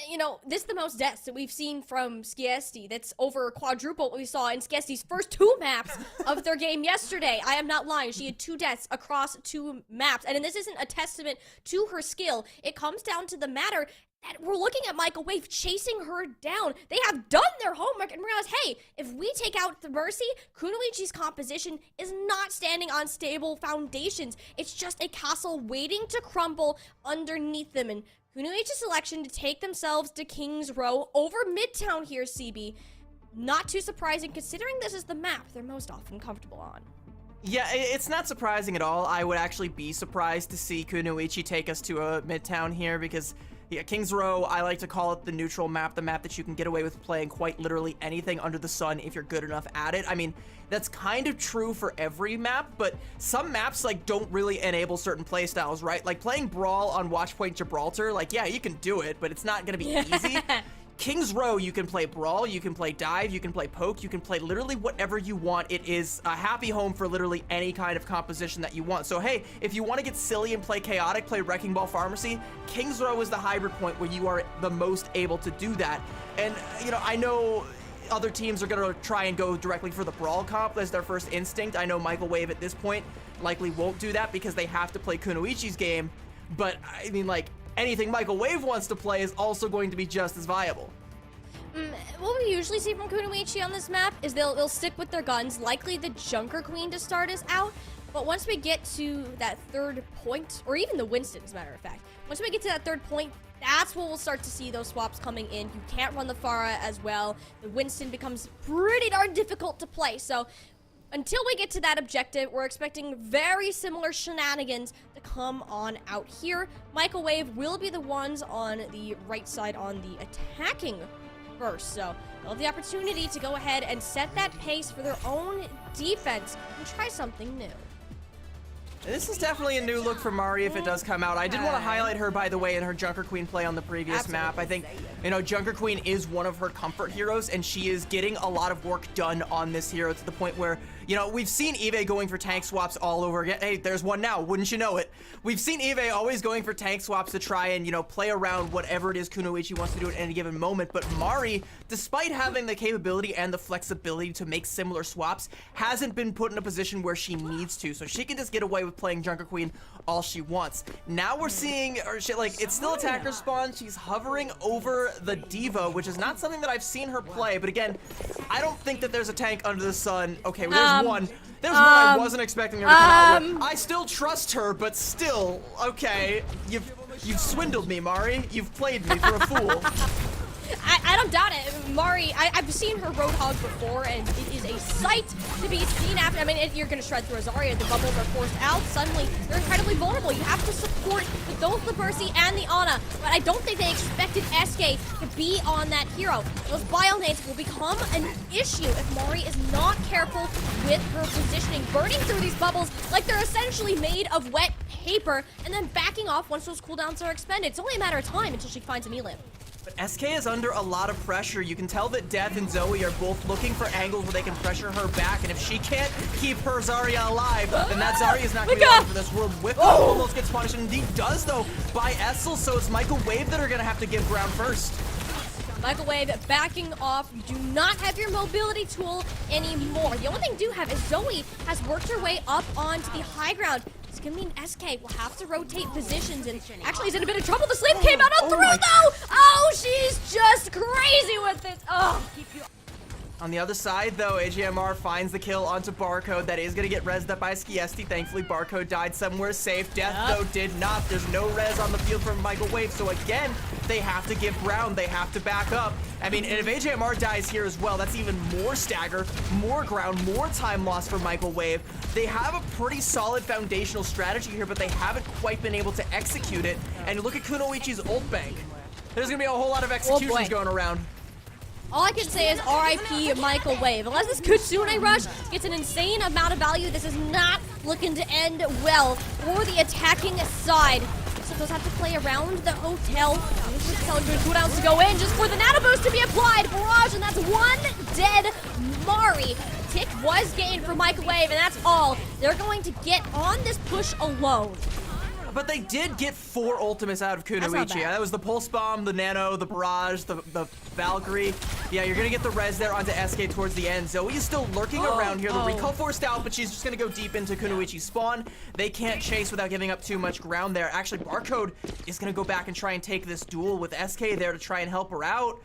You know, this is the most deaths that we've seen from Skiesti. That's over quadruple what we saw in Skiesti's first 2 maps of their game yesterday. I am not lying. She had 2 deaths across 2 maps. And this isn't a testament to her skill. It comes down to the matter that we're looking at Michael Wave chasing her down. They have done their homework and realized, hey, if we take out the Mercy, Kunoichi's composition is not standing on stable foundations. It's just a castle waiting to crumble underneath them. And Kunoichi's selection to take themselves to King's Row over Midtown here, CB. Not too surprising considering this is the map they're most often comfortable on. Yeah, it's not surprising at all. I would actually be surprised to see Kunoichi take us to a Midtown here because, yeah, King's Row, I like to call it the neutral map, the map that you can get away with playing quite literally anything under the sun if you're good enough at it. I mean, that's kind of true for every map, but some maps, like, don't really enable certain playstyles, right? Like, playing Brawl on Watchpoint Gibraltar, like, yeah, you can do it, but it's not gonna be easy. King's Row, you can play Brawl, you can play Dive, you can play Poke, you can play literally whatever you want. It is a happy home for literally any kind of composition that you want. So hey, if you want to get silly and play Chaotic, play Wrecking Ball Pharmacy, King's Row is the hybrid point where you are the most able to do that. And, you know, I know other teams are going to try and go directly for the Brawl comp as their first instinct. I know Michael Wave at this point likely won't do that because they have to play Kunoichi's game. But, I mean, like, anything Michael Wave wants to play is also going to be just as viable. What we usually see from Kunoichi on this map is they'll stick with their guns, likely the Junker Queen to start us out. But once we get to that 3rd point, or even the Winston, as a matter of fact, once we get to that 3rd point, that's when we'll start to see those swaps coming in. You can't run the Pharah as well. The Winston becomes pretty darn difficult to play. So until we get to that objective, we're expecting very similar shenanigans to come on out here. Michael Wave will be the ones on the right side on the attacking first. So they'll have the opportunity to go ahead and set that pace for their own defense and try something new. This is definitely a new look for Mari if it does come out. I did want to highlight her, by the way, in her Junker Queen play on the previous map. I think, you know, Junker Queen is one of her comfort heroes, and she is getting a lot of work done on this hero to the point where, you know, we've seen Eve going for tank swaps all over again. Hey, there's one now, wouldn't you know it? We've seen Eve always going for tank swaps to try and, you know, play around whatever it is Kunoichi wants to do at any given moment. But Mari, despite having the capability and the flexibility to make similar swaps, hasn't been put in a position where she needs to. So she can just get away with playing Junker Queen all she wants. Now we're seeing, or she, like, it's still attacker spawn. She's hovering over the Diva, which is not something that I've seen her play. But again, I don't think that there's a tank under the sun. Okay, well, there's one. There's one I wasn't expecting her to come out with. I still trust her, but still, okay. You've swindled me, Mari. You've played me for a fool. I don't doubt it. Mari, I've seen her Roadhog before, and it is a sight to be seen after. I mean, you're going to shred through Azaria. The bubbles are forced out. Suddenly, they're incredibly vulnerable. You have to support with both the Mercy and the Ana, but I don't think they expected SK to be on that hero. Those bio-nades will become an issue if Mari is not careful with her positioning, burning through these bubbles like they're essentially made of wet paper, and then backing off once those cooldowns are expended. It's only a matter of time until she finds a melee. But SK is under a lot of pressure. You can tell that Death and Zoe are both looking for angles where they can pressure her back, and if she can't keep her Zarya alive, then that Zarya is not going to be alive for this world. Whip almost gets punished, and indeed does, though, by Essel, so it's Michael Wave that are going to have to give ground first. Michael Wave backing off. You do not have your mobility tool anymore. The only thing you do have is Zoe has worked her way up onto the high ground. It's gonna mean SK will have to rotate positions, and actually he's in a bit of trouble. The sleep came out on through though! Oh, she's just crazy with this. Oh. On the other side, though, AGMR finds the kill onto Barcode. That is going to get rezzed up by Skiesti. Thankfully, Barcode died somewhere safe. Death, though, did not. There's no res on the field from Michael Wave. So, again, they have to give ground. They have to back up. I mean, and if AGMR dies here as well, that's even more stagger, more ground, more time lost for Michael Wave. They have a pretty solid foundational strategy here, but they haven't quite been able to execute it. And look at Kunoichi's ult bank. There's going to be a whole lot of executions going around. All I can say is RIP Michael Wave. Unless this Kutsune rush gets an insane amount of value, this is not looking to end well for the attacking side. So does have to play around the hotel. Challenger cooldowns to go in just for the nano boost to be applied. Barrage, and that's one dead Mari. Tick was gained for Microwave, and that's all. They're going to get on this push alone. But they did get 4 ultimates out of Kunoichi. That was the Pulse Bomb, the Nano, the Barrage, the Valkyrie. Yeah, you're going to get the res there onto SK towards the end. Zoe is still lurking around here. The recall forced out, but she's just going to go deep into Kunoichi's spawn. They can't chase without giving up too much ground there. Actually, Barcode is going to go back and try and take this duel with SK there to try and help her out.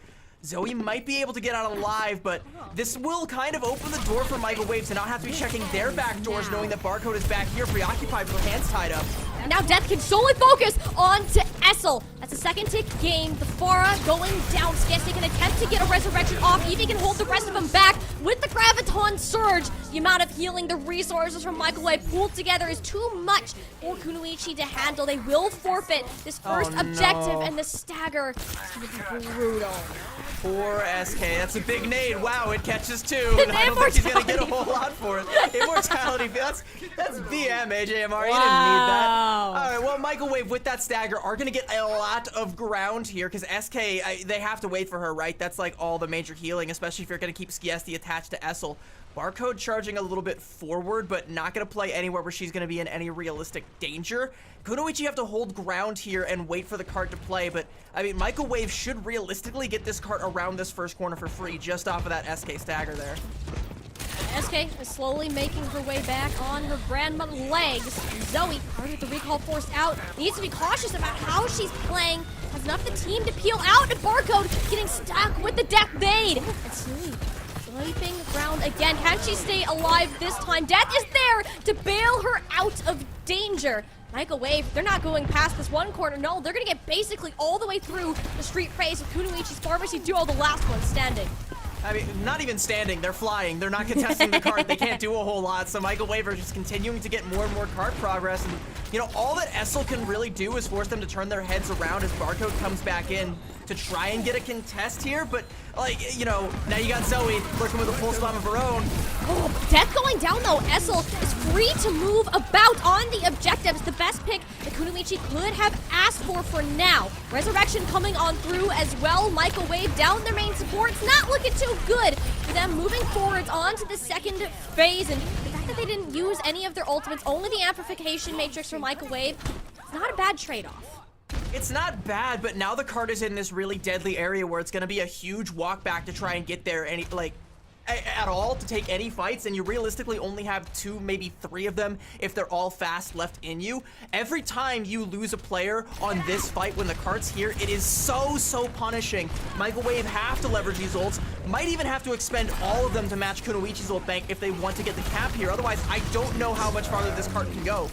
Zoe might be able to get out alive, but this will kind of open the door for Microwave to not have to be checking their back doors, knowing that Barcode is back here preoccupied with her hands tied up. And now Death can solely focus on to Essel. That's a second tick game. The Pharah going down. Skessy can attempt to get a resurrection off. Evie can hold the rest of them back with the Graviton Surge. The amount of healing, the resources from Microwave pooled together is too much for Kunoichi to handle. They will forfeit this first objective, and the stagger is going to be brutal. Poor SK. That's a big nade. Wow, it catches 2. And I don't think he's going to get a whole lot for it. Immortality. That's BM, AJMR. You didn't need that. All right, well, Microwave with that stagger are going to get a lot of ground here because SK, they have to wait for her, right? That's like all the major healing, especially if you're going to keep Skiesti attached to Essel. Barcode charging a little bit forward, but not going to play anywhere where she's going to be in any realistic danger. Kunoichi have to hold ground here and wait for the cart to play, but I mean, Microwave should realistically get this cart around this first corner for free just off of that SK stagger there. SK is slowly making her way back on her grandmother legs. Zoe, part of the recall forced out, needs to be cautious about how she's playing. Has enough of the team to peel out, and Barcode getting stuck with the death nade. And sleeping ground again. Can she stay alive this time? Death is there to bail her out of danger. Microwave, they're not going past this one corner. No, they're going to get basically all the way through the street phase of Kunoichi's Pharmacy Duo, the last one standing. I mean, not even standing, they're flying. They're not contesting the cart. They can't do a whole lot. So Microwave are just continuing to get more and more cart progress. And, you know, all that Essel can really do is force them to turn their heads around as Barcode comes back in to try and get a contest here. But, like, you know, now you got Zoe working with a pulse bomb of her own. Oh, Death going down, though. Essel is free to move about on the objectives. The best pick that Kunoichi could have asked for now. Resurrection coming on through as well. Microwave down their main support. It's not looking too good for them moving forwards onto the second phase. And the fact that they didn't use any of their ultimates, only the amplification matrix for Microwave, it's not a bad trade-off. It's not bad, but now the cart is in this really deadly area where it's going to be a huge walk back to try and get there at all to take any fights, and you realistically only have 2, maybe 3 of them if they're all fast left in you. Every time you lose a player on this fight when the cart's here, it is so punishing. Microwave have to leverage these ults, might even have to expend all of them to match Kunoichi's ult bank if they want to get the cap here. Otherwise, I don't know how much farther this cart can go.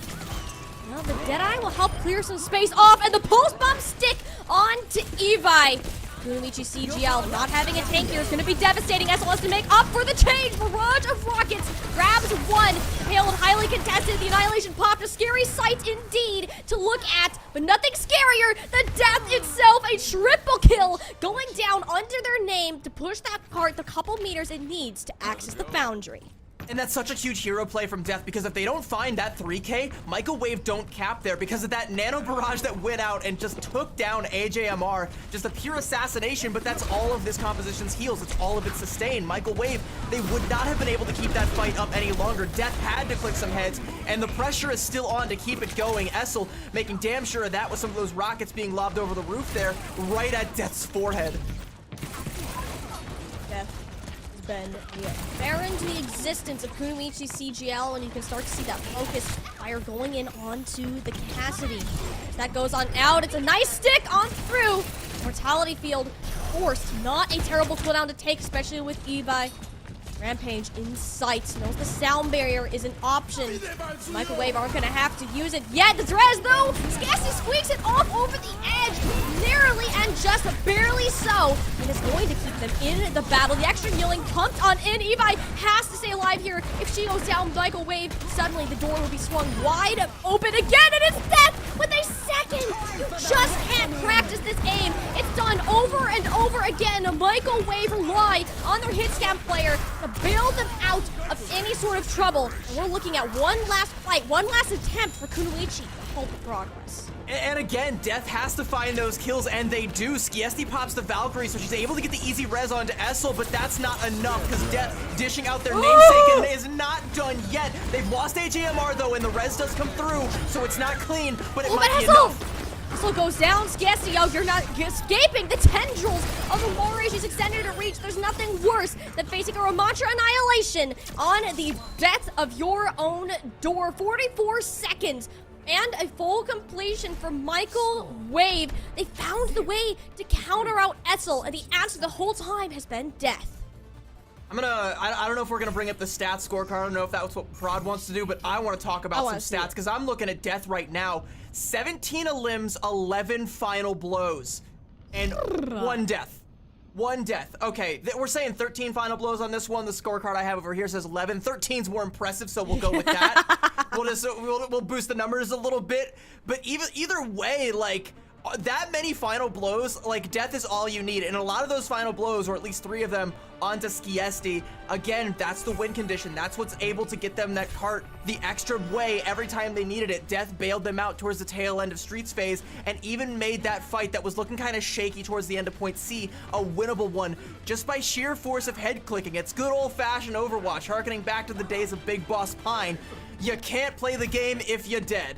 Well, the Deadeye will help clear some space off, and the Pulse Bomb stick on to Evi. Kunoichi CGL not having a tank here is going to be devastating. Essel has to make up for the change. Barrage of rockets grabs 1. Hailed highly contested. The Annihilation popped. A scary sight indeed to look at, but nothing scarier than death itself. A triple kill going down under their name to push that cart the couple meters it needs to access the Foundry. And that's such a huge hero play from Death, because if they don't find that 3K, Microwave don't cap there because of that nano barrage that went out and just took down AJMR. Just a pure assassination, but that's all of this composition's heals. It's all of its sustain. Microwave, they would not have been able to keep that fight up any longer. Death had to click some heads, and the pressure is still on to keep it going. Essel making damn sure of that with some of those rockets being lobbed over the roof there, right at Death's forehead. Been barren to the existence of Kunoichi CGL, and you can start to see that focus fire going in onto the Cassidy. As that goes on out, it's a nice stick on through. Mortality field forced, not a terrible cooldown to take, especially with Evi. Rampage in sight. Knows the sound barrier is an option. Microwave aren't gonna have to use it yet. The Drez though, Skessy squeaks it off over the edge, narrowly and just barely so. And it's going to keep them in the battle. The extra healing pumped on in. Evi has to stay alive here. If she goes down, Microwave, suddenly the door will be swung wide open again, and it's Death with a second. You just can't practice this aim. It's done over and over again. Microwave rely on their hit scam player. to bail them out of any sort of trouble. And we're looking at one last fight, one last attempt for Kunoichi to halt the progress. And again, Death has to find those kills, and they do. Skiesti pops the Valkyrie, so she's able to get the easy res onto Essel, but that's not enough, because Death dishing out their namesake, and it is not done yet. They've lost AJMR, though, and the res does come through, so it's not clean, but it might be enough. Essel goes down. Skiesti, you're not escaping the tendrils of Amori. She's extended her reach. There's nothing worse than facing a Ramantra Annihilation on the death of your own door. 44 seconds. And a full completion for Michael Wave. They found the way to counter out Essel, and the answer the whole time has been death. I don't know if we're gonna bring up the stats scorecard. I don't know if that's what Prod wants to do, but I want to talk about some stats, because I'm looking at Death right now. 17 elims, 11 final blows, and 1 death. 1 death. Okay, we're saying 13 final blows on this one. The scorecard I have over here says 11. 13's more impressive, so we'll go with that. we'll boost the numbers a little bit. But either way, like, that many final blows, like, Death is all you need. And a lot of those final blows, or at least 3 of them, onto Skiesti. Again, that's the win condition. That's what's able to get them that cart the extra way every time they needed it. Death bailed them out towards the tail end of Streets phase, and even made that fight that was looking kind of shaky towards the end of Point C a winnable one, just by sheer force of head clicking. It's good old-fashioned Overwatch, harkening back to the days of Big Boss Pine. You can't play the game if you're dead.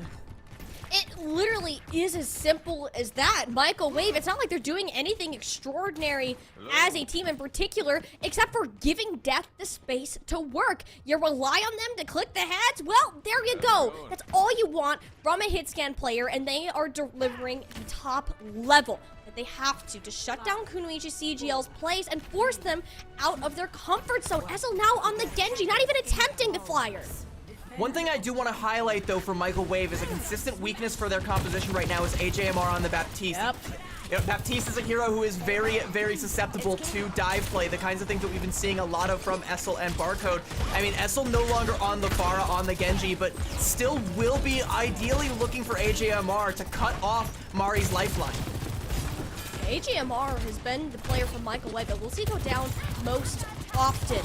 It literally is as simple as that. Michael Wave, it's not like they're doing anything extraordinary as a team in particular, except for giving Death the space to work. You rely on them to click the heads? Well, there you go. That's all you want from a hit scan player, and they are delivering the top level that they have to shut down Kunoichi CGL's plays and force them out of their comfort zone. Essel now on the Genji, not even attempting the flyer. One thing I do want to highlight, though, for Michael Wave is a consistent weakness for their composition right now is AJMR on the Baptiste. Yep. You know, Baptiste is a hero who is very, very susceptible to dive play, the kinds of things that we've been seeing a lot of from Essel and Barcode. I mean, Essel no longer on the Pharah, on the Genji, but still will be ideally looking for AJMR to cut off Mari's lifeline. AJMR has been the player from Michael Wave that we'll see go down most often.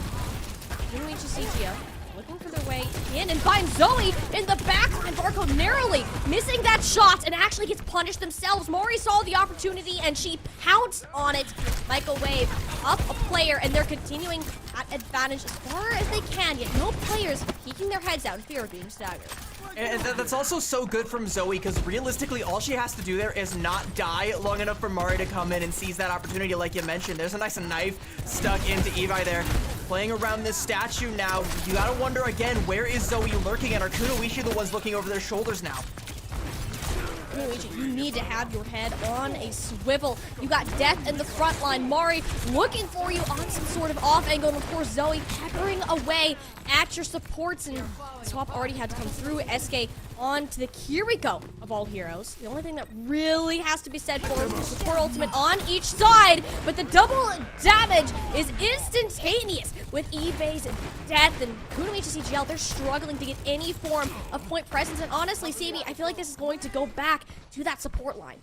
Kunoichi CGL looking for their way in and find Zoe in the back, and Barcode narrowly missing that shot and actually gets punished themselves. Mori saw the opportunity and she pounced on it. Michael Wave up a player, and they're continuing at advantage as far as they can, yet no players peeking their heads out in fear of being staggered. And that's also so good from Zoe, because realistically, all she has to do there is not die long enough for Mari to come in and seize that opportunity, like you mentioned. There's a nice knife stuck into Evi there. Playing around this statue now, you gotta wonder again, where is Zoe lurking, and are Kunoichi the ones looking over their shoulders now? Kunoichi, you need to have your head on a swivel. You got Death in the front line. Mari looking for you on some sort of off angle, and of course Zoe peppering away at your supports, and Swap already had to come through. SK on to the Kiriko of all heroes. The only thing that really has to be said for him is support ultimate on each side, but the double damage is instantaneous with Ebay's Death, and Kunoichi CGL, they're struggling to get any form of point presence, and honestly, Sammy, I feel like this is going to go back to that support line.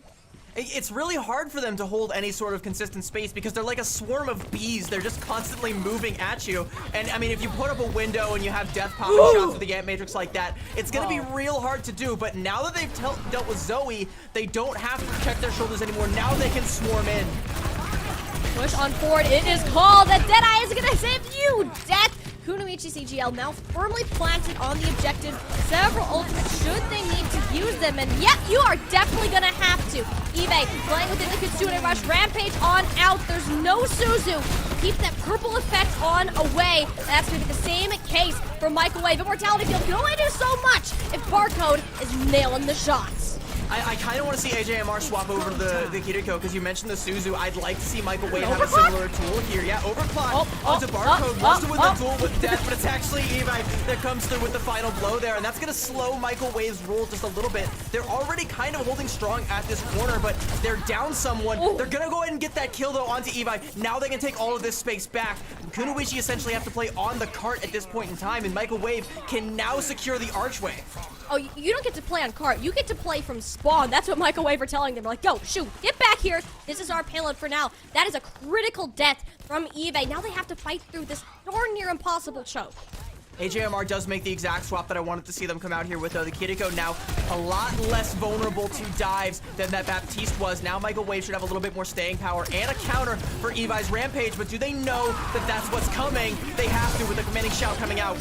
It's really hard for them to hold any sort of consistent space because they're like a swarm of bees. They're just constantly moving at you. And I mean, if you put up a window and you have Death popping shots with the Ant Matrix like that, it's going to be real hard to do. But now that they've dealt with Zoe, they don't have to protect their shoulders anymore. Now they can swarm in. Push on forward. It is called. That Deadeye is going to save you, Death. Kunoichi CGL now firmly planted on the objective. Several ultimates should they need to use them, and yep, you are definitely gonna have to. Ebay playing within the Kitsune Rush. Rampage on out. There's no Suzu. Keep that purple effect on away. That's gonna be the same case for Michael Wave. Immortality Field can only do so much if Barcode is nailing the shots. I kind of want to see AJMR swap over to the Kiriko, because you mentioned the Suzu. I'd like to see Michael Wave have a similar tool here. Yeah, overclock onto Barcode. Wants to win the duel with Death, but it's actually Evi that comes through with the final blow there, and that's going to slow Michael Wave's roll just a little bit. They're already kind of holding strong at this corner, but they're down someone. They're going to go ahead and get that kill, though, onto Evi. Now they can take all of this space back. Kunoichi essentially have to play on the cart at this point in time, and Michael Wave can now secure the archway. Oh, you don't get to play on cart. You get to play from spawn. That's what Michael Wave are telling them. They're like, yo, shoot, get back here. This is our payload for now. That is a critical death from Eve. Now they have to fight through this. They darn near impossible choke. AJMR does make the exact swap that I wanted to see them come out here with, though. The Kiriko now a lot less vulnerable to dives than that Baptiste was. Now Michael Wave should have a little bit more staying power and a counter for Evi's Rampage, but do they know that that's what's coming? They have to with the commanding shout coming out.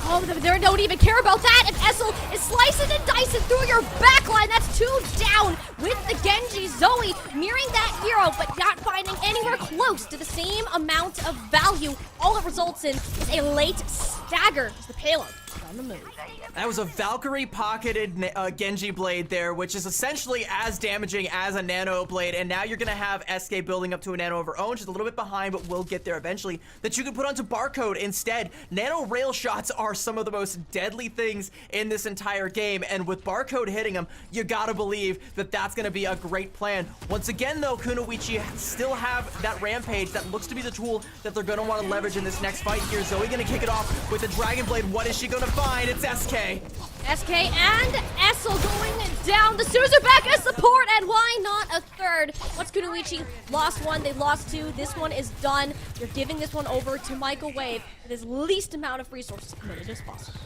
Oh, they don't even care about that. If Essel is slicing and dicing through your backline, that's 2 down with the Genji. Zoe mirroring that hero, but not finding anywhere close to the same amount of value. All it results in is a late stagger as the payload is on the move. That was a Valkyrie pocketed Genji blade there, which is essentially as damaging as a Nano blade. And now you're going to have SK building up to a Nano of her own. She's a little bit behind, but will get there eventually. That you can put onto Barcode instead. Nano rail shots are some of the most deadly things in this entire game. And with Barcode hitting them, you got to believe that that's going to be a great plan. Once again, though, Kunoichi still have that Rampage. That looks to be the tool that they're going to want to leverage in this next fight here. Zoe going to kick it off with the Dragon Blade. What is she going to find? It's SK. SK and Essel going down. The Suravasa as support, and why not a third? Once Kunoichi lost 1, they lost 2. This one is done. You're giving this one over to Michael Wave with as least amount of resources committed as possible.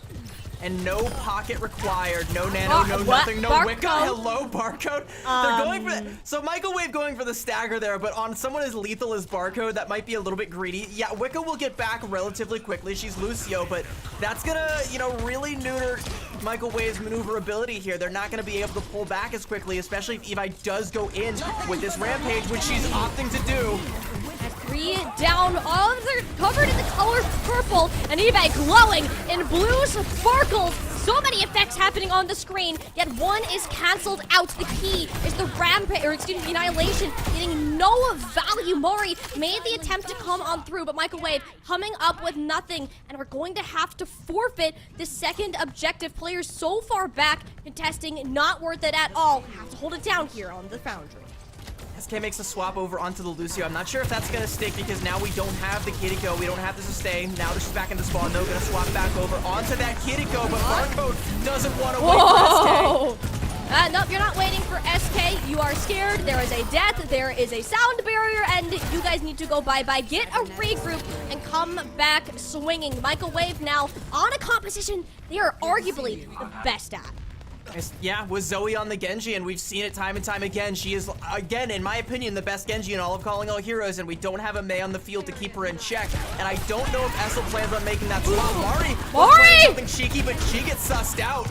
And no pocket required, no Nano, no nothing, no Wicca. Hello, Barcode. They're going for so Michael Wave going for the stagger there, but on someone as lethal as Barcode, that might be a little bit greedy. Yeah, Wicca will get back relatively quickly. She's Lucio, but that's gonna, really neuter Michael Wave's maneuverability here. They're not gonna be able to pull back as quickly, especially if Evi does go in with this Rampage, which she's opting to do. 3 down, all of them covered in the color purple, and Evi glowing in blue sparkles. So many effects happening on the screen, yet one is canceled out. The key is the Rampage, the Annihilation, getting no value. Mori made the attempt to come on through, but Michael Wave coming up with nothing, and we're going to have to forfeit the second objective. Players so far back, contesting, not worth it at all. Have to hold it down here on the Foundry. SK makes a swap over onto the Lucio. I'm not sure if that's going to stick because now we don't have the Kiriko. We don't have the sustain. Now this is back in the spawn, though. Going to swap back over onto that Kiriko, but Barcode doesn't want to wait for SK. Nope, you're not waiting for SK. You are scared. There is a death. There is a sound barrier, and you guys need to go bye-bye. Get a regroup and come back swinging. Michael Wave now on a composition they are arguably the best at. Yeah, with Zoe on the Genji, and we've seen it time and time again. She is, again, in my opinion, the best Genji in all of Calling All Heroes, and we don't have a Mei on the field to keep her in check. And I don't know if Essel plans on making that swap. Mari! Something cheeky, but she gets sussed out.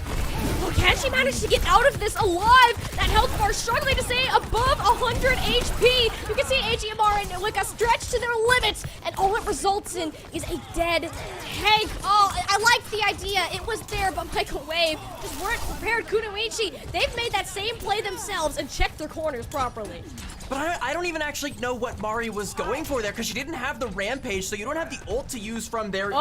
Well, can she manage to get out of this alive? That health bar struggling to stay above 100 HP. You can see AGMR and Wicca stretch to their limits, and all it results in is a dead tank. Oh, I liked the idea. It was there, but Michael Wave just weren't prepared. Kunoichi, they've made that same play themselves and checked their corners properly. But I don't even actually know what Mari was going for there because she didn't have the Rampage, so you don't have the ult to use from there.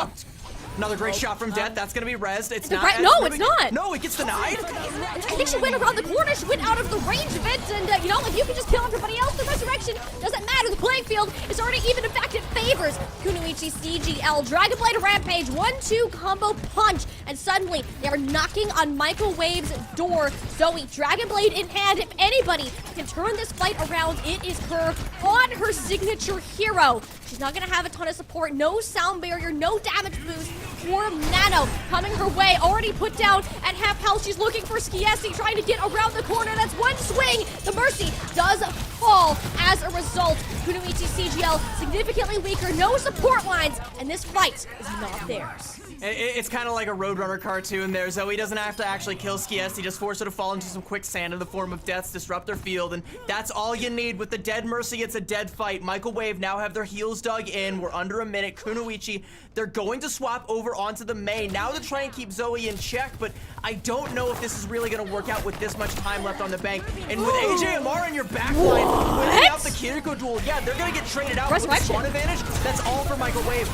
Another great shot from Death. That's going to be rezzed. It's not. No, it's not. No, it gets denied. I think she went around the corner. She went out of the range of it. And, if you can just kill everybody else, the resurrection doesn't matter. The playing field is already even. In fact, it favors Kunoichi CGL. Dragon Blade Rampage, 1-2 combo punch. And suddenly, they are knocking on Michael Wave's door. Zoe, Dragon Blade in hand. If anybody can turn this fight around, it is her on her signature hero. She's not going to have a ton of support. No sound barrier, no damage boost. For Nano coming her way, already put down at half health. She's looking for Skiesi, trying to get around the corner. That's one swing. The Mercy does fall as a result. Kunoichi CGL significantly weaker, no support lines, and this fight is not theirs. It's kind of like a Roadrunner cartoon there. Zoe doesn't have to actually kill Skiesi, just force her to fall into some quicksand in the form of deaths, disrupt their field, and that's all you need. With the dead Mercy, it's a dead fight. Michael Wave now have their heels dug in. We're under a minute. Kunoichi, they're going to swap over onto the Mei now to try and keep Zoe in check, but I don't know if this is really going to work out with this much time left on the bank. And with AJMR in your backline, winning out the Kiriko duel, yeah, they're going to get traded out with the spawn advantage. That's all for Michael Wave.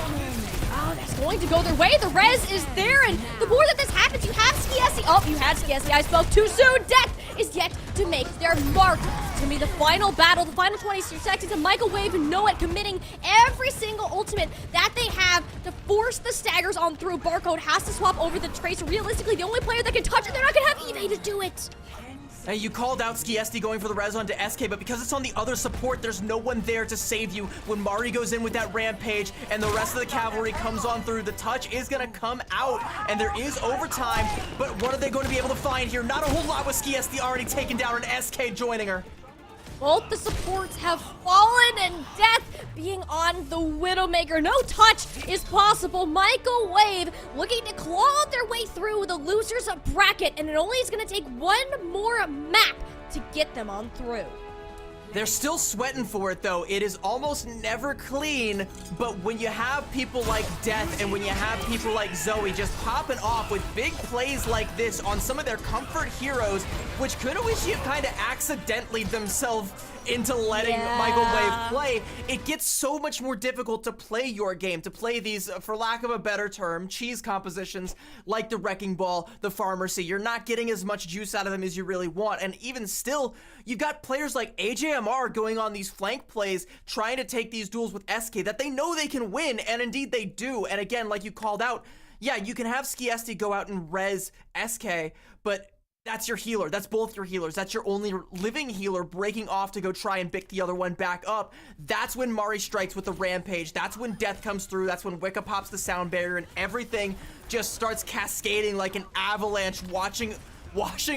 Oh, that's going to go their way. The res is there, and the more that this happens, you have Skiesi. Oh, you had Skiesi. I spoke too soon. Death is yet to make their mark. It's going to be the final battle, the final 20 seconds, and Michael Wave know it, committing every single ultimate that they have to force the staggers on through. Barcode has to swap over the Tracer. Realistically, the only player that can touch it, they're not going to have eBay to do it. And you called out Skiesti going for the res onto SK, but because it's on the other support, there's no one there to save you. When Mari goes in with that rampage and the rest of the cavalry comes on through, the touch is gonna come out, and there is overtime, but what are they going to be able to find here? Not a whole lot with Skiesti already taken down and SK joining her. Both the supports have fallen, and Death being on the Widowmaker. No touch is possible. Michael Wave looking to claw their way through the losers bracket, and it only is going to take one more map to get them on through. They're still sweating for it, though. It is almost never clean, but when you have people like Death and when you have people like Zoe just popping off with big plays like this on some of their comfort heroes, which Kunoichi have kind of accidentally themselves into letting Michael Wave play, it gets so much more difficult to play your game, to play these, for lack of a better term, cheese compositions like the Wrecking Ball, the Pharmacy. You're not getting as much juice out of them as you really want, and even still, you got players like AJMR going on these flank plays, trying to take these duels with SK that they know they can win, and indeed they do. And again, like you called out, yeah, you can have Skiesti go out and res SK, but that's your healer. That's both your healers. That's your only living healer breaking off to go try and pick the other one back up. That's when Mari strikes with the rampage. That's when Death comes through. That's when Wicca pops the sound barrier, and everything just starts cascading like an avalanche, washing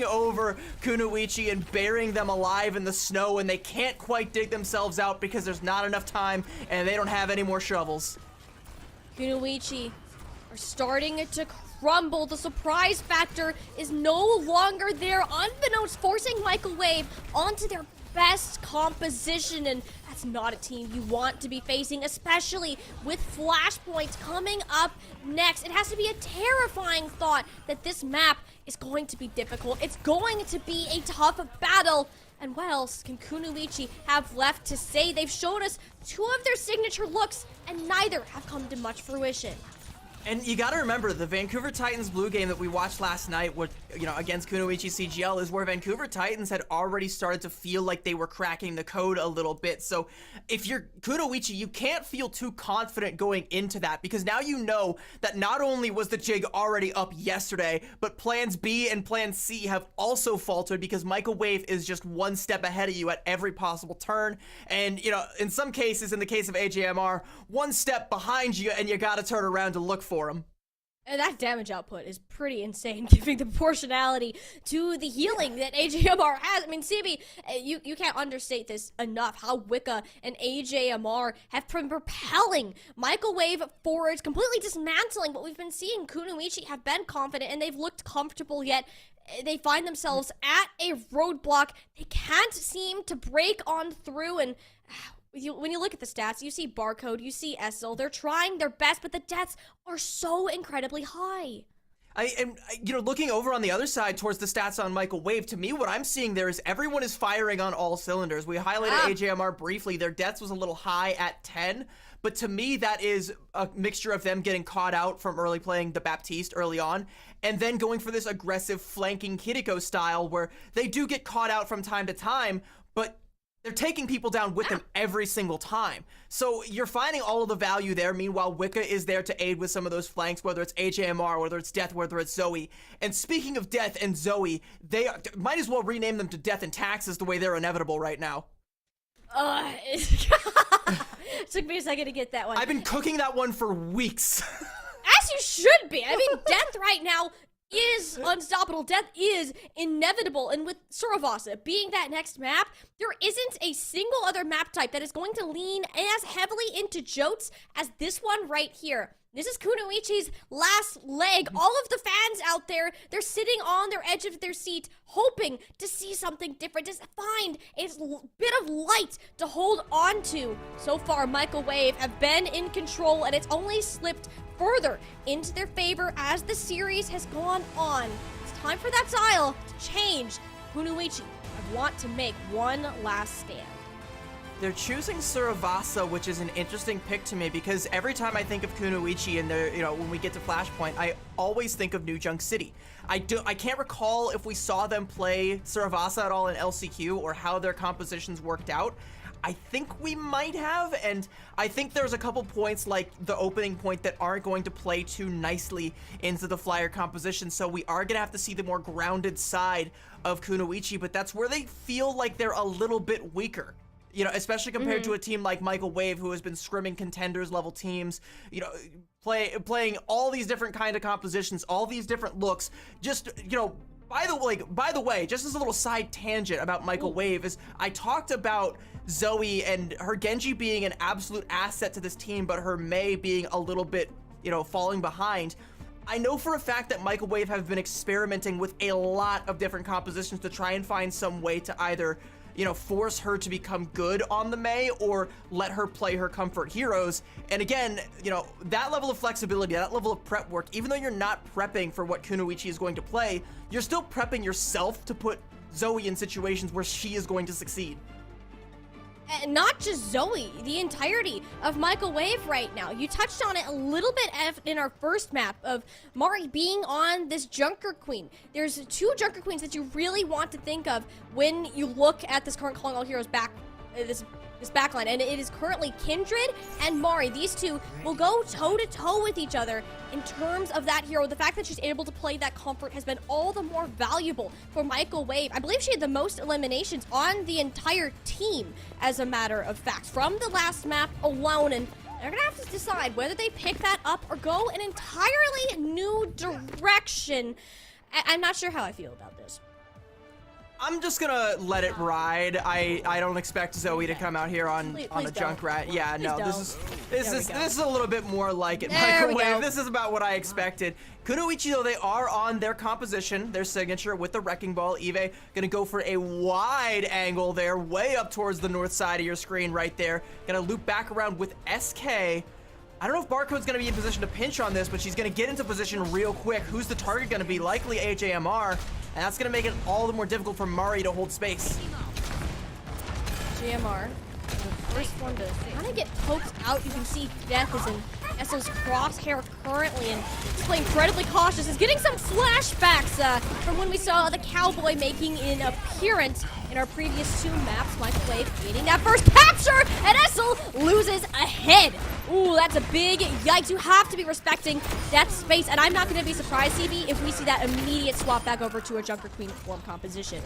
over Kunoichi and burying them alive in the snow, and they can't quite dig themselves out because there's not enough time and they don't have any more shovels. Kunoichi are starting to crumble. The surprise factor is no longer there, unbeknownst forcing Michael Wave onto their best composition, and that's not a team you want to be facing, especially with flashpoints coming up next. It has to be a terrifying thought that this map is going to be difficult. It's going to be a tough battle. And what else can Kunoichi have left to say? They've shown us two of their signature looks, and neither have come to much fruition. And you gotta remember, the Vancouver Titans Blue game that we watched last night with, against Kunoichi CGL is where Vancouver Titans had already started to feel like they were cracking the code a little bit. So if you're Kunoichi, you can't feel too confident going into that, because now you know that not only was the jig already up yesterday, but plans B and plan C have also faltered because Michael Wave is just one step ahead of you at every possible turn. And, in some cases, in the case of AJMR, one step behind you, and you gotta turn around to look for him. And that damage output is pretty insane, giving the proportionality to the healing that AJMR has. I mean, CB, you can't understate this enough, how Wicca and AJMR have been propelling Michael Wave forwards, completely dismantling what we've been seeing. Kunoichi have been confident, and they've looked comfortable, yet they find themselves at a roadblock. They can't seem to break on through, and when you look at the stats, you see Barcode, you see Essel. They're trying their best, but the deaths are so incredibly high. Looking over on the other side towards the stats on Michael Wave, to me, what I'm seeing there is everyone is firing on all cylinders. We highlighted AJMR briefly. Their deaths was a little high at 10, but to me, that is a mixture of them getting caught out from early playing the Baptiste early on, and then going for this aggressive flanking Kiriko style where they do get caught out from time to time, but they're taking people down with them every single time. So you're finding all of the value there. Meanwhile, Wicca is there to aid with some of those flanks, whether it's AJMR, whether it's Death, whether it's Zoe. And speaking of Death and Zoe, they might as well rename them to Death and Taxes the way they're inevitable right now. It took me a second to get that one. I've been cooking that one for weeks. As you should be. I mean, Death right now is unstoppable. Death is inevitable, and with Suravasa being that next map, there isn't a single other map type that is going to lean as heavily into Jotes as this one right here. This is Kunoichi's last leg. All of the fans out there, they're sitting on their edge of their seat, hoping to see something different, to find a bit of light to hold on to. So far, Michael Wave have been in control, and it's only slipped further into their favor as the series has gone on. It's time for that dial to change. Kunoichi want to make one last stand. They're choosing Suravasa, which is an interesting pick to me because every time I think of Kunoichi and when we get to Flashpoint, I always think of New Junk City. I can't recall if we saw them play Suravasa at all in LCQ or how their compositions worked out. I think we might have, and I think there's a couple points like the opening point that aren't going to play too nicely into the Flyer composition, so we are gonna have to see the more grounded side of Kunoichi, but that's where they feel like they're a little bit weaker. Especially compared to a team like Michael Wave, who has been scrimming contenders level teams, playing all these different kind of compositions, all these different looks. Just, by the way, just as a little side tangent about Michael Wave is I talked about Zoe and her Genji being an absolute asset to this team, but her Mei being a little bit, falling behind. I know for a fact that Michael Wave have been experimenting with a lot of different compositions to try and find some way to either force her to become good on the Mei or let her play her comfort heroes. And again, that level of flexibility, that level of prep work, even though you're not prepping for what Kunoichi is going to play, you're still prepping yourself to put Zoe in situations where she is going to succeed. And not just Zoe, the entirety of Michael Wave right now. You touched on it a little bit in our first map of Mari being on this Junker Queen. There's 2 Junker Queens that you really want to think of when you look at this current Calling All Heroes this backline, and it is currently Kindred and Mari. These 2 will go toe-to-toe with each other in terms of that hero. The fact that she's able to play that comfort has been all the more valuable for Michael Wave. I believe she had the most eliminations on the entire team, as a matter of fact, from the last map alone, and they're gonna have to decide whether they pick that up or go an entirely new direction. I'm not sure how I feel about this. I'm just gonna let it ride. I don't expect Zoe to come out here on a Junkrat. Yeah, no, this is a little bit more like it. Microwave. This is about what I expected. Kunoichi, though, they are on their composition, their signature with the Wrecking Ball. Eve gonna go for a wide angle there, way up towards the north side of your screen right there. Gonna loop back around with SK. I don't know if Barcode's gonna be in position to pinch on this, but she's gonna get into position real quick. Who's the target gonna be? Likely AJMR, and that's gonna make it all the more difficult for Mari to hold space. JMR, the first one to kind of get poked out. You can see Death is in Essel's crosshair currently, and he's playing incredibly cautious. He's getting some flashbacks from when we saw the Cowboy making an appearance in our previous 2 maps. Michael Wave getting that first capture, and Essel loses a head. Ooh, that's a big yikes. You have to be respecting that space, and I'm not going to be surprised, CB, if we see that immediate swap back over to a Junker Queen form composition.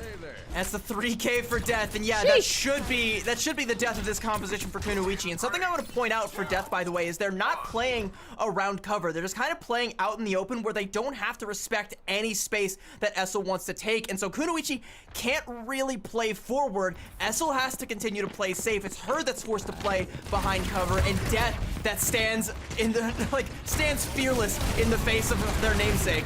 That's the 3K for Death, and yeah, that should be the death of this composition for Kunoichi. And something I want to point out for Death, by the way, is they're not playing around cover. They're just kind of playing out in the open where they don't have to respect any space that Essel wants to take. And so Kunoichi can't really play forward. Essel has to continue to play safe. It's her that's forced to play behind cover, and Death that stands fearless in the face of their namesake.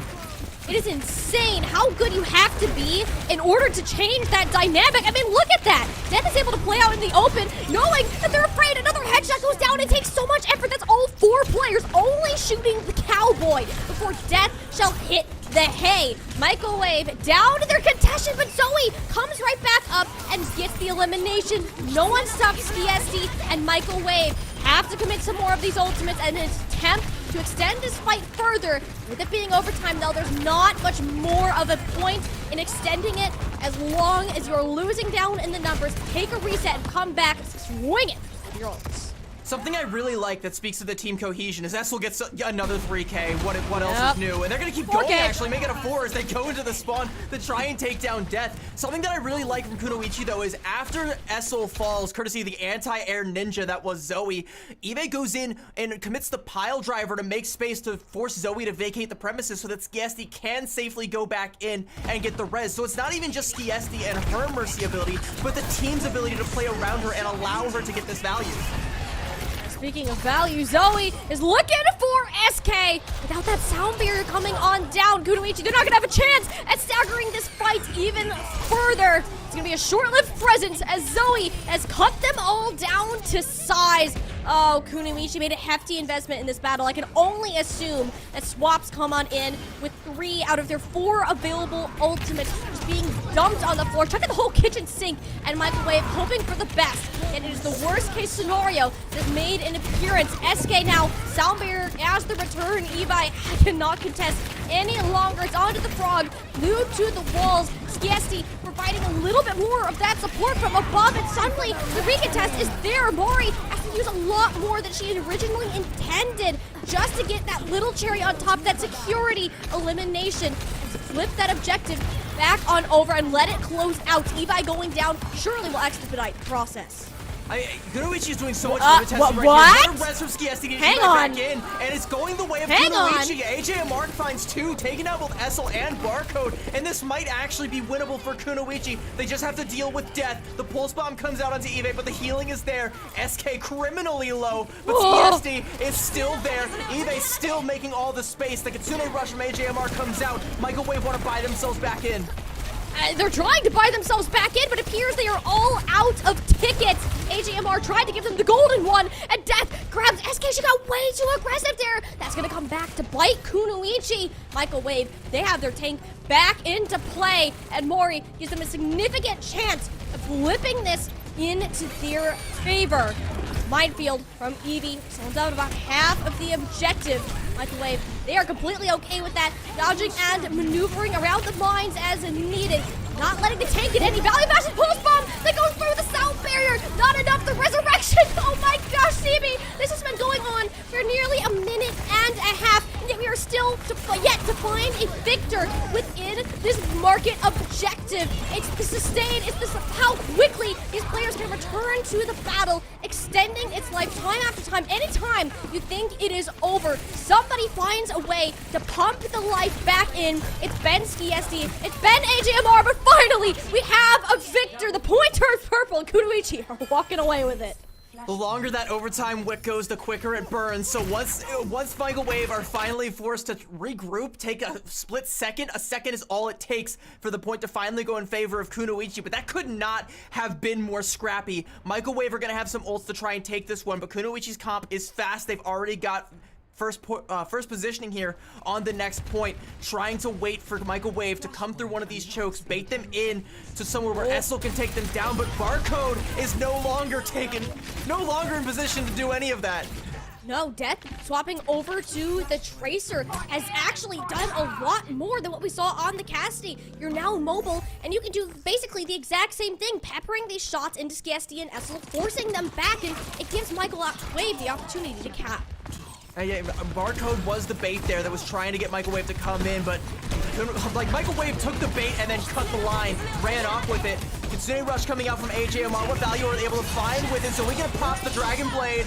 It is insane how good you have to be in order to change that dynamic. I mean, look at that. Death is able to play out in the open, knowing that they're afraid another headshot goes down. It takes so much effort. That's all 4 players only shooting the Cowboy before Death shall hit the hay. Michael Wave down to their contention, but Zoe comes right back up and gets the elimination. No one stops DSD, and Michael Wave have to commit some more of these ultimates and attempt to extend this fight further. With it being overtime, though, there's not much more of a point in extending it as long as you're losing down in the numbers. Take a reset and come back, swing it with your ults. Something I really like that speaks to the team cohesion is Essel gets another 3K. What else is new? And they're going to keep going, actually, make it a 4 as they go into the spawn to try and take down Death. Something that I really like from Kunoichi, though, is after Essel falls, courtesy of the anti-air ninja that was Zoe, Ibe goes in and commits the pile driver to make space to force Zoe to vacate the premises so that Skiesti can safely go back in and get the res. So it's not even just Skiesti and her mercy ability, but the team's ability to play around her and allow her to get this value. Speaking of value, Zoe is looking for SK. Without that sound barrier coming on down, Kunoichi, they're not going to have a chance at staggering this fight even further. It's going to be a short-lived presence as Zoe has cut them all down to size. Oh, Kunoichi made a hefty investment in this battle. I can only assume that swaps come on in with 3 out of their 4 available ultimates just being dumped on the floor. Check out the whole kitchen sink and Microwave hoping for the best. And it is the worst case scenario that made an appearance. SK now, sound barrier as the return. Evi cannot contest any longer. It's onto the frog, glued to the walls. Skiesti providing a little bit more of that support from above, and suddenly the recontest is there. Mori has to use a lot more than she had originally intended just to get that little cherry on top, that security elimination. To flip that objective back on over and let it close out. Evi going down surely will expedite the process. Kunoichi is doing so much for the testing right what? here. Res from Skiesti to Hang get on. back in, and it's going the way of Hang Kunoichi. AJ and Mark finds 2, taking out both Essel and Barcode, and this might actually be winnable for Kunoichi. They just have to deal with death. The pulse bomb comes out onto Eve, but the healing is there. SK criminally low, but Skiesti is still there. Eve still making all the space. The Kitsune rush from AJMR comes out. Microwave want to buy themselves back in. They're trying to buy themselves back in, but it appears they are all out of tickets. AJMR tried to give them the golden one, and Death grabs SK. She got way too aggressive there. That's going to come back to bite Kunoichi. Microwave, they have their tank back into play, and Mori gives them a significant chance of flipping this into their favor. Minefield from Eevee sells out about half of the objective. Microwave, they are completely okay with that, dodging and maneuvering around the mines as needed. Not letting the tank get any value. Massive pulse bomb that goes through the sound barrier. Not enough. The resurrection. Oh my gosh, CB. This has been going on for nearly a minute and a half. And yet we are still yet to find a victor within this market objective. It's the sustain. It's this how quickly these players can return to the battle, extending its life time after time. Anytime you think it is over, somebody finds a way to pump the life back in. It's been Skiesti. It's been AJMR, but finally, we have a victor. The pointer is purple, and Kunoichi are walking away with it. The longer that overtime wick goes, the quicker it burns. So once Microwave are finally forced to regroup, take a split second. A second is all it takes for the point to finally go in favor of Kunoichi, but that could not have been more scrappy. Microwave are gonna have some ults to try and take this one, but Kunoichi's comp is fast. They've already got first positioning here on the next point, trying to wait for Microwave to come through one of these chokes, bait them in to somewhere where Essel can take them down, but Barcode is no longer in position to do any of that. No, Death swapping over to the Tracer has actually done a lot more than what we saw on the Cassidy. You're now mobile, and you can do basically the exact same thing, peppering these shots into Skiesti and Essel, forcing them back, and it gives Wave the opportunity to cap. Yeah, Barcode was the bait there that was trying to get Microwave to come in, but like Microwave took the bait and then cut the line, ran off with it. Kitsune Rush coming out from AJMR. What value are they able to find with it? So we can pop the Dragon Blade.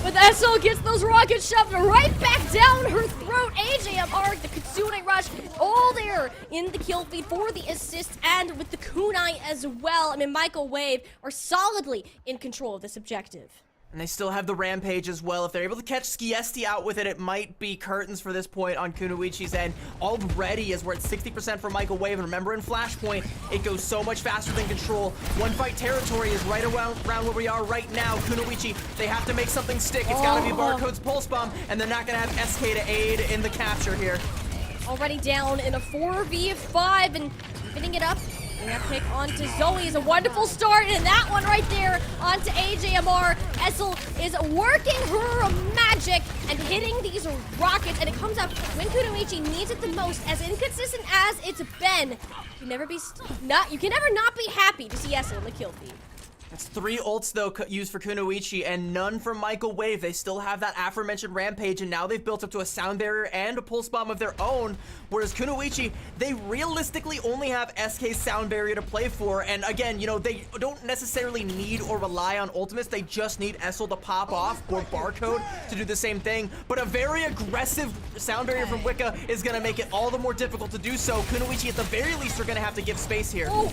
But Essel gets those rockets shoved right back down her throat. AJMR, the Kitsune Rush, all there in the kill feed for the assist and with the kunai as well. I mean, Microwave are solidly in control of this objective. And they still have the Rampage as well. If they're able to catch Skiesti out with it, it might be curtains for this point on Kunoichi's end. Already, as we're at 60% for Microwave, and remember in Flashpoint, it goes so much faster than Control. One fight territory is right around where we are right now. Kunoichi, they have to make something stick. It's gotta be Barcode's Pulse Bomb, and they're not gonna have SK to aid in the capture here. Already down in a 4v5 and getting it up. And that pick onto Zoe is a wonderful start, and that one right there onto AJMR. Essel is working her magic and hitting these rockets, and it comes up when Kunoichi needs it the most. As inconsistent as it's been, you can never not be happy to see Essel in the kill feed. That's 3 ults, though, used for Kunoichi, and none for Microwave. They still have that aforementioned Rampage, and now they've built up to a Sound Barrier and a Pulse Bomb of their own, whereas Kunoichi, they realistically only have SK's Sound Barrier to play for, and again, you know, they don't necessarily need or rely on ultimates. They just need Essel to pop off or Barcode to do the same thing, but a very aggressive Sound Barrier from Wicca is going to make it all the more difficult to do so. Kunoichi, at the very least, are going to have to give space here. Oh,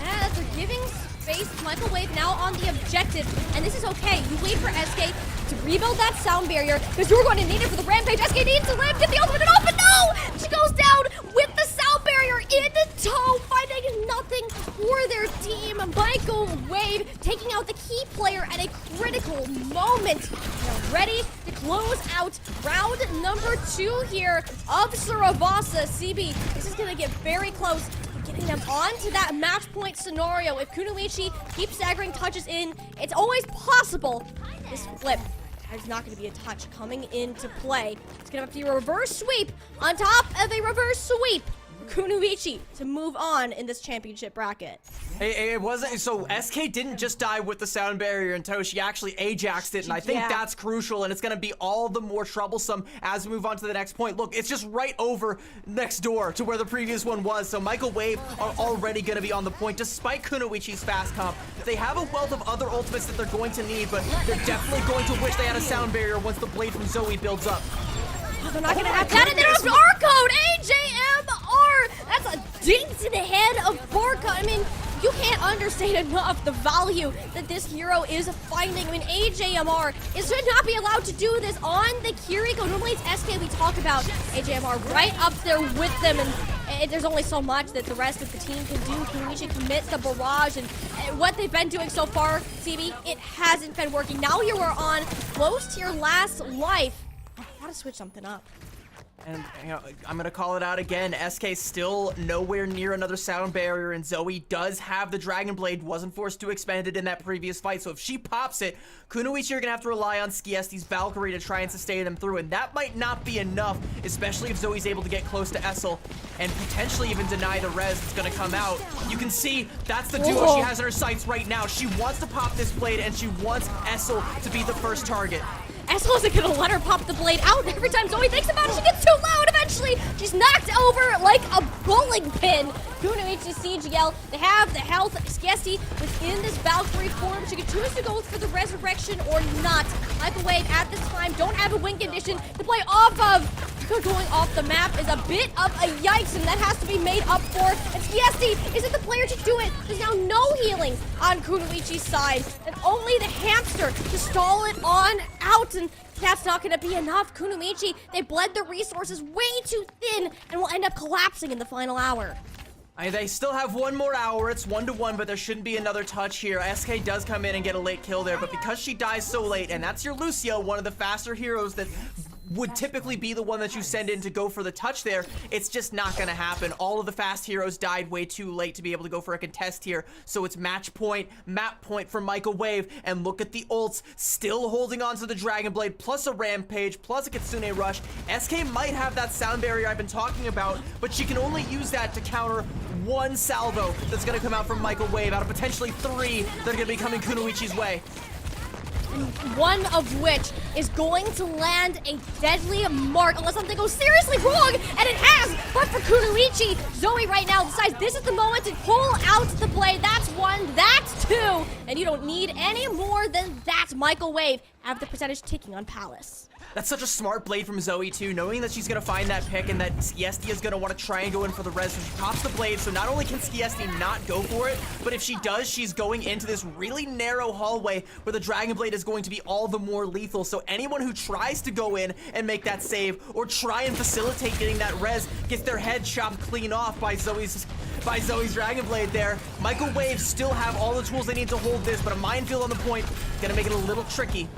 as they're giving space, Microwave now on the objective, and this is okay. You wait for SK to rebuild that Sound Barrier, because you're going to need it for the Rampage. SK needs to live, get the ultimate off, but no! She goes down with the Sound Barrier in tow, finding nothing for their team. Michael Wave taking out the key player at a critical moment. Now ready to close out round number 2 here of Suravasa. CB, this is gonna get very close to getting them onto that match point scenario. If Kunoichi keeps staggering touches in, it's always possible this flip is not going to be a touch coming into play. It's going to have to be a reverse sweep on top of a reverse sweep. Kunoichi to move on in this championship bracket. It wasn't, so SK didn't just die with the sound barrier in tow, she actually Ajaxed it, and I think that's crucial, and it's gonna be all the more troublesome as we move on to the next point. Look, it's just right over next door to where the previous one was, so Michael Wave are already gonna be on the point, despite Kunoichi's fast comp. They have a wealth of other ultimates that they're going to need, but they're definitely going to wish they had a sound barrier once the blade from Zoe builds up. They're not gonna have that, and they have R code, AJMR! That's a ding to the head of Barca. I mean, you can't understate enough the value that this hero is finding. I mean, AJMR should not be allowed to do this on the Kiriko. Normally it's SK we talk about. AJMR right up there with them, and there's only so much that the rest of the team can do. Kunoichi commits the barrage, and what they've been doing so far, CB, it hasn't been working. Now you are on close to your last life. Gotta switch something up. And you know, I'm gonna call it out again. SK still nowhere near another sound barrier, and Zoe does have the Dragon Blade, wasn't forced to expend it in that previous fight, so if she pops it, Kunoichi are gonna have to rely on Skiesti's Valkyrie to try and sustain them through, and that might not be enough, especially if Zoe's able to get close to Essel and potentially even deny the res that's gonna come out. You can see that's the duo she has in her sights right now. She wants to pop this blade, and she wants Essel to be the first target. Essel isn't gonna let her pop the blade out. Every time Zoe thinks about it, she gets too loud. Eventually, she's knocked over like a bowling pin. Kunoichi, CGL, they have the health. Skiesti within this Valkyrie form. She could choose to go for the resurrection or not. Michael Wave at this time don't have a win condition to play off of. Going off the map is a bit of a yikes, and that has to be made up for. And Skiesti isn't the player to do it. There's now no healing on Kunoichi's side, and only the hamster to stall it on out. And that's not going to be enough. Kunoichi, they bled their resources way too thin and will end up collapsing in the final hour. They still have one more hour. It's 1-1, but there shouldn't be another touch here. SK does come in and get a late kill there, but because she dies so late, and that's your Lucio, one of the faster heroes that would typically be the one that you send in to go for the touch there, it's just not gonna happen. All of the fast heroes died way too late to be able to go for a contest here, so it's match point, map point for Michael Wave, and look at the ults, still holding on to the Dragon Blade, plus a Rampage, plus a Kitsune Rush. SK might have that sound barrier I've been talking about, but she can only use that to counter one salvo that's gonna come out from Michael Wave out of potentially 3 that are gonna be coming Kunoichi's way. One of which is going to land a deadly mark unless something goes seriously wrong, and it has. But for Kunoichi, Zoe right now decides this is the moment to pull out the blade. That's 1, that's 2, and you don't need any more than that. Michael Wave have the percentage ticking on Palace. That's such a smart blade from Zoe too, knowing that she's gonna find that pick and that Skiesti is gonna want to try and go in for the res. So she pops the blade, so not only can Skiesti not go for it, but if she does, she's going into this really narrow hallway where the Dragon Blade is going to be all the more lethal. So anyone who tries to go in and make that save or try and facilitate getting that res gets their head chopped clean off by Zoe's Dragon Blade there. Michael Wave still have all the tools they need to hold this, but a minefield on the point gonna make it a little tricky.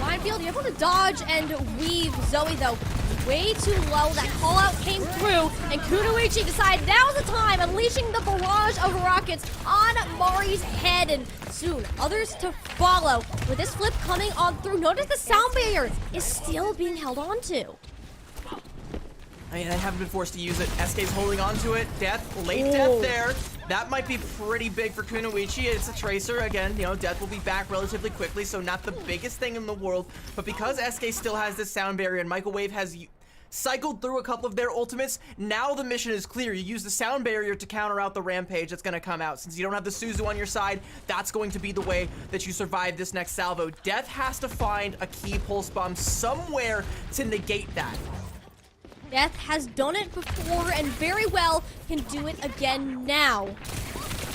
Minefield, you're able to dodge and weave. Zoe, though, way too low. That call-out came through, and Kunoichi decided now's the time, unleashing the barrage of rockets on Mari's head, and soon others to follow. With this flip coming on through, notice the sound barrier is still being held on to. I mean, they haven't been forced to use it. SK's holding on to it. Death, late death there. That might be pretty big for Kunoichi. It's a Tracer. Again, you know, Death will be back relatively quickly, so not the biggest thing in the world. But because SK still has this sound barrier and Michael Wave has cycled through a couple of their ultimates, now the mission is clear. You use the sound barrier to counter out the Rampage that's going to come out. Since you don't have the Suzu on your side, that's going to be the way that you survive this next salvo. Death has to find a key pulse bomb somewhere to negate that. Death has done it before and very well can do it again now.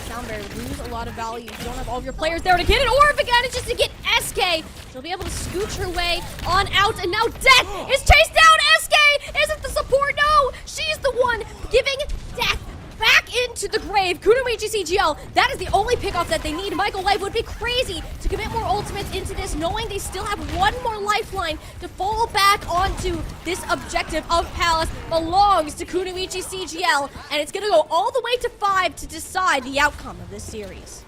Sound barrier lose a lot of value. You don't have all of your players there to get it, or if again it's just to get SK. She'll be able to scooch her way on out, and now Death is chased down. SK isn't the support. No, she's the one giving Death back into to the grave. Kunoichi CGL, that is the only pickoff that they need. Michael Wave would be crazy to commit more ultimates into this, knowing they still have one more lifeline to fall back onto. This objective of Palace belongs to Kunoichi CGL, and it's gonna go all the way to 5 to decide the outcome of this series.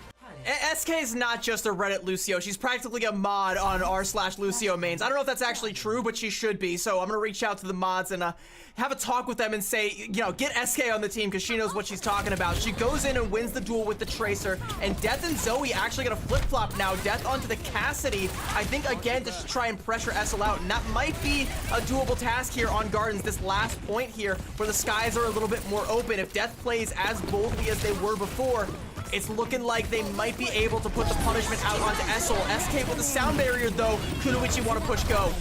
SK is not just a Reddit Lucio. She's practically a mod on r/Lucio mains. I don't know if that's actually true, but she should be. So I'm going to reach out to the mods and have a talk with them and say, you know, get SK on the team because she knows what she's talking about. She goes in and wins the duel with the Tracer, and Death and Zoe actually going to flip-flop now. Death onto the Cassidy, I think, again, to just try and pressure SL out, and that might be a doable task here on Gardens, this last point here, where the skies are a little bit more open. If Death plays as boldly as they were before, it's looking like they might be able to put the punishment out onto Essel. SK with the sound barrier, though. Kunoichi want to push go.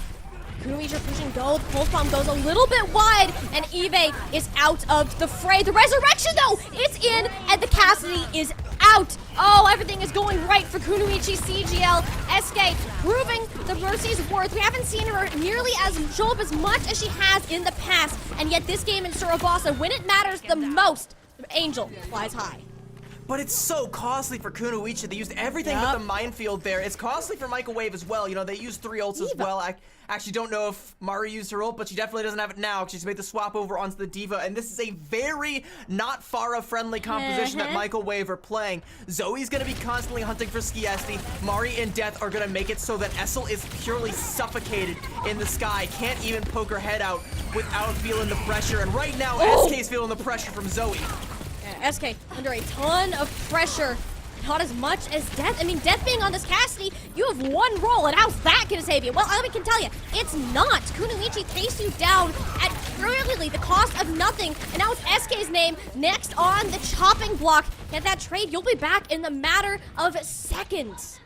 Kunoichi pushing go. The pulse bomb goes a little bit wide, and Eve is out of the fray. The resurrection, though, it's in, and the Cassidy is out. Oh, everything is going right for Kunoichi CGL. SK proving the Mercy's worth. We haven't seen her nearly show up as much as she has in the past, and yet this game in Suravasa, when it matters the most, the Angel flies high. But it's so costly for Kunoichi. They used everything but the minefield there. It's costly for Michael Wave as well. You know, they used 3 ults as well. I actually don't know if Mari used her ult, but she definitely doesn't have it now. She's made the swap over onto the D.Va, and this is a very not Pharah-friendly composition that Michael Wave are playing. Zoe's going to be constantly hunting for Skiesti. Mari and Death are going to make it so that Essel is purely suffocated in the sky. Can't even poke her head out without feeling the pressure. And right now, SK's feeling the pressure from Zoe. SK under a ton of pressure. Not as much as Death. I mean, Death being on this Cassidy, you have one roll, and how's that gonna save you? Well, I can tell you, it's not. Kunoichi takes you down at really the cost of nothing, and now it's SK's name next on the chopping block. Get that trade, you'll be back in the matter of seconds.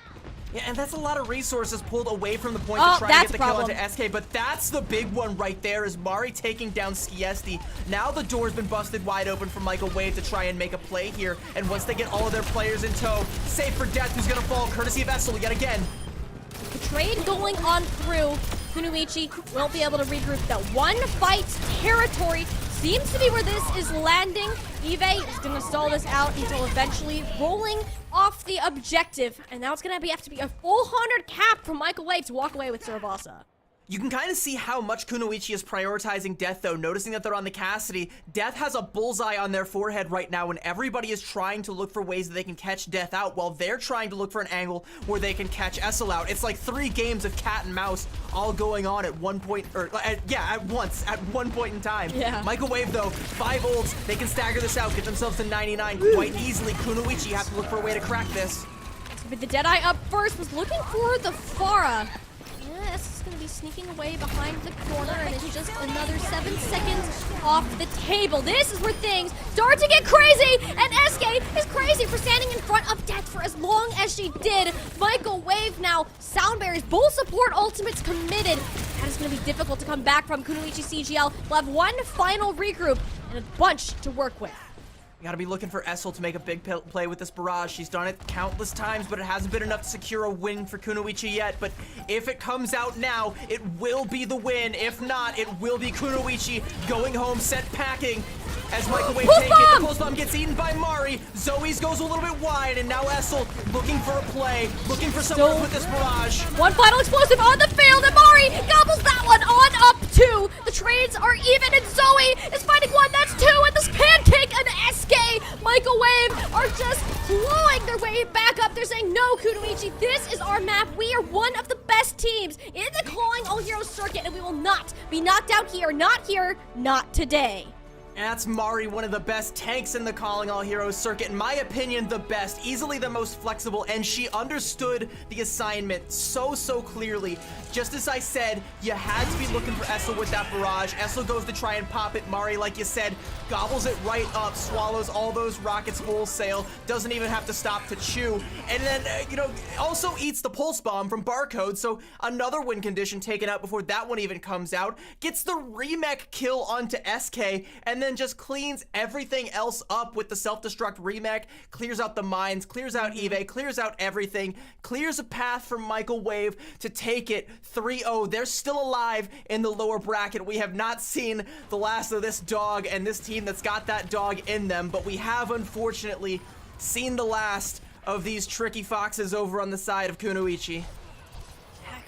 Yeah, and that's a lot of resources pulled away from the point to try to get the kill onto SK, but that's the big one right there is Mari taking down Skiesti. Now the door's been busted wide open for Michael Wave to try and make a play here, and once they get all of their players in tow, safe for Death, who's gonna fall courtesy of Essel yet again. The trade going on through. Kunoichi won't be able to regroup. That one fight territory seems to be where this is landing. Eve is going to stall this out until eventually rolling off the objective. And now it's going to have to be a full 100 cap from Michael Wave to walk away with Suravasa. You can kind of see how much Kunoichi is prioritizing Death, though, noticing that they're on the Cassidy. Death has a bullseye on their forehead right now, and everybody is trying to look for ways that they can catch Death out while they're trying to look for an angle where they can catch Essel out. It's like 3 games of cat and mouse all going on at one point, or at once, at one point in time. Yeah. Michael Wave, though, 5 ults, they can stagger this out, get themselves to 99 quite easily. Kunoichi have to look for a way to crack this. But the Deadeye up first was looking for the Pharah. This is going to be sneaking away behind the corner, and it's just another 7 seconds off the table. This is where things start to get crazy, and SK is crazy for standing in front of Death for as long as she did. Michael Wave now, sound barriers, bull support ultimates committed. That is going to be difficult to come back from. Kunoichi CGL will have one final regroup and a bunch to work with. You gotta be looking for Essel to make a big play with this barrage. She's done it countless times, but it hasn't been enough to secure a win for Kunoichi yet. But if it comes out now, it will be the win. If not, it will be Kunoichi going home, set packing. As Michael Wave takes it, the pulse bomb gets eaten by Mari. Zoe's goes a little bit wide, and now Essel looking for a play, looking for someone with this barrage. One final explosive on the field, and Mari gobbles that one on up 2. The trades are even, and Zoe is finding 1. That's 2, and this pancake and SK, Michael Wave are just clawing their way back up. They're saying, no, Kunoichi, this is our map. We are one of the best teams in the Calling All Heroes circuit, and we will not be knocked out here, not today. And that's Mari, one of the best tanks in the Calling All Heroes circuit. In my opinion, the best, easily the most flexible, and she understood the assignment so clearly. Just as I said, you had to be looking for Essel with that barrage. Essel goes to try and pop it. Mari, like you said, gobbles it right up, swallows all those rockets wholesale, doesn't even have to stop to chew. And then, also eats the pulse bomb from Barcode, so another win condition taken out before that one even comes out. Gets the remech kill onto SK, and then then just cleans everything else up with the self-destruct remake, clears out the mines, clears out Eve, clears out everything, clears a path for Michael Wave to take it 3-0. They're still alive in the lower bracket. We have not seen the last of this dog and this team that's got that dog in them, but we have unfortunately seen the last of these tricky foxes over on the side of Kunoichi.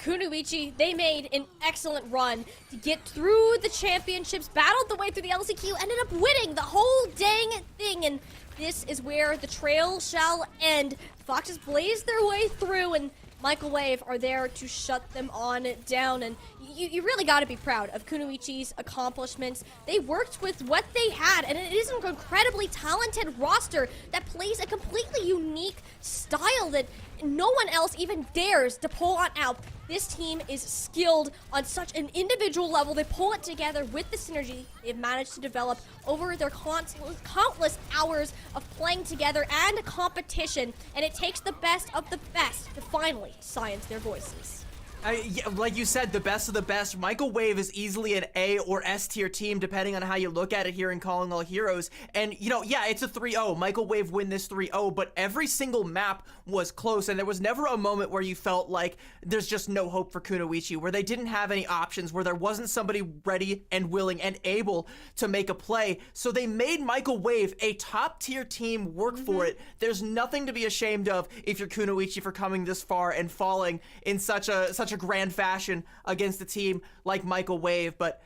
Kunoichi, they made an excellent run to get through the championships, battled the way through the LCQ, ended up winning the whole dang thing, and this is where the trail shall end. Foxes blaze their way through, and Michael Wave are there to shut them on down, and you really got to be proud of Kunoichi's accomplishments. They worked with what they had, and it is an incredibly talented roster that plays a completely unique style that no one else even dares to pull on out. This team is skilled on such an individual level. They pull it together with the synergy they've managed to develop over their countless hours of playing together and competition, and it takes the best of the best to finally silence their voices. Yeah, like you said, the best of the best. Michael Wave is easily an A or S tier team, depending on how you look at it here in Calling All Heroes. And, you know, yeah, it's a 3-0. Michael Wave win this 3-0, but every single map was close, and there was never a moment where you felt like there's just no hope for Kunoichi, where they didn't have any options, where there wasn't somebody ready and willing and able to make a play. So they made Michael Wave a top tier team work for it. There's nothing to be ashamed of if you're Kunoichi for coming this far and falling in such a grand fashion against a team like Michael Wave. But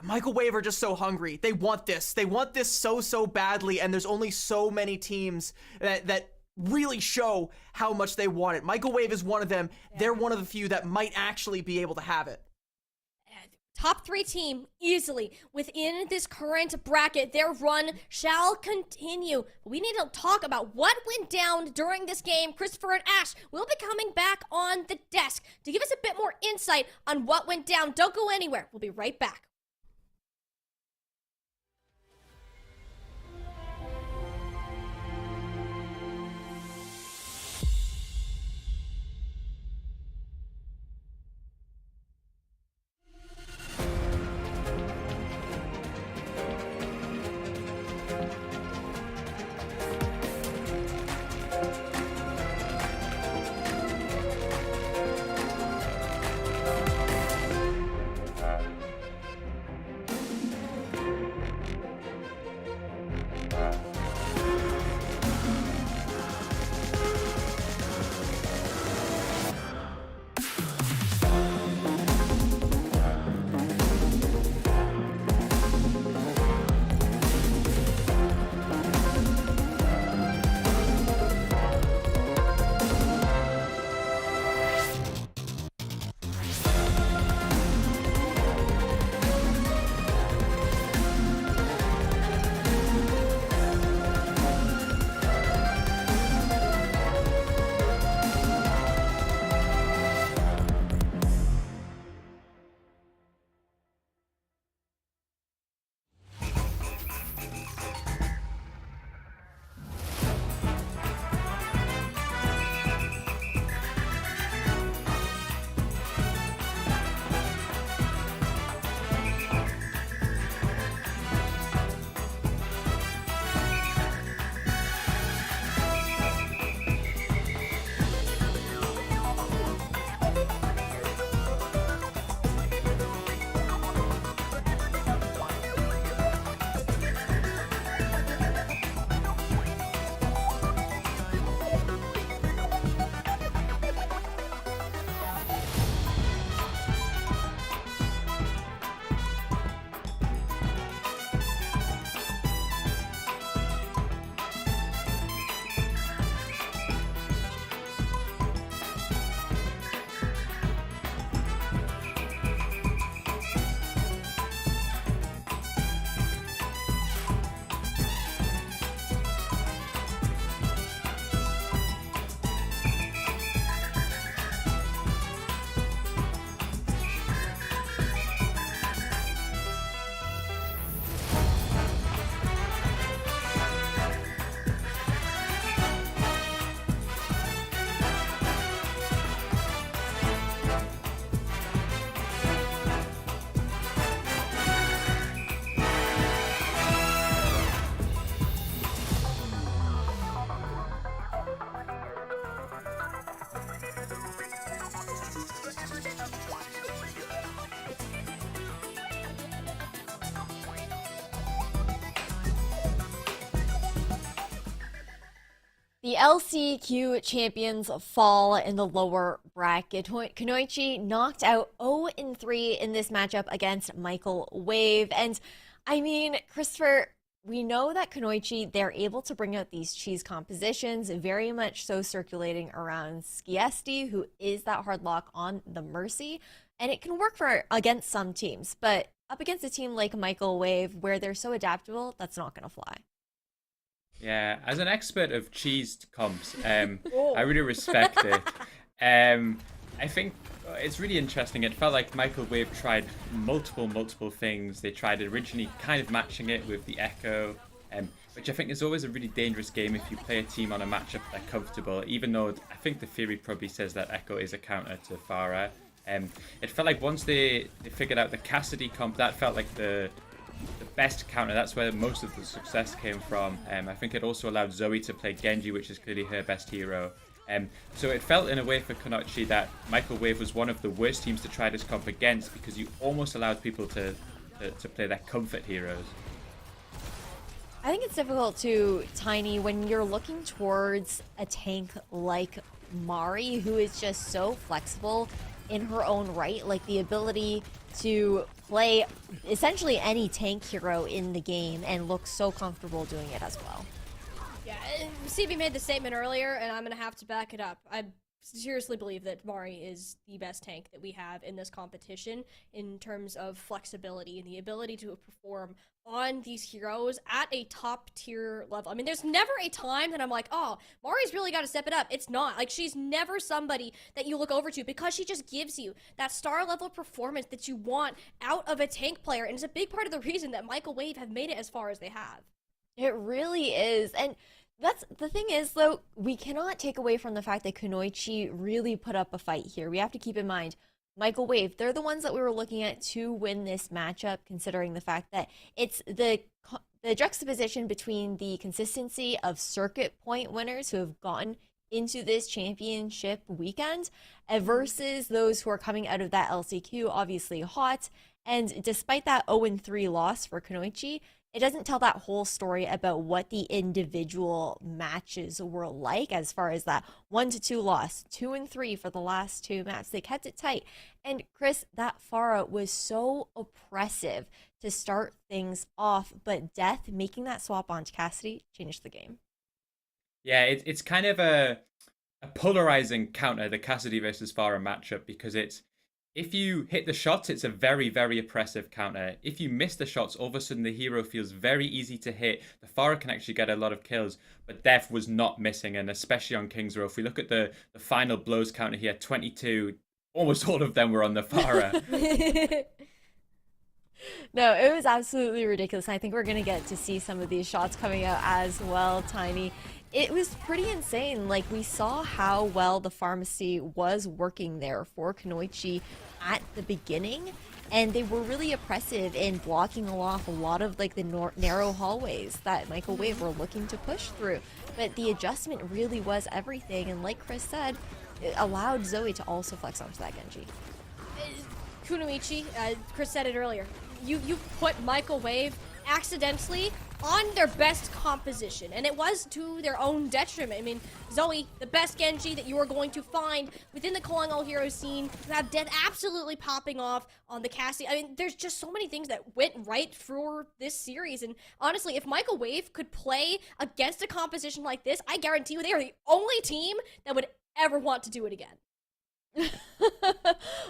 Michael Wave are just so hungry. They want this. They want this so badly, and there's only so many teams that really show how much they want it. Michael Wave is one of them. They're one of the few that might actually be able to have it. Top 3 team easily within this current bracket. Their run shall continue. We need to talk about what went down during this game. Christopher and Ash will be coming back on the desk to give us a bit more insight on what went down. Don't go anywhere. We'll be right back. The LCQ champions fall in the lower bracket. Kunoichi knocked out 0-3 in this matchup against Michael Wave. And I mean, Christopher, we know that Kunoichi, they're able to bring out these cheese compositions, very much so circulating around Skiesti, who is that hard lock on the Mercy. And it can work for against some teams, but up against a team like Michael Wave, where they're so adaptable, that's not going to fly. Yeah, as an expert of cheese comps, I really respect it. I think it's really interesting. It felt like Michael Wave tried multiple things. They tried originally kind of matching it with the Echo, which I think is always a really dangerous game if you play a team on a matchup they're comfortable, even though I think the theory probably says that Echo is a counter to Farah. It felt like once they figured out the Cassidy comp, that felt like the best counter. That's where most of the success came from. I think it also allowed Zoe to play Genji, which is clearly her best hero. So it felt in a way for Kunoichi that Michael Wave was one of the worst teams to try this comp against, because you almost allowed people to play their comfort heroes. I think it's difficult to, Tiny, when you're looking towards a tank like Mari, who is just so flexible in her own right, like the ability to play essentially any tank hero in the game and look so comfortable doing it as well. Yeah, CB made the statement earlier, and I'm going to have to back it up. I seriously believe that Mari is the best tank that we have in this competition in terms of flexibility and the ability to perform on these heroes at a top tier level. I mean, there's never a time that I'm like, oh, Mari's really got to step it up. It's not. Like, she's never somebody that you look over to, because she just gives you that star level performance that you want out of a tank player. And it's a big part of the reason that Michael Wave have made it as far as they have. It really is. And that's the thing is, though, we cannot take away from the fact that Kunoichi really put up a fight here. We have to keep in mind, Michael Wave, they're the ones that we were looking at to win this matchup, considering the fact that it's the juxtaposition between the consistency of circuit point winners who have gotten into this championship weekend versus those who are coming out of that LCQ, obviously hot. And despite that 0-3 loss for Kunoichi, it doesn't tell that whole story about what the individual matches were like, as far as that 1-2 loss, 2-3 for the last two maps. They kept it tight. And Chris, that Farah was so oppressive to start things off, but Death making that swap onto Cassidy changed the game. Yeah, it's kind of a polarizing counter, the Cassidy versus Farah matchup, because if you hit the shots, it's a very, very oppressive counter. If you miss the shots, all of a sudden the hero feels very easy to hit. The Farah can actually get a lot of kills, but Death was not missing, and especially on King's Row. If we look at the final blows counter here, 22, almost all of them were on the Farah. No, it was absolutely ridiculous. I think we're going to get to see some of these shots coming out as well, Tiny. It was pretty insane. Like, we saw how well the pharmacy was working there for Kunoichi at the beginning, and they were really oppressive in blocking off a lot of like the narrow hallways that Michael Wave were looking to push through. But the adjustment really was everything, and like Chris said, it allowed Zoe to also flex onto that Genji. Kunoichi, Chris said it earlier, you put Michael Wave accidentally on their best composition, and it was to their own detriment. I mean, Zoe, the best Genji that you are going to find within the Calling All Heroes scene, you have Death absolutely popping off on the Cassie. I mean, there's just so many things that went right for this series, and honestly, if Michael Wave could play against a composition like this, I guarantee you they are the only team that would ever want to do it again.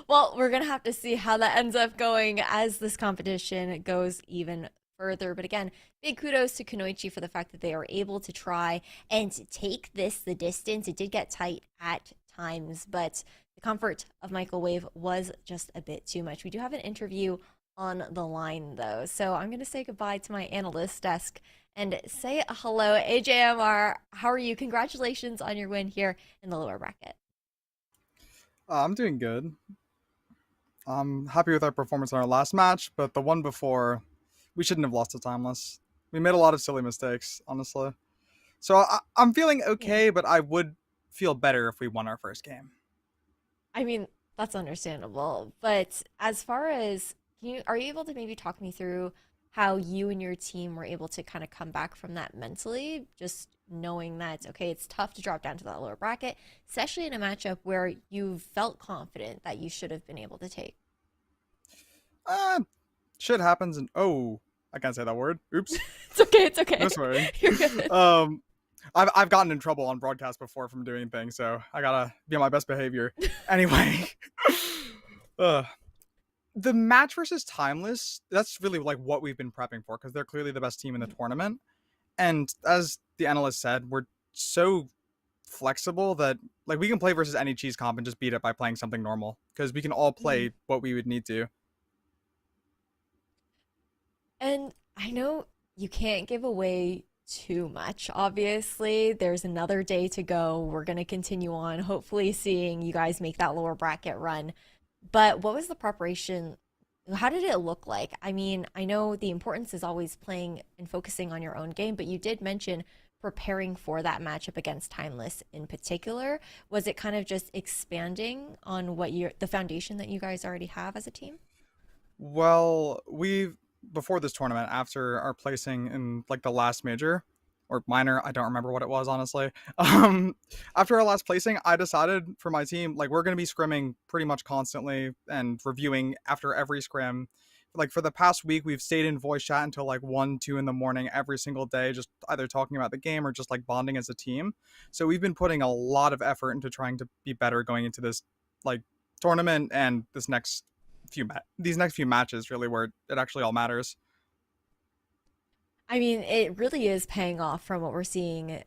Well, we're gonna have to see how that ends up going as this competition goes even further. But again, big kudos to Kunoichi for the fact that they are able to try and take this the distance. It did get tight at times, but the comfort of Michael Wave was just a bit too much. We do have an interview on the line, though, so I'm going to say goodbye to my analyst desk and say hello. AJMR, how are you? Congratulations on your win here in the lower bracket. I'm doing good. I'm happy with our performance in our last match, but the one before, we shouldn't have lost to Timeless. We made a lot of silly mistakes, honestly. So I'm feeling okay, but I would feel better if we won our first game. I mean, that's understandable. But as far as, are you able to maybe talk me through how you and your team were able to kind of come back from that mentally, just knowing that, okay, it's tough to drop down to that lower bracket, especially in a matchup where you felt confident that you should have been able to take. Shit happens, and I can't say that word. Oops. It's okay. It's okay. No swearing. You're good. I've gotten in trouble on broadcast before from doing things, so I gotta be on my best behavior. Anyway, the match versus Timeless, that's really like what we've been prepping for, because they're clearly the best team in the tournament. And as the analyst said, we're so flexible that like we can play versus any cheese comp and just beat it by playing something normal, because we can all play what we would need to. And I know you can't give away too much. Obviously, there's another day to go. We're going to continue on, hopefully seeing you guys make that lower bracket run. But what was the preparation? How did it look like? I mean, I know the importance is always playing and focusing on your own game, but you did mention preparing for that matchup against Timeless in particular. Was it kind of just expanding on what the foundation that you guys already have as a team? Well, before this tournament, after our placing in like the last major or minor, I don't remember what it was, honestly. After our last placing, I decided for my team, like, we're going to be scrimming pretty much constantly and reviewing after every scrim. Like, for the past week, we've stayed in voice chat until like 1, 2 in the morning every single day, just either talking about the game or just like bonding as a team. So we've been putting a lot of effort into trying to be better going into this like tournament and these next few matches, really, where it actually all matters. I mean, it really is paying off from what we're seeing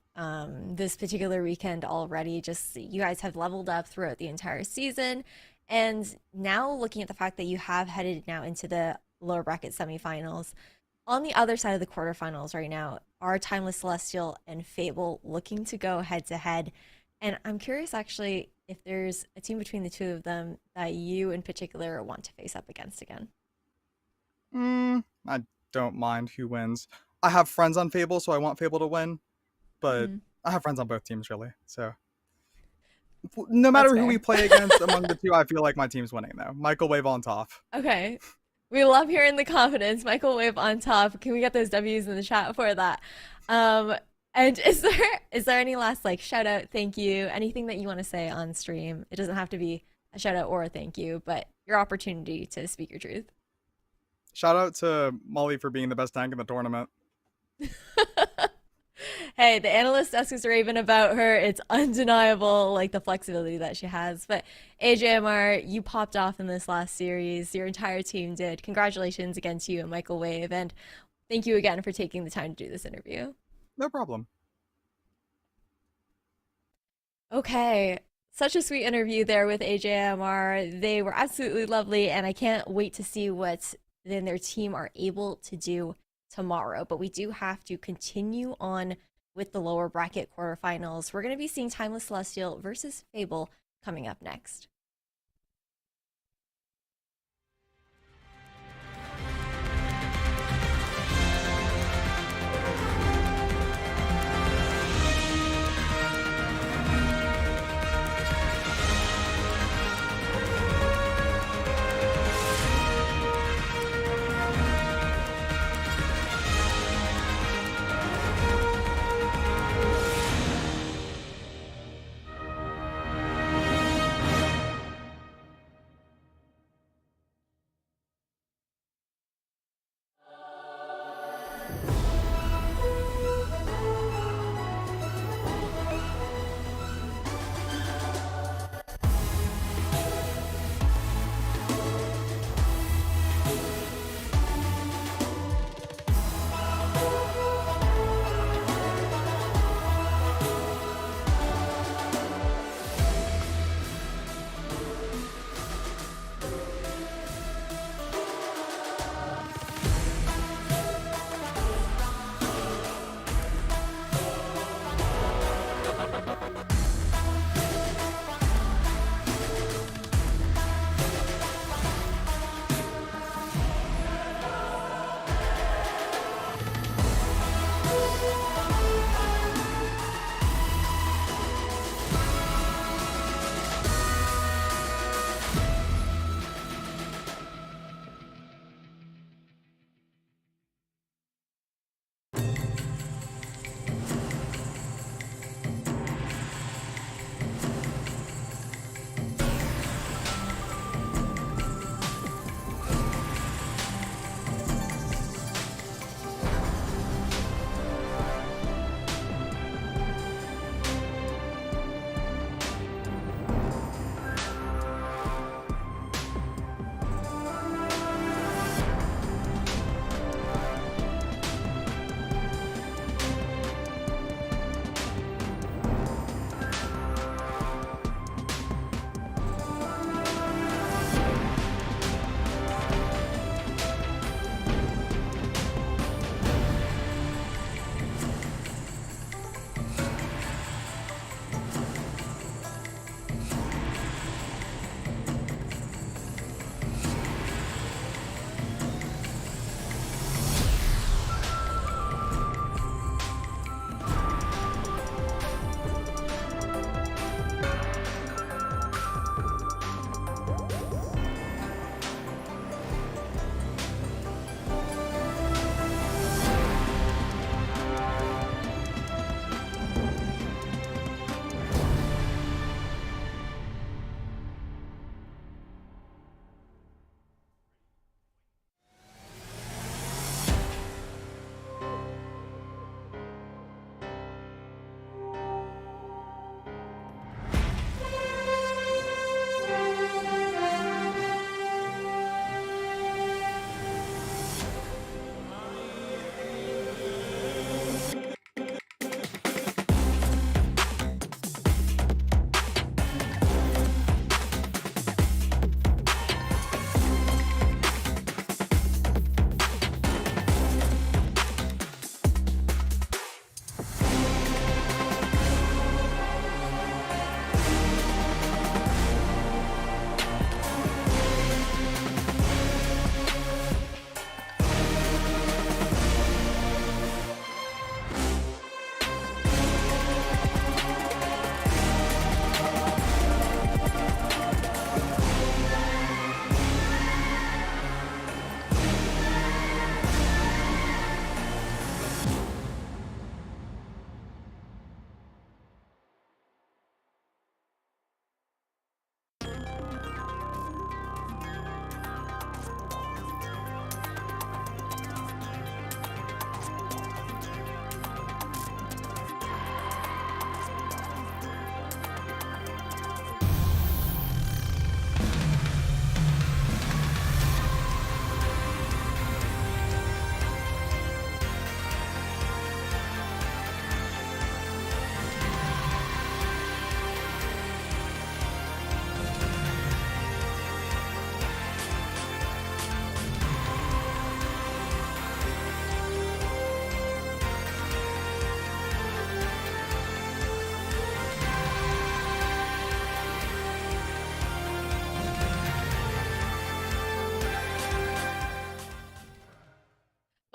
this particular weekend already. Just you guys have leveled up throughout the entire season. And now looking at the fact that you have headed now into the lower bracket semifinals, on the other side of the quarterfinals right now, are Timeless Celestial and Fable looking to go head to head? And I'm curious, actually, if there's a team between the two of them that you in particular want to face up against again. I don't mind who wins. I have friends on Fable, so I want Fable to win, but I have friends on both teams, really. So no matter who we play against among the two, I feel like my team's winning, though. Michael Wave on top. Okay. We love hearing the confidence. Michael Wave on top. Can we get those W's in the chat for that? And is there any last like shout out, thank you, anything that you want to say on stream? It doesn't have to be a shout out or a thank you, but your opportunity to speak your truth. Shout out to Molly for being the best tank in the tournament. Hey, the analyst desk is raving about her. It's undeniable, like the flexibility that she has. But AJMR, you popped off in this last series. Your entire team did. Congratulations again to you and Michael Wave, and thank you again for taking the time to do this interview. No problem. Okay, such a sweet interview there with AJMR. They were absolutely lovely, and I can't wait to see what then their team are able to do tomorrow. But we do have to continue on with the lower bracket quarterfinals. We're going to be seeing Timeless Celestial versus Fable coming up next.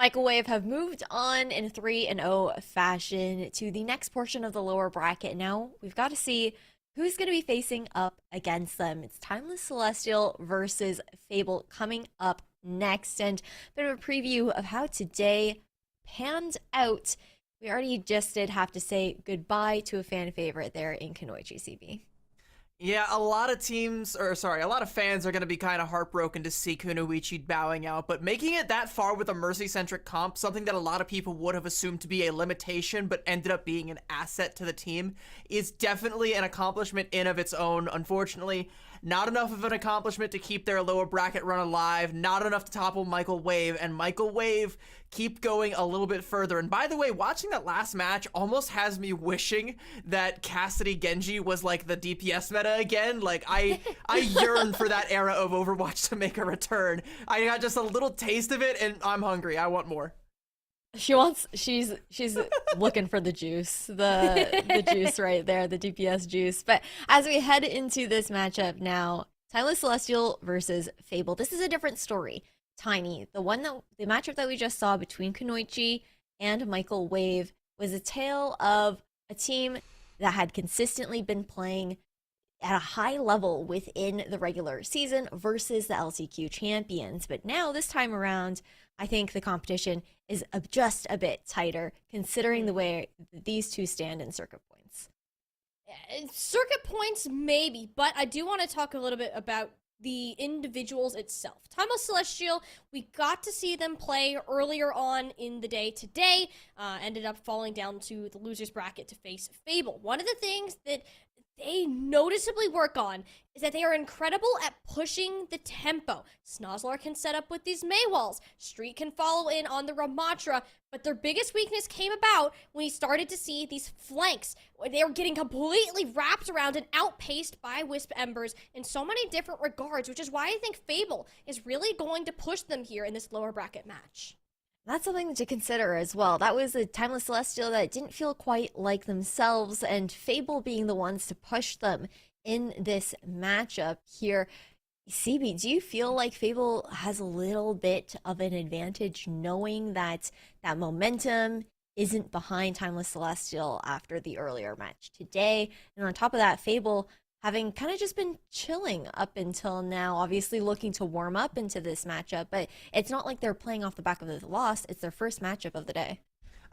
Michael Wave have moved on in 3-0 fashion to the next portion of the lower bracket. Now we've got to see who's going to be facing up against them. It's Timeless Celestial versus Fable coming up next, and a bit of a preview of how today panned out. We already just did have to say goodbye to a fan favorite there in Kunoichi CB. Yeah, a lot of fans are going to be kind of heartbroken to see Kunoichi bowing out, but making it that far with a Mercy-centric comp, something that a lot of people would have assumed to be a limitation but ended up being an asset to the team, is definitely an accomplishment in of its own. Unfortunately, not enough of an accomplishment to keep their lower bracket run alive, not enough to topple Michael Wave, and Michael Wave keep going a little bit further. And by the way, watching that last match almost has me wishing that Cassidy Genji was like the DPS meta again. Like I yearn for that era of Overwatch to make a return. I got just a little taste of it and I'm hungry. I want more. She's looking for the juice, the juice right there, the DPS juice. But as we head into this matchup now, Timeless Celestial versus Fable. This is a different story. Tiny, the matchup that we just saw between Kunoichi and Michael Wave was a tale of a team that had consistently been playing at a high level within the regular season versus the LCQ champions. But now this time around, I think the competition is just a bit tighter, considering the way these two stand in circuit points. Circuit points, maybe, but I do want to talk a little bit about the individuals itself. Timeless Celestial, we got to see them play earlier on in the day today, ended up falling down to the losers bracket to face Fable. One of the things that they noticeably work on is that they are incredible at pushing the tempo. Snozlar can set up with these Mei walls. Street can follow in on the Ramatra, but their biggest weakness came about when he started to see these flanks. They were getting completely wrapped around and outpaced by Wisp Embers in so many different regards, which is why I think Fable is really going to push them here in this lower bracket match. That's something to consider as well. That was a Timeless Celestial that didn't feel quite like themselves, and Fable being the ones to push them in this matchup here. CB, do you feel like Fable has a little bit of an advantage knowing that that momentum isn't behind Timeless Celestial after the earlier match today? And on top of that, Fable having kind of just been chilling up until now, obviously looking to warm up into this matchup, but it's not like they're playing off the back of the loss. It's their first matchup of the day.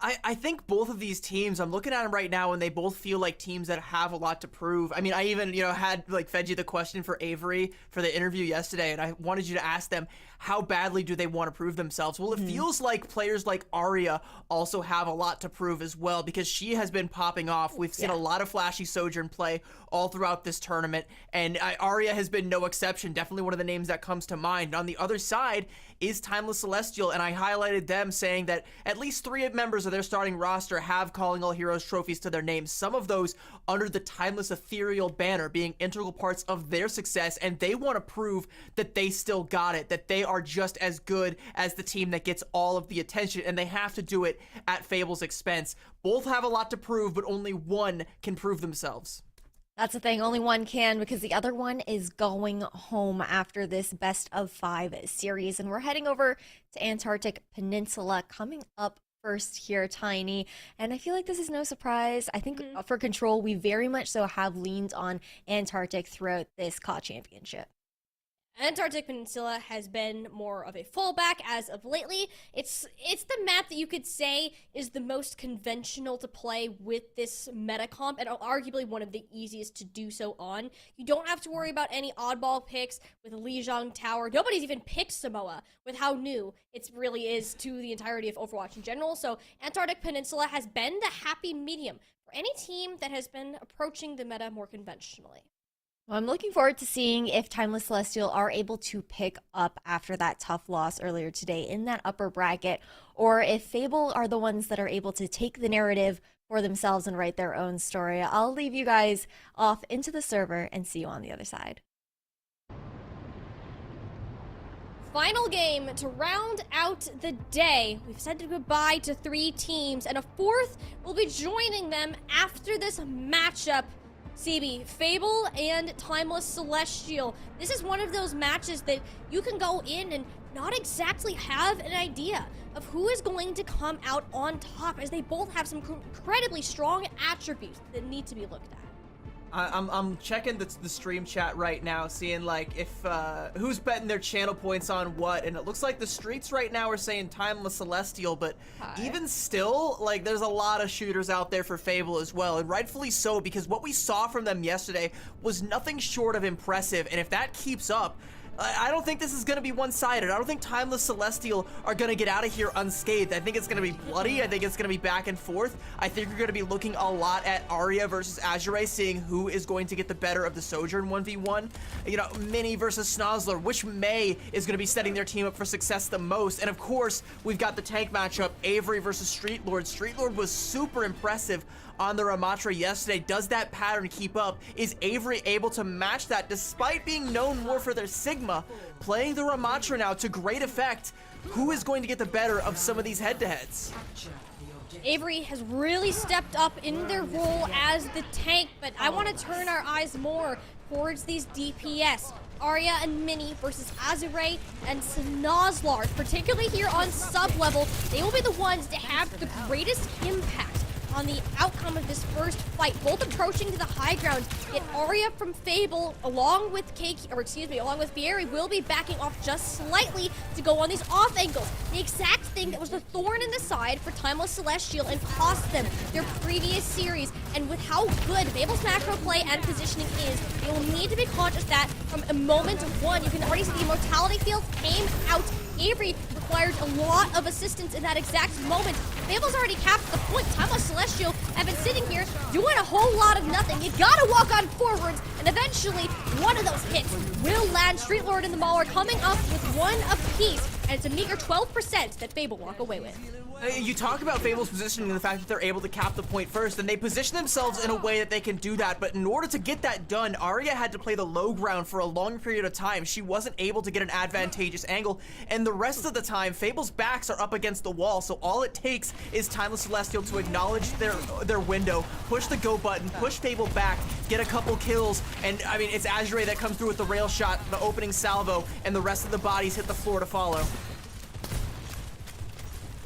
I think both of these teams, I'm looking at them right now, and they both feel like teams that have a lot to prove. I mean, I even, had fed you the question for Avery for the interview yesterday, and I wanted you to ask them, how badly do they want to prove themselves? Well, it feels like players like Arya also have a lot to prove as well, because she has been popping off. We've seen a lot of flashy Sojourn play all throughout this tournament, and Arya has been no exception. Definitely one of the names that comes to mind. On the other side is Timeless Celestial, and I highlighted them saying that at least 3 members of their starting roster have Calling All Heroes trophies to their names. Some of those under the Timeless Ethereal banner being integral parts of their success, and they want to prove that they still got it, that they are just as good as the team that gets all of the attention, and they have to do it at Fable's expense. Both have a lot to prove, but only one can prove themselves. That's the thing, only one can, because the other one is going home after this best of 5 series, and we're heading over to Antarctic Peninsula coming up first here, Tiny. And I feel like this is no surprise. I think for Control, we very much so have leaned on Antarctic throughout this COD championship. Antarctic Peninsula has been more of a fallback as of lately. It's the map that you could say is the most conventional to play with this meta comp, and arguably one of the easiest to do so on. You don't have to worry about any oddball picks with Lijiang Tower. Nobody's even picked Samoa with how new it really is to the entirety of Overwatch in general. So Antarctic Peninsula has been the happy medium for any team that has been approaching the meta more conventionally. Well, I'm looking forward to seeing if Timeless Celestial are able to pick up after that tough loss earlier today in that upper bracket, or if Fable are the ones that are able to take the narrative for themselves and write their own story. I'll leave you guys off into the server and see you on the other side. Final game to round out the day. We've said goodbye to 3 teams, and a 4th will be joining them after this matchup. CB, Fable and Timeless Celestial. This is one of those matches that you can go in and not exactly have an idea of who is going to come out on top, as they both have some incredibly strong attributes that need to be looked at. I'm checking the stream chat right now, seeing like if who's betting their channel points on what, and it looks like the streets right now are saying Timeless Celestial, but even still, like there's a lot of shooters out there for Fable as well, and rightfully so, because what we saw from them yesterday was nothing short of impressive, and if that keeps up, I don't think this is going to be one-sided. I don't think Timeless Celestial are going to get out of here unscathed. I think it's going to be bloody. I think it's going to be back and forth. I think you're going to be looking a lot at Arya versus Azure, seeing who is going to get the better of the Sojourn 1v1. You know, Mini versus Snozzler. Which May is going to be setting their team up for success the most? And of course, we've got the tank matchup, Avery versus Street Lord. Street Lord was super impressive on the Ramatra yesterday. Does that pattern keep up? Is Avery able to match that despite being known more for their Sigma? Playing the Ramatra now to great effect. Who is going to get the better of some of these head-to-heads? Avery has really stepped up in their role as the tank, but I want to turn our eyes more towards these DPS. Arya and Mini versus Azure and Snozzler, particularly here on sub-level. They will be the ones to have the greatest impact on the outcome of this first fight. Both approaching to the high ground. Yet Arya from Fable, along with Fieri, will be backing off just slightly to go on these off angles. The exact thing that was the thorn in the side for Timeless Celestial and cost them their previous series. And with how good Fable's macro play and positioning is, they will need to be conscious that from a moment one, you can already see the Immortality Field came out. Avery required a lot of assistance in that exact moment. Fable's already capped the point. Timeless Celestial have been sitting here doing a whole lot of nothing. You gotta walk on forwards, and eventually one of those hits will land. Street Lord and the Mauler coming up with one apiece, and it's a meager 12% that Fable walk away with. You talk about Fable's positioning and the fact that they're able to cap the point first, and they position themselves in a way that they can do that, but in order to get that done, Arya had to play the low ground for a long period of time. She wasn't able to get an advantageous angle, and the rest of the time, Fable's backs are up against the wall, so all it takes is Timeless Celestial to acknowledge their window, push the go button, push Fable back, get a couple kills, and I mean, it's Azure that comes through with the rail shot, the opening salvo, and the rest of the bodies hit the floor to follow.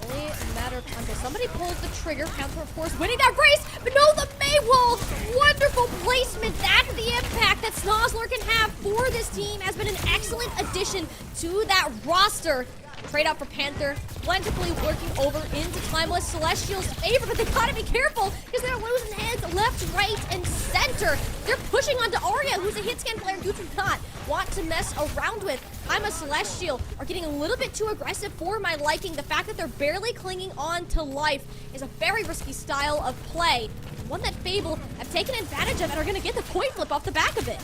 Only a matter of time until somebody pulls the trigger. Panther, of course, winning that race, but no, the Maywall! Wonderful placement. That's the impact that Snozzler can have for this team. Has been an excellent addition to that roster. Trade out for Panther, plentifully working over into Timeless Celestial's favor, but they gotta be careful because they're losing heads left, right, and center. They're pushing onto Arya, who's a hit scan player you do not want to mess around with. Timeless Celestial are getting a little bit too aggressive for my liking. The fact that they're barely clinging on to life is a very risky style of play. One that Fable have taken advantage of and are gonna get the point flip off the back of it.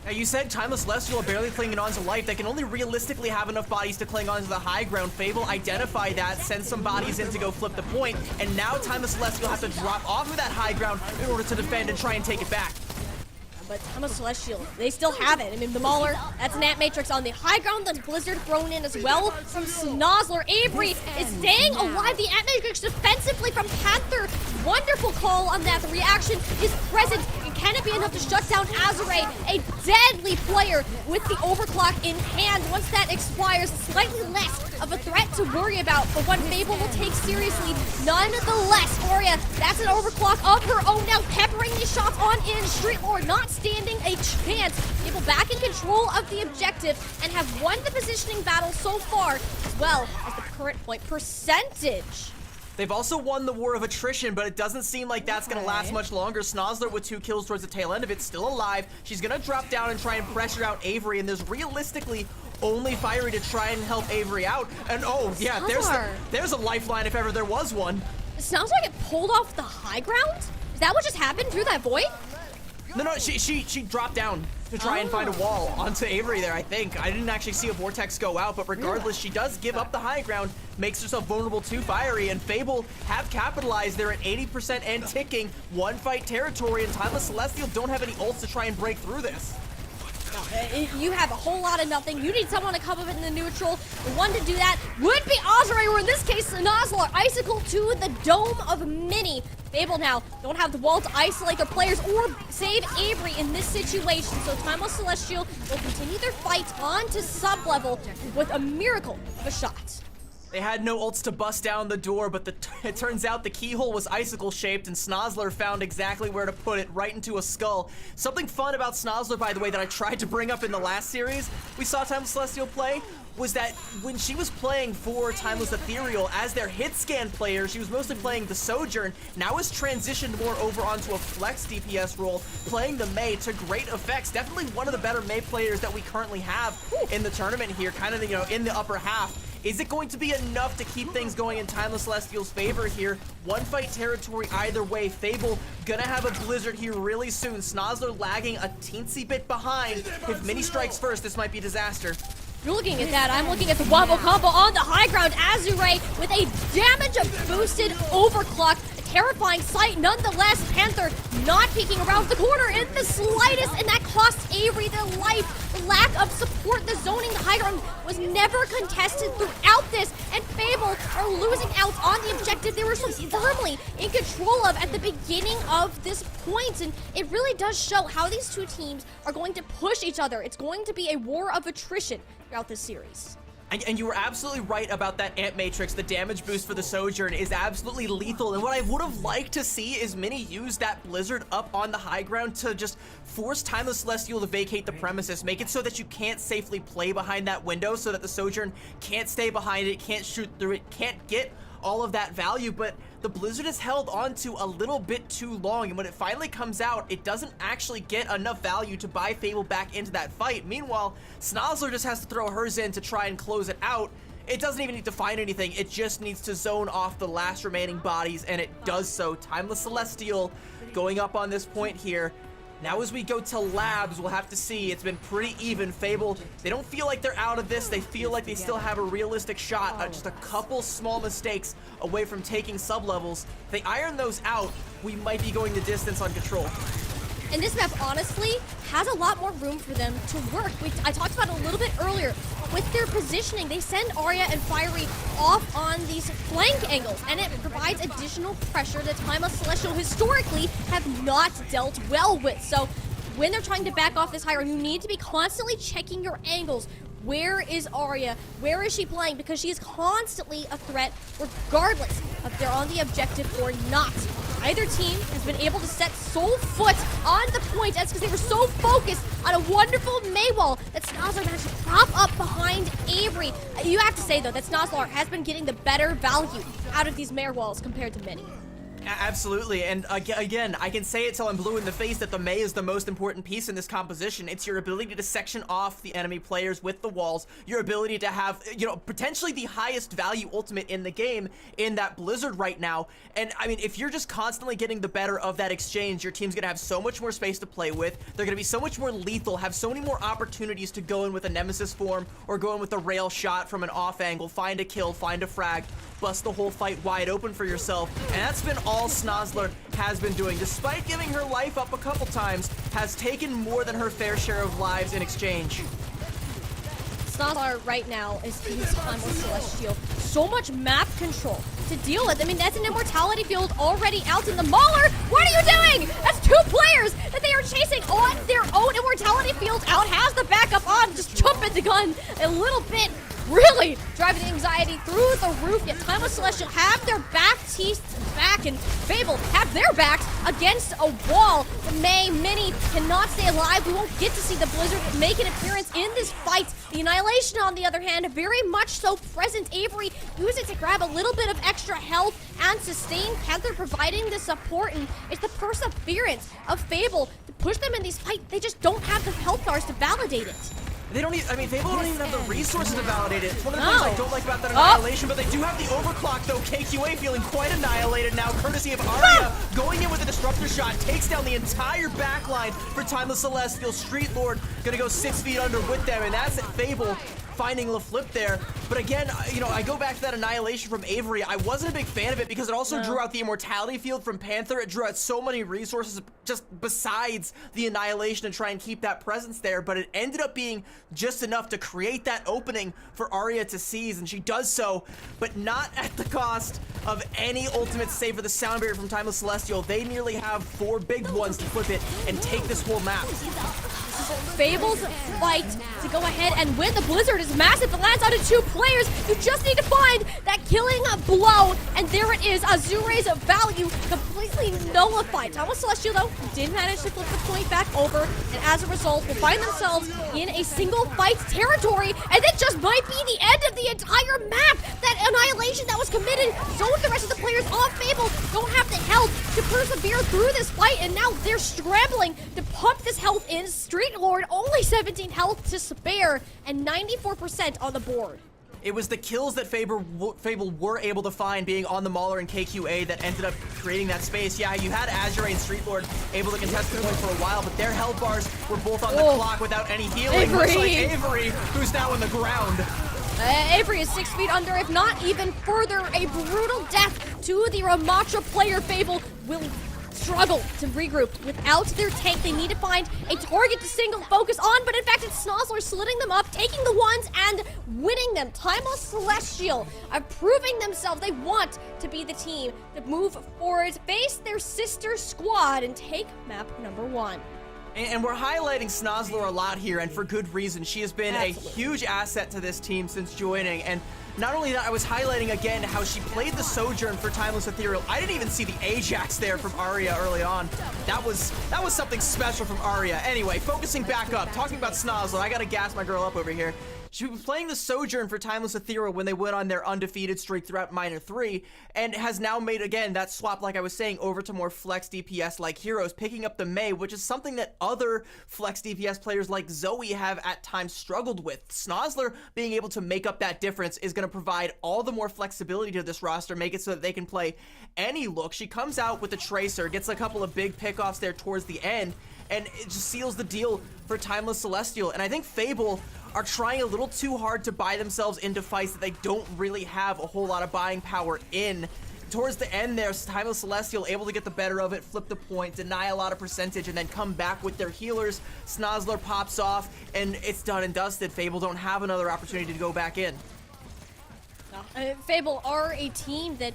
Now, you said Timeless Celestial are barely clinging on to life. They can only realistically have enough bodies to cling on to the high ground. Fable identify that, send some bodies in to go flip the point, and now Timeless Celestial have to drop off of that high ground in order to defend and try and take it back. But Timeless Celestial, they still have it. I mean, the Mauler, that's an Ant Matrix on the high ground, then Blizzard thrown in as well from Snozzler. Avery is staying alive. The Ant Matrix defensively from Panther. Wonderful call on that. The reaction is present. And can it be enough to shut down Azure, a deadly player with the overclock in hand? Once that expires, slightly less of a threat to worry about, but one Fable will take seriously nonetheless. Arya, that's an overclock of her own now, peppering these shots on in. Street Lord not standing a chance. Fable back in control of the objective and have won the positioning battle so far, as well as the current point percentage. They've also won the war of attrition, but it doesn't seem like that's going to last much longer. Snozzler with 2 kills towards the tail end of it, still alive. She's going to drop down and try and pressure out Avery, and there's realistically only Fiery to try and help Avery out. And oh, yeah, there's a lifeline if ever there was one. Sounds like it pulled off the high ground? Is that what just happened through that void? No, she dropped down to try and find a wall onto Avery there, I think. I didn't actually see a vortex go out, but regardless, she does give up the high ground, makes herself vulnerable to Fiery, and Fable have capitalized. They're at 80% and ticking, one fight territory, and Timeless Celestial don't have any ults to try and break through this. You have a whole lot of nothing. You need someone to come up in the neutral. The one to do that would be Azure, or in this case, Snozzler. Icicle to the dome of Mini. Fable now don't have the wall to isolate their players or save Avery in this situation. So Timeless Celestial will continue their fight on to sub-level with a miracle of a shot. They had no ults to bust down the door, but it turns out the keyhole was icicle-shaped, and Snozzler found exactly where to put it, right into a skull. Something fun about Snozzler, by the way, that I tried to bring up in the last series we saw Timeless Celestial play, was that when she was playing for Timeless Ethereal as their hit scan player, she was mostly playing the Sojourn, now has transitioned more over onto a flex DPS role, playing the Mei to great effects. Definitely one of the better Mei players that we currently have in the tournament here, kind of, you know, in the upper half. Is it going to be enough to keep things going in Timeless Celestial's favor here? One fight territory either way. Fable gonna have a blizzard here really soon. Snozzler lagging a teensy bit behind. If Mini strikes first, this might be disaster. You're looking at that. I'm looking at the wobble combo on the high ground. Azure with a damage of boosted overclock. Terrifying sight nonetheless. Panther not peeking around the corner in the slightest, and that costs Avery the life. The lack of support, the zoning, the high ground was never contested throughout this, and Fable are losing out on the objective they were so firmly in control of at the beginning of this point, and it really does show how these two teams are going to push each other. It's going to be a war of attrition throughout this series. And you were absolutely right about that Ant Matrix. The damage boost for the Sojourn is absolutely lethal. And what I would have liked to see is Mini use that Blizzard up on the high ground to just force Timeless Celestial to vacate the premises. Make it so that you can't safely play behind that window, so that the Sojourn can't stay behind it, can't shoot through it, can't get all of that value. But the Blizzard has held on to a little bit too long, and when it finally comes out, it doesn't actually get enough value to buy Fable back into that fight. Meanwhile, Snozzler just has to throw hers in to try and close it out. It doesn't even need to find anything, it just needs to zone off the last remaining bodies, and it does so. Timeless Celestial going up on this point here. Now as we go to labs, we'll have to see. It's been pretty even. Fable, they don't feel like they're out of this. They feel like they still have a realistic shot. Just a couple small mistakes away from taking sub-levels. If they iron those out, we might be going the distance on Control. And this map, honestly, has a lot more room for them to work. I talked about it a little bit earlier. With their positioning, they send Arya and Fiery off on these flank angles, and it provides additional pressure that Timeless Celestial historically have not dealt well with. So when they're trying to back off this high ground, you need to be constantly checking your angles. Where is Arya? Where is she playing? Because she is constantly a threat, regardless if they're on the objective or not. Either team has been able to set sole foot on the point. That's because they were so focused on a wonderful Mei wall that Snozzler managed to prop up behind Avery. You have to say, though, that Snozzler has been getting the better value out of these Mei walls compared to Mini. Absolutely, and again, I can say it till I'm blue in the face that the Mei is the most important piece in this composition. It's your ability to section off the enemy players with the walls, your ability to have, you know, potentially the highest value ultimate in the game in that Blizzard right now. And I mean, if you're just constantly getting the better of that exchange, your team's gonna have so much more space to play with. They're gonna be so much more lethal, have so many more opportunities to go in with a Nemesis form or go in with a rail shot from an off angle, find a kill, find a frag, bust the whole fight wide open for yourself. And that's been all Snozzler has been doing. Despite giving her life up a couple times, has taken more than her fair share of lives in exchange. Snozzler right now is his Timeless Celestial. So much map control to deal with. I mean, that's an immortality field already out in the Mauler. What are you doing? That's two players that they are chasing on their own immortality field out. Has the backup on. Just jump at the gun a little bit. Really driving the anxiety through the roof. Yet Timeless Celestial have their back teeth back, and Fable have their backs against a wall. The Mei Mini cannot stay alive. We won't get to see the Blizzard make an appearance in this fight. The Annihilation, on the other hand, very much so present. Avery used it to grab a little bit of extra health and sustain. Panther providing the support, and it's the perseverance of Fable to push them in these fights. They just don't have the health bars to validate it. They don't even, I mean, Fable don't even have the resources to validate it. It's one of the things I don't like about that Annihilation, but they do have the overclock, though. KQA feeling quite annihilated now, courtesy of Arya going in with a Disruptor shot, takes down the entire backline for Timeless Celestial. Street Lord gonna go 6 feet under with them, and that's it. Fable finding LaFlip there. But again, you know, I go back to that Annihilation from Avery. I wasn't a big fan of it because it also drew out the Immortality field from Panther. It drew out so many resources just besides the Annihilation to try and keep that presence there, but it ended up being just enough to create that opening for Arya to seize, and she does so, but not at the cost of any ultimate save for the sound barrier from Timeless Celestial. They nearly have 4 big ones to flip it and take this whole map. Fable's fight to go ahead and win. The blizzard is massive. It lands onto 2 players. You just need to find that killing blow, and there it is. Azure's value completely nullified. Timeless Celestial, though, did manage to flip the point back over, and as a result, will find themselves in a single fight territory, and it just might be the end of the entire map. That annihilation that was committed zoned the rest of the players off. Fable don't have the health to persevere through this fight, and now they're scrambling to pump this health in. Street Lord only 17 health to spare, and 94% on the board. It was the kills that Fable were able to find being on the Mauler and KQA that ended up creating that space. Yeah, you had Azure and Street Lord able to contest the point for a while, but their health bars were both on the clock without any healing, much like Avery, who's now on the ground. Avery is 6 feet under, if not even further. A brutal death to the Ramatra player. Fable will struggle to regroup without their tank. They need to find a target to single focus on, but in fact it's Snozzler slitting them up, taking the ones and winning them. Timeless Celestial are proving themselves they want to be the team to move forward, face their sister squad, and take map number 1. And we're highlighting Snozzler a lot here, and for good reason. She has been Absolutely. a huge asset to this team since joining, and not only that, I was highlighting again how she played the Sojourn for Timeless Ethereal. I didn't even see the Ajax there from Arya early on. That was something special from Arya. Anyway, focusing back up, talking about Snozzler, I gotta gas my girl up over here. She was playing the Sojourn for Timeless Ethereal when they went on their undefeated streak throughout Minor 3, and has now made, again, that swap, like I was saying, over to more flex DPS-like heroes, picking up the Mei, which is something that other flex DPS players like Zoe have at times struggled with. Snozzler being able to make up that difference is going to provide all the more flexibility to this roster, make it so that they can play any look. She comes out with the Tracer, gets a couple of big pickoffs there towards the end, and it just seals the deal for Timeless Celestial. And I think Fable are trying a little too hard to buy themselves into fights that they don't really have a whole lot of buying power in. Towards the end there, Timeless Celestial able to get the better of it, flip the point, deny a lot of percentage, and then come back with their healers. Snozzler pops off, and it's done and dusted. Fable don't have another opportunity to go back in. Fable are a team that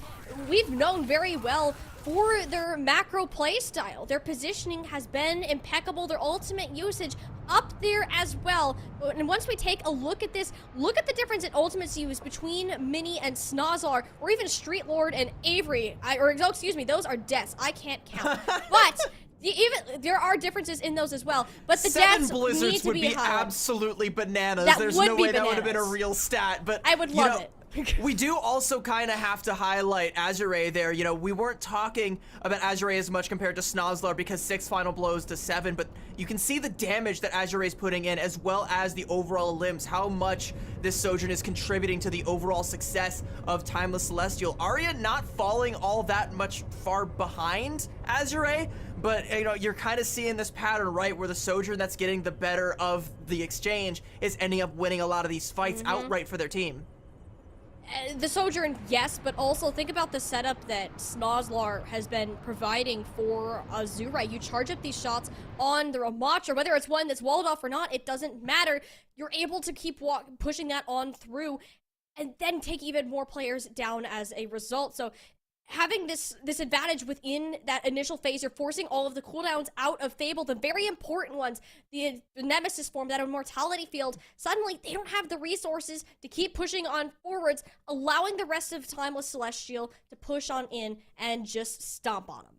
we've known very well for their macro playstyle. Their positioning has been impeccable, their ultimate usage up there as well. And once we take a look at this, look at the difference in ultimates used between Mini and Snozzler, or even Street Lord and Avery. Excuse me, those are deaths. I can't count. But there are differences in those as well. But the 7 deaths blizzards need to would be be high. absolutely bananas. That There's would no be way that would have been a bananas. real stat, but I would you love know, it. We do also kind of have to highlight Azure there. You know, we weren't talking about Azure as much compared to Snozzler because 6 final blows to 7, but you can see the damage that Azure is putting in, as well as the overall limbs, how much this Sojourn is contributing to the overall success of Timeless Celestial. Arya not falling all that much far behind Azure, but you know, you're kind of seeing this pattern, right, where the Sojourn that's getting the better of the exchange is ending up winning a lot of these fights outright for their team. The Sojourn, yes, but also think about the setup that Snozzler has been providing for Azure. You charge up these shots on the Ramatra, whether it's one that's walled off or not, it doesn't matter. You're able to keep pushing that on through and then take even more players down as a result. So having this advantage within that initial phase, you're forcing all of the cooldowns out of Fable, the very important ones, the Nemesis form, that immortality field. Suddenly, they don't have the resources to keep pushing on forwards, allowing the rest of Timeless Celestial to push on in and just stomp on them.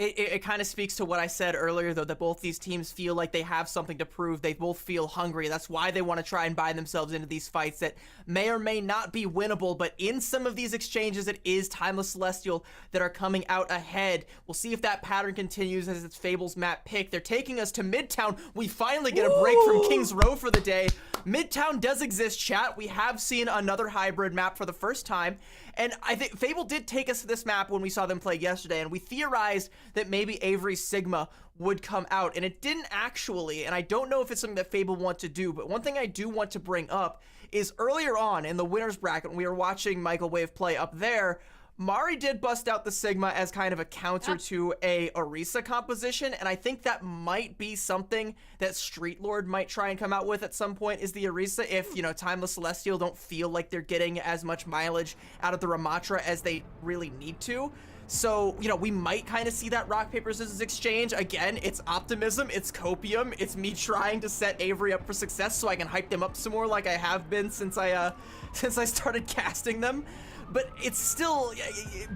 It kind of speaks to what I said earlier, though, that both these teams feel like they have something to prove. They both feel hungry. That's why they want to try and buy themselves into these fights that may or may not be winnable, but in some of these exchanges, it is Timeless Celestial that are coming out ahead. We'll see if that pattern continues as it's Fable's map pick. They're taking us to Midtown. We finally get a break from King's Row for the day. Midtown does exist, chat. We have seen another hybrid map for the first time, and I think Fable did take us to this map when we saw them play yesterday, and we theorized that maybe Avery Sigma would come out, and it didn't actually, and I don't know if it's something that Fable want to do, but one thing I do want to bring up is earlier on in the winner's bracket when we were watching Michael Wave play up there, Mari did bust out the Sigma as kind of a counter to a Orisa composition, and I think that might be something that Street Lord might try and come out with at some point, is the Orisa, if, you know, Timeless Celestial don't feel like they're getting as much mileage out of the Ramatra as they really need to. So, you know, we might kind of see that rock, paper, scissors exchange. Again, it's optimism, it's copium, it's me trying to set Avery up for success so I can hype them up some more like I have been since I started casting them. But it's still,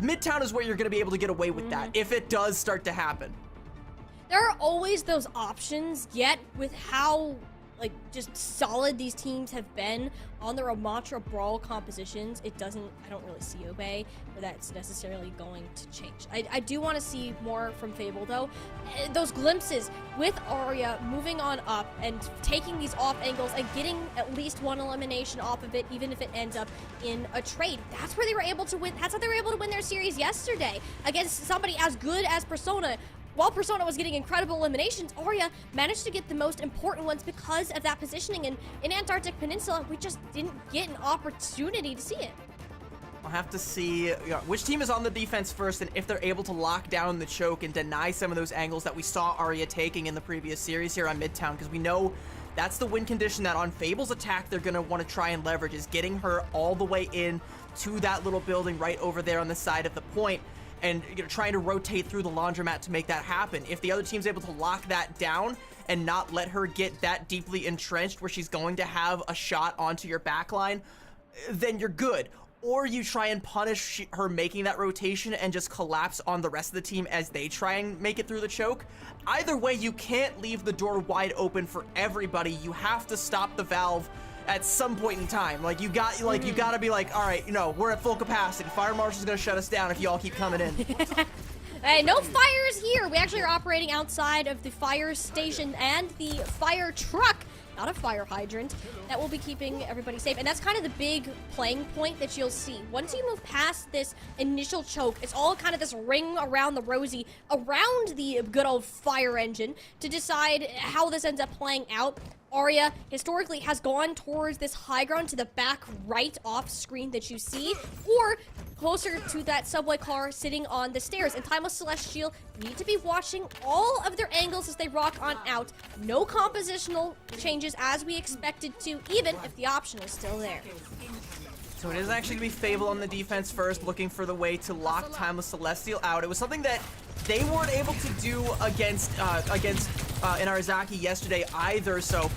Midtown is where you're going to be able to get away with that if it does start to happen. There are always those options, yet with how like just solid these teams have been on the Ramatra Brawl compositions, I don't really see Obey where that's necessarily going to change. I do want to see more from Fable though. Those glimpses with Arya moving on up and taking these off angles and getting at least one elimination off of it, even if it ends up in a trade. That's where they were able to win. That's how they were able to win their series yesterday against somebody as good as Persona. While Persona was getting incredible eliminations, Arya managed to get the most important ones because of that positioning. And in Antarctic Peninsula, we just didn't get an opportunity to see it. We'll have to see which team is on the defense first, and if they're able to lock down the choke and deny some of those angles that we saw Arya taking in the previous series here on Midtown, because we know that's the win condition that on Fable's attack they're going to want to try and leverage, is getting her all the way in to that little building right over there on the side of the point. And, you know, trying to rotate through the laundromat to make that happen. If the other team's able to lock that down and not let her get that deeply entrenched where she's going to have a shot onto your backline, then you're good. Or you try and punish her making that rotation and just collapse on the rest of the team as they try and make it through the choke. Either way, you can't leave the door wide open for everybody. You have to stop the valve at some point in time. Like, you gotta be like, all right, you know, we're at full capacity. Fire Marshal's gonna shut us down if y'all keep coming in. Hey, no fires here. We actually are operating outside of the fire station and the fire truck, not a fire hydrant, that will be keeping everybody safe. And that's kind of the big playing point that you'll see. Once you move past this initial choke, it's all kind of this ring around the rosy, around the good old fire engine, to decide how this ends up playing out. Arya historically has gone towards this high ground to the back right off screen that you see, or closer to that subway car sitting on the stairs. And Timeless Celestial need to be watching all of their angles as they rock on out. No compositional changes as we expected to, even if the option is still there. So it is actually going to be Fable on the defense first, looking for the way to lock Timeless Celestial out. It was something that they weren't able to do against Inarizaki yesterday either, so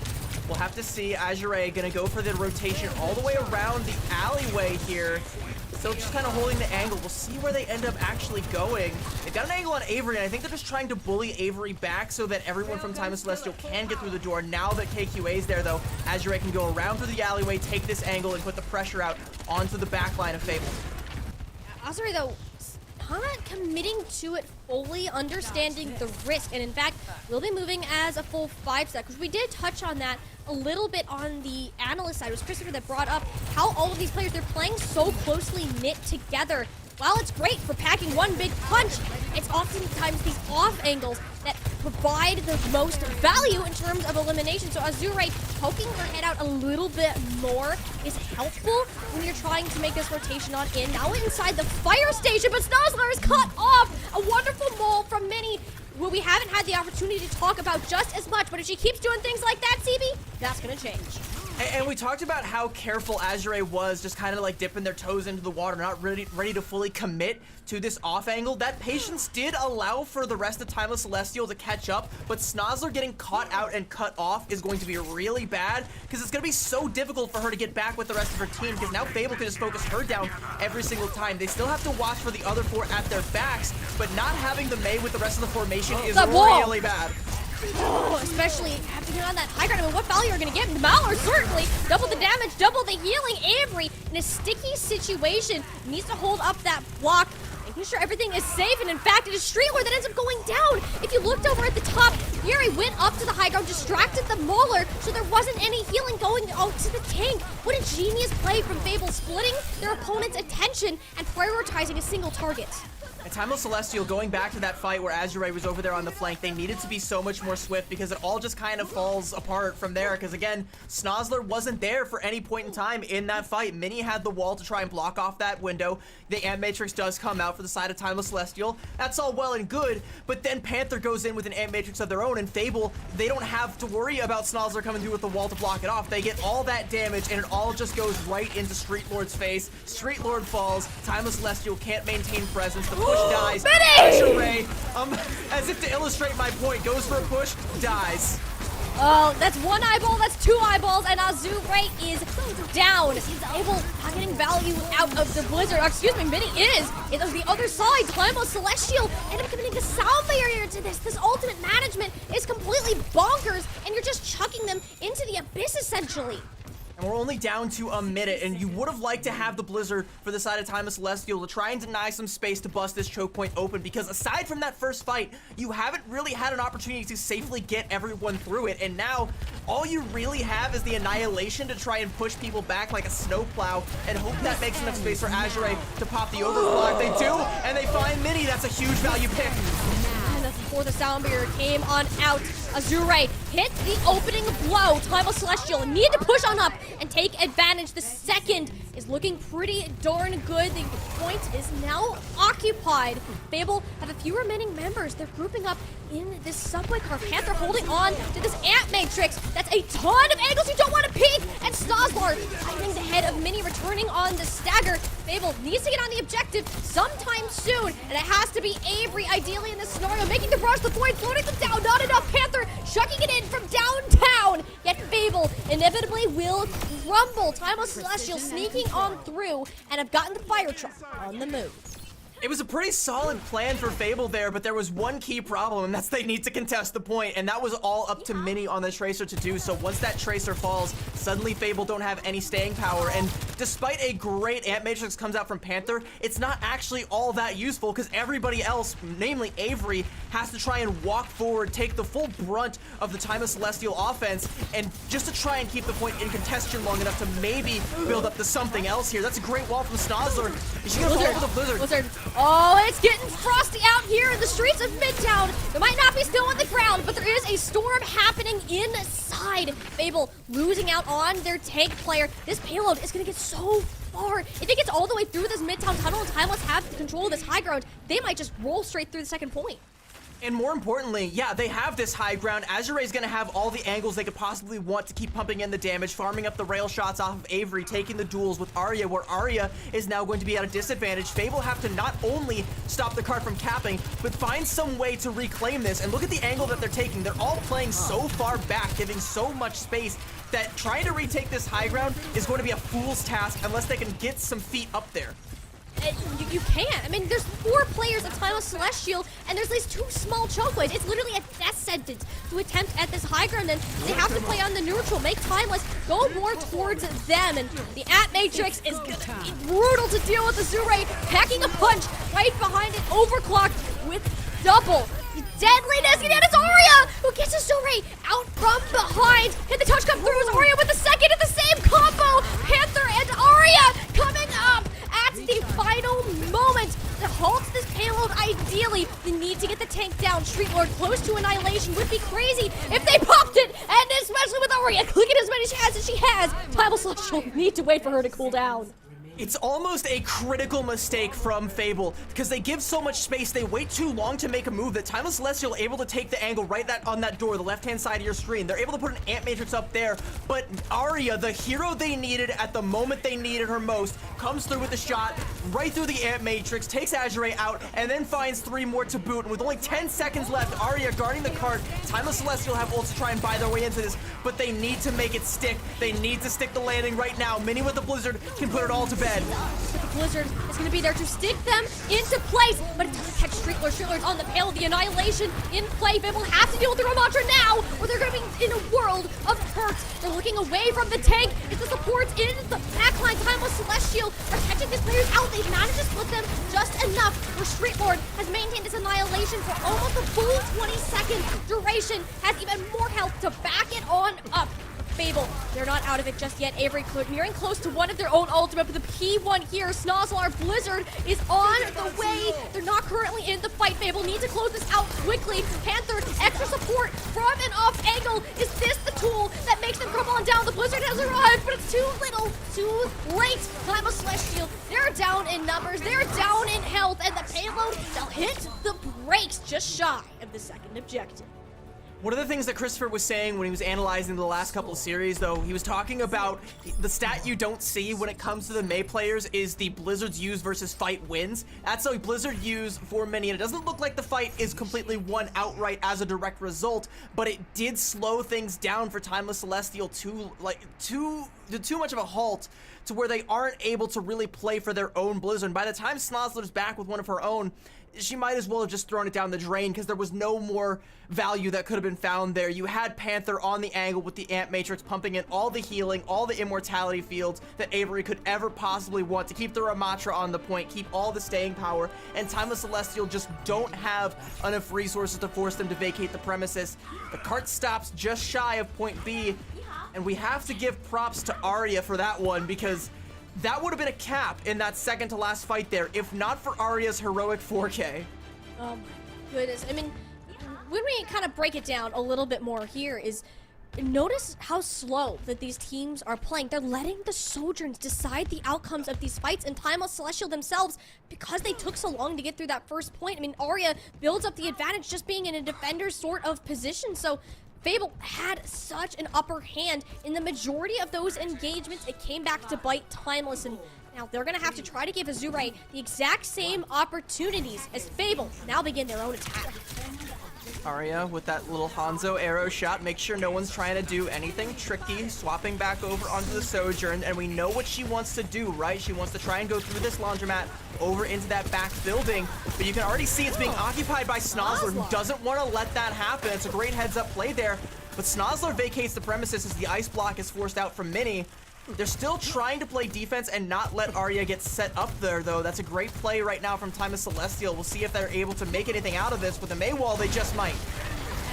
we'll have to see. Azure going to go for the rotation all the way around the alleyway here. Still just kind of holding the angle. We'll see where they end up actually going. They've got an angle on Avery, and I think they're just trying to bully Avery back so that everyone from Timeless Celestial can get through the door. Now that KQA's there, though, Azure can go around through the alleyway, take this angle, and put the pressure out onto the back line of Fable. Azure, though, not committing to it fully, understanding the risk, and in fact, we'll be moving as a full 5-stack, because we did touch on that a little bit on the analyst side. It was Christopher that brought up how all of these players, they're playing so closely knit together. While it's great for packing one big punch, it's oftentimes these off angles that provide the most value in terms of elimination. So Azure poking her head out a little bit more is helpful when you're trying to make this rotation on in. Now inside the fire station, but Snozzler is cut off. A wonderful mole from Minnie, who we haven't had the opportunity to talk about just as much, but if she keeps doing things like that, CB, that's gonna change. And we talked about how careful Azure was, just kind of like dipping their toes into the water, not ready to fully commit to this off angle. That patience did allow for the rest of Timeless Celestial to catch up, but Snozzler getting caught out and cut off is going to be really bad, because it's going to be so difficult for her to get back with the rest of her team, because now Fable can just focus her down every single time. They still have to watch for the other 4 at their backs, but not having the Mei with the rest of the formation is really bad. Oh, especially after getting on that high ground. I mean, what value are you going to get? Mallard, certainly. Double the damage, double the healing. Avery, in a sticky situation, needs to hold up that block, making sure everything is safe. And in fact, it is Street Lord that ends up going down. If you looked over at the top, Yuri went up to the high ground, distracted the Mauler, so there wasn't any healing going out to the tank. What a genius play from Fable, splitting their opponent's attention and prioritizing a single target. And Timeless Celestial, going back to that fight where Azure was over there on the flank, they needed to be so much more swift because it all just kind of falls apart from there. Because again, Snozzler wasn't there for any point in time in that fight. Mini had the wall to try and block off that window. The Ant Matrix does come out for the side of Timeless Celestial. That's all well and good, but then Panther goes in with an Ant Matrix of their own, and Fable, they don't have to worry about Snozzler coming through with the wall to block it off. They get all that damage, and it all just goes right into Street Lord's face. Street Lord falls. Timeless Celestial can't maintain presence. The push dies. X-Ray, as if to illustrate my point, goes for a push, dies. Oh, that's one eyeball, that's two eyeballs, and Azure is down. He's able, not getting value out of the Blizzard. Excuse me, Mini is. It was the other side. Timeless Celestial ended up committing the sound barrier to this. This ultimate management is completely bonkers, and you're just chucking them into the abyss, essentially. And we're only down to a minute, and you would have liked to have the Blizzard for the side of Timeless Celestial to try and deny some space to bust this choke point open, because aside from that first fight, you haven't really had an opportunity to safely get everyone through it, and now all you really have is the Annihilation to try and push people back like a snowplow and hope that makes enough space for Azure to pop the overclock. They do, and they find Mini. That's a huge value pick. And that's before the sound barrier came on out. Azure hit the opening blow. Timeless Celestial need to push on up and take advantage. The second is looking pretty darn good. The point is now occupied. Fable have a few remaining members. They're grouping up in this subway car. Panther holding on to this Ant Matrix. That's a ton of angles you don't want to peek. And Snozzler fighting the head of Mini, returning on the stagger. Fable needs to get on the objective sometime soon, and it has to be Avery, ideally in this scenario, making the rush, the point, floating them down. Not enough. Panther chucking it in from downtown. Yet Fable inevitably will crumble. Timeless Celestial sneaking on through and have gotten the fire truck on the move. It was a pretty solid plan for Fable there, but there was one key problem, and that's they need to contest the point, and that was all up to Mini on the Tracer to do. So once that Tracer falls, suddenly Fable don't have any staying power, and despite a great Ant Matrix comes out from Panther, it's not actually all that useful because everybody else, namely Avery, has to try and walk forward, take the full brunt of the Timeless Celestial offense, and just to try and keep the point in contention long enough to maybe build up to something else here. That's a great wall from Snozzler. Is she gonna fall for the Blizzard? Blizzard. Oh, it's getting frosty out here in the streets of Midtown. There might not be snow on the ground, but there is a storm happening inside. Fable losing out on their tank player. This payload is going to get so far. If it gets all the way through this Midtown tunnel and Timeless have control of this high ground, they might just roll straight through the second point. And more importantly, yeah, they have this high ground. Azure is going to have all the angles they could possibly want to keep pumping in the damage, farming up the rail shots off of Avery, taking the duels with Arya, where Arya is now going to be at a disadvantage. Fable have to not only stop the card from capping, but find some way to reclaim this. And look at the angle that they're taking. They're all playing so far back, giving so much space that trying to retake this high ground is going to be a fool's task unless they can get some feet up there. You can't. I mean, there's 4 players of Timeless Celestial, and there's these 2 small chokeways. It's literally a death sentence to attempt at this high ground, and they have to play on the neutral, make Timeless go more towards them, and the Ant Matrix is brutal to deal with. Azure packing a punch right behind it, overclocked with double deadliness, and it's Arya who gets Azure out from behind. Hit the touch come through as Arya with the second in the same combo. Panther and Arya coming up at the final moment to halt this payload. Ideally, they need to get the tank down. Street Lord close to annihilation would be crazy if they popped it, and especially with Arya clicking as many shots as she has. Timeless Celestial need to wait for her to cool down. It's almost a critical mistake from Fable because they give so much space, they wait too long to make a move that Timeless Celestial able to take the angle right on that door, the left-hand side of your screen. They're able to put an Ant Matrix up there, but Arya, the hero they needed at the moment they needed her most, comes through with the shot right through the Ant Matrix, takes Azure out, and then finds 3 more to boot. And with only 10 seconds left, Arya guarding the card. Timeless Celestial have ults to try and buy their way into this, but they need to make it stick. They need to stick the landing right now. Mini with the Blizzard can put it all to bed. But the Blizzard is going to be there to stick them into place, but it doesn't catch Street Lord. Street Lord's on the payload, the Annihilation in play. Fable have to deal with the Ramatra now, or they're going to be in a world of hurt. They're looking away from the tank. It's the supports in the backline. Timeless Celestial are catching these players out. They've managed to split them just enough where Street Lord has maintained his Annihilation for almost a full 20-second duration, has even more health to back it on up. Fable, they're not out of it just yet. Avery nearing close to one of their own ultimate, but the P1 here, Snozzle, Blizzard, is on the way. They're not currently in the fight. Fable need to close this out quickly. Panther, extra support from and off angle. Is this the tool that makes them come on down? The Blizzard has arrived, but it's too little, too late. Time of Celestial, they're down in numbers, they're down in health, and the payload, they'll hit the brakes just shy of the second objective. One of the things that Christopher was saying when he was analyzing the last couple of series, though, he was talking about the stat you don't see when it comes to the May players is the Blizzard's use versus fight wins. That's how Blizzard used for many, and it doesn't look like the fight is completely won outright as a direct result, but it did slow things down for Timeless Celestial too much of a halt to where they aren't able to really play for their own Blizzard. By the time Snozzler's back with one of her own, she might as well have just thrown it down the drain because there was no more value that could have been found there. You had Panther on the angle with the Amp Matrix pumping in all the healing, all the immortality fields that Avery could ever possibly want to keep the Ramatra on the point, keep all the staying power, and Timeless Celestial just don't have enough resources to force them to vacate the premises. The cart stops just shy of point B, and we have to give props to Arya for that one because that would have been a cap in that second to last fight there, if not for Arya's heroic 4K. Oh my goodness. I mean, when we kind of break it down a little bit more here is, notice how slow that these teams are playing. They're letting the Sojourns decide the outcomes of these fights, and Timeless Celestial themselves, because they took so long to get through that first point. I mean, Arya builds up the advantage just being in a defender sort of position, so Fable had such an upper hand in the majority of those engagements. It came back to bite Timeless, and now they're going to have to try to give Azure the exact same opportunities as Fable now begin their own attack. Arya with that little Hanzo arrow shot, make sure no one's trying to do anything tricky, swapping back over onto the Sojourn, and we know what she wants to do, right? She wants to try and go through this laundromat over into that back building, but you can already see it's being occupied by Snozzler, who doesn't want to let that happen. It's a great heads-up play there, but Snozzler vacates the premises as the ice block is forced out from Mini. They're still trying to play defense and not let Arya get set up there, though. That's a great play right now from Timeless Celestial. We'll see if they're able to make anything out of this. With the May wall, they just might.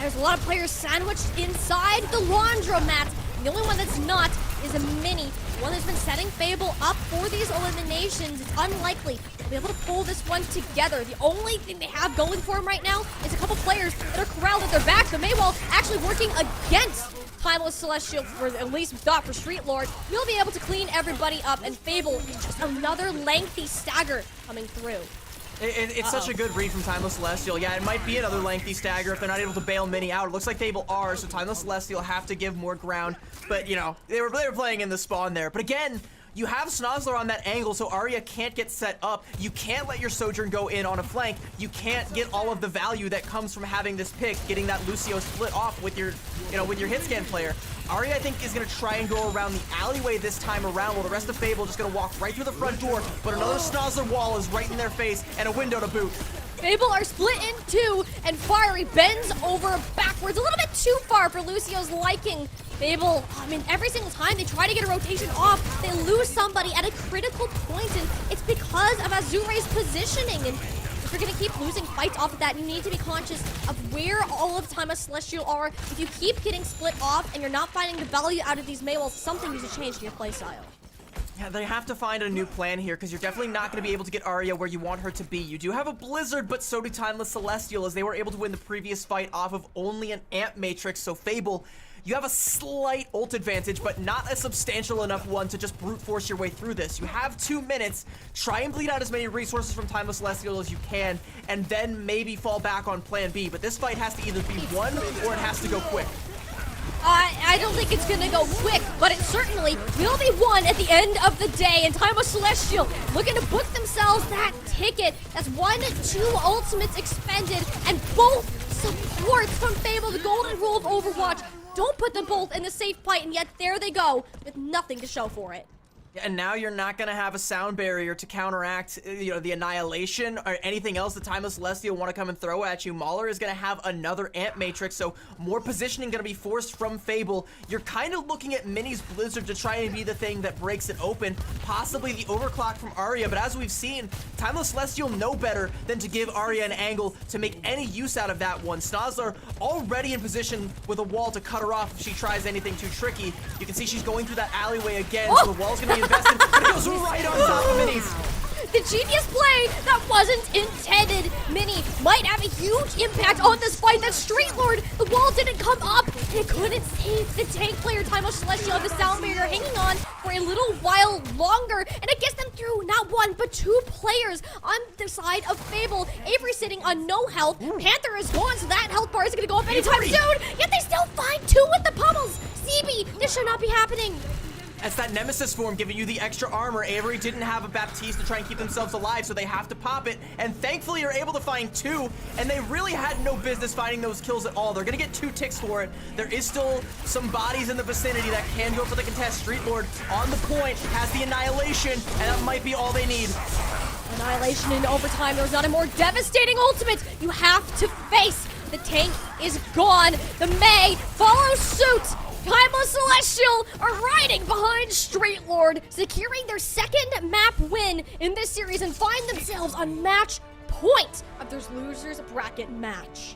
There's a lot of players sandwiched inside the laundromat. The only one that's not is a Mini. One that's been setting Fable up for these eliminations. It's unlikely to be able to pull this one together. The only thing they have going for them right now is a couple players that are corralled at their back. The Maywall actually working against Timeless Celestial, or at least not for Street Lord. We'll be able to clean everybody up, and Fable is just another lengthy stagger coming through. It's such a good read from Timeless Celestial. Yeah, it might be another lengthy stagger if they're not able to bail Mini out. It looks like Fable are, so Timeless Celestial have to give more ground. But, you know, they were playing in the spawn there. But again, you have Snozzler on that angle, so Arya can't get set up. You can't let your Sojourn go in on a flank. You can't get all of the value that comes from having this pick, getting that Lucio split off with your, with your hit scan player. Arya, I think, is going to try and go around the alleyway this time around, while the rest of Fable just going to walk right through the front door, but another Snozzler wall is right in their face, and a window to boot. Fable are split in two, and Fiery bends over backwards, a little bit too far for Lucio's liking. Fable, I mean, every single time they try to get a rotation off, they lose somebody at a critical point, and it's because of Azure's positioning. And if you're going to keep losing fights off of that, you need to be conscious of where all of Timeless Celestial are. If you keep getting split off and you're not finding the value out of these Maywalls, something needs to change in your playstyle. Yeah, they have to find a new plan here, because you're definitely not going to be able to get Arya where you want her to be. You do have a Blizzard, but so do Timeless Celestial, as they were able to win the previous fight off of only an Amp Matrix. So Fable, you have a slight ult advantage, but not a substantial enough one to just brute force your way through this. You have 2 minutes. Try and bleed out as many resources from Timeless Celestial as you can, and then maybe fall back on plan B. But this fight has to either be won, or it has to go quick. I don't think it's gonna go quick, but it certainly will be won at the end of the day. And Timeless Celestial looking to book themselves that ticket. That's 1-2 ultimates expended, and both supports from Fable. The golden rule of Overwatch: don't put them both in the safe fight, and yet there they go with nothing to show for it. And now you're not going to have a sound barrier to counteract, the annihilation or anything else the Timeless Celestial want to come and throw at you. Mauler is going to have another Amp Matrix, so more positioning going to be forced from Fable. You're kind of looking at Mini's Blizzard to try and be the thing that breaks it open, possibly the overclock from Arya, but as we've seen, Timeless Celestial know better than to give Arya an angle to make any use out of that one. Snozzler already in position with a wall to cut her off if she tries anything too tricky. You can see she's going through that alleyway again, so the wall's going to be invested, but it goes right on top of Minis. The genius play that wasn't intended. Mini might have a huge impact on this fight. That Street Lord, the wall didn't come up. It couldn't save the tank player. Timeless Celestial, the sound barrier hanging on for a little while longer, and it gets them through not one but two players on the side of Fable. Avery sitting on no health. Panther is gone, so that health bar isn't gonna go up anytime soon. Yet they still find two with the pummels. CB, this should not be happening. That's that Nemesis form giving you the extra armor. Avery didn't have a Baptiste to try and keep themselves alive, so they have to pop it, and thankfully you're able to find two, and they really had no business finding those kills at all. They're gonna get 2 ticks for it. There is still some bodies in the vicinity that can go for the contest. Street Lord on the point, has the Annihilation, and that might be all they need. Annihilation in overtime. There's not a more devastating ultimate you have to face. The tank is gone. The May follows suit. Timeless Celestial are riding behind Street Lord, securing their second map win in this series and find themselves on match point of their losers bracket match.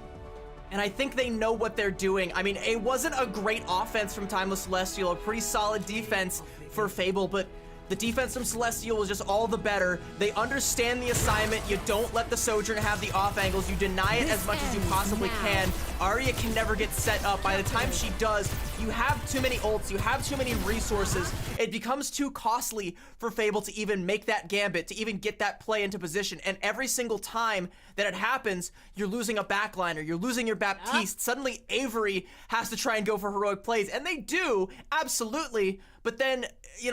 And I think they know what they're doing. I mean, it wasn't a great offense from Timeless Celestial, a pretty solid defense for Fable, but the defense from Celestial was just all the better. They understand the assignment. You don't let the Sojourn have the off angles. You deny it as much as you possibly can. Arya can never get set up. By the time she does, you have too many ults. You have too many resources. It becomes too costly for Fable to even make that gambit, to even get that play into position. And every single time that it happens, you're losing a backliner. You're losing your Baptiste. Suddenly, Avery has to try and go for heroic plays. And they do, absolutely. But then,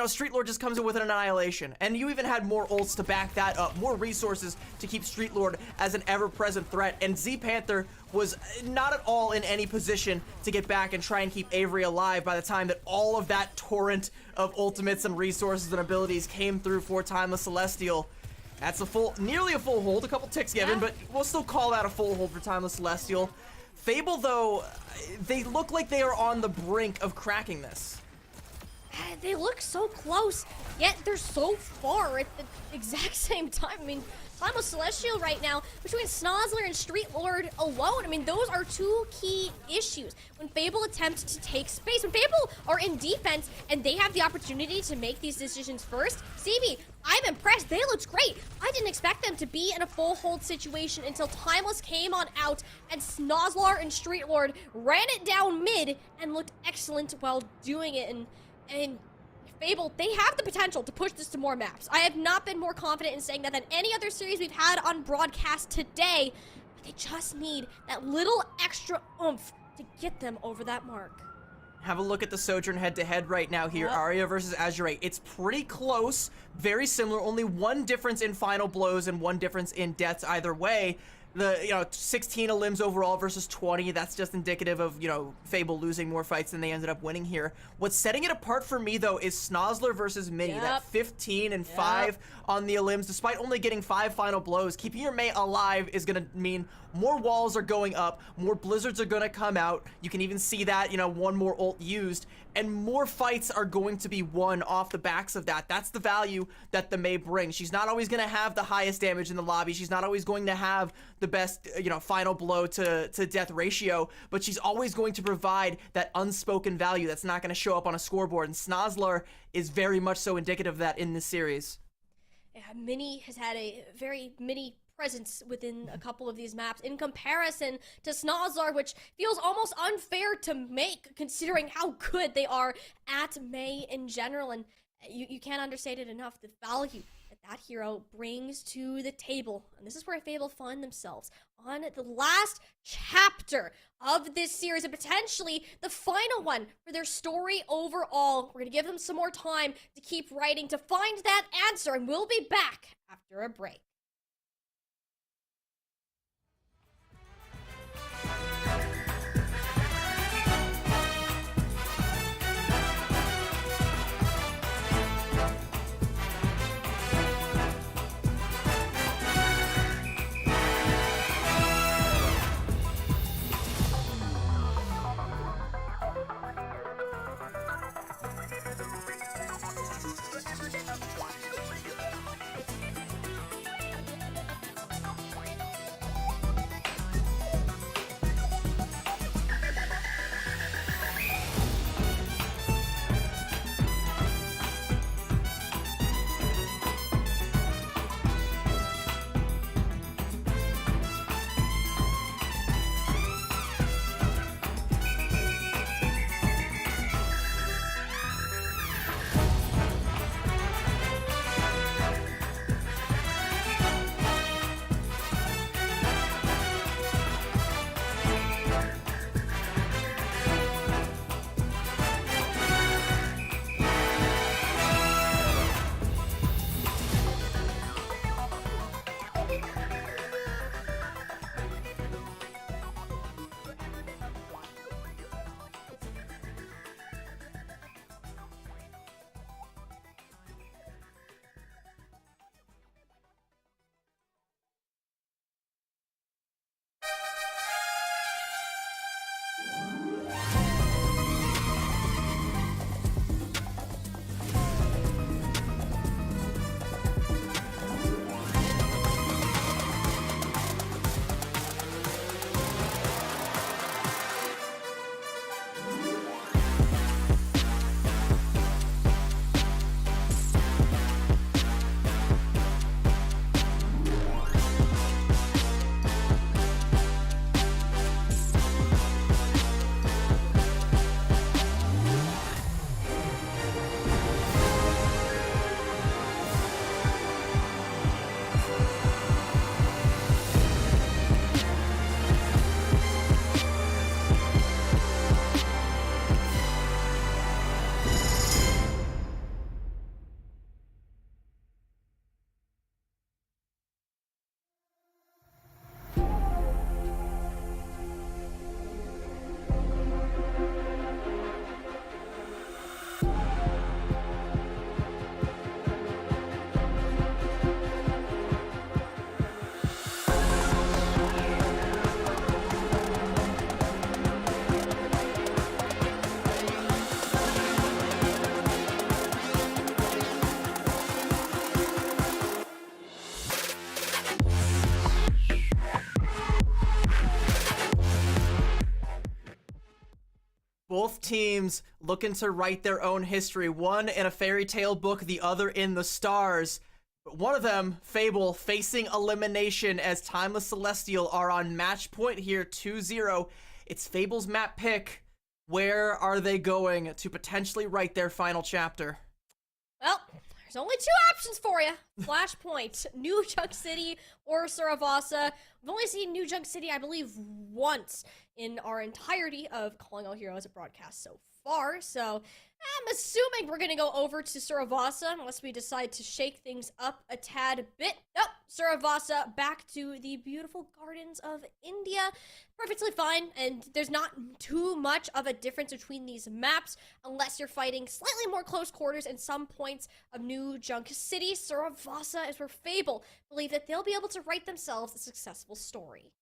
Street Lord just comes in with an Annihilation. And you even had more ults to back that up, more resources to keep Street Lord as an ever-present threat. And Z Panther was not at all in any position to get back and try and keep Avery alive by the time that all of that torrent of ultimates and resources and abilities came through for Timeless Celestial. That's nearly a full hold, a couple ticks given, but we'll still call that a full hold for Timeless Celestial. Fable, though, they look like they are on the brink of cracking this. They look so close, yet they're so far at the exact same time. I mean, Timeless Celestial right now, between Snozzler and Street Lord alone, I mean, those are two key issues. When Fable attempts to take space, when Fable are in defense and they have the opportunity to make these decisions first, CB, I'm impressed. They looked great. I didn't expect them to be in a full hold situation until Timeless came on out and Snozzler and Street Lord ran it down mid and looked excellent while doing it. And Fable, they have the potential to push this to more maps. I have not been more confident in saying that than any other series we've had on broadcast today. But they just need that little extra oomph to get them over that mark. Have a look at the Sojourn head-to-head right now here. Arya versus Azure. It's pretty close, very similar. Only one difference in final blows and one difference in deaths either way. The 16 limbs overall versus 20, that's just indicative of, Fable losing more fights than they ended up winning here. What's setting it apart for me, though, is Snozzler versus Mini. That 15 and 5 on the limbs, despite only getting 5 final blows. Keeping your mate alive is going to mean more walls are going up, more blizzards are going to come out. You can even see that, one more ult used, and more fights are going to be won off the backs of that. That's the value that the Mei brings. She's not always going to have the highest damage in the lobby. She's not always going to have the best, final blow to death ratio, but she's always going to provide that unspoken value that's not going to show up on a scoreboard, and Snozzler is very much so indicative of that in this series. Yeah, Mini has had a very mini presence within a couple of these maps in comparison to Snozzler, which feels almost unfair to make considering how good they are at Mei in general. And you can't understate it enough, the value that hero brings to the table. And this is where Fable find themselves on the last chapter of this series and potentially the final one for their story overall. We're gonna give them some more time to keep writing to find that answer, and we'll be back after a break. Both teams looking to write their own history. One in a fairy tale book, the other in the stars. But one of them, Fable, facing elimination as Timeless Celestial are on match point here, 2-0. It's Fable's map pick. Where are they going to potentially write their final chapter? Well, there's only 2 options for you. Flashpoint, New Junk City, or Suravasa. We've only seen New Junk City, I believe, once in our entirety of Calling All Heroes broadcast so far. So I'm assuming we're going to go over to Suravasa unless we decide to shake things up a tad bit. Nope, Suravasa back to the beautiful gardens of India. Perfectly fine, and there's not too much of a difference between these maps unless you're fighting slightly more close quarters in some points of New Junk City. Suravasa is where Fable believe that they'll be able to write themselves a successful story.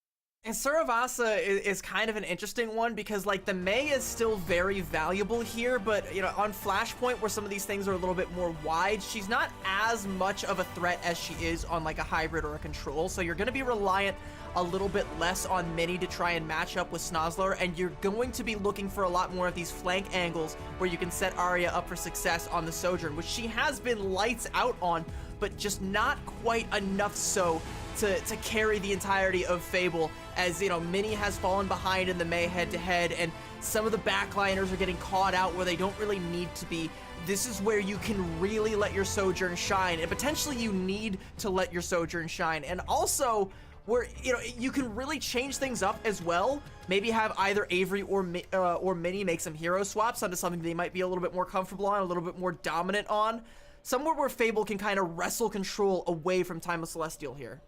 And Suravasa is kind of an interesting one because, like, the Mei is still very valuable here, but, you know, on Flashpoint, where some of these things are a little bit more wide, she's not as much of a threat as she is on, like, a hybrid or a control, so you're going to be reliant a little bit less on Mini to try and match up with Snozzler, and you're going to be looking for a lot more of these flank angles where you can set Arya up for success on the Sojourn, which she has been lights out on, but just not quite enough so to carry the entirety of Fable, as, you know, Mini has fallen behind in the Mei head-to-head, and some of the backliners are getting caught out where they don't really need to be. This is where you can really let your Sojourn shine, and potentially you need to let your Sojourn shine. And also, where, you know, you can really change things up as well. Maybe have either Avery or Mini make some hero swaps onto something they might be a little bit more comfortable on, a little bit more dominant on. Somewhere where Fable can kind of wrestle control away from Timeless Celestial here.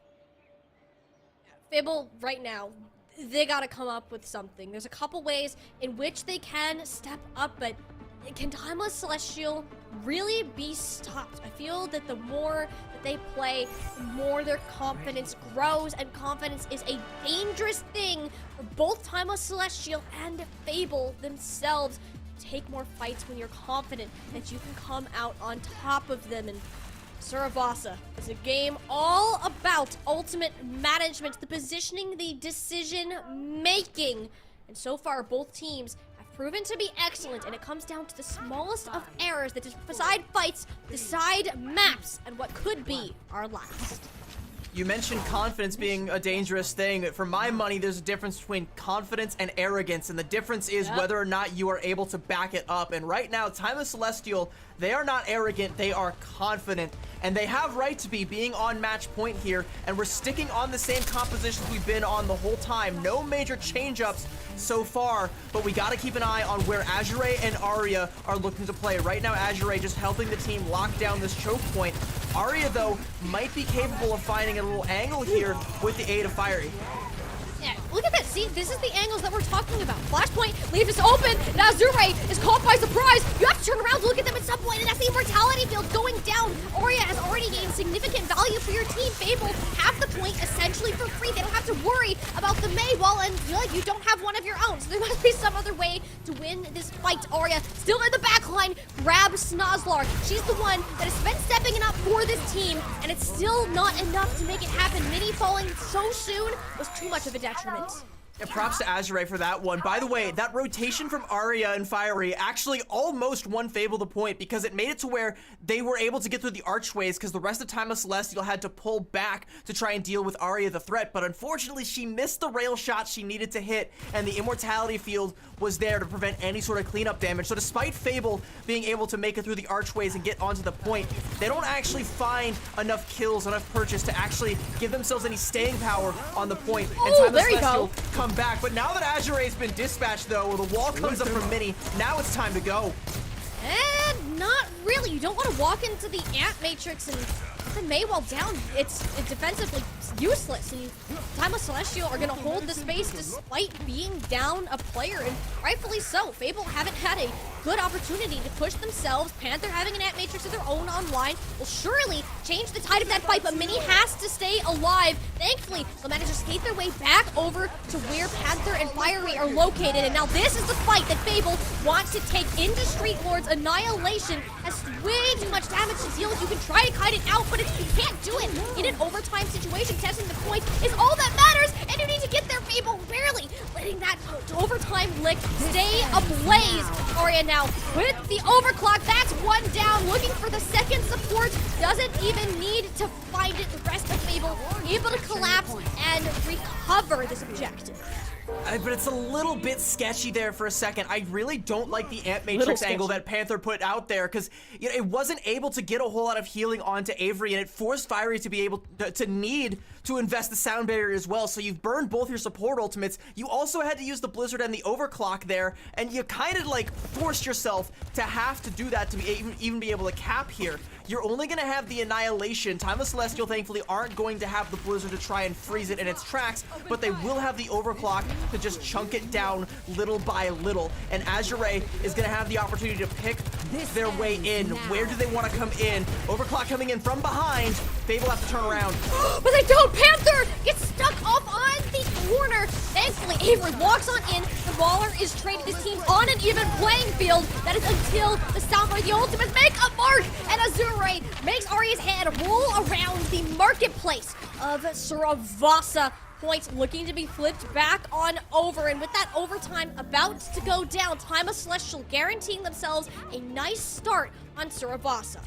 Fable, right now, they gotta come up with something. There's a couple ways in which they can step up, but can Timeless Celestial really be stopped? I feel that the more that they play, the more their confidence grows, and confidence is a dangerous thing for both Timeless Celestial and Fable themselves. Take more fights when you're confident that you can come out on top of them. And Suravasa is a game all about ultimate management, the positioning, the decision making. And so far, both teams have proven to be excellent, and it comes down to the smallest of errors that decide fights, decide maps, and what could be our last. You mentioned confidence being a dangerous thing. For my money, there's a difference between confidence and arrogance, and the difference is whether or not you are able to back it up. And right now, Timeless Celestial, they are not arrogant, they are confident, and they have right to be, being on match point here, and we're sticking on the same compositions we've been on the whole time. No major change-ups so far, but we gotta keep an eye on where Azure and Arya are looking to play. Right now, Azure just helping the team lock down this choke point. Arya, though, might be capable of finding a little angle here with the aid of Fiery. Yeah, look at that. See, this is the angles that we're talking about. Flashpoint, leave is open, and Azure is caught by surprise. You have to turn around to look at them at some point, and that's the immortality field going down. Arya has already gained significant value for your team. Fable have the point essentially for free. They don't have to worry about the Mei wall, and you don't have one of your own, so there must be some other way to win this fight. Arya still in the back line, grabs Snozzler. She's the one that has been stepping it up for this team, and it's still not enough to make it happen. Mini falling so soon was too much of a detriment. Yeah, props to Azure for that one. By the way, that rotation from Arya and Fiery actually almost won Fable the point, because it made it to where they were able to get through the archways, because the rest of Timeless Celestial had to pull back to try and deal with Arya the threat. But unfortunately, she missed the rail shot she needed to hit, and the immortality field was there to prevent any sort of cleanup damage. So despite Fable being able to make it through the archways and get onto the point, they don't actually find enough kills, enough purchase to actually give themselves any staying power on the point. And Oh, Timeless there you Celestial go. come back. But now that Azure has been dispatched, though, the wall comes up from Mini. Now it's time to go. And not really. You don't want to walk into the Ant Matrix and put the Mei wall down. It's defensively useless. And Timeless Celestial are going to hold the space despite being down a player, and rightfully so. Fable haven't had a good opportunity to push themselves. Panther having an Ant Matrix of their own online will surely change the tide of that fight, but Mini has to stay alive. Thankfully, they'll manage to skate their way back over to where Panther and Fiery are located, and now this is the fight that Fable wants to take into Street Lord's. Annihilation has way too much damage to deal with. You can try to kite it out, but you can't do it in an overtime situation. Testing the point is all that matters. matters, and you need to get there, Fable. Barely letting that overtime lick stay ablaze. Arya now with the overclock. That's one down. Looking for the second support. Doesn't even need to find it. The rest of Fable able to collapse and recover this objective. But it's a little bit sketchy there for a second. I really don't like the Ant Matrix angle that Panther put out there, because it wasn't able to get a whole lot of healing onto Avery, and it forced Fiery to be able to need to invest the sound barrier as well. So you've burned both your support ultimates. You also had to use the Blizzard and the overclock there, and you kind of like forced yourself to have to do that to be even be able to cap here. You're only going to have the Annihilation. Timeless Celestial, thankfully, aren't going to have the Blizzard to try and freeze it in its tracks, but they will have the Overclock to just chunk it down little by little. And Azure is going to have the opportunity to pick their way in. Where do they want to come in? Overclock coming in from behind. Fable have to turn around. But they don't! Panther gets stuck off on the corner. Thankfully, Avery walks on in. The Waller is trading his team on an even playing field. That is until the Soundboy, the ultimates make a mark, and Azure makes Arya's head roll around the marketplace of Suravasa. Points looking to be flipped back on over, and with that overtime about to go down, Timeless Celestial guaranteeing themselves a nice start on Suravasa.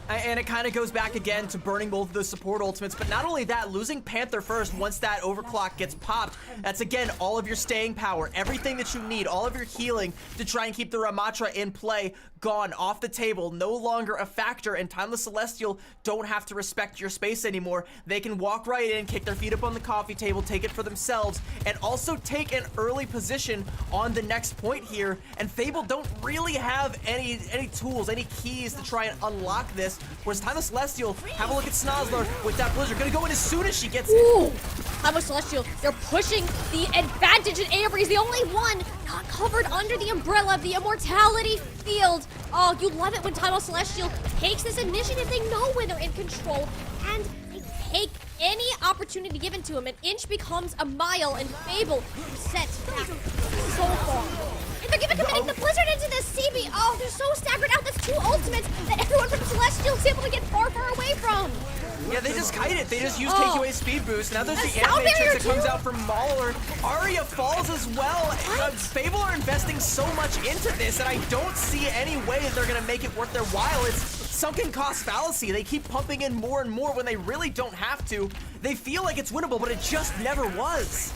And it kind of goes back again to burning both of those support ultimates, but not only that, losing Panther first once that overclock gets popped, that's again all of your staying power, everything that you need, all of your healing to try and keep the Ramatra in play, gone, off the table, no longer a factor, and Timeless Celestial don't have to respect your space anymore. They can walk right in, kick their feet up on the coffee table, take it for themselves, and also take an early position on the next point here, and Fable don't really have any tools, any keys to try and unlock this, whereas Timeless Celestial, have a look at Snozler with that Blizzard, gonna go in as soon as she gets in. Timeless Celestial, they're pushing the advantage, and Avery's the only one not covered under the umbrella of the Immortality field. Oh, you love it when Timeless Celestial takes this initiative. They know when they're in control, and they take any opportunity given to him. An inch becomes a mile, and Fable set back so far. And they're even committing the Blizzard into the CB. Oh, they're so staggered out. That's two ultimates that everyone from Celestial is able to get far, far away from. Yeah, they just kite it. They just use KQA speed boost. Now there's the Ant Matrix that comes out from Mauler. Arya falls as well. Fable are investing so much into this, and I don't see any way that they're going to make it worth their while. It's sunken cost fallacy. They keep pumping in more and more when they really don't have to. They feel like it's winnable, but it just never was.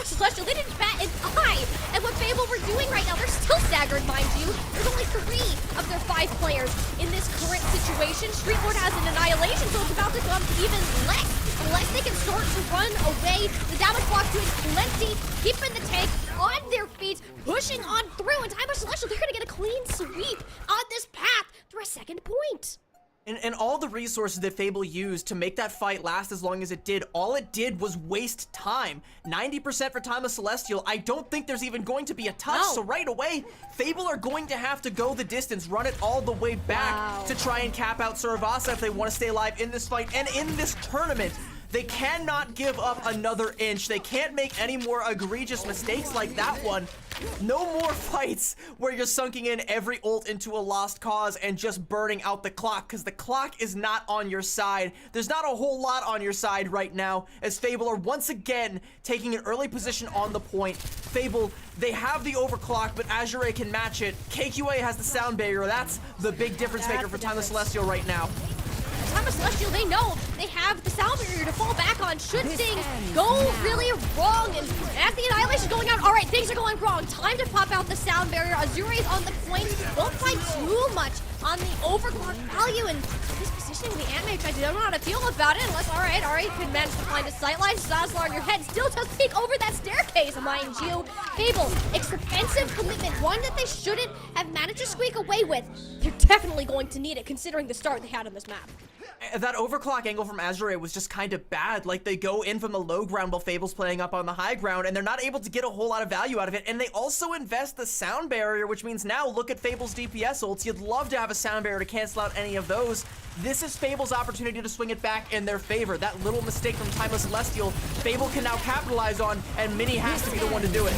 Celestial, they didn't bat an eye at what Fable were doing right now. They're still staggered, mind you. There's only 3 of their 5 players in this current situation. Streetboard has an Annihilation, so it's about to come even less. Unless they can start to run away. The damage block doing plenty, keeping the tank on their feet, pushing on through. And Timeless Celestial, they're going to get a clean sweep on this path for a second point. And all the resources that Fable used to make that fight last as long as it did, all it did was waste time. 90% for Timeless Celestial. I don't think there's even going to be a touch, so right away, Fable are going to have to go the distance, run it all the way back to try and cap out Suravasa if they want to stay alive in this fight and in this tournament. They cannot give up another inch. They can't make any more egregious mistakes like that one. No more fights where you're sunking in every ult into a lost cause and just burning out the clock, because the clock is not on your side. There's not a whole lot on your side right now, as Fable are once again taking an early position on the point. Fable, they have the overclock, but Azure can match it. KQA has the sound barrier. That's the big difference maker for Timeless Celestial right now. Timeless Celestial, they know they have the sound barrier to fall back on should things go really wrong. And as the Annihilation going out, all right, things are going wrong. Time to pop out the sound barrier. Azure is on the point. Don't fight too much on the overclock value. And this positioning of the Ant Matrix, I don't know how to feel about it unless, all right, could manage to find a sightline. Zazlar on your head still does peek over that staircase, mind you. Fable, expensive commitment, one that they shouldn't have managed to squeak away with. They're definitely going to need it considering the start they had on this map. That overclock angle from Azure was just kind of bad. Like, they go in from the low ground while Fable's playing up on the high ground, and they're not able to get a whole lot of value out of it. And they also invest the sound barrier, which means now look at Fable's DPS ults. You'd love to have a sound barrier to cancel out any of those. This is Fable's opportunity to swing it back in their favor. That little mistake from Timeless Celestial, Fable can now capitalize on, and Mini has to be the one to do it.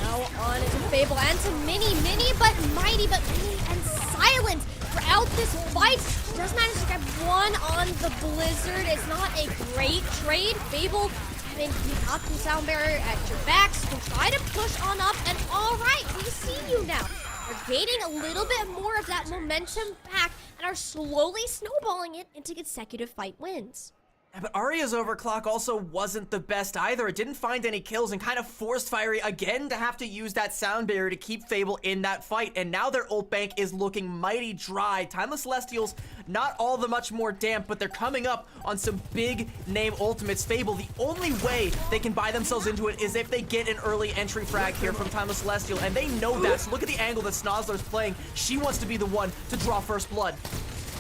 Now on to Fable and to Mini, but mighty, but Mini and silent. throughout this fight. She does manage to get one on the Blizzard. It's not a great trade. Fable, I mean, you got the sound barrier at your backs. You try to push on up, and all right, we see you now. They're gaining a little bit more of that momentum back and are slowly snowballing it into consecutive fight wins. Yeah, but Aria's overclock also wasn't the best either. It didn't find any kills and kind of forced Fiery again to have to use that sound barrier to keep Fable in that fight. And now their ult bank is looking mighty dry. Timeless Celestials, not all the much more damp, but they're coming up on some big name ultimates. Fable, the only way they can buy themselves into it is if they get an early entry frag here from Timeless Celestial, and they know that. So look at the angle that Snozzler's playing. She wants to be the one to draw first blood.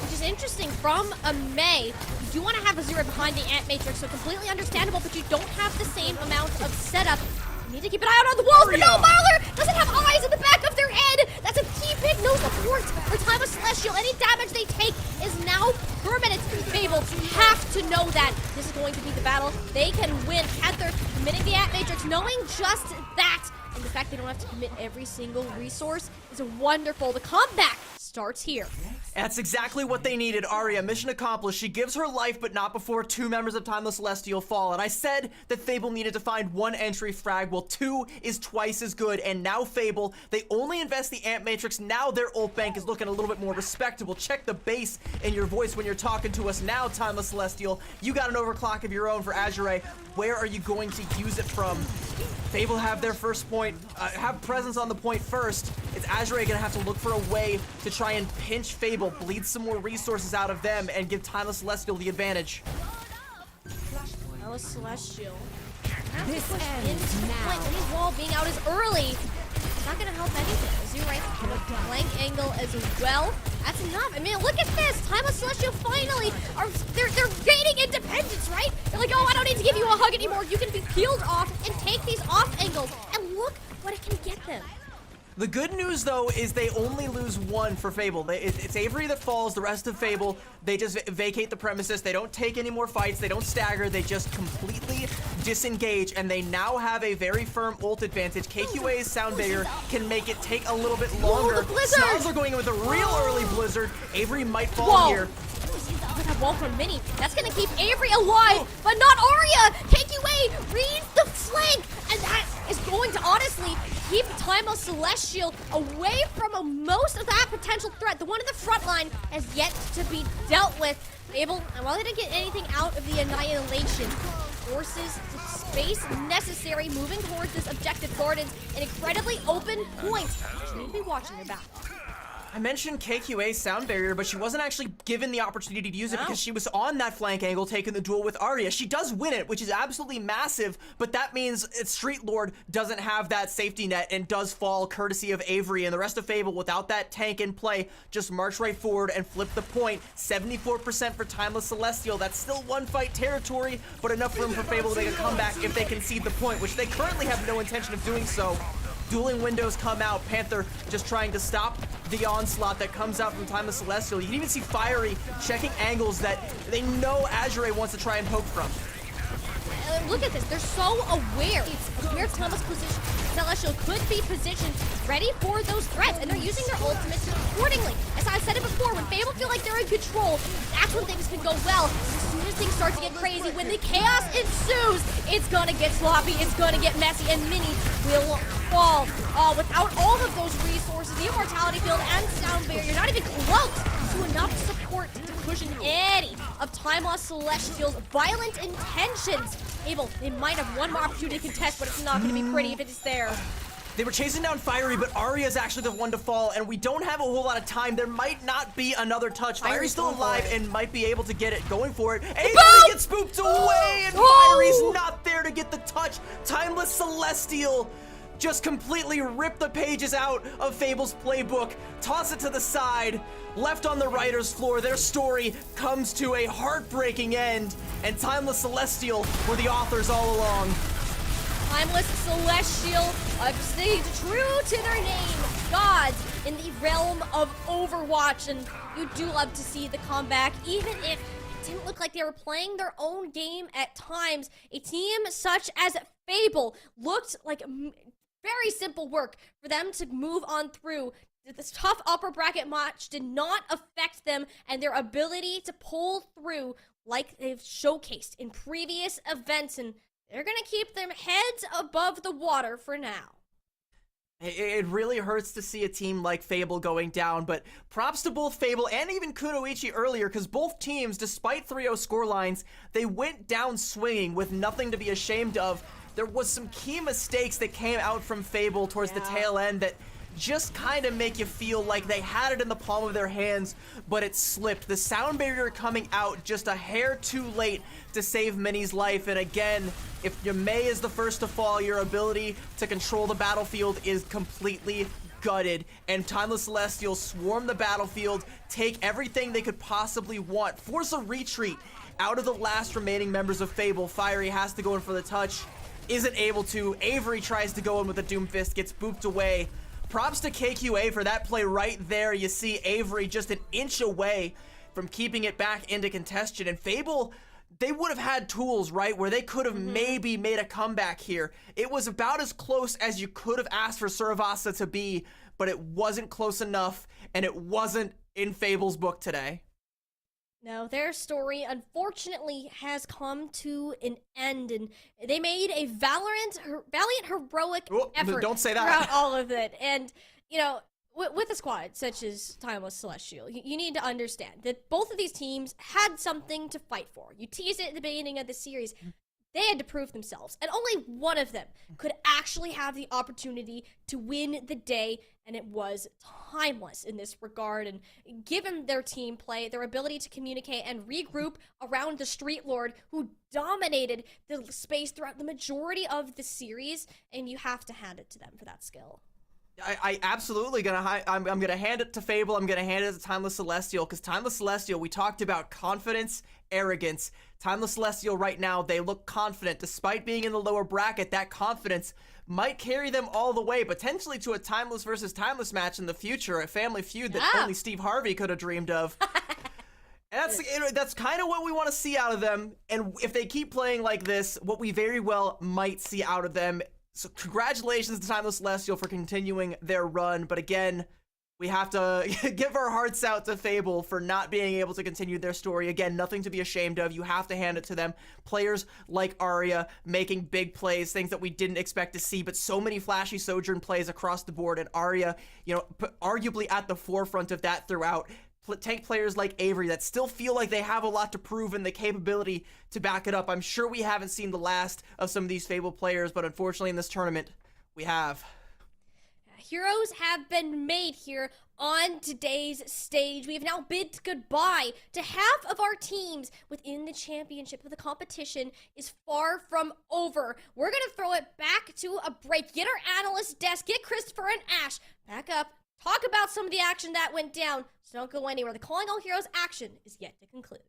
Which is interesting from a May. You do want to have a zero behind the Ant Matrix, so completely understandable, but you don't have the same amount of setup. You need to keep an eye out on the walls, but no, Marler doesn't have eyes in the back of their head. That's a key pick, no support for Timeless Celestial. Any damage they take is now permanent. Fable have to know that this is going to be the battle they can win. Panther committing the Ant Matrix, knowing just that. And the fact they don't have to commit every single resource is wonderful. The comeback starts here. That's exactly what they needed. Aria, mission accomplished. She gives her life, but not before two members of Timeless Celestial fall. And I said that Fable needed to find one entry frag. Well, two is twice as good. And now Fable, they only invest the Ant Matrix. Now their ult bank is looking a little bit more respectable. Check the bass in your voice when you're talking to us now, Timeless Celestial. You got an overclock of your own for Azure. Where are you going to use it from? Fable have their first point, have presence on the point first. It's Azure gonna have to look for a way to try and pinch Fable, bleed some more resources out of them, and give Timeless Celestial the advantage. Timeless Celestial. This ends now. His wall being out as early. It's not gonna help anything. Azure right to a flank angle as well. That's enough. I mean, look at this. Timeless Celestial finally are they're gaining independence, right? They're like, oh, I don't need to give you a hug anymore. You can be peeled off and take these off angles. And look what it can get them. The good news, though, is they only lose one for Fable. It's Avery that falls. The rest of Fable, they just vacate the premises. They don't take any more fights. They don't stagger. They just completely disengage, and they now have a very firm ult advantage. KQA's sound barrier can make it take a little bit longer. Snobs are going in with a real early Blizzard. Avery might fall here. With that wall from Mini, that's gonna keep Avery alive, but not Aria. KQA reads the flank, and that is going to honestly keep Timeless Celestial away from most of that potential threat. The one in the front line has yet to be dealt with. Fable, and while they didn't get anything out of the annihilation, forces the space necessary moving towards this objective. Gardens, an incredibly open point. You need to be watching your back. I mentioned KQA's sound barrier, but she wasn't actually given the opportunity to use it because she was on that flank angle taking the duel with Aria. She does win it, which is absolutely massive, but that means Street Lord doesn't have that safety net and does fall courtesy of Avery, and the rest of Fable, without that tank in play, just march right forward and flip the point. 74% for Timeless Celestial. That's still one fight territory, but enough room for Fable to make a comeback if they concede the point, which they currently have no intention of doing so. Dueling windows come out. Panther just trying to stop the onslaught that comes out from Timeless Celestial. You can even see Fiery checking angles that they know Azure wants to try and poke from. Look at this. They're so aware of where Timeless Celestial could be positioned, ready for those threats, and they're using their ultimates accordingly. As I said it before, when Fable feel like they're in control, that's when things can go well. As soon as things start to get crazy, when the chaos ensues, it's gonna get sloppy, it's gonna get messy, and Mini will fall. Without all of those resources, the Immortality Field and Sound Barrier, you're not even close to enough support to cushion any of Timeless Celestial's violent intentions. Abel, they might have one more opportunity to contest, but it's not going to be pretty if it's there. They were chasing down Fiery, but Aria's actually the one to fall, and we don't have a whole lot of time. There might not be another touch. Fiery's still alive and might be able to get it, going for it. Avery gets spooked away, and Fiery's not there to get the touch. Timeless Celestial just completely rip the pages out of Fable's playbook, toss it to the side, left on the writer's floor. Their story comes to a heartbreaking end, and Timeless Celestial were the authors all along. Timeless Celestial, stayed true to their name, gods in the realm of Overwatch, and you do love to see the comeback, even if it didn't look like they were playing their own game at times. A team such as Fable looked like very simple work for them to move on through this tough upper bracket match did not affect them and their ability to pull through like they've showcased in previous events, and they're gonna keep their heads above the water for now. It really hurts to see a team like Fable going down, but props to both Fable and even Kunoichi earlier, because both teams, despite 3-0 scorelines, they went down swinging with nothing to be ashamed of. There was some key mistakes that came out from Fable towards the tail end that just kind of make you feel like they had it in the palm of their hands, but it slipped. The sound barrier coming out just a hair too late to save Minnie's life, and again, if your Mei is the first to fall, your ability to control the battlefield is completely gutted, and Timeless Celestial swarm the battlefield, take everything they could possibly want, force a retreat out of the last remaining members of Fable. Fiery has to go in for the touch, isn't able to. Avery tries to go in with a Doomfist, gets booped away. Props to KQA for that play right there. You see Avery just an inch away from keeping it back into contention, and Fable, they would have had tools, right, where they could have maybe made a comeback here. It was about as close as you could have asked for Suravasa to be, but it wasn't close enough, and it wasn't in Fable's book today. No, their story unfortunately has come to an end, and they made a valiant, heroic effort don't say that. throughout all of it. And, you know, with a squad such as Timeless Celestial, you need to understand that both of these teams had something to fight for. You teased it at the beginning of the series. They had to prove themselves, and only one of them could actually have the opportunity to win the day, and it was Timeless in this regard. And given their team play, their ability to communicate and regroup around the Street Lord, who dominated the space throughout the majority of the series, and you have to hand it to them for that skill. I absolutely I'm gonna hand it to Fable. I'm gonna hand it to Timeless Celestial, because Timeless Celestial, we talked about confidence, arrogance. Timeless Celestial right now, they look confident despite being in the lower bracket. That confidence might carry them all the way, potentially to a Timeless versus Timeless match in the future, a family feud that only Steve Harvey could have dreamed of. And that's kind of what we want to see out of them. And if they keep playing like this, what we very well might see out of them. So congratulations to Timeless Celestial for continuing their run. But again, we have to give our hearts out to Fable for not being able to continue their story. Again, nothing to be ashamed of. You have to hand it to them. Players like Arya making big plays, things that we didn't expect to see, but so many flashy Sojourn plays across the board. And Arya, you know, arguably at the forefront of that throughout. Tank players like Avery that still feel like they have a lot to prove and the capability to back it up. I'm sure we haven't seen the last of some of these Fable players, but unfortunately in this tournament, we have. Heroes have been made here on today's stage. We have now bid goodbye to half of our teams within the championship, but the competition is far from over. We're going to throw it back to a break. Get our analyst desk, get Christopher and Ash back up, talk about some of the action that went down. So don't go anywhere. The Calling All Heroes action is yet to conclude.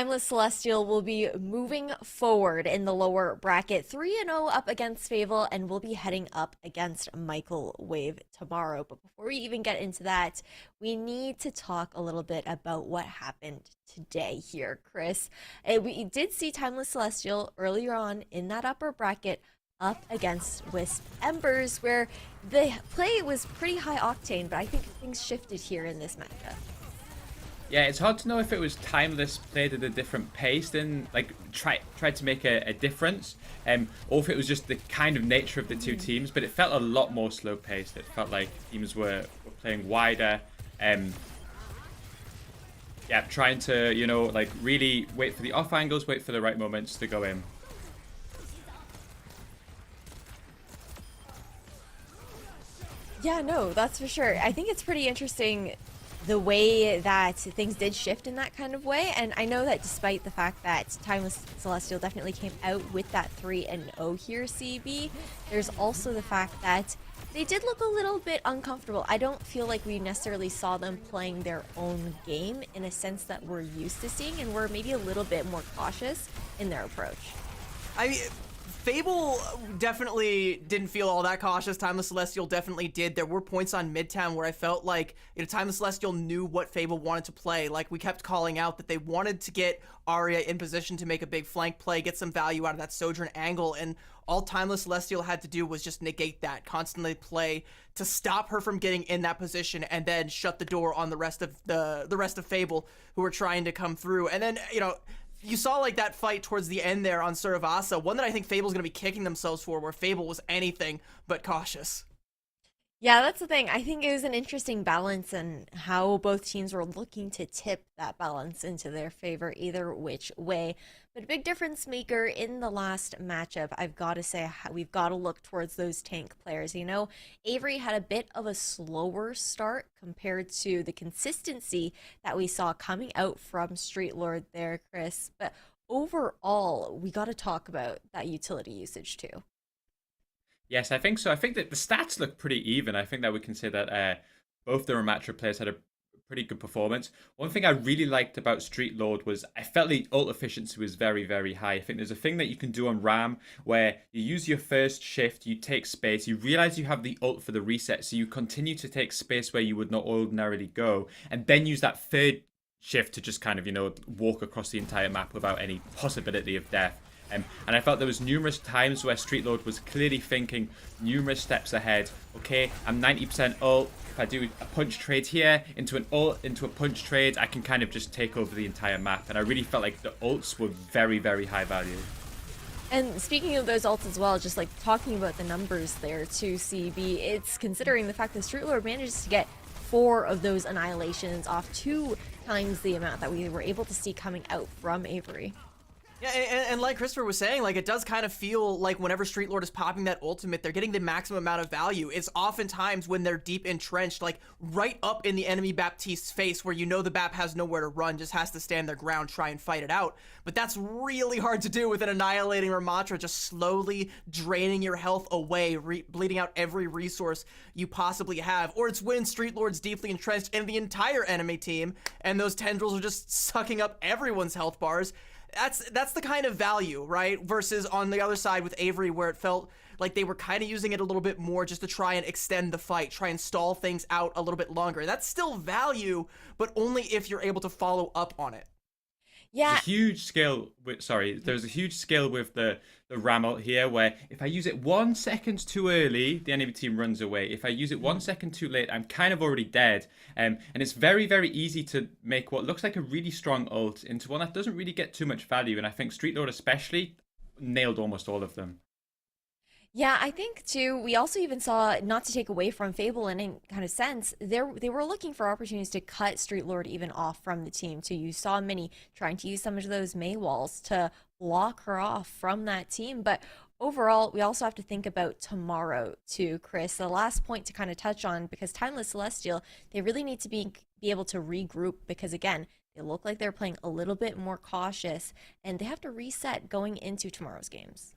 Timeless Celestial will be moving forward in the lower bracket, 3-0 up against Fable, and we'll be heading up against Michael Wave tomorrow. But before we even get into that, we need to talk a little bit about what happened today here, Chris. We did see Timeless Celestial earlier on in that upper bracket up against Wisp Embers, where the play was pretty high octane, but I think things shifted here in this matchup. Yeah, it's hard to know if it was Timeless played at a different pace than, like, tried to make a difference, or if it was just the kind of nature of the two teams, but it felt a lot more slow-paced. It felt like teams were playing wider, yeah, trying to, you know, like, really wait for the off angles, wait for the right moments to go in. Yeah, no, that's for sure. I think it's pretty interesting the way that things did shift in that kind of way. And I know that despite the fact that Timeless Celestial definitely came out with that 3-0 here, CB, there's also the fact that they did look a little bit uncomfortable. I don't feel like we necessarily saw them playing their own game in a sense that we're used to seeing, and we're maybe a little bit more cautious in their approach. I mean, Fable definitely didn't feel all that cautious. Timeless Celestial definitely did. There were points on Midtown where I felt like, you know, Timeless Celestial knew what Fable wanted to play. Like, we kept calling out that they wanted to get Arya in position to make a big flank play, get some value out of that Sojourn angle, and all Timeless Celestial had to do was just negate that, constantly play to stop her from getting in that position, and then shut the door on the rest of the rest of Fable who were trying to come through. And then, you know, you saw like that fight towards the end there on Suravasa, one that I think Fable's going to be kicking themselves for, where Fable was anything but cautious. Yeah, that's the thing. I think it was an interesting balance and how both teams were looking to tip that balance into their favor either which way. But a big difference maker in the last matchup, I've got to say, we've got to look towards those tank players. You know, Avery had a bit of a slower start compared to the consistency that we saw coming out from Street Lord there, Chris. But overall, we got to talk about that utility usage too. Yes, I think so. I think that the stats look pretty even. I think that we can say that both the Ramatra players had a pretty good performance. One thing I really liked about Street Lord was I felt the ult efficiency was very, very high. I think there's a thing that you can do on Ram where you use your first shift, you take space, you realize you have the ult for the reset, so you continue to take space where you would not ordinarily go, and then use that third shift to just kind of, you know, walk across the entire map without any possibility of death. And I felt there was numerous times where Street Lord was clearly thinking numerous steps ahead. Okay, I'm 90% ult. If I do a punch trade here into an ult, into a punch trade, I can kind of just take over the entire map. And I really felt like the ults were very, very high value. And speaking of those ults as well, just like talking about the numbers there too, CB, it's considering the fact that Street Lord manages to get 4 of those annihilations off 2 times the amount that we were able to see coming out from Avery. Yeah, and like Christopher was saying, like, it does kind of feel like whenever Street Lord is popping that ultimate, they're getting the maximum amount of value. It's oftentimes when they're deep entrenched, like right up in the enemy Baptiste's face, where you know the Bap has nowhere to run, just has to stand their ground, try and fight it out. But that's really hard to do with an annihilating Ramatra, just slowly draining your health away, bleeding out every resource you possibly have. Or it's when Street Lord's deeply entrenched in the entire enemy team, and those tendrils are just sucking up everyone's health bars. That's the kind of value, right? Versus on the other side with Avery, where it felt like they were kind of using it a little bit more just to try and extend the fight, try and stall things out a little bit longer. That's still value, but only if you're able to follow up on it. Yeah. There's a huge skill there's a huge skill with the Ram ult here, where if I use it 1 second too early, the enemy team runs away. If I use it 1 second too late, I'm kind of already dead. And it's very, very easy to make what looks like a really strong ult into one that doesn't really get too much value. And I think Street Lord especially nailed almost all of them. Yeah, I think too, we also even saw, not to take away from Fable in any kind of sense, they were looking for opportunities to cut Street Lord even off from the team too. You saw Minnie trying to use some of those Mei walls to block her off from that team. But overall, we also have to think about tomorrow too, Chris. The last point to kind of touch on, because Timeless Celestial, they really need to be able to regroup, because again, they look like they're playing a little bit more cautious, and they have to reset going into tomorrow's games.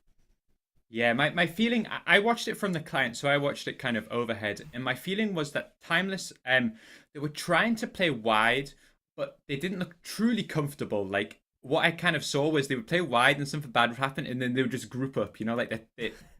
Yeah, my feeling, I watched it from the client, so I watched it kind of overhead, and my feeling was that Timeless, they were trying to play wide, but they didn't look truly comfortable. Like, what I kind of saw was they would play wide and something bad would happen, and then they would just group up. You know, like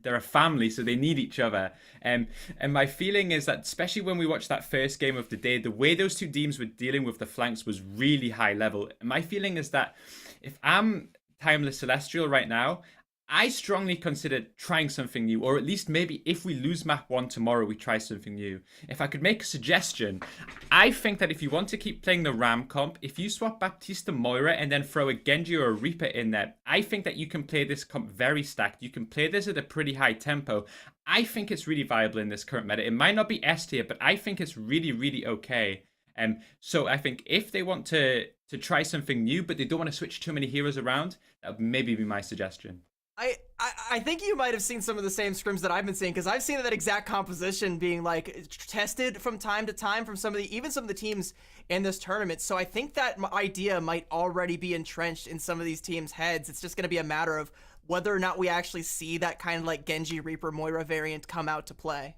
they're a family, so they need each other. And my feeling is that, especially when we watched that first game of the day, the way those two teams were dealing with the flanks was really high level. And my feeling is that if I'm Timeless Celestial right now, I strongly consider trying something new, or at least maybe if we lose map 1 tomorrow, we try something new. If I could make a suggestion, I think that if you want to keep playing the Ram comp, if you swap Baptista Moira and then throw a Genji or a Reaper in there, I think that you can play this comp very stacked. You can play this at a pretty high tempo. I think it's really viable in this current meta. It might not be S tier, but I think it's really, really okay. So I think if they want to try something new, but they don't want to switch too many heroes around, that would maybe be my suggestion. I think you might have seen some of the same scrims that I've been seeing, because I've seen that exact composition being like tested from time to time from some of the teams in this tournament. So I think that idea might already be entrenched in some of these teams' heads. It's just going to be a matter of whether or not we actually see that kind of like Genji Reaper Moira variant come out to play.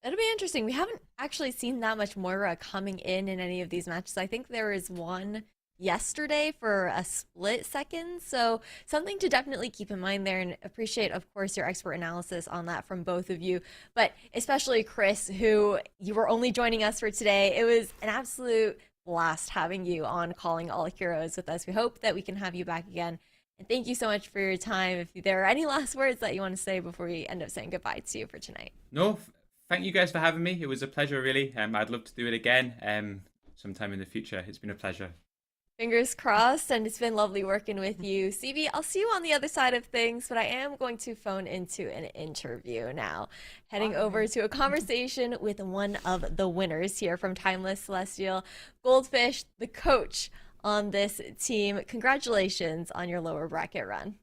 It'll be interesting. We haven't actually seen that much Moira coming in any of these matches. I think there is one yesterday for a split second, so something to definitely keep in mind there, and appreciate, of course, your expert analysis on that from both of you, but especially Chris, who you were only joining us for today. It was an absolute blast having you on Calling All Heroes with us. We hope that we can have you back again, and thank you so much for your time. If there are any last words that you want to say before we end up saying goodbye to you for tonight. No, thank you guys for having me. It was a pleasure, really. I'd love to do it again sometime in the future. It's been a pleasure. Fingers crossed, and it's been lovely working with you. CB, I'll see you on the other side of things, but I am going to phone into an interview now. Heading over to a conversation with one of the winners here from Timeless Celestial, Goldfish, the coach on this team. Congratulations on your lower bracket run.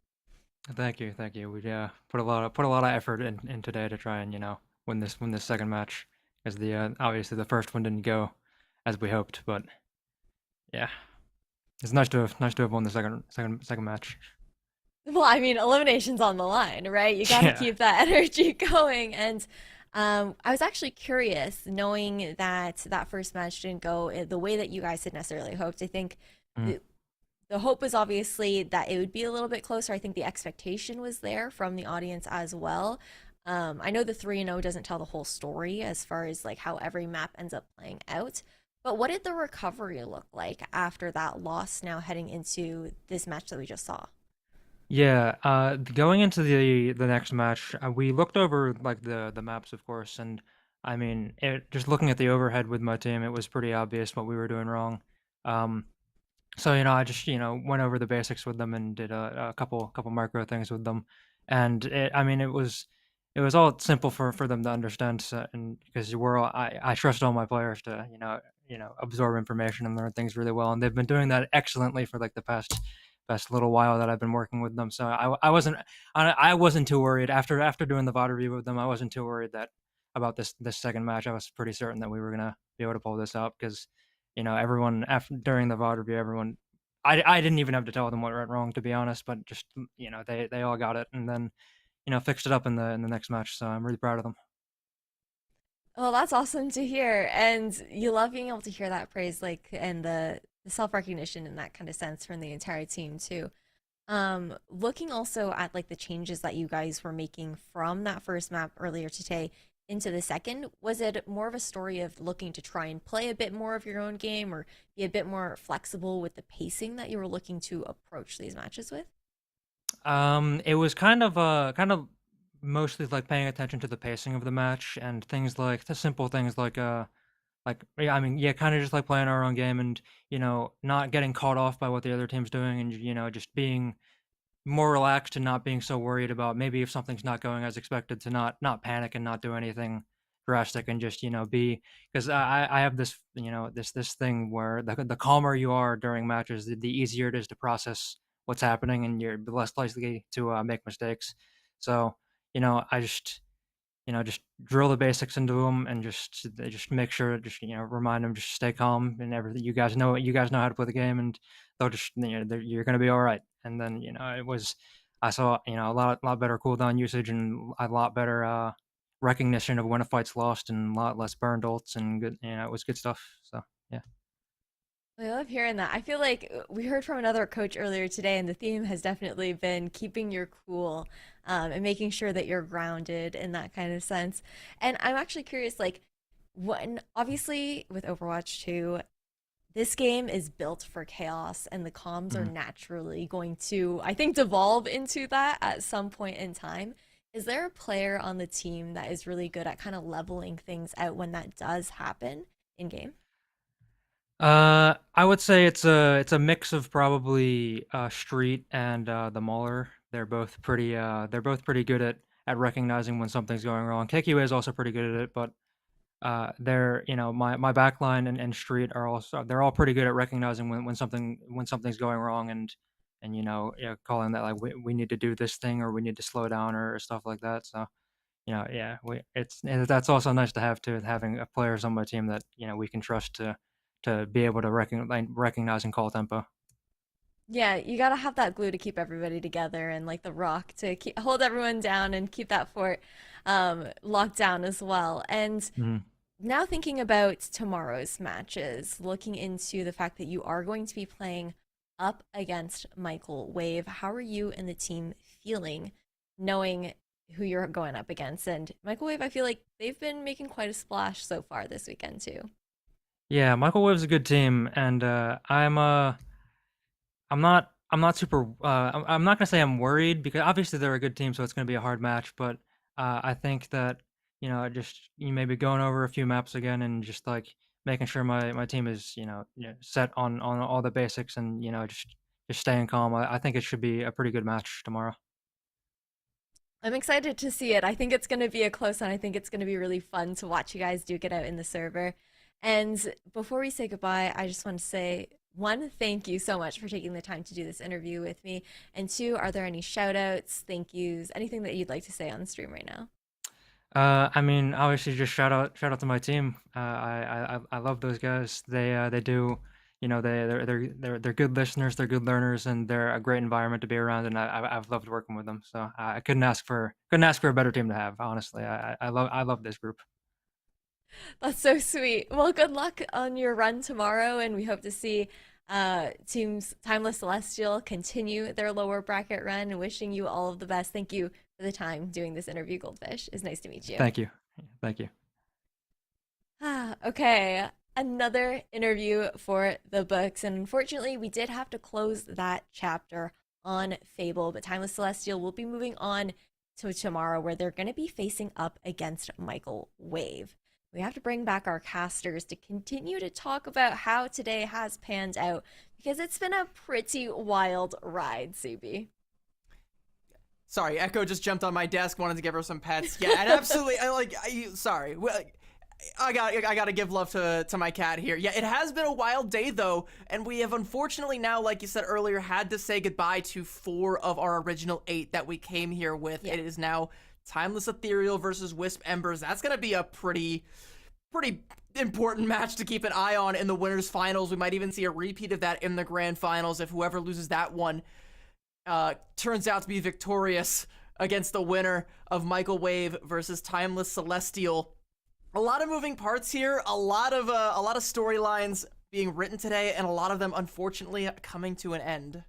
Thank you. We put a lot of effort in today to try and win this second match, as obviously the first one didn't go as we hoped, but yeah. It's nice to have won the second match. Well, I mean, elimination's on the line, right? You got to keep that energy going. And I was actually curious, knowing that that first match didn't go the way that you guys had necessarily hoped. I think the hope was obviously that it would be a little bit closer. I think the expectation was there from the audience as well. I know the 3-0 doesn't tell the whole story as far as like how every map ends up playing out. But what did the recovery look like after that loss, now heading into this match that we just saw? Yeah, going into the next match, we looked over like the maps, of course, and I mean, just looking at the overhead with my team, it was pretty obvious what we were doing wrong. So I just went over the basics with them and did a couple micro things with them, and it was all simple for them to understand, and because I trust all my players to absorb information and learn things really well, and they've been doing that excellently for like the past little while that I've been working with them. So I wasn't too worried after doing the VOD review with them. I wasn't too worried about this second match. I was pretty certain that we were gonna be able to pull this out, because everyone during the VOD review, I didn't even have to tell them what went wrong, to be honest, but just they all got it, and then fixed it up in the next match. So I'm really proud of them. Well, that's awesome to hear, and you love being able to hear that praise, like, and the self-recognition in that kind of sense from the entire team too. Looking also at like the changes that you guys were making from that first map earlier today into the second, was it more of a story of looking to try and play a bit more of your own game, or be a bit more flexible with the pacing that you were looking to approach these matches with? It was kind of mostly like paying attention to the pacing of the match, and things like the simple things like kind of just like playing our own game, and not getting caught off by what the other team's doing, and just being more relaxed and not being so worried about maybe if something's not going as expected, to not panic and not do anything drastic, and just be, because I have this this thing where the calmer you are during matches, the easier it is to process what's happening, and you're less likely to make mistakes. So I just just drill the basics into them, and just make sure, just remind them, just stay calm and everything. You guys know how to play the game, and they'll just you're gonna be all right. And then I saw a lot better cooldown usage, and a lot better recognition of when a fight's lost, and a lot less burned ults, and good, it was good stuff. So yeah. I love hearing that. I feel like we heard from another coach earlier today, and the theme has definitely been keeping your cool, and making sure that you're grounded in that kind of sense. And I'm actually curious, like, when obviously with Overwatch 2, this game is built for chaos, and the comms are Mhm. naturally going to, I think, devolve into that at some point in time. Is there a player on the team that is really good at kind of leveling things out when that does happen in game? I would say it's a mix of probably Street and the Mauler. They're both pretty good at recognizing when something's going wrong. KQA is also pretty good at it, but they're my backline and Street are also they're all pretty good at recognizing when something's going wrong and calling that like we need to do this thing or we need to slow down or stuff like that. So yeah, and that's also nice to have too, having a players on my team that we can trust to be able to recognize and call tempo. Yeah, you gotta have that glue to keep everybody together and like the rock to hold everyone down and keep that fort locked down as well. And Mhm. now thinking about tomorrow's matches, looking into the fact that you are going to be playing up against Michael Wave, how are you and the team feeling knowing who you're going up against? And Michael Wave, I feel like they've been making quite a splash so far this weekend too. Yeah, Michael Wave's a good team, and I'm not super. I'm not gonna say I'm worried because obviously they're a good team, so it's gonna be a hard match. But I think that just you maybe going over a few maps again and just like making sure my team is set on all the basics and just staying calm. I think it should be a pretty good match tomorrow. I'm excited to see it. I think it's going to be a close one. I think it's going to be really fun to watch you guys duke it out in the server. And before we say goodbye, I just want to say one, thank you so much for taking the time to do this interview with me. And two, are there any shout outs, thank yous, anything that you'd like to say on the stream right now? I mean, obviously, just shout out to my team. I love those guys. They do, they're good listeners, they're good learners, and they're a great environment to be around. And I've loved working with them. So I couldn't ask for a better team to have. Honestly, I love this group. That's so sweet. Well, good luck on your run tomorrow, and we hope to see teams Timeless Celestial continue their lower bracket run and wishing you all of the best. Thank you for the time doing this interview, Goldfish. It's nice to meet you. Thank you, thank you. Okay, another interview for the books, and unfortunately, we did have to close that chapter on Fable, but Timeless Celestial will be moving on to tomorrow, where they're going to be facing up against Michael Wave. We have to bring back our casters to continue to talk about how today has panned out because it's been a pretty wild ride, CB. Sorry, Echo just jumped on my desk, wanted to give her some pets. Yeah, and absolutely, sorry. I gotta give love to my cat here. Yeah, it has been a wild day though, and we have unfortunately now, like you said earlier, had to say goodbye to 4 of our original 8 that we came here with. Yeah. It is now Timeless Ethereal versus Wisp Embers. That's gonna be a pretty important match to keep an eye on in the winners finals. We might even see a repeat of that in the grand finals if whoever loses that one turns out to be victorious against the winner of Michael Wave versus Timeless Celestial. A lot of moving parts here, a lot of storylines being written today, and a lot of them unfortunately coming to an end.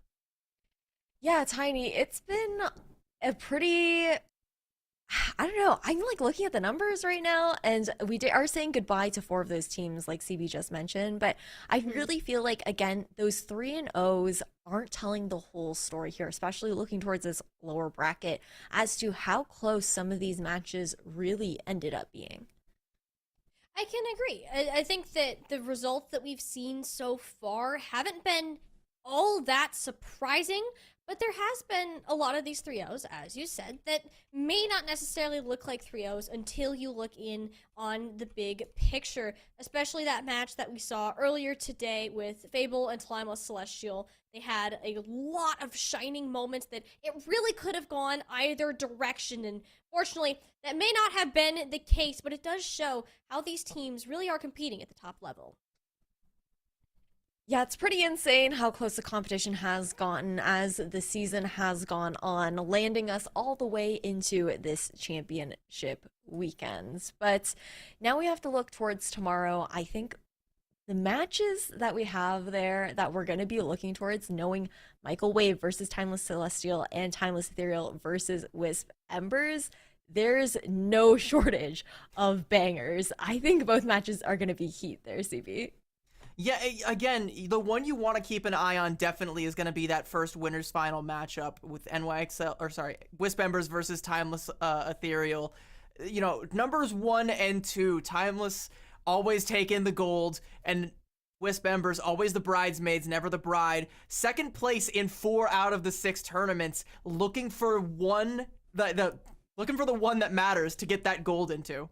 Yeah, Tiny, it's been a pretty, I don't know. I'm like looking at the numbers right now, and we are saying goodbye to 4 of those teams, like CB just mentioned. But I really feel like, again, those 3 and O's aren't telling the whole story here, especially looking towards this lower bracket as to how close some of these matches really ended up being. I can agree. I think that the results that we've seen so far haven't been all that surprising, but there has been a lot of these 3-0s, as you said, that may not necessarily look like 3-0s until you look in on the big picture, especially that match that we saw earlier today with Fable and Timeless Celestial. They had a lot of shining moments that it really could have gone either direction, and fortunately, that may not have been the case, but it does show how these teams really are competing at the top level. Yeah, it's pretty insane how close the competition has gotten as the season has gone on, landing us all the way into this championship weekend. But now we have to look towards tomorrow. I think the matches that we have there that we're going to be looking towards, knowing Michael Wave versus Timeless Celestial and Timeless Ethereal versus Wisp Embers, there's no shortage of bangers. I think both matches are going to be heat there, CB. Yeah, again, the one you want to keep an eye on definitely is going to be that first winners final matchup with Wisp Embers versus Timeless Ethereal. You know, numbers 1 and 2, Timeless always taking the gold, and Wisp Embers always the bridesmaids, never the bride. Second place in 4 out of the 6 tournaments, looking for looking for the one that matters to get that gold into.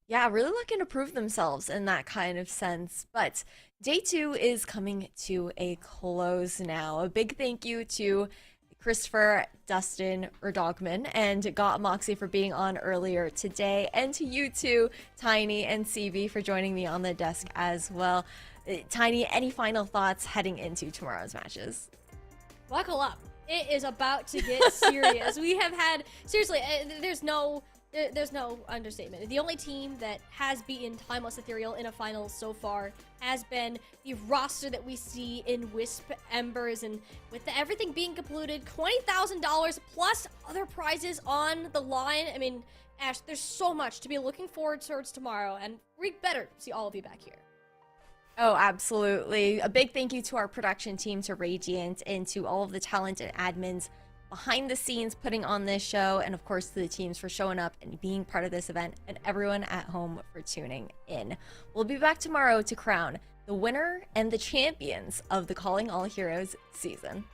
Yeah, really looking to prove themselves in that kind of sense. But day 2 is coming to a close now. A big thank you to Christopher, Dustin, Dogman, and Got Moxie for being on earlier today, and to you two, Tiny and CB, for joining me on the desk as well. Tiny, any final thoughts heading into tomorrow's matches? Buckle up. It is about to get serious. We have had, seriously, there's no understatement. The only team that has beaten Timeless Ethereal in a final so far has been the roster that we see in Wisp Embers, and with everything being concluded, $20,000 plus other prizes on the line. I mean, Ash, there's so much to be looking forward towards tomorrow, and we better see all of you back here. Oh, absolutely. A big thank you to our production team, to Radiant, and to all of the talent and admins behind the scenes putting on this show, and of course to the teams for showing up and being part of this event, and everyone at home for tuning in. We'll be back tomorrow to crown the winner and the champions of the Calling All Heroes season.